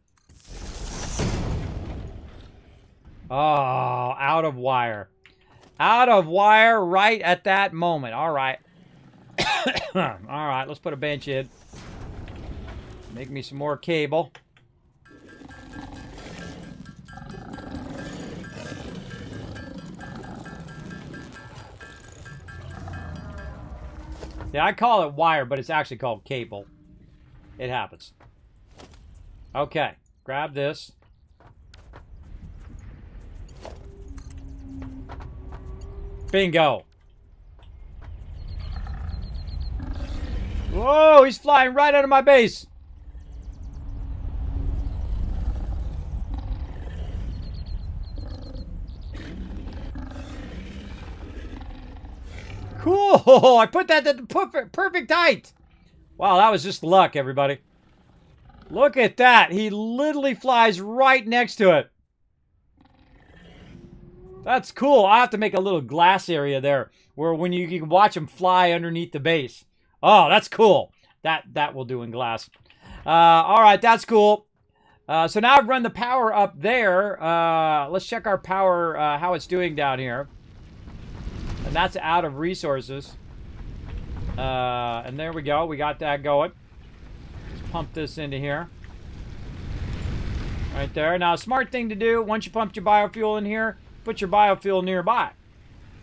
Oh, out of wire. Out of wire right at that moment. All right. All right, let's put a bench in. Make me some more cable. Yeah, I call it wire, but it's actually called cable. It happens. Okay, grab this. Bingo. Whoa, he's flying right out of my base. Cool. I put that at the perfect height. Wow, that was just luck, everybody. Look at that. He literally flies right next to it. That's cool. I'll have to make a little glass area there where when you can watch him fly underneath the base. Oh, that's cool. That will do in glass. All right, that's cool. So now I've run the power up there. Let's check our power, how it's doing down here. And that's out of resources. And there we go. We got that going. Let's pump this into here. Right there. Now, a smart thing to do, once you pumped your biofuel in here, put your biofuel nearby.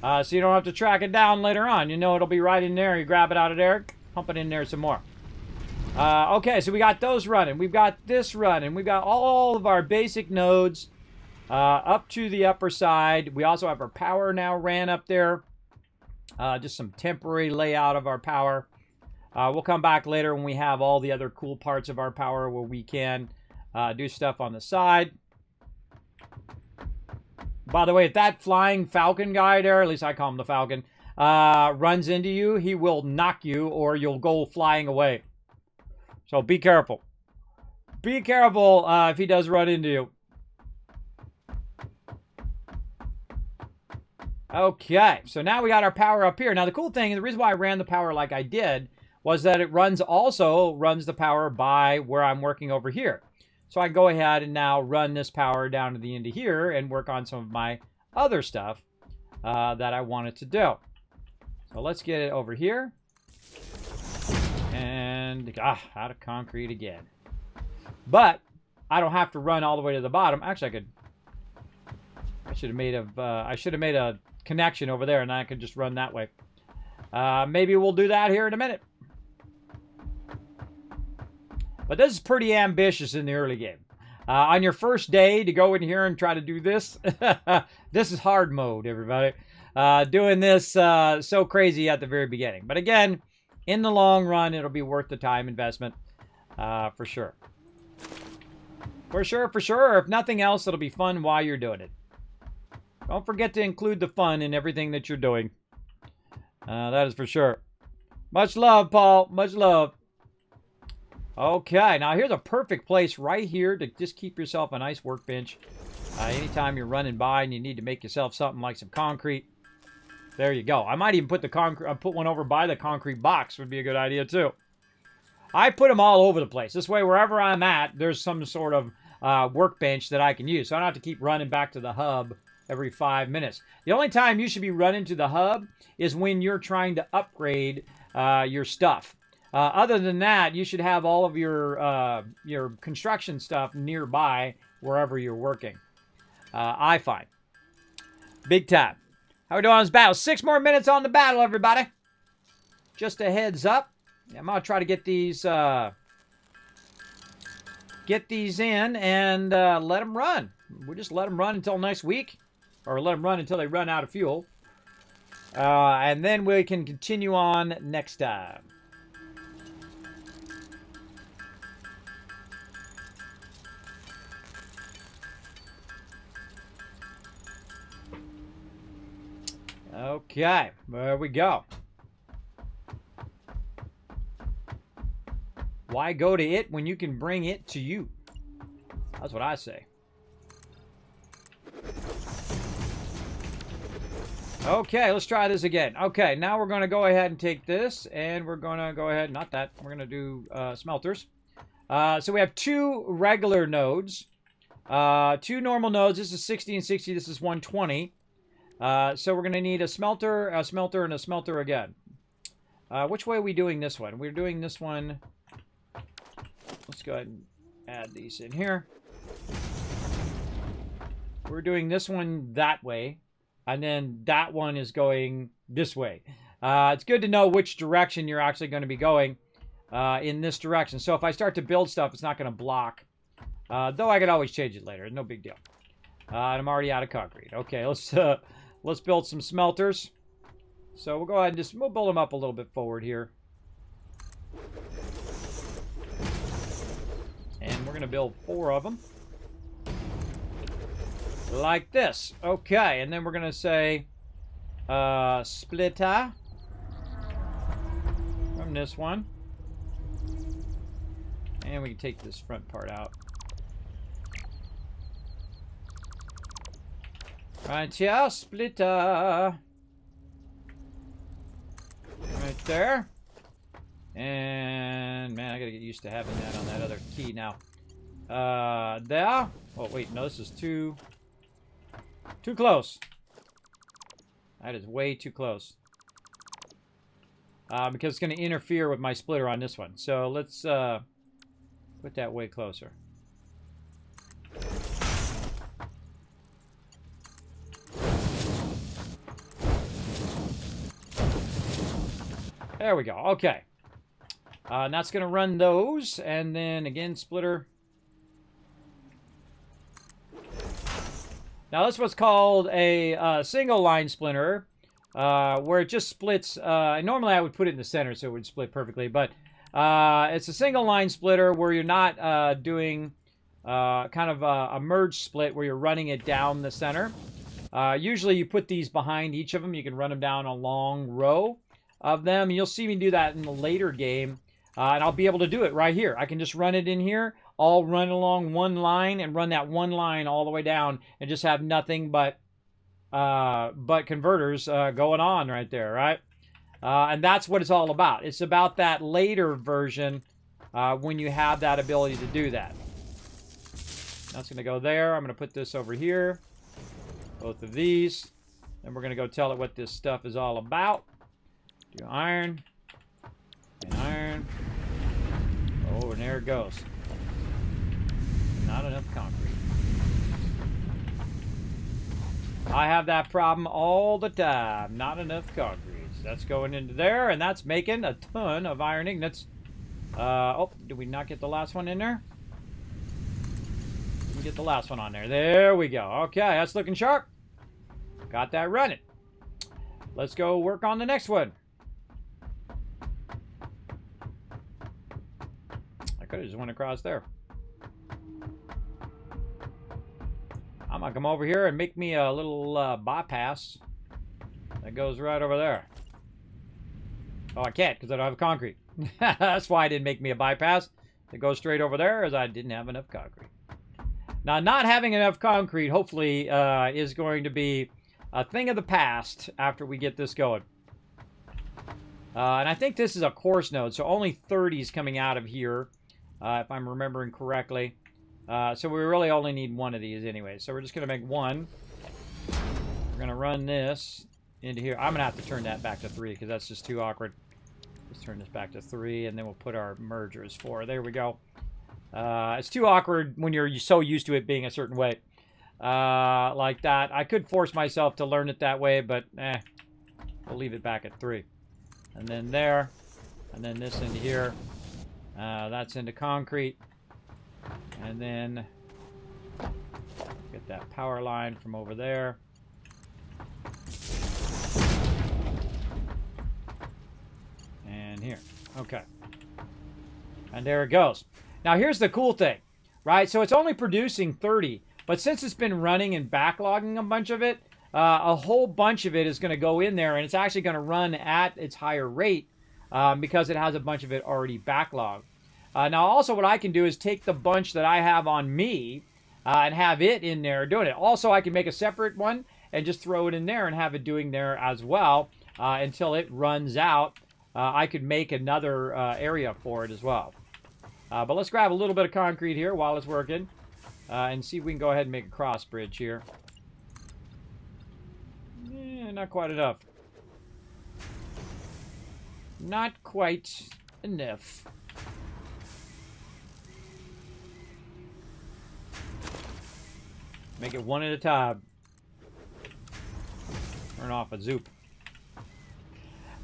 So you don't have to track it down later on. You know it'll be right in there. You grab it out of there, pump it in there some more. Okay, so we got those running. We've got this running. We've got all of our basic nodes up to the upper side. We also have our power now ran up there. Just some temporary layout of our power. We'll come back later when we have all the other cool parts of our power where we can do stuff on the side. By the way, if that flying falcon guy there, at least I call him the falcon, runs into you, he will knock you or you'll go flying away. So be careful. Be careful if he does run into you. Okay, so now we got our power up here. Now the cool thing, and the reason why I ran the power like I did, was that it runs the power by where I'm working over here. So I can go ahead and now run this power down to the end of here and work on some of my other stuff that I wanted to do. So let's get it over here. And, out of concrete again. But I don't have to run all the way to the bottom. Actually, I should have made a connection over there and I could just run that way. Maybe we'll do that here in a minute. But this is pretty ambitious in the early game. On your first day to go in here and try to do this, this is hard mode, everybody. Doing this so crazy at the very beginning. But again, in the long run, it'll be worth the time investment for sure. For sure. If nothing else, it'll be fun while you're doing it. Don't forget to include the fun in everything that you're doing. That is for sure. Much love, Paul. Much love. Okay, now here's a perfect place right here to just keep yourself a nice workbench. Anytime you're running by and you need to make yourself something like some concrete. There you go. I might even put put one over by the concrete box would be a good idea too. I put them all over the place. This way, wherever I'm at, there's some sort of workbench that I can use. So I don't have to keep running back to the hub every 5 minutes. The only time you should be running to the hub is when you're trying to upgrade your stuff. Other than that, you should have all of your construction stuff nearby wherever you're working. I find. Big time. How we doing on this battle? 6 more minutes on the battle, everybody. Just a heads up. I'm gonna try to get these in and let them run. We'll just let them run until next week, or let them run until they run out of fuel, and then we can continue on next time. Okay, there we go. Why go to it when you can bring it to you? That's what I say. Okay, let's try this again. Okay, now we're going to go ahead and take this, and we're going to go ahead, not that, we're going to do smelters. So we have 2 regular nodes, 2 normal nodes. This is 60 and 60, this is 120. So we're going to need a smelter, and a smelter again. Which way are we doing this one? We're doing this one. Let's go ahead and add these in here. We're doing this one that way, and then that one is going this way. It's good to know which direction you're actually going to be going in this direction. So if I start to build stuff, it's not going to block. Though I could always change it later. No big deal. And I'm already out of concrete. Okay, let's build some smelters. So we'll go ahead and we'll build them up a little bit forward here. And we're going to build 4 of them. Like this. Okay, and then we're going to say splitter from this one. And we can take this front part out. Right here, splitter. Right there. And, man, I gotta get used to having that on that other key now. There. Oh, wait, no, this is too close. That is way too close. Because it's going to interfere with my splitter on this one. So let's put that way closer. There we go. Okay. And that's going to run those. And then, again, splitter. Now, this is what's called a single line splinter, where it just splits. Normally, I would put it in the center so it would split perfectly. But it's a single line splitter where you're not doing kind of a merge split where you're running it down the center. Usually, you put these behind each of them. You can run them down a long row of them. You'll see me do that in the later game. And I'll be able to do it right here. I can just run it in here. I'll run along one line and run that one line all the way down and just have nothing but converters going on right there, right? And that's what it's all about. It's about that later version when you have that ability to do that. That's going to go there. I'm going to put this over here. Both of these. And we're going to go tell it what this stuff is all about. Do iron. And iron. Oh, and there it goes. Not enough concrete. I have that problem all the time. Not enough concrete. So that's going into there, and that's making a ton of iron ingots. Oh, did we not get the last one in there? Didn't get the last one on there. There we go. Okay, that's looking sharp. Got that running. Let's go work on the next one. I could have just went across there. I'm going to come over here and make me a little bypass that goes right over there. Oh, I can't because I don't have concrete. That's why I didn't make me a bypass that goes straight over there, as I didn't have enough concrete. Now, not having enough concrete, hopefully, is going to be a thing of the past after we get this going. And I think this is a coarse node, so only 30 is coming out of here, if I'm remembering correctly. So we really only need one of these anyway. So we're just going to make one. We're going to run this into here. I'm going to have to turn that back to 3 because that's just too awkward. Let's turn this back to 3, and then we'll put our mergers 4. There we go. It's too awkward when you're so used to it being a certain way. Like that. I could force myself to learn it that way, but we'll leave it back at 3. And then there. And then this into here. That's into concrete. And then get that power line from over there. And here. Okay. And there it goes. Now here's the cool thing, right? So it's only producing 30, but since it's been running and backlogging a bunch of it, a whole bunch of it is going to go in there, and it's actually going to run at its higher rate because it has a bunch of it already backlogged. Now, also what I can do is take the bunch that I have on me and have it in there doing it. Also, I can make a separate one and just throw it in there and have it doing there as well until it runs out. I could make another area for it as well. But let's grab a little bit of concrete here while it's working and see if we can go ahead and make a cross bridge here. Not quite enough. Not quite enough. Make it one at a time. Turn off a zoop.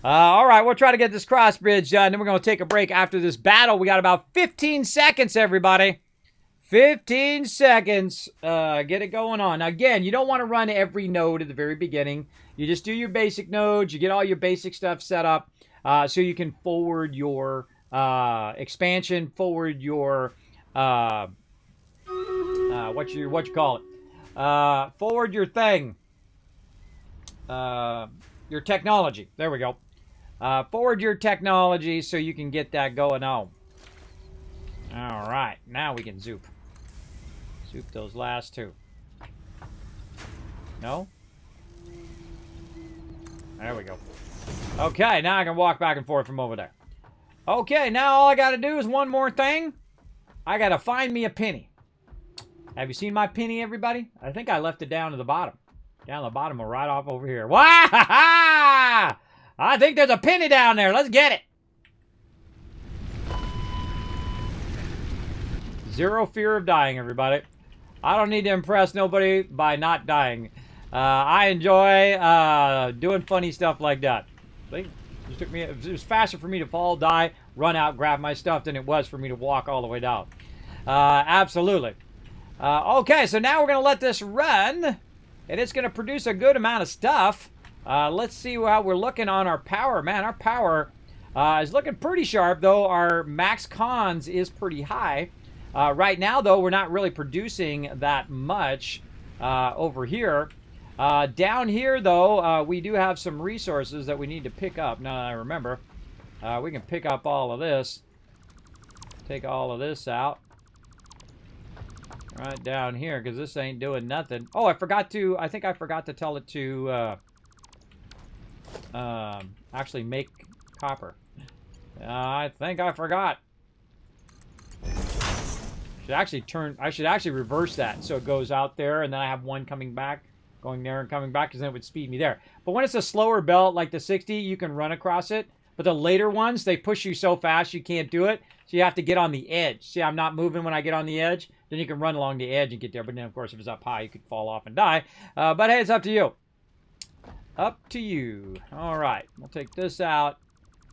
All right, we'll try to get this cross bridge done. Then we're going to take a break after this battle. We got about 15 seconds, everybody. 15 seconds. Get it going on. Now, again, you don't want to run every node at the very beginning. You just do your basic nodes. You get all your basic stuff set up so you can forward your expansion, forward your what you call it, forward your thing, your technology. There we go. Forward your technology so you can get that going on. All right, now we can zoop. Zoop those last two. No? There we go. Okay, now I can walk back and forth from over there. Okay, now all I got to do is one more thing. I got to find me a penny. Have you seen my penny, everybody? I think I left it down to the bottom. Down the bottom or right off over here. Wah-ha-ha! I think there's a penny down there. Let's get it. Zero fear of dying, everybody. I don't need to impress nobody by not dying. I enjoy doing funny stuff like that. See? It was faster for me to fall, die, run out, grab my stuff than it was for me to walk all the way down. Absolutely. Okay, so now we're going to let this run, and it's going to produce a good amount of stuff. Let's see how we're looking on our power. Man, our power is looking pretty sharp, though our max cons is pretty high. Right now, though, we're not really producing that much over here. Down here, though, we do have some resources that we need to pick up. Now that I remember, we can pick up all of this. Take all of this out. Right down here, because this ain't doing nothing. Oh, I think I forgot to tell it to actually make copper. I think I forgot. I should actually reverse that so it goes out there and then I have one coming back, going there and coming back, because then it would speed me there. But when it's a slower belt like the 60, you can run across it. But the later ones, they push you so fast you can't do it. So you have to get on the edge. See, I'm not moving when I get on the edge. Then you can run along the edge and get there. But then, of course, if it's up high, you could fall off and die. But hey, it's up to you. Up to you. All right. We'll take this out.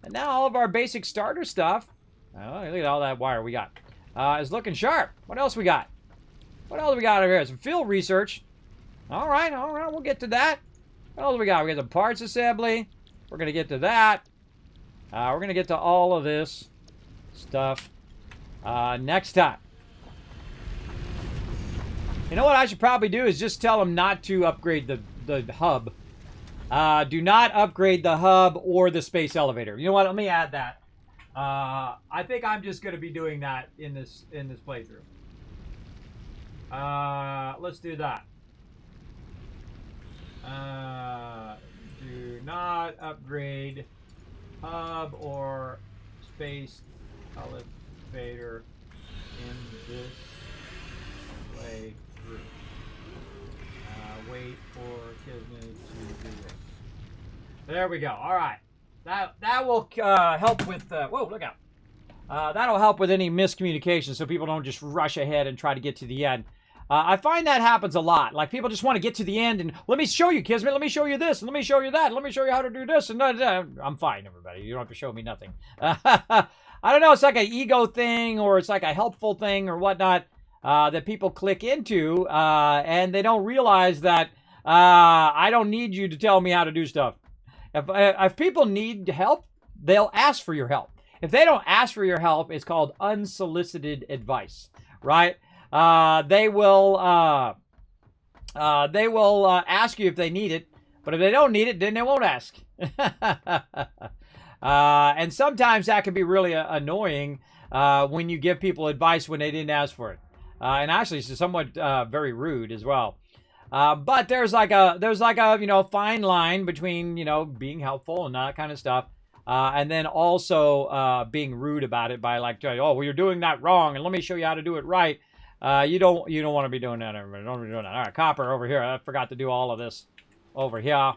And now all of our basic starter stuff. Oh, look at all that wire we got. Is looking sharp. What else we got? What else we got over here? Some field research. All right. We'll get to that. What else we got? We got some parts assembly. We're going to get to that. We're going to get to all of this stuff next time. You know what I should probably do is just tell them not to upgrade the hub. Do not upgrade the hub or the space elevator. You know what? Let me add that. I think I'm just going to be doing that in this playthrough. Let's do that. Do not upgrade hub or space elevator in this playthrough. Wait for Kismet to do it. There we go. All right. That will help with... whoa, look out. That'll help with any miscommunication so people don't just rush ahead and try to get to the end. I find that happens a lot. Like, people just want to get to the end and, let me show you, Kismet, let me show you this, and let me show you that, let me show you how to do this, and I'm fine, everybody. You don't have to show me nothing. I don't know, it's like an ego thing, or it's like a helpful thing, or whatnot, that people click into, and they don't realize that I don't need you to tell me how to do stuff. If people need help, they'll ask for your help. If they don't ask for your help, it's called unsolicited advice, right? They will they will ask you if they need it. But if they don't need it, then they won't ask. And sometimes that can be really annoying when you give people advice when they didn't ask for it. And actually, it's somewhat very rude as well. But there's like a fine line between being helpful and that kind of stuff, and then also being rude about it by like, oh, well, you're doing that wrong, and let me show you how to do it right. You don't want to be doing that, everybody. Don't be doing that. All right, copper over here. I forgot to do all of this over here.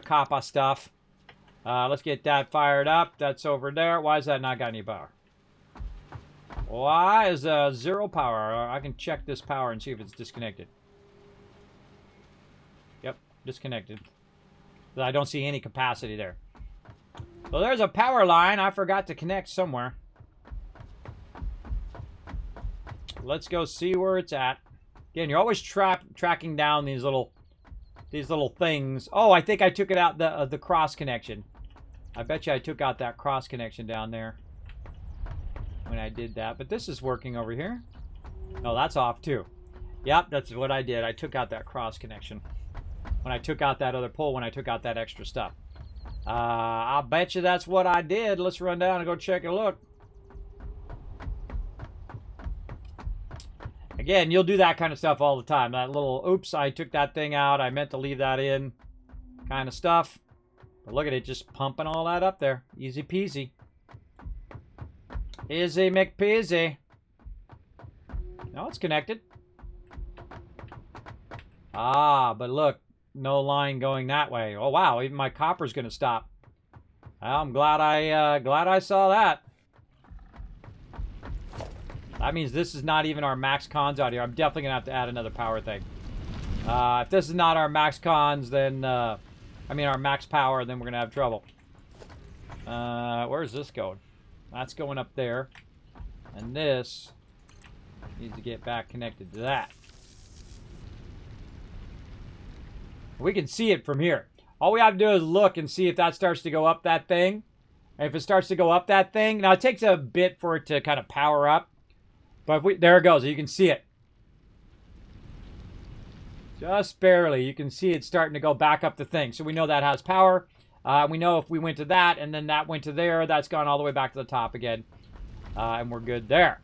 Copper stuff. Let's get that fired up. That's over there. Why is that not got any power? Why is 0 power? I can check this power and see if it's disconnected. Yep, disconnected. I don't see any capacity there. So there's a power line I forgot to connect somewhere. Let's go see where it's at. Again, you're always tracking down these little things. Oh, I think I took it out the cross connection. I bet you I took out that cross connection down there when I did that. But this is working over here. No, that's off too. Yep, that's what I did. I took out that cross connection when I took out that other pole, when I took out that extra stuff. I'll bet you that's what I did. Let's run down and go check a look. Again, you'll do that kind of stuff all the time. That little, oops, I took that thing out. I meant to leave that in kind of stuff. But look at it, just pumping all that up there. Easy peasy. Easy McPeasy. No, it's connected. Ah, but look, no line going that way. Oh, wow, even my copper's going to stop. Well, I'm glad I saw that. That means this is not even our max cons out here. I'm definitely going to have to add another power thing. If this is not our max cons, then, I mean our max power, then we're going to have trouble. Where's this going? That's going up there. And this needs to get back connected to that. We can see it from here. All we have to do is look and see if that starts to go up that thing. And if it starts to go up that thing, now it takes a bit for it to kind of power up. But there it goes. You can see it. Just barely. You can see it starting to go back up the thing. So we know that has power. We know if we went to that and then that went to there, that's gone all the way back to the top again. And we're good there.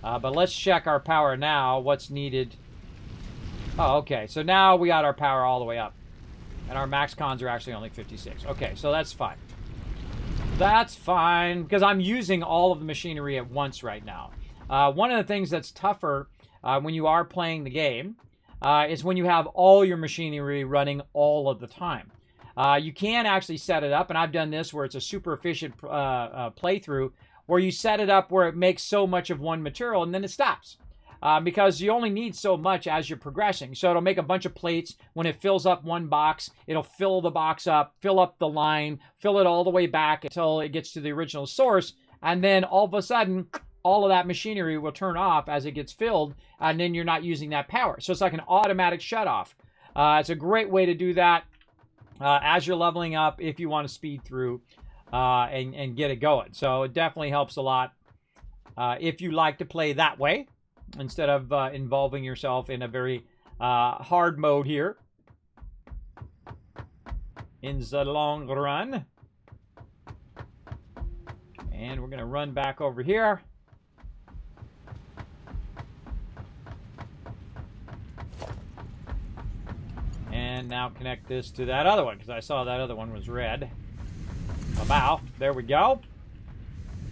But let's check our power now. What's needed? Oh, okay. So now we got our power all the way up. And our max cons are actually only 56. Okay, so that's fine. That's fine. Because I'm using all of the machinery at once right now. One of the things that's tougher when you are playing the game is when you have all your machinery running all of the time. You can actually set it up, and I've done this where it's a super efficient playthrough, where you set it up where it makes so much of one material and then it stops. Because you only need so much as you're progressing. So it'll make a bunch of plates. When it fills up one box, it'll fill the box up, fill up the line, fill it all the way back until it gets to the original source, and then all of a sudden, all of that machinery will turn off as it gets filled, and then you're not using that power. So it's like an automatic shut-off. It's a great way to do that as you're leveling up if you want to speed through and get it going. So it definitely helps a lot if you like to play that way instead of involving yourself in a very hard mode here in the long run. And we're going to run back over here. And now connect this to that other one, because I saw that other one was red. Wow, there we go.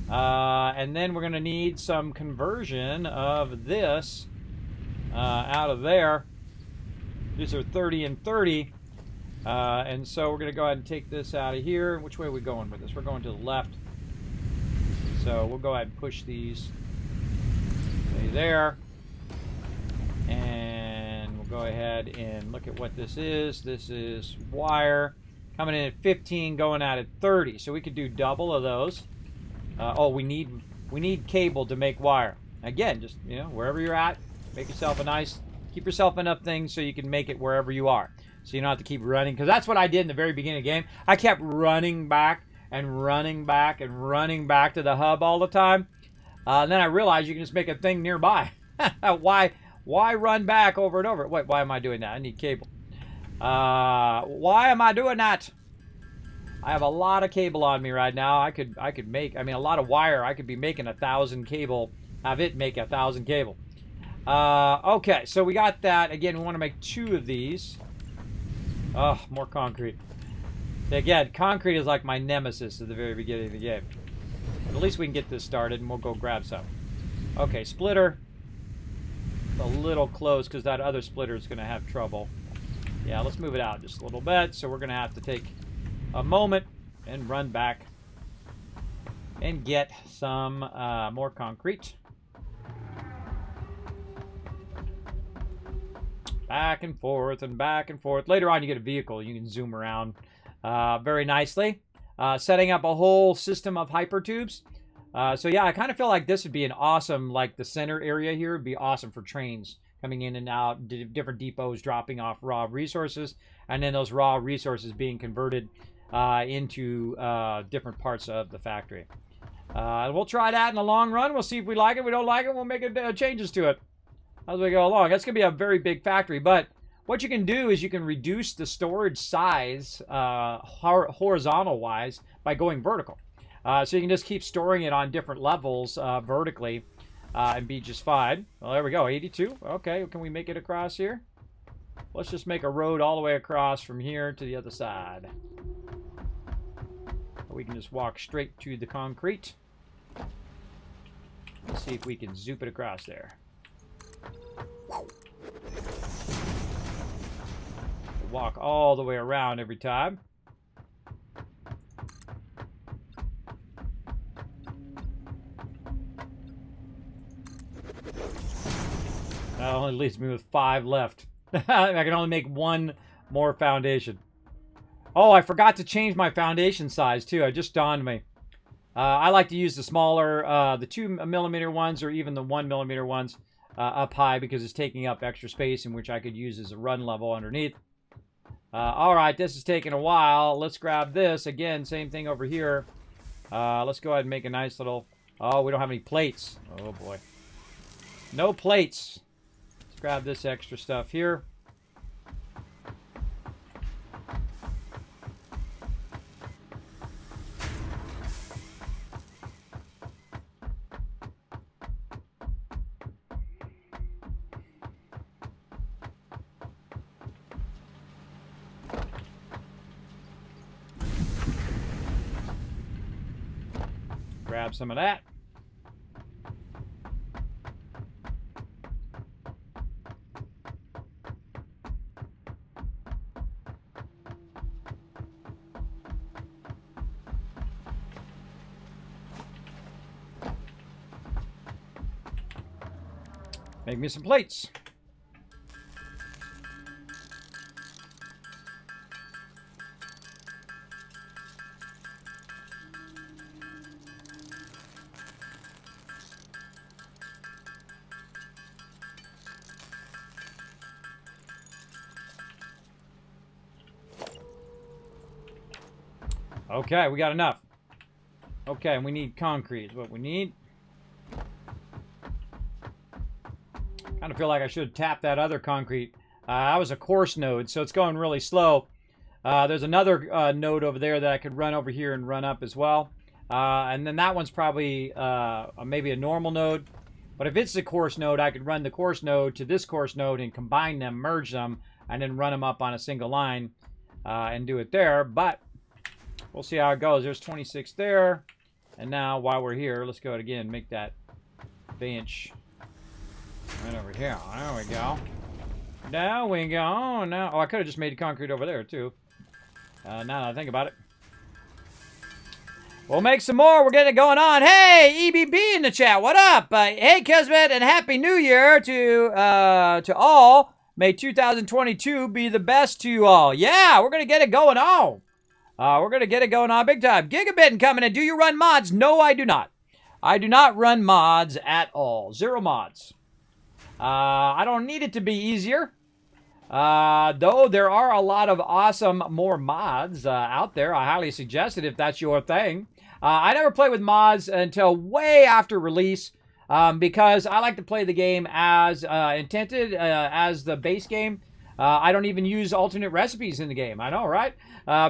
And then we're going to need some conversion of this out of there. These are 30 and 30. And so we're going to go ahead and take this out of here. Which way are we going with this? We're going to the left. So we'll go ahead and push these there. And we'll go ahead and look at what this is. This is wire coming in at 15, going out at 30. So we could do double of those. Oh, we need cable to make wire. Again, just wherever you're at, make yourself keep yourself enough things so you can make it wherever you are. So you don't have to keep running, because that's what I did in the very beginning of the game. I kept running back and running back and running back to the hub all the time. And then I realized you can just make a thing nearby. Why Why run back over and over? Wait, why am I doing that? I need cable. Why am I doing that? I have a lot of cable on me right now. I could make, I mean, a lot of wire. I could be making 1,000 cable. Have it make 1,000 cable. Okay, so we got that. Again, we want to make 2 of these. Oh, more concrete. Again, concrete is like my nemesis at the very beginning of the game. But at least we can get this started, and we'll go grab some. Okay, splitter. A little close, because that other splitter is going to have trouble. Yeah, let's move it out just a little bit. So we're going to have to take a moment and run back and get some more concrete. Back and forth and back and forth. Later on, you get a vehicle. You can zoom around very nicely. Setting up a whole system of hypertubes. So yeah, I kind of feel like this would be an awesome, like the center area here would be awesome for trains coming in and out, different depots dropping off raw resources, and then those raw resources being converted into different parts of the factory. We'll try that in the long run. We'll see if we like it. If we don't like it, we'll make changes to it as we go along. That's going to be a very big factory, but what you can do is you can reduce the storage size horizontal-wise by going vertical. So you can just keep storing it on different levels vertically and be just fine. Well, there we go, 82. Okay, can we make it across here? Let's just make a road all the way across from here to the other side. We can just walk straight to the concrete. Let's see if we can zoop it across there. Walk all the way around every time. That only leaves me with 5 left. I can only make 1 more foundation. Oh, I forgot to change my foundation size too. It just dawned me. I like to use the smaller, the 2mm ones or even the 1mm ones up high because it's taking up extra space in which I could use as a run level underneath. All right, this is taking a while. Let's grab this. Again, same thing over here. Let's go ahead and make a nice little... Oh, we don't have any plates. Oh, boy. No plates. Let's grab this extra stuff here. Grab some of that. Make me some plates. Okay, we got enough. Okay, and we need concrete is what we need. Kind of feel like I should tap that other concrete. That was a coarse node, so it's going really slow. There's another node over there that I could run over here and run up as well. And then that one's probably maybe a normal node. But if it's a coarse node, I could run the coarse node to this coarse node and combine them, merge them, and then run them up on a single line and do it there. But we'll see how it goes. There's 26 there. And now, while we're here, let's go ahead again, make that bench right over here. There we go. There we go. Now, oh, I could have just made concrete over there, too. Now that I think about it. We'll make some more. We're getting it going on. Hey, EBB in the chat. What up? Hey, Kismet, and Happy New Year to all. May 2022 be the best to you all. Yeah, we're going to get it going on. We're going to get it going on big time. Gigabit coming in. Do you run mods? No, I do not. I do not run mods at all. 0 mods. I don't need it to be easier. Though there are a lot of awesome more mods out there. I highly suggest it if that's your thing. I never play with mods until way after release. because I like to play the game as intended, as the base game. I don't even use alternate recipes in the game. I know, right?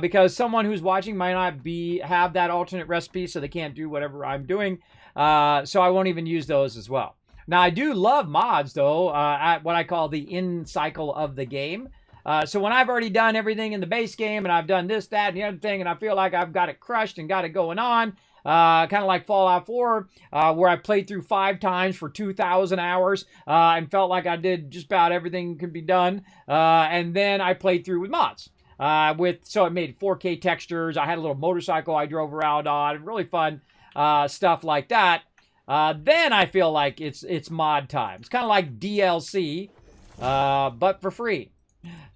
Because someone who's watching might not have that alternate recipe, so they can't do whatever I'm doing. So I won't even use those as well. Now, I do love mods, though, at what I call the in cycle of the game. So when I've already done everything in the base game, and I've done this, that, and the other thing, and I feel like I've got it crushed and got it going on, kind of like Fallout 4, where I played through 5 times for 2,000 hours and felt like I did just about everything could be done. And then I played through with mods. So it made 4K textures. I had a little motorcycle I drove around on. Really fun stuff like that. Then I feel like it's mod time. It's kind of like DLC, but for free.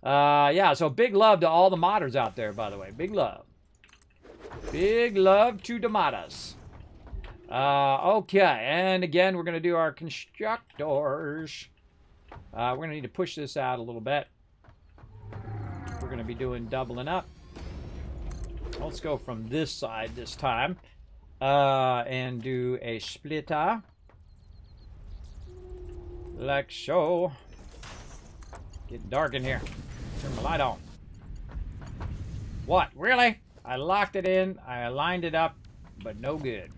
Yeah, so big love to all the modders out there, by the way. Big love. Big love to the modders. Okay, and again, we're going to do our constructors. We're going to need to push this out a little bit. We're going to be doing doubling up. Let's go from this side this time. And do a splitter. Like so. Getting dark in here. Turn the light on. What? Really? I locked it in. I lined it up, but no good.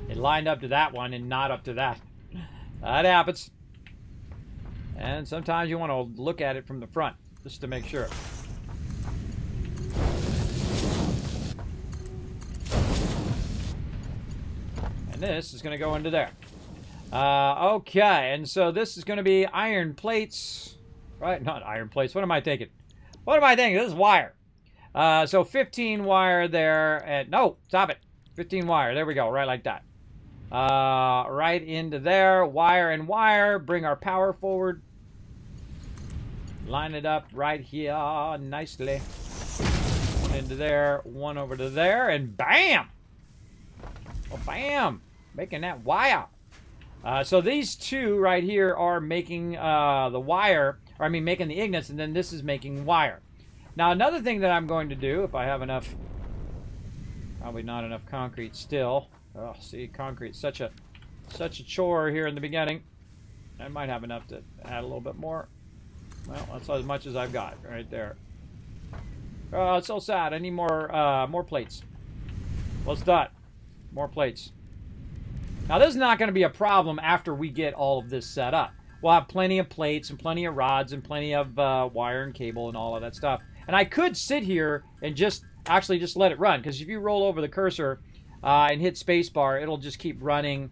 It lined up to that one and not up to that. That happens. And sometimes you want to look at it from the front, just to make sure. And this is going to go into there. Okay, and so this is going to be iron plates. Right? Not iron plates. What am I thinking? What am I thinking? This is wire. So 15 wire there. And no, stop it. 15 wire. There we go. Right like that. Right into there. Wire and wire. Bring our power forward. Line it up right here nicely. One into there. One over to there. And bam! Oh, bam! Making that wire. So these two right here are making the wire. Or I mean making the ignits. And then this is making wire. Now another thing that I'm going to do, if I have enough, probably not enough concrete still. Oh, see, concrete, such a chore here in the beginning. I might have enough to add a little bit more. Well, that's as much as I've got right there. Oh, it's so sad. I need more plates. What's that? More plates. Now this is not going to be a problem after we get all of this set up. We'll have plenty of plates and plenty of rods and plenty of wire and cable and all of that stuff. And I could sit here and just let it run, because if you roll over the cursor and hit spacebar, it'll just keep running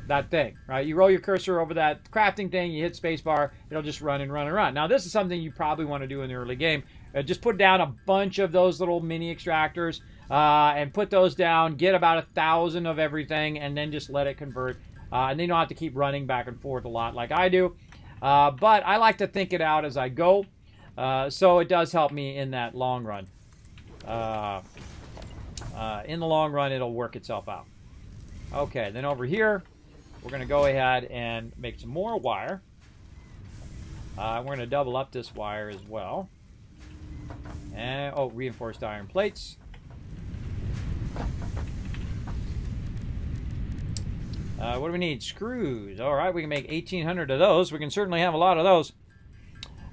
that thing, right? You roll your cursor over that crafting thing, you hit spacebar, it'll just run and run and run. Now this is something you probably want to do in the early game. Just put down a bunch of those little mini extractors and put those down, get about 1,000 of everything, and then just let it convert. And then you don't have to keep running back and forth a lot like I do. But I like to think it out as I go. So it does help me in that long run. In the long run, it'll work itself out. Okay, then over here, we're going to go ahead and make some more wire. We're going to double up this wire as well. And, oh, reinforced iron plates. What do we need? Screws. All right, we can make 1,800 of those. We can certainly have a lot of those.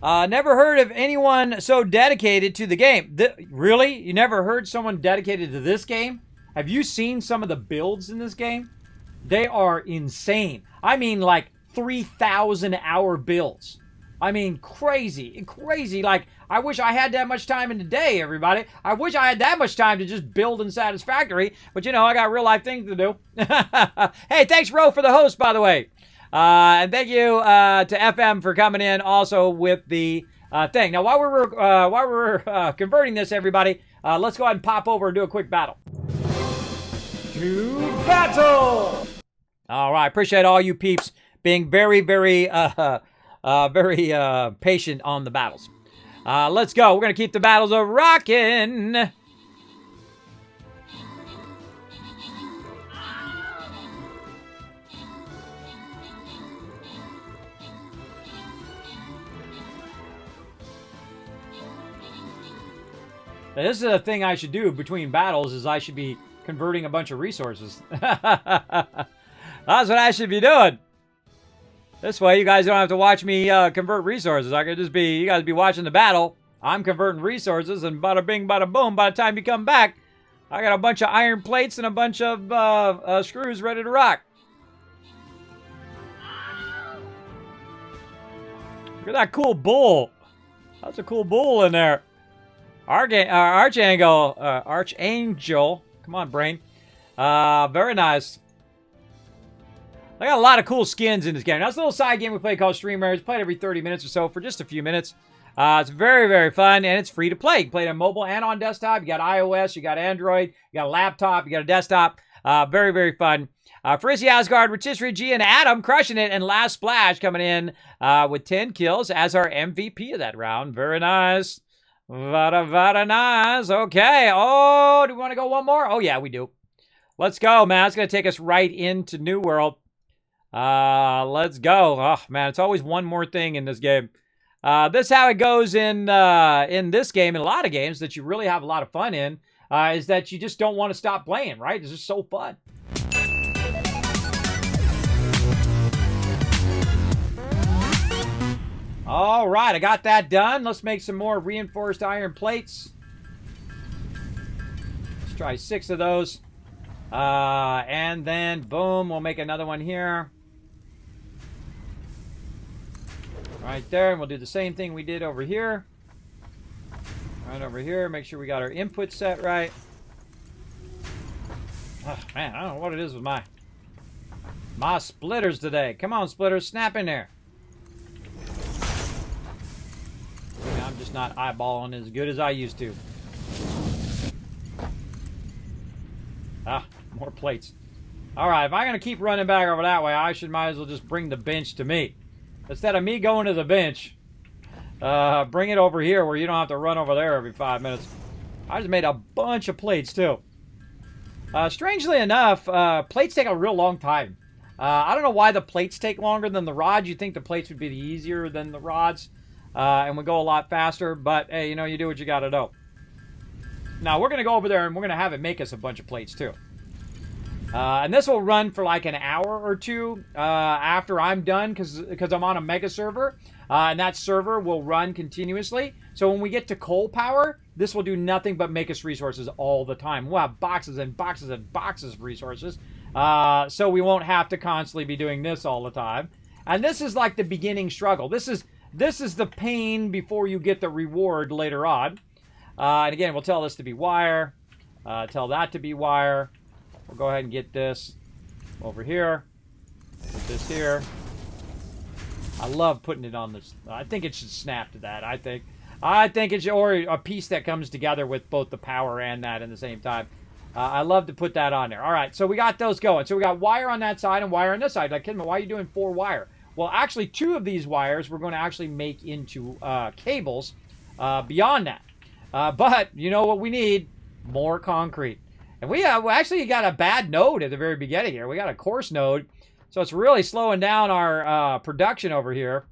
Never heard of anyone so dedicated to the game. Really? You never heard someone dedicated to this game? Have you seen some of the builds in this game? They are insane. I mean, like 3,000-hour builds. I mean, crazy. Crazy. Like, I wish I had that much time in the day, everybody. I wish I had that much time to just build in Satisfactory. But, you know, I got real-life things to do. Hey, thanks, Ro, for the host, by the way. And thank you to FM for coming in also with the thing. Now, while we're converting this, everybody, let's go ahead and pop over and do a quick battle. To battle! All right. Appreciate all you peeps being very, very patient on the battles. Let's go. We're going to keep the battles a-rockin'. This is a thing I should do between battles, is I should be converting a bunch of resources. That's what I should be doing. This way, you guys don't have to watch me convert resources. I could just be, you guys be watching the battle. I'm converting resources, and bada bing, bada boom. By the time you come back, I got a bunch of iron plates and a bunch of screws ready to rock. Look at that cool bull. That's a cool bull in there. Archangel. Come on, brain. Very nice. I got a lot of cool skins in this game. Now, it's a little side game we play called Streamers. Played every 30 minutes or so for just a few minutes. It's very, very fun, and it's free to play. You can play it on mobile and on desktop. You got iOS, you got Android, you got a laptop, you got a desktop. Very, very fun. Frizzy Asgard, Rotisserie G, and Adam crushing it, and Last Splash coming in with 10 kills as our MVP of that round. Very nice. Vada nice. Okay. Oh, do we want to go one more? Oh, yeah, we do. Let's go, man. It's going to take us right into New World. Let's go. Oh, man, it's always one more thing in this game. This is how it goes in this game, in a lot of games that you really have a lot of fun in, is that you just don't want to stop playing, right? It's just so fun. All right, I got that done. Let's make some more reinforced iron plates. Let's try 6 of those. And then, boom, we'll make another one here. Right there, and we'll do the same thing we did over here. Right over here, make sure we got our input set right. Oh, man, I don't know what it is with my splitters today. Come on, splitters, snap in there. I'm just not eyeballing as good as I used to. Ah, more plates. Alright, if I'm going to keep running back over that way, might as well just bring the bench to me. Instead of me going to the bench, bring it over here where you don't have to run over there every 5 minutes. I just made a bunch of plates, too. Strangely enough, plates take a real long time. I don't know why the plates take longer than the rods. You'd think the plates would be easier than the rods, and would go a lot faster. But, hey, you know, you do what you got to do. Now, we're going to go over there, and we're going to have it make us a bunch of plates, too. And this will run for like an hour or two after I'm done, because I'm on a mega server, and that server will run continuously. So when we get to coal power, this will do nothing but make us resources all the time. We'll have boxes and boxes and boxes of resources, so we won't have to constantly be doing this all the time. And this is like the beginning struggle. This is the pain before you get the reward later on. And again, we'll tell this to be wire, tell that to be wire. We'll go ahead and get this over here. Put this here. I love putting it on this. I think it should snap to that. I think it should, or a piece that comes together with both the power and that at the same time. I love to put that on there. All right, so we got those going. So we got wire on that side and wire on this side. Like, Kismet, why are you doing 4 wire? Well, actually, 2 of these wires we're going to actually make into cables beyond that. But you know what we need? More concrete. And we actually got a bad node at the very beginning here. We got a coarse node, so it's really slowing down our production over here.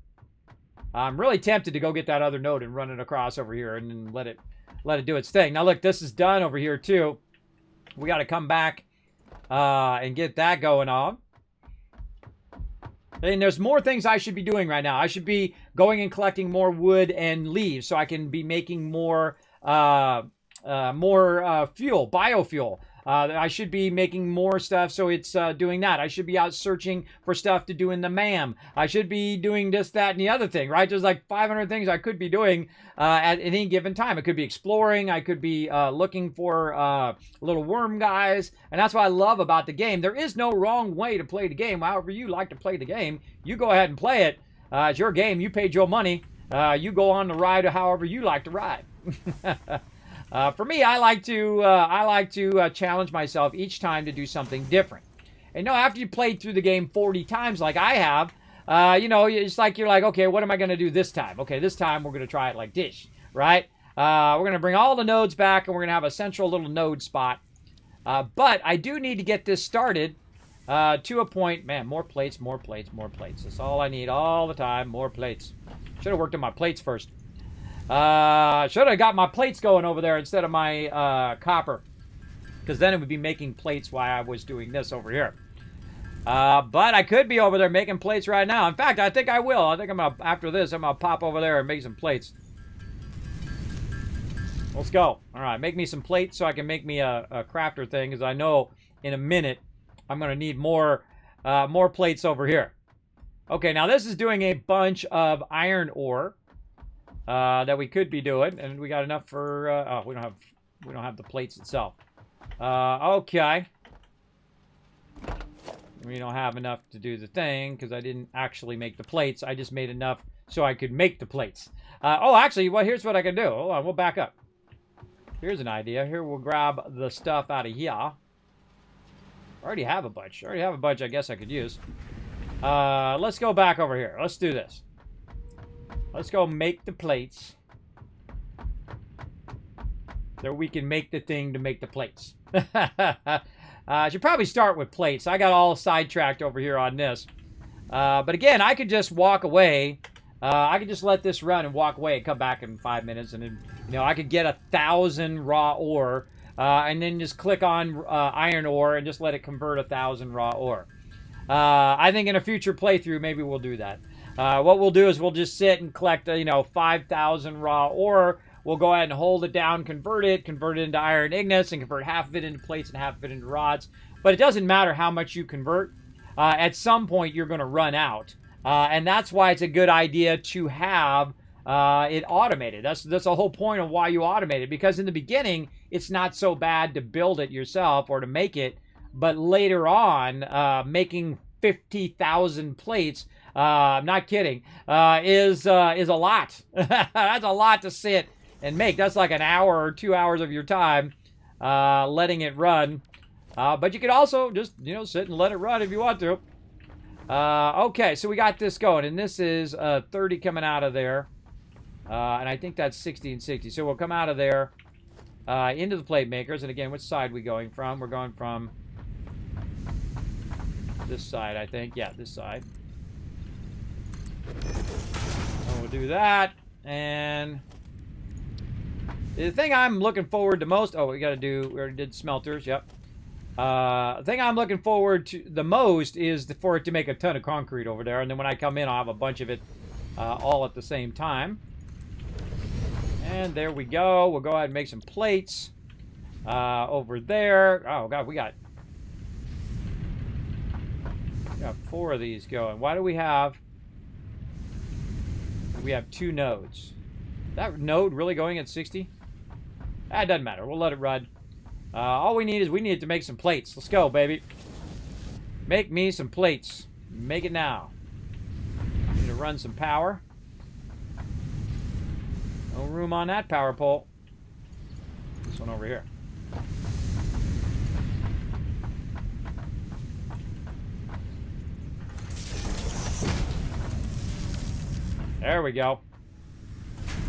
I'm really tempted to go get that other node and run it across over here and then let it do its thing. Now look, this is done over here too. We got to come back and get that going on. And there's more things I should be doing right now. I should be going and collecting more wood and leaves so I can be making more fuel, biofuel. I should be making more stuff, so it's doing that. I should be out searching for stuff to do in the MAM. I should be doing this, that, and the other thing, right? There's like 500 things I could be doing at any given time. I could be exploring. I could be looking for little worm guys, and that's what I love about the game. There is no wrong way to play the game. However you like to play the game, you go ahead and play it. It's your game. You paid your money. You go on the ride however you like to ride. For me, I like to challenge myself each time to do something different. And you know, after you played through the game 40 times like I have, you know, it's like you're like, okay, what am I going to do this time? Okay, this time we're going to try it like this, right? We're going to bring all the nodes back, and we're going to have a central little node spot. But I do need to get this started to a point. Man, more plates, more plates, more plates. That's all I need all the time, more plates. Should have worked on my plates first. Should have got my plates going over there instead of my copper, because then it would be making plates while I was doing this over here. But I could be over there making plates right now. In fact, I think I will. I think after this, I'm going to pop over there and make some plates. Let's go. All right, make me some plates so I can make me a crafter thing, because I know in a minute I'm going to need more plates over here. Okay, now this is doing a bunch of iron ore that we could be doing, and we got enough for. Oh, we don't have the plates itself. Okay. We don't have enough to do the thing because I didn't actually make the plates. I just made enough so I could make the plates. Oh, actually, well, here's what I can do. Hold on, we'll back up. Here's an idea. Here, we'll grab the stuff out of here. I already have a bunch. I guess I could use. Let's go back over here. Let's do this. Let's go make the plates. So we can make the thing to make the plates. I should probably start with plates. I got all sidetracked over here on this. But again, I could just walk away. I could just let this run and walk away and come back in 5 minutes. And then, you know, I could get 1,000 raw ore. And then just click on iron ore and just let it convert 1,000 raw ore. I think in a future playthrough, maybe we'll do that. What we'll do is we'll just sit and collect, 5,000 raw ore. We'll go ahead and hold it down, convert it into iron ingots, and convert half of it into plates and half of it into rods. But it doesn't matter how much you convert. At some point, you're going to run out. And that's why it's a good idea to have it automated. That's the whole point of why you automate it. Because in the beginning, it's not so bad to build it yourself or to make it. But later on, making 50,000 plates, I'm not kidding, is a lot. That's a lot to sit and make. That's like an hour or 2 hours of your time letting it run. But you could also just, sit and let it run if you want to. Okay, so we got this going. And this is 30 coming out of there. And I think that's 60 and 60. So we'll come out of there into the plate makers. And again, which side are we going from? We're going from this side, I think. Yeah, this side. So we'll do that. And the thing I'm looking forward to most... Oh, we already did smelters, yep. The thing I'm looking forward to the most is for it to make a ton of concrete over there. And then when I come in, I'll have a bunch of it all at the same time. And there we go. We'll go ahead and make some plates over there. Oh, God, we got 4 of these going. Why do we have... We have 2 nodes. That node really going at 60? That doesn't matter. We'll let it run. All we need to make some plates. Let's go, baby. Make me some plates. Make it now. Need to run some power. No room on that power pole. This one over here. There we go.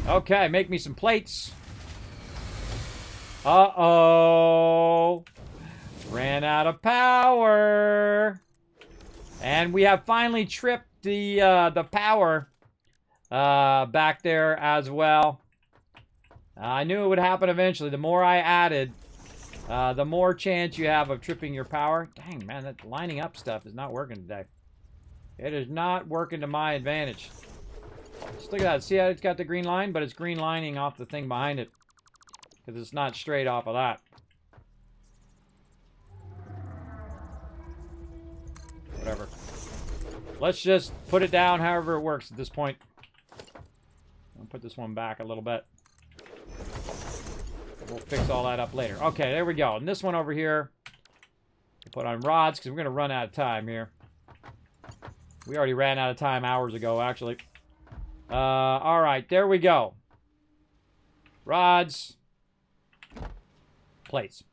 Okay, make me some plates. Uh-oh. Ran out of power. And we have finally tripped the power back there as well. I knew it would happen eventually. The more I added, the more chance you have of tripping your power. Dang, man, that lining up stuff is not working today. It is not working to my advantage. Just look at that. See how it's got the green line? But it's green lining off the thing behind it. Because it's not straight off of that. Whatever. Let's just put it down however it works at this point. I'll put this one back a little bit. We'll fix all that up later. Okay, there we go. And this one over here, we'll put on rods because we're going to run out of time here. We already ran out of time hours ago, actually. All right, there we go. Rods. Plates.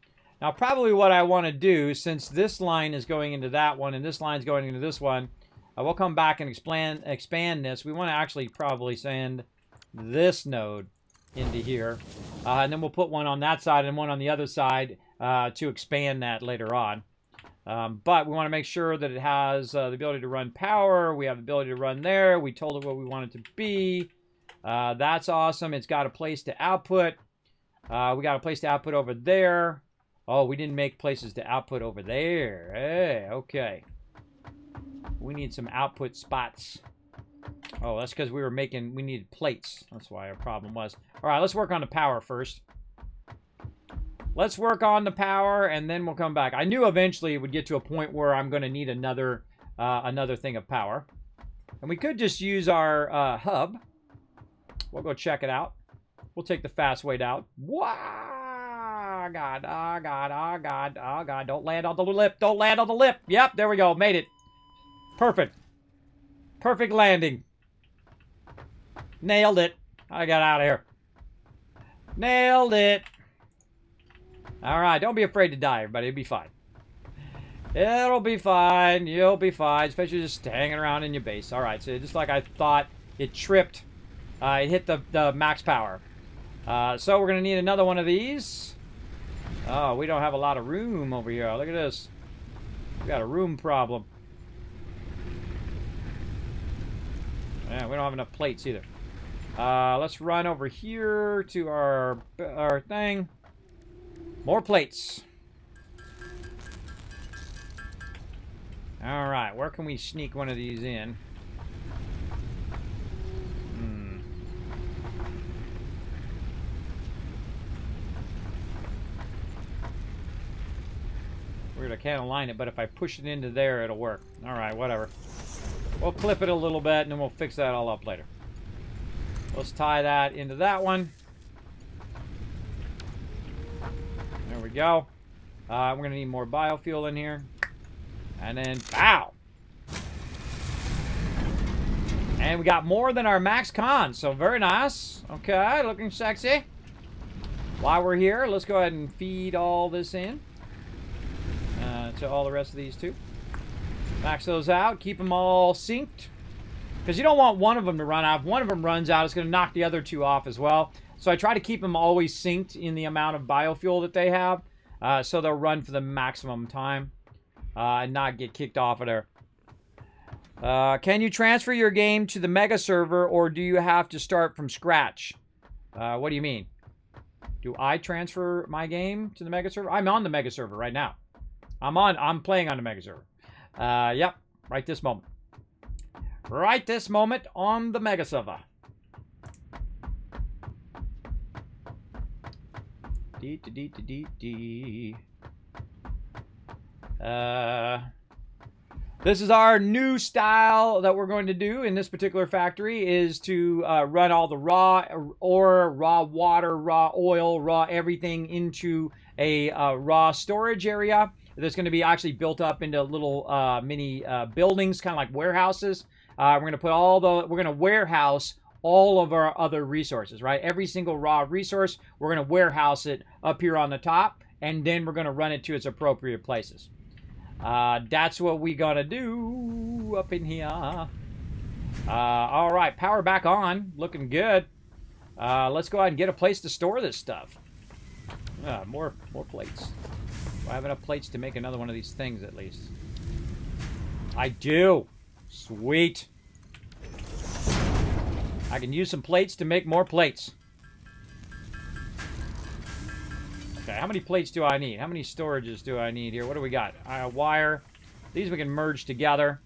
Now, probably what I want to do, since this line is going into that one and this line is going into this one, we'll come back and expand this. We want to actually probably send this node into here. And then we'll put one on that side and one on the other side to expand that later on. But we want to make sure that it has the ability to run power. We have the ability to run there. We told it what we want it to be. That's awesome. It's got a place to output. We got a place to output over there. Oh, we didn't make places to output over there. Hey, okay. We need some output spots. Oh, that's because we needed plates. That's why our problem was. All right, let's work on the power first. Let's work on the power, and then we'll come back. I knew eventually it would get to a point where I'm going to need another thing of power. And we could just use our hub. We'll go check it out. We'll take the fast way out. Wow! God, oh, God, oh, God, oh, God. Don't land on the lip. Don't land on the lip. Yep, there we go. Made it. Perfect. Perfect landing. Nailed it. I got out of here. Nailed it. All right, don't be afraid to die, everybody. It'll be fine. It'll be fine. You'll be fine, especially just hanging around in your base. All right, so just like I thought, it tripped. It hit the max power. So we're going to need another one of these. Oh, we don't have a lot of room over here. Look at this. We got a room problem. Yeah, we don't have enough plates either. Let's run over here to our thing. More plates. All right, where can we sneak one of these in? Weird, I can't align it, but if I push it into there, it'll work. All right, whatever. We'll clip it a little bit, and then we'll fix that all up later. Let's tie that into that one. There we go. We're going to need more biofuel in here. And then, pow! And we got more than our max con, so very nice. Okay, looking sexy. While we're here, let's go ahead and feed all this in. To all the rest of these too. Max those out. Keep them all synced. Because you don't want one of them to run out. If one of them runs out, it's going to knock the other two off as well. So I try to keep them always synced in the amount of biofuel that they have. So they'll run for the maximum time. And not get kicked off of there. Can you transfer your game to the mega server, or do you have to start from scratch? What do you mean? Do I transfer my game to the mega server? I'm on the mega server right now. I'm playing on the mega server. Yep, right this moment. Right this moment on the mega server. This is our new style that we're going to do in this particular factory, is to run all the raw ore, raw water, raw oil, raw everything into a raw storage area that's going to be actually built up into little mini buildings, kind of like warehouses. We're going to put we're going to warehouse all of our other resources, right? Every single raw resource, we're going to warehouse it up here on the top, and then we're going to run it to its appropriate places. That's what we got to do up in here. All right, power back on. Looking good. Let's go ahead and get a place to store this stuff. More plates. Do I have enough plates to make another one of these things at least? I do. Sweet. I can use some plates to make more plates. Okay, how many plates do I need? How many storages do I need here? What do we got? Wire. These we can merge together.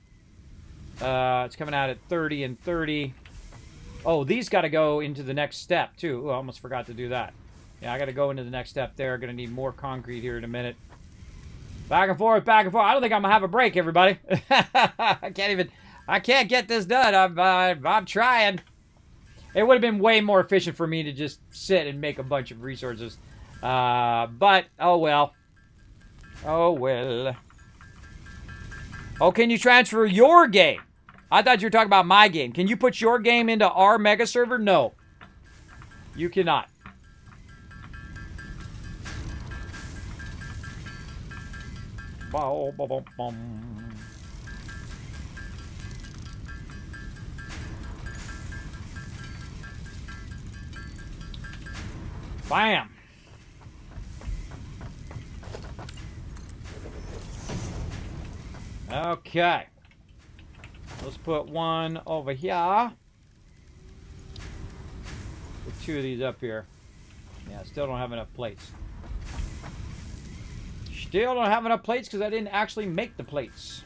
It's coming out at 30 and 30. Oh, these got to go into the next step, too. Ooh, I almost forgot to do that. Yeah, I got to go into the next step there. Going to need more concrete here in a minute. Back and forth, back and forth. I don't think I'm going to have a break, everybody. I can't get this done. I'm trying. It would have been way more efficient for me to just sit and make a bunch of resources. But, oh well. Oh well. Oh, can you transfer your game? I thought you were talking about my game. Can you put your game into our mega server? No. You cannot. Bam. Okay. Let's put one over here. Put two of these up here. Yeah, still don't have enough plates. Still don't have enough plates because I didn't actually make the plates.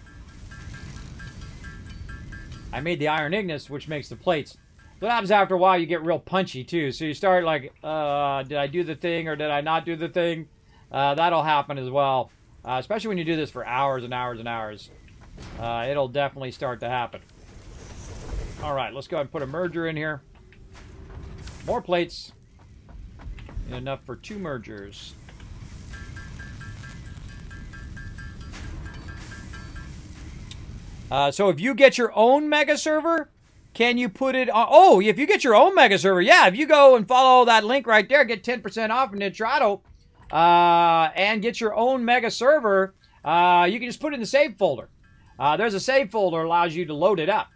I made the iron ignis, which makes the plates. What happens after a while, you get real punchy, too. So you start like, did I do the thing or did I not do the thing? That'll happen as well. Especially when you do this for hours and hours and hours. It'll definitely start to happen. All right, let's go ahead and put a merger in here. More plates. Enough for 2 mergers. So if you get your own mega server, can you put it on? Oh, if you get your own mega server, yeah. If you go and follow that link right there, get 10% off in Nitrado, and get your own mega server, you can just put it in the save folder. There's a save folder that allows you to load it up.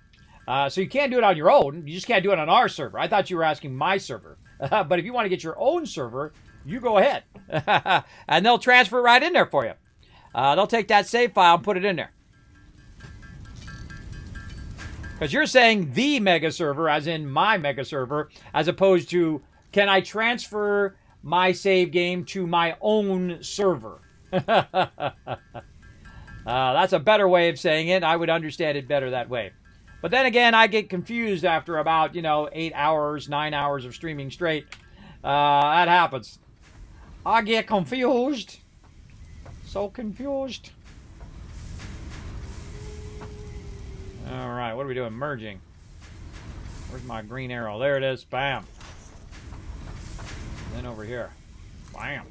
So you can't do it on your own. You just can't do it on our server. I thought you were asking my server. But if you want to get your own server, you go ahead. And they'll transfer it right in there for you. They'll take that save file and put it in there. Because you're saying the mega server, as in my mega server, as opposed to, can I transfer my save game to my own server? That's a better way of saying it. I would understand it better that way. But then again, I get confused after about, 8 hours, 9 hours of streaming straight. That happens. I get confused. So confused. All right, what are we doing? Merging. Where's my green arrow? There it is. Bam. And then over here. Bam.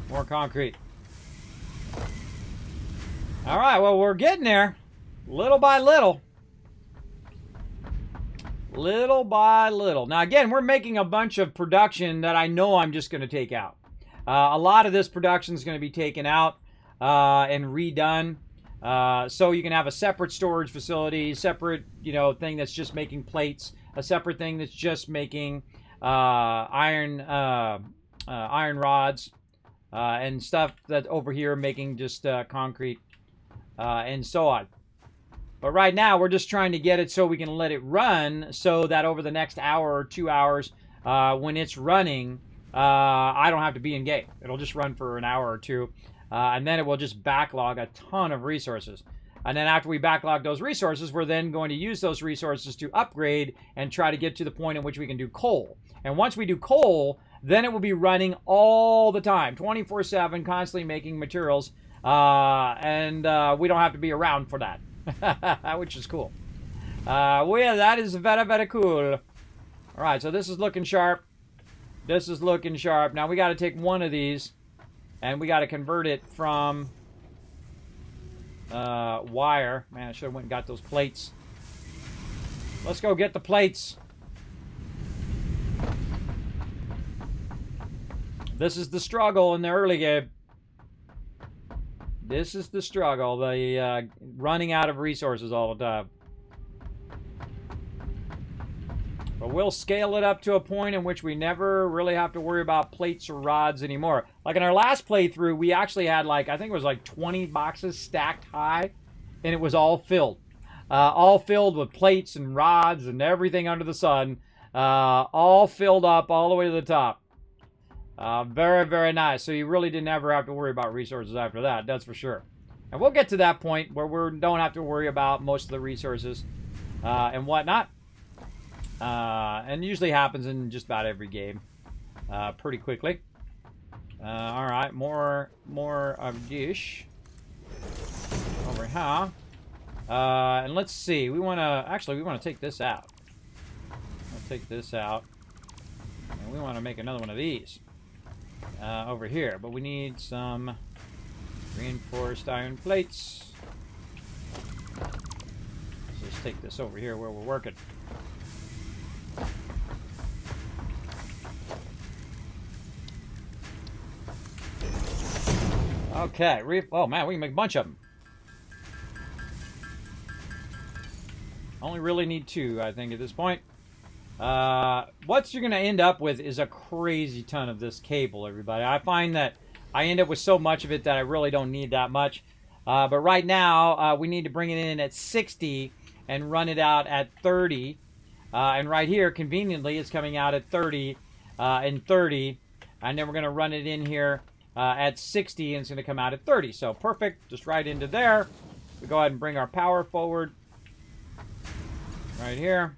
More concrete. All right, well, we're getting there. Little by little. Little by little. Now, again, we're making a bunch of production that I know I'm just going to take out. A lot of this production is going to be taken out and redone. So you can have a separate storage facility, separate, thing that's just making plates, a separate thing that's just making iron rods, and stuff that over here making just concrete, and so on. But right now, we're just trying to get it so we can let it run so that over the next hour or 2 hours, when it's running, I don't have to be in game. It'll just run for an hour or two, and then it will just backlog a ton of resources. And then after we backlog those resources, we're then going to use those resources to upgrade and try to get to the point in which we can do coal. And once we do coal, then it will be running all the time, 24/7, constantly making materials, and we don't have to be around for that. Which is cool. Well, that is very, very cool. All right, so this is looking sharp. This is looking sharp. Now we got to take one of these, and we got to convert it from wire. Man, I should have went and got those plates. Let's go get the plates. This is the struggle in the early game. This is the struggle, the running out of resources all the time. But we'll scale it up to a point in which we never really have to worry about plates or rods anymore. Like in our last playthrough, we actually had I think it was 20 boxes stacked high, and it was all filled. All filled with plates and rods and everything under the sun. All filled up all the way to the top. Very, very nice. So you really didn't ever have to worry about resources after that, that's for sure. And we'll get to that point where we don't have to worry about most of the resources and whatnot. And usually happens in just about every game pretty quickly. All right, more of dish over here. And let's see. We want to take this out. We'll take this out. And we want to make another one of these. Over here, but we need some reinforced iron plates. Let's just take this over here where we're working. Okay, oh man, we can make a bunch of them. Only really need 2, I think, at this point. What you're going to end up with is a crazy ton of this cable, everybody. I find that I end up with so much of it that I really don't need that much. But right now, we need to bring it in at 60 and run it out at 30. And right here, conveniently, it's coming out at 30 and 30. And then we're going to run it in here at 60, and it's going to come out at 30. So perfect, just right into there. We go ahead and bring our power forward right here.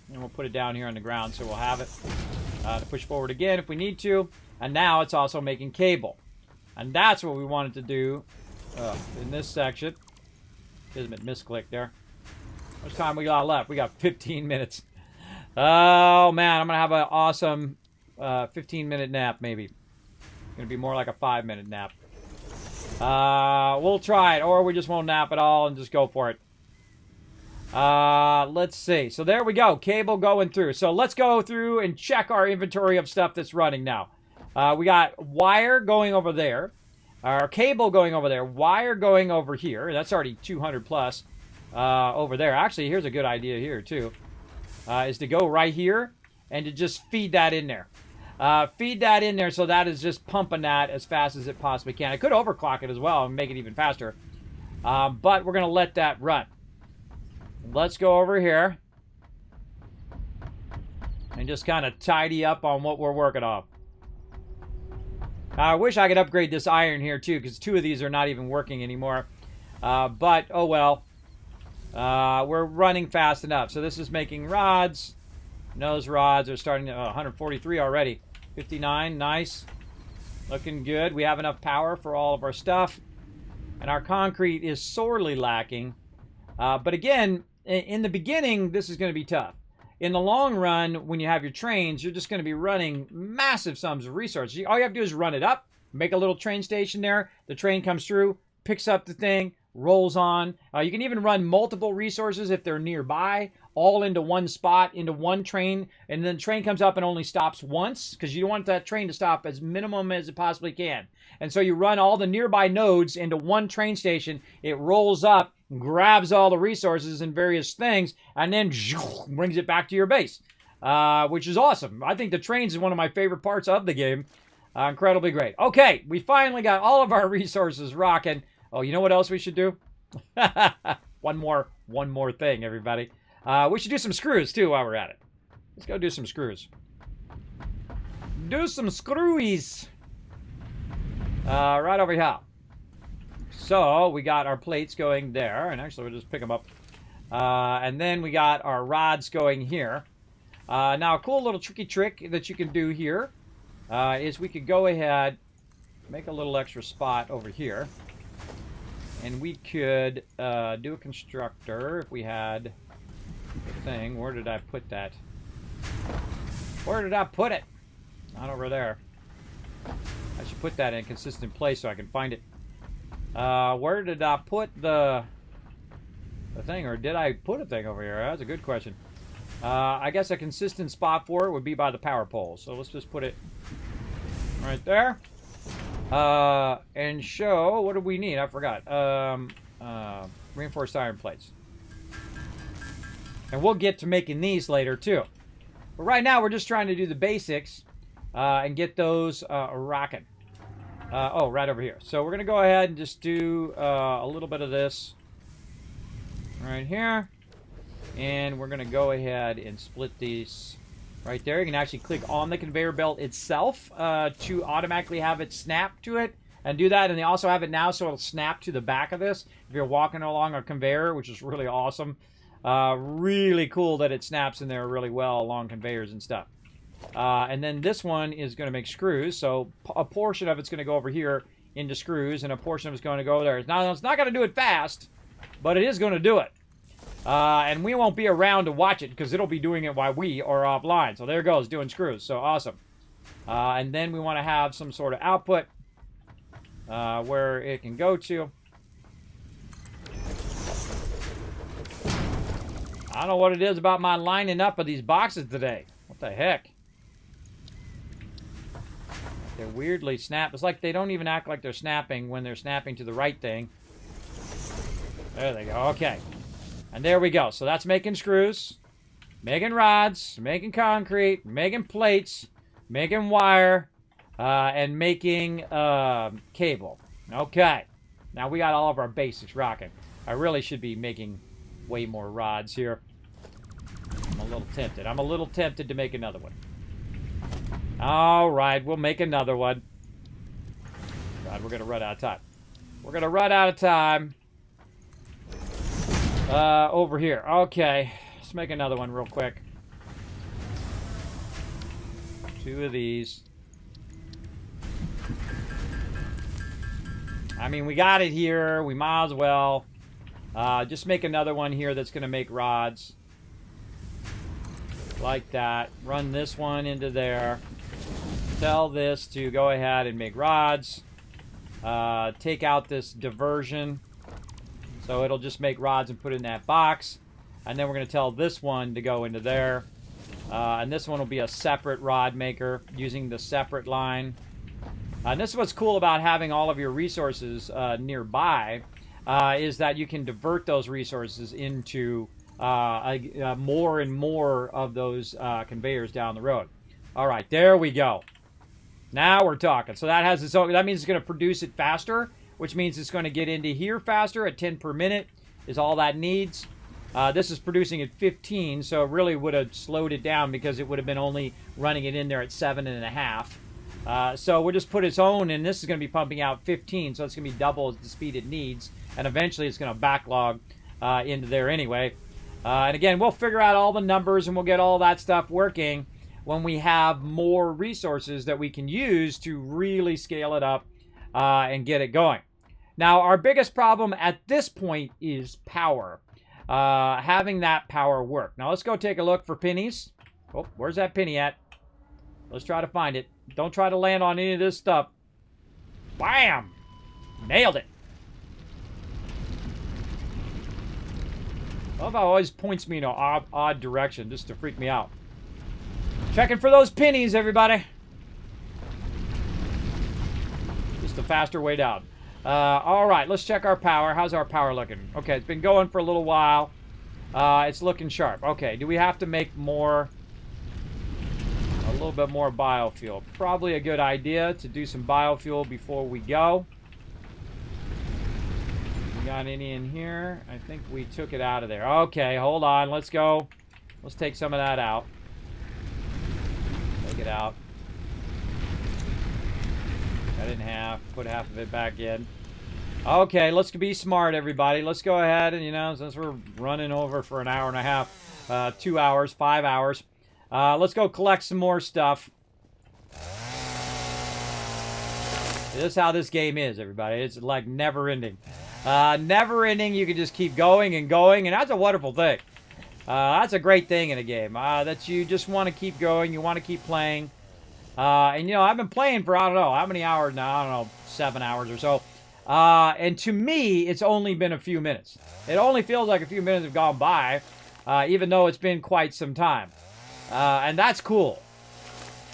And we'll put it down here on the ground so we'll have it to push forward again if we need to. And now it's also making cable. And that's what we wanted to do in this section. Kismet misclick there. How much time we got left? We got 15 minutes. Oh, man. I'm going to have an awesome 15-minute nap, maybe. It's going to be more like a 5-minute nap. We'll try it. Or we just won't nap at all and just go for it. Let's see. So there we go. Cable going through. So let's go through and check our inventory of stuff that's running now. We got wire going over there. Our cable going over there. Wire going over here. That's already 200 plus over there. Actually, here's a good idea here, too. Is to go right here and to just feed that in there. Feed that in there so that is just pumping that as fast as it possibly can. I could overclock it as well and make it even faster. But we're going to let that run. Let's go over here and just kind of tidy up on what we're working on. I wish I could upgrade this iron here too, because 2 of these are not even working anymore. But, oh well. We're running fast enough. So this is making rods. And those rods are starting to 143 already. 59, nice. Looking good. We have enough power for all of our stuff. And our concrete is sorely lacking. But again, in the beginning, this is going to be tough. In the long run, when you have your trains, you're just going to be running massive sums of resources. All you have to do is run it up, make a little train station there. The train comes through, picks up the thing, rolls on. You can even run multiple resources if they're nearby, all into one spot, into one train. And then the train comes up and only stops once, because you don't want that train to stop as minimum as it possibly can. And so you run all the nearby nodes into one train station. It rolls up, grabs all the resources and various things, and then brings it back to your base, which is awesome. I think the trains is one of my favorite parts of the game. Incredibly great. Okay, we finally got all of our resources rocking. Oh, you know what else we should do? one more thing, everybody. We should do some screws, too, while we're at it. Let's go do some screws. Do some screwies. Right over here. So, we got our plates going there. And actually, we'll just pick them up. And then we got our rods going here. Now, a cool little tricky trick that you can do here is we could go ahead, make a little extra spot over here. And we could do a constructor if we had the thing. Where did I put that? Where did I put it? Not over there. I should put that in a consistent place so I can find it. Where did I put the thing? Or did I put a thing over here? That's a good question. I guess a consistent spot for it would be by the power pole. So let's just put it right there. And show, what do we need? I forgot. Reinforced iron plates. And we'll get to making these later too. But right now we're just trying to do the basics and get those rocking. Oh, right over here. So we're going to go ahead and just do a little bit of this right here. And we're going to go ahead and split these right there. You can actually click on the conveyor belt itself to automatically have it snap to it and do that. And they also have it now so it'll snap to the back of this if you're walking along a conveyor, which is really awesome. Really cool that it snaps in there really well along conveyors and stuff. And then this one is going to make screws. So a portion of it's going to go over here into screws, and a portion of it's going to go there. Now, it's not going to do it fast, but it is going to do it. And we won't be around to watch it because it'll be doing it while we are offline. So there it goes, doing screws. So awesome. And then we want to have some sort of output where it can go to. I don't know what it is about my lining up of these boxes today. What the heck? They're weirdly snapped. It's like they don't even act like they're snapping when they're snapping to the right thing. There they go. Okay. And there we go. So that's making screws, making rods, making concrete, making plates, making wire, and making cable. Okay. Now we got all of our basics rocking. I really should be making way more rods here. I'm a a little tempted. I'm a little tempted to make another one. All right, we'll make another one. God, we're going to run out of time. We're going to run out of time. Over here. Okay, let's make another one real quick. 2 of these. I mean, we got it here. We might as well. Just make another one here that's going to make rods. Like that. Run this one into there. Tell this to go ahead and make rods. Take out this diversion. So it'll just make rods and put it in that box. And then we're going to tell this one to go into there. And this one will be a separate rod maker using the separate line. And this is what's cool about having all of your resources nearby, is that you can divert those resources into more and more of those conveyors down the road. All right, there we go. Now we're talking. So that has its own, that means it's going to produce it faster, which means it's going to get into here faster at 10 per minute is all that needs. This is producing at 15, so it really would have slowed it down because it would have been only running it in there at 7.5. So we'll just put its own, and this is going to be pumping out 15, so it's going to be double the speed it needs, and eventually it's going to backlog into there anyway. And again, we'll figure out all the numbers, and we'll get all that stuff working when we have more resources that we can use to really scale it up and get it going. Now, our biggest problem at this point is power. Having that power work. Now, let's go take a look for pennies. Oh, where's that penny at? Let's try to find it. Don't try to land on any of this stuff. Bam! Nailed it. I love how it always points me in an odd direction just to freak me out. Checking for those pennies, everybody. Just a faster way down. All right, let's check our power. How's our power looking? Okay, it's been going for a little while. It's looking sharp. Okay, do we have to make more? A little bit more biofuel. Probably a good idea to do some biofuel before we go. We got any in here? I think we took it out of there. Okay, hold on. Let's go. Let's take some of that out. Take it out. Cut it in half. Put half of it back in. Okay, let's be smart, everybody. Let's go ahead and, you know, since we're running over for an hour and a half, 2 hours, 5 hours, let's go collect some more stuff. This is how this game is, everybody. It's like never ending. Never ending. You can just keep going and going, and that's a wonderful thing. That's a great thing in a game, that you just want to keep going. You want to keep playing. And, you know, I've been playing for, I don't know, how many hours now? I don't know, 7 hours or so. And to me, it's only been a few minutes. It only feels like a few minutes have gone by, even though it's been quite some time. And that's cool.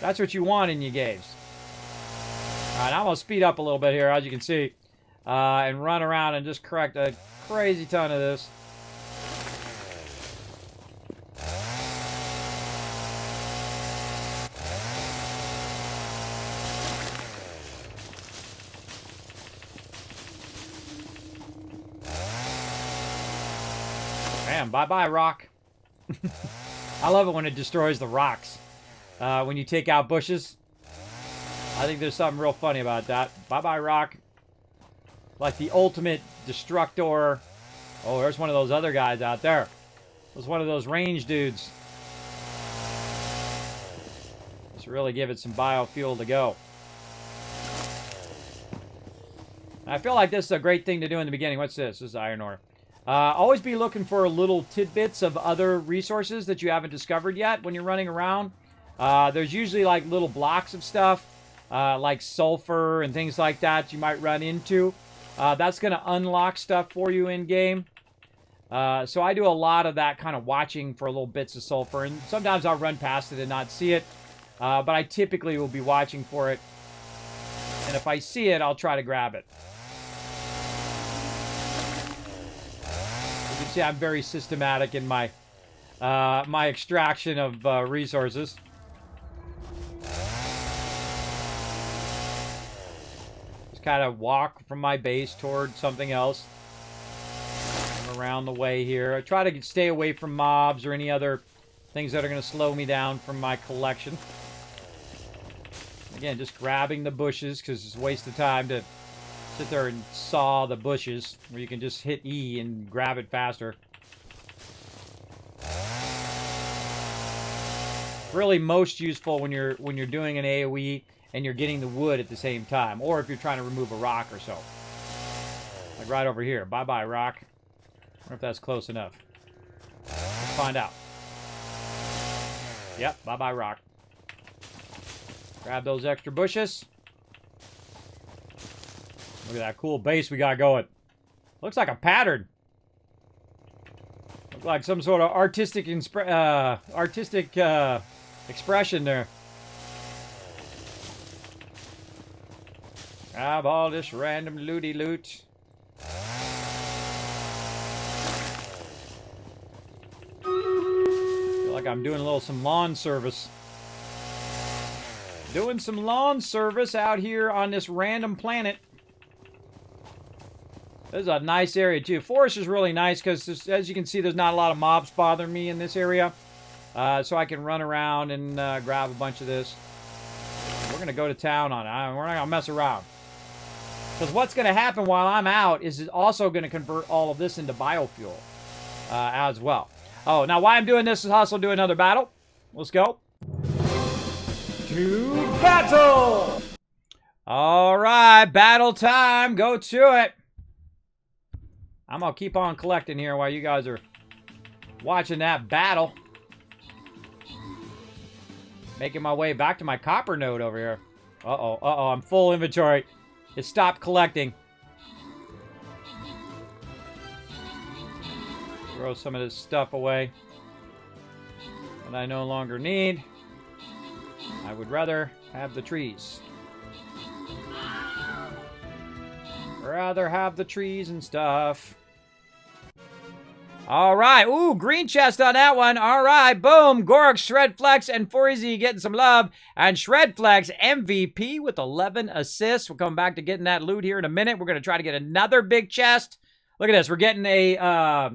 That's what you want in your games. All right, I'm going to speed up a little bit here, as you can see, and run around and just correct a crazy ton of this. Bam, bye-bye, rock. I love it when it destroys the rocks. When you take out bushes. I think there's something real funny about that. Bye-bye, rock. Like the ultimate destructor. Oh, there's one of those other guys out there. There's one of those range dudes. Let's really give it some biofuel to go. I feel like this is a great thing to do in the beginning. What's this? This is iron ore. Always be looking for little tidbits of other resources that you haven't discovered yet when you're running around. There's usually like little blocks of stuff, like sulfur and things like that you might run into. That's going to unlock stuff for you in game. So I do a lot of that kind of watching for little bits of sulfur, and sometimes I'll run past it and not see it. But I typically will be watching for it, and if I see it, I'll try to grab it. You can see I'm very systematic in my my extraction of resources. Just kind of walk from my base toward something else. Around the way here. I try to stay away from mobs or any other Things that are going to slow me down from my collection. Again, just grabbing the bushes because it's a waste of time to sit there and saw the bushes where you can just hit E and grab it faster. Really most useful when you're doing an AoE and you're getting the wood at the same time, or if you're trying to remove a rock or so. Like right over here. Bye-bye, rock. I wonder if that's close enough. Let's find out. Yep, bye-bye, rock. Grab those extra bushes. Look at that cool base we got going. Looks like a pattern. Looks like some sort of artistic expression there. Grab all this random looty loot. Feel like I'm doing some lawn service. Doing some lawn service out here on this random planet. This is a nice area too. Forest is really nice because, as you can see, there's not a lot of mobs bothering me in this area. So I can run around and grab a bunch of this. We're going to go to town on it. We're not going to mess around. Because what's going to happen while I'm out is it's also going to convert all of this into biofuel as well. Oh, now why I'm doing this is also do another battle. Let's go. To battle! All right, battle time. Go to it. I'm going to keep on collecting here while you guys are watching that battle. Making my way back to my copper node over here. Uh-oh, I'm full inventory. It stopped collecting. Throw some of this stuff away that I no longer need. I would rather have the trees. Rather have the trees and stuff. All right. Ooh, green chest on that one. All right. Boom. Gork, Shredflex, and 4EZ getting some love. And Shredflex MVP with 11 assists. We'll come back to getting that loot here in a minute. We're going to try to get another big chest. Look at this. We're getting a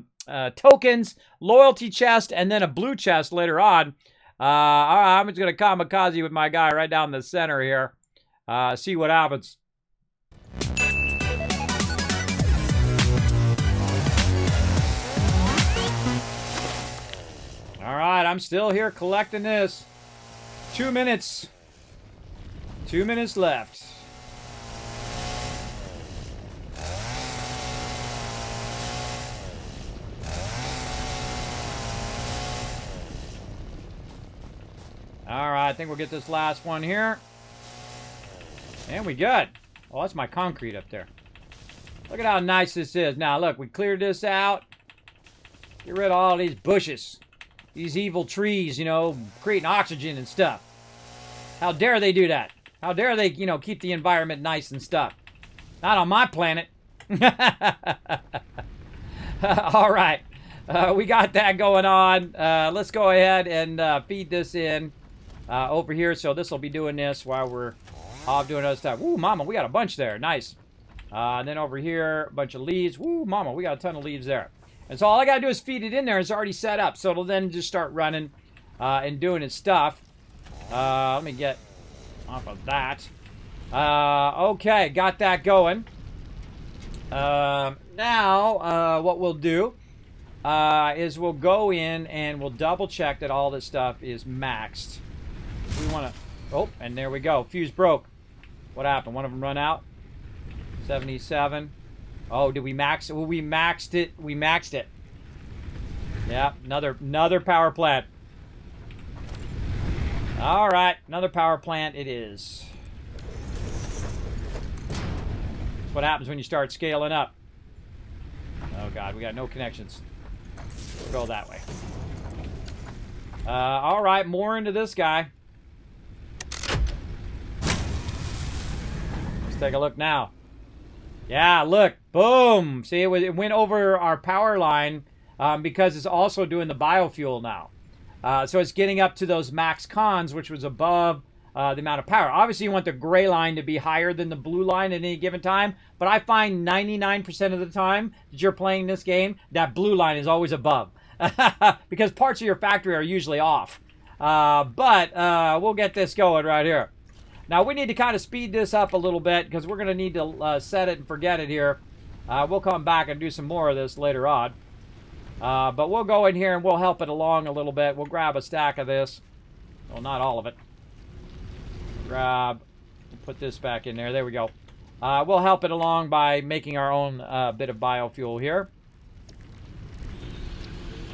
tokens, loyalty chest, and then a blue chest later on. All right. I'm just going to kamikaze with my guy right down the center here. See what happens. All right, I'm still here collecting this. 2 minutes. 2 minutes left. All right, I think we'll get this last one here. And we good. Oh, that's my concrete up there. Look at how nice this is. Now, look, we cleared this out. Get rid of all these bushes. These evil trees, you know, creating oxygen and stuff. How dare they do that? How dare they, you know, keep the environment nice and stuff? Not on my planet. All right. We got that going on. Let's go ahead and feed this in over here. So this will be doing this while we're off doing other stuff. Woo, mama, we got a bunch there. Nice. And then over here, a bunch of leaves. Woo, mama, we got a ton of leaves there. And so all I got to do is feed it in there. It's already set up. So it'll then just start running and doing its stuff. Let me get off of that. Okay, got that going. Now, what we'll do is we'll go in and we'll double check that all this stuff is maxed. We want to... Oh, and there we go. Fuse broke. What happened? One of them run out? 77. Oh, did we max it? Well, we maxed it. We maxed it. Yeah, another power plant. All right, another power plant it is. That's what happens when you start scaling up. Oh, God, we got no connections. We'll go that way. All right, more into this guy. Let's take a look now. Yeah, look, boom. See, it went over our power line because it's also doing the biofuel now. So it's getting up to those max cons, which was above the amount of power. Obviously, you want the gray line to be higher than the blue line at any given time, but I find 99% of the time that you're playing this game, that blue line is always above. because parts of your factory are usually off. But we'll get this going right here. Now, we need to kind of speed this up a little bit because we're going to need to set it and forget it here. We'll come back and do some more of this later on. But we'll go in here and we'll help it along a little bit. We'll grab a stack of this. Well, not all of it. Put this back in there. There we go. We'll help it along by making our own bit of biofuel here.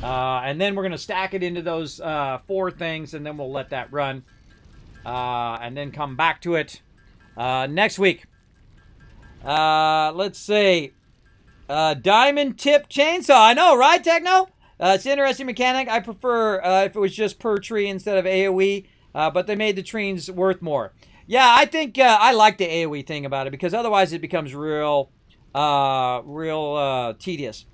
And then we're going to stack it into those 4 things, and then we'll let that run. And then come back to it next week. Let's see. Diamond tip chainsaw. I know, right, Techno? It's an interesting mechanic. I prefer if it was just per tree instead of AoE, but they made the trees worth more. Yeah, I think I like the AoE thing about it because otherwise it becomes real tedious.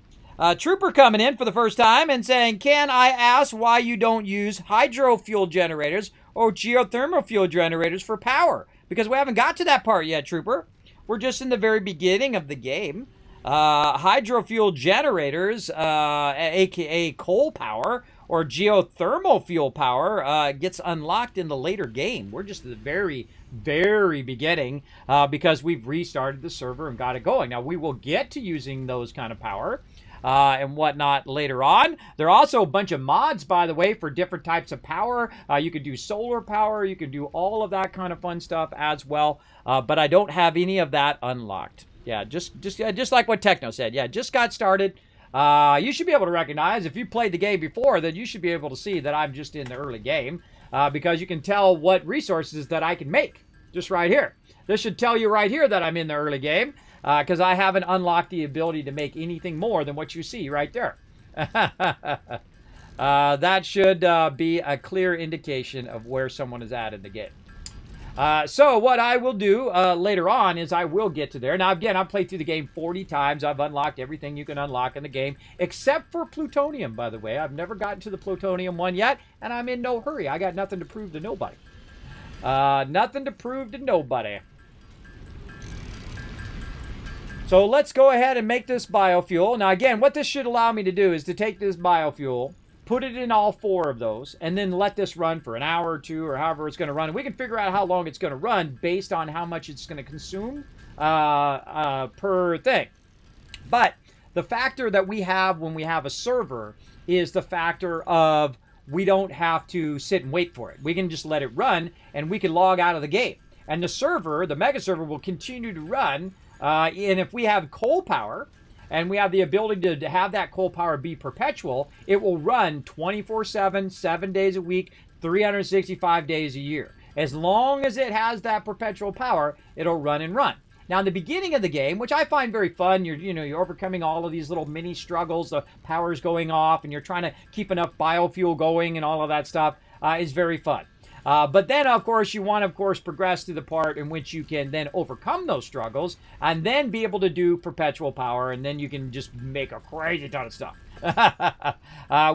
Trooper coming in for the first time and saying, can I ask why you don't use hydro fuel generators or geothermal fuel generators for power? Because we haven't got to that part yet, Trooper. We're just in the very beginning of the game. Hydro fuel generators, aka coal power, or geothermal fuel power gets unlocked in the later game. We're just at the very, very beginning because we've restarted the server and got it going. Now, we will get to using those kind of power and whatnot later on. There are also a bunch of mods, by the way, for different types of power. You can do solar power. You can do all of that kind of fun stuff as well. But I don't have any of that unlocked. Yeah, just like what Techno said. Yeah, just got started. You should be able to recognize, if you played the game before, then you should be able to see that I'm just in the early game because you can tell what resources that I can make just right here. This should tell you right here that I'm in the early game because I haven't unlocked the ability to make anything more than what you see right there. That should be a clear indication of where someone is at in the game. So what I will do later on is I will get to there. Now, again, I've played through the game 40 times. I've unlocked everything you can unlock in the game, except for plutonium, by the way. I've never gotten to the plutonium one yet, and I'm in no hurry. I got nothing to prove to nobody. Nothing to prove to nobody. So let's go ahead and make this biofuel. Now, again, what this should allow me to do is to take this biofuel, put it in all 4 of those, and then let this run for an hour or 2 or however it's going to run. And we can figure out how long it's going to run based on how much it's going to consume per thing. But the factor that we have when we have a server is the factor of we don't have to sit and wait for it. We can just let it run, and we can log out of the game. And the server, the mega server, will continue to run. And if we have coal power, and we have the ability to have that coal power be perpetual, it will run 24/7, 7 days a week, 365 days a year. As long as it has that perpetual power, it'll run and run. Now, in the beginning of the game, which I find very fun, you're overcoming all of these little mini struggles, the power's going off, and you're trying to keep enough biofuel going and all of that stuff, is very fun. But then, of course, you want to, progress to the part in which you can then overcome those struggles and then be able to do perpetual power, and then you can just make a crazy ton of stuff,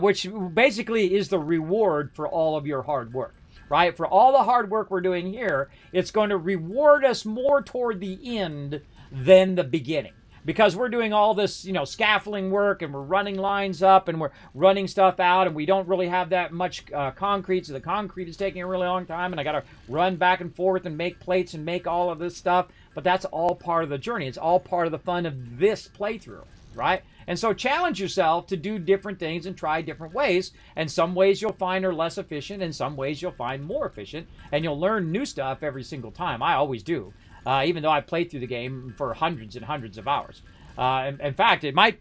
which basically is the reward for all of your hard work, right? For all the hard work we're doing here, it's going to reward us more toward the end than the beginning. Because we're doing all this, scaffolding work, and we're running lines up, and we're running stuff out, and we don't really have that much concrete, so the concrete is taking a really long time, and I got to run back and forth and make plates and make all of this stuff. But that's all part of the journey. It's all part of the fun of this playthrough, right? And so challenge yourself to do different things and try different ways. And some ways you'll find are less efficient, and some ways you'll find more efficient, and you'll learn new stuff every single time. I always do. Even though I played through the game for hundreds and hundreds of hours. In fact, it might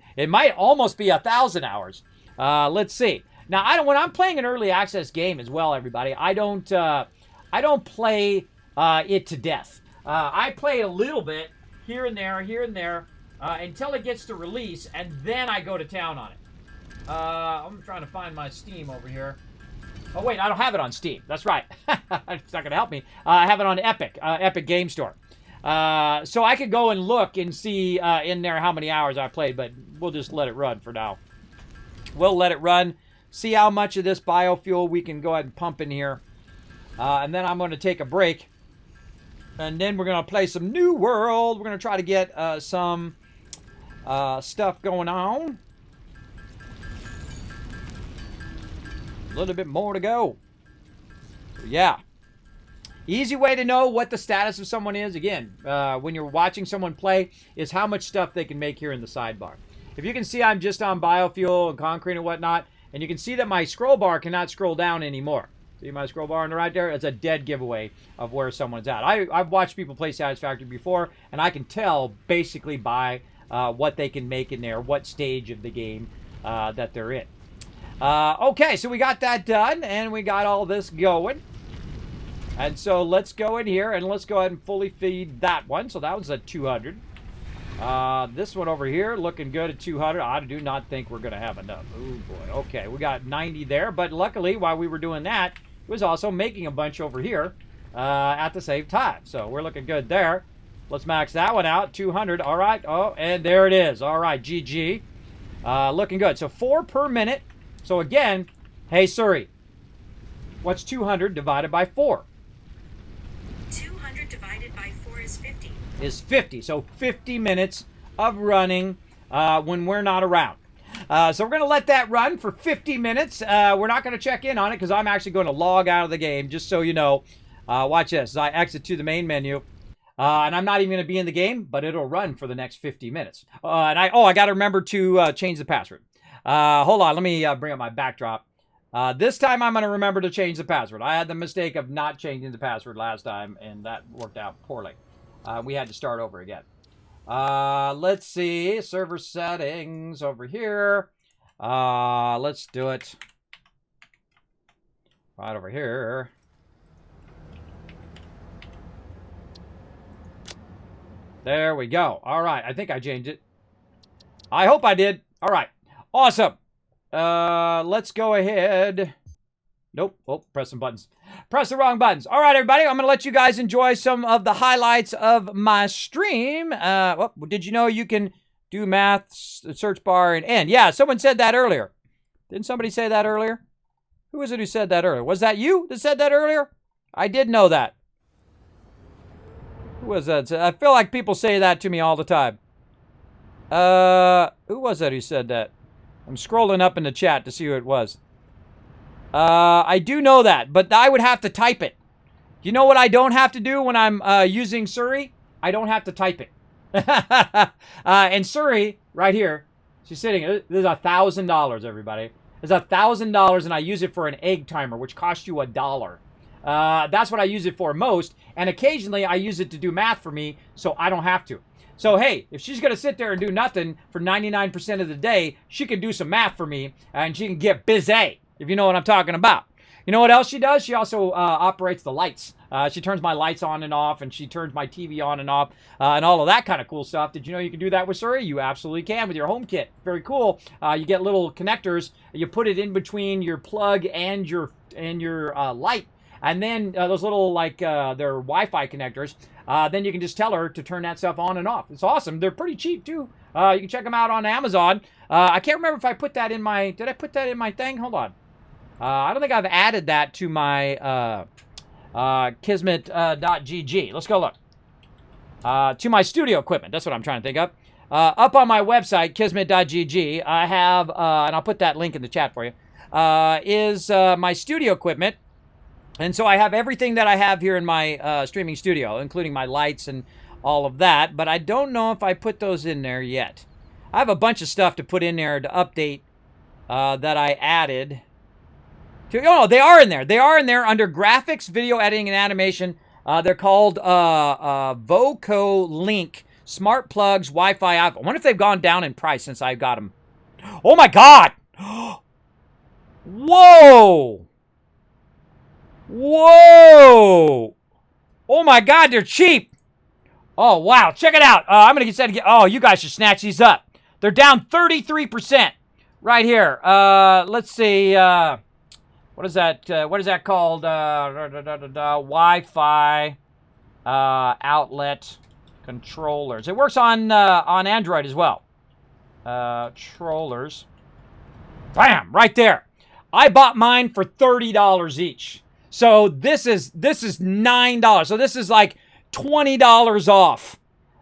almost be 1,000 hours. Let's see. Now, when I'm playing an early access game as well, everybody, I don't play it to death. I play a little bit here and there, until it gets to release, and then I go to town on it. I'm trying to find my Steam over here. Oh, wait, I don't have it on Steam. That's right. It's not going to help me. I have it on Epic Game Store. So I could go and look and see in there how many hours I played, but we'll just let it run for now. We'll let it run, see how much of this biofuel we can go ahead and pump in here. And then I'm going to take a break. And then we're going to play some New World. We're going to try to get some stuff going on. A little bit more to go. Yeah. Easy way to know what the status of someone is, again, when you're watching someone play, is how much stuff they can make here in the sidebar. If you can see I'm just on biofuel and concrete and whatnot, and you can see that my scroll bar cannot scroll down anymore. See my scroll bar on the right there? It's a dead giveaway of where someone's at. I've watched people play Satisfactory before, and I can tell basically by what they can make in there, what stage of the game that they're in. Okay, so we got that done, and we got all this going. And so let's go in here, and let's go ahead and fully feed that one. So that was a 200. This one over here, looking good at 200. I do not think we're going to have enough. Oh, boy. Okay, we got 90 there. But luckily, while we were doing that, it was also making a bunch over here at the same time. So we're looking good there. Let's max that one out. 200. All right. Oh, and there it is. All right, GG. Looking good. So 4 per minute. So again, hey, Suri, what's 200 divided by 4? 200 divided by 4 is 50. Is 50. So 50 minutes of running when we're not around. So we're going to let that run for 50 minutes. We're not going to check in on it because I'm actually going to log out of the game, just so you know. Watch this. As I exit to the main menu. And I'm not even going to be in the game, but it'll run for the next 50 minutes. And I got to remember to change the password. Hold on. Let me bring up my backdrop. This time I'm going to remember to change the password. I had the mistake of not changing the password last time, and that worked out poorly. We had to start over again. Let's see. Server settings over here. Let's do it right over here. There we go. All right. I think I changed it. I hope I did. All right. Awesome. Let's go ahead. Nope. Oh, press some buttons. Press the wrong buttons. All right, everybody. I'm going to let you guys enjoy some of the highlights of my stream. Did you know you can do math, search bar, and end? Yeah, someone said that earlier. Didn't somebody say that earlier? Who was it who said that earlier? Was that you that said that earlier? I did know that. Who was that? I feel like people say that to me all the time. Who was that who said that? I'm scrolling up in the chat to see who it was. I do know that, but I would have to type it. You know what I don't have to do when I'm using Suri? I don't have to type it. And Suri, right here, she's sitting, this is $1,000, everybody. It's $1,000, and I use it for an egg timer, which costs you $1. That's what I use it for most, and occasionally I use it to do math for me, so I don't have to. So, hey, if she's going to sit there and do nothing for 99% of the day, she can do some math for me, and she can get busy, if you know what I'm talking about. You know what else she does? She also operates the lights. She turns my lights on and off, and she turns my TV on and off, and all of that kind of cool stuff. Did you know you can do that with Suri? You absolutely can with your HomeKit. Very cool. You get little connectors. You put it in between your plug and your light. And then those little, like, they're Wi-Fi connectors. Then you can just tell her to turn that stuff on and off. It's awesome. They're pretty cheap, too. You can check them out on Amazon. I can't remember if I put that in my... Did I put that in my thing? Hold on. I don't think I've added that to my Kismet.gg. Let's go look. To my studio equipment. That's what I'm trying to think of. Up on my website, Kismet.gg, I have, and I'll put that link in the chat for you, is my studio equipment. And so I have everything that I have here in my streaming studio, including my lights and all of that. But I don't know if I put those in there yet. I have a bunch of stuff to put in there to update that I added. Oh, they are in there. They are in there under graphics, video editing, and animation. They're called Voco Link Smart Plugs Wi-Fi. I wonder if they've gone down in price since I got them. Oh, my God. Whoa. Whoa! Oh my God, they're cheap. Oh wow, check it out. I'm gonna get. Oh, you guys should snatch these up. They're down 33% right here. Let's see. What is that? What is that called? Wi-Fi outlet controllers. It works on Android as well. Controllers. Bam! Right there. I bought mine for $30 each. So this is $9. So this is like $20 off.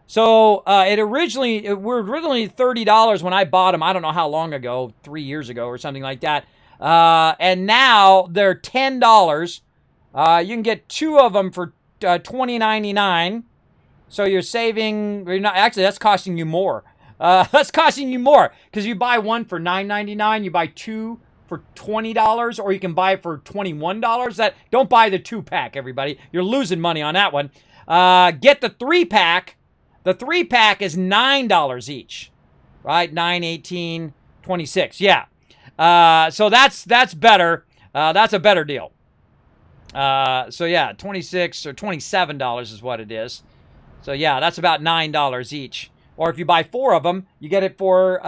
So we're originally $30 when I bought them. I don't know how long ago, 3 years ago or something like that. And now they're $10. You can get 2 of them for $20.99. So you're saving. You're not, actually, that's costing you more. That's costing you more because you buy one for $9.99. You buy 2 for $20, or you can buy it for $21. Don't buy the 2-pack, everybody. You're losing money on that one. Get the 3-pack. The 3-pack is $9 each, right? 9, 18, 26. Yeah. So that's better. That's a better deal. So yeah, $26 or $27 is what it is. So yeah, that's about $9 each. Or if you buy 4 of them, you get it for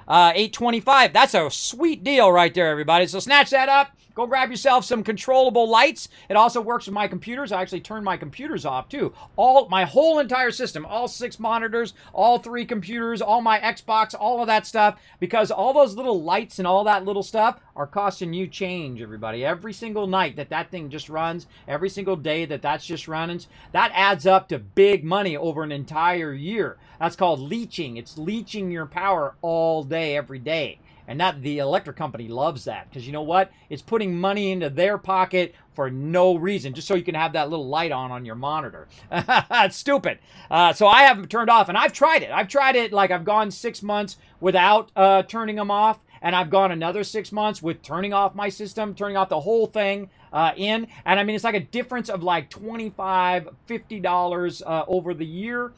$8.25. That's a sweet deal right there, everybody. So snatch that up. Go grab yourself some controllable lights. It also works with my computers. I actually turned my computers off too. My whole entire system, all 6 monitors, all 3 computers, all my Xbox, all of that stuff, because all those little lights and all that little stuff are costing you change, everybody. Every single night that thing just runs, every single day that's just running, that adds up to big money over an entire year. That's called leeching. It's leeching your power all day, every day. And the electric company loves that because you know what? It's putting money into their pocket for no reason, just so you can have that little light on your monitor. It's stupid. So I have them turned off, and I've tried it. Like I've gone 6 months without turning them off, and I've gone another 6 months with turning off my system, turning off the whole thing in. And I mean, it's like a difference of like $25, $50 over the year,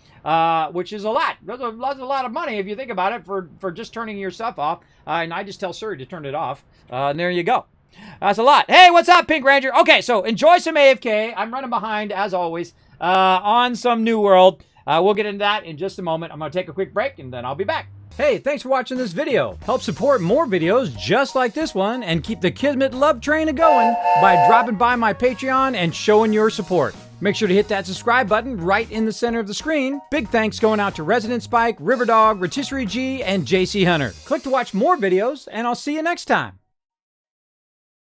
which is a lot. That's a lot of money if you think about it for just turning your stuff off. And I just tell Siri to turn it off. And there you go. That's a lot. Hey, what's up, Pink Ranger? Okay, so enjoy some AFK. I'm running behind, as always, on some New World. We'll get into that in just a moment. I'm going to take a quick break, and then I'll be back. Hey, thanks for watching this video. Help support more videos just like this one and keep the Kismet love train a-going by dropping by my Patreon and showing your support. Make sure to hit that subscribe button right in the center of the screen. Big thanks going out to Resident Spike, Riverdog, Rotisserie G, and JC Hunter. Click to watch more videos, and I'll see you next time.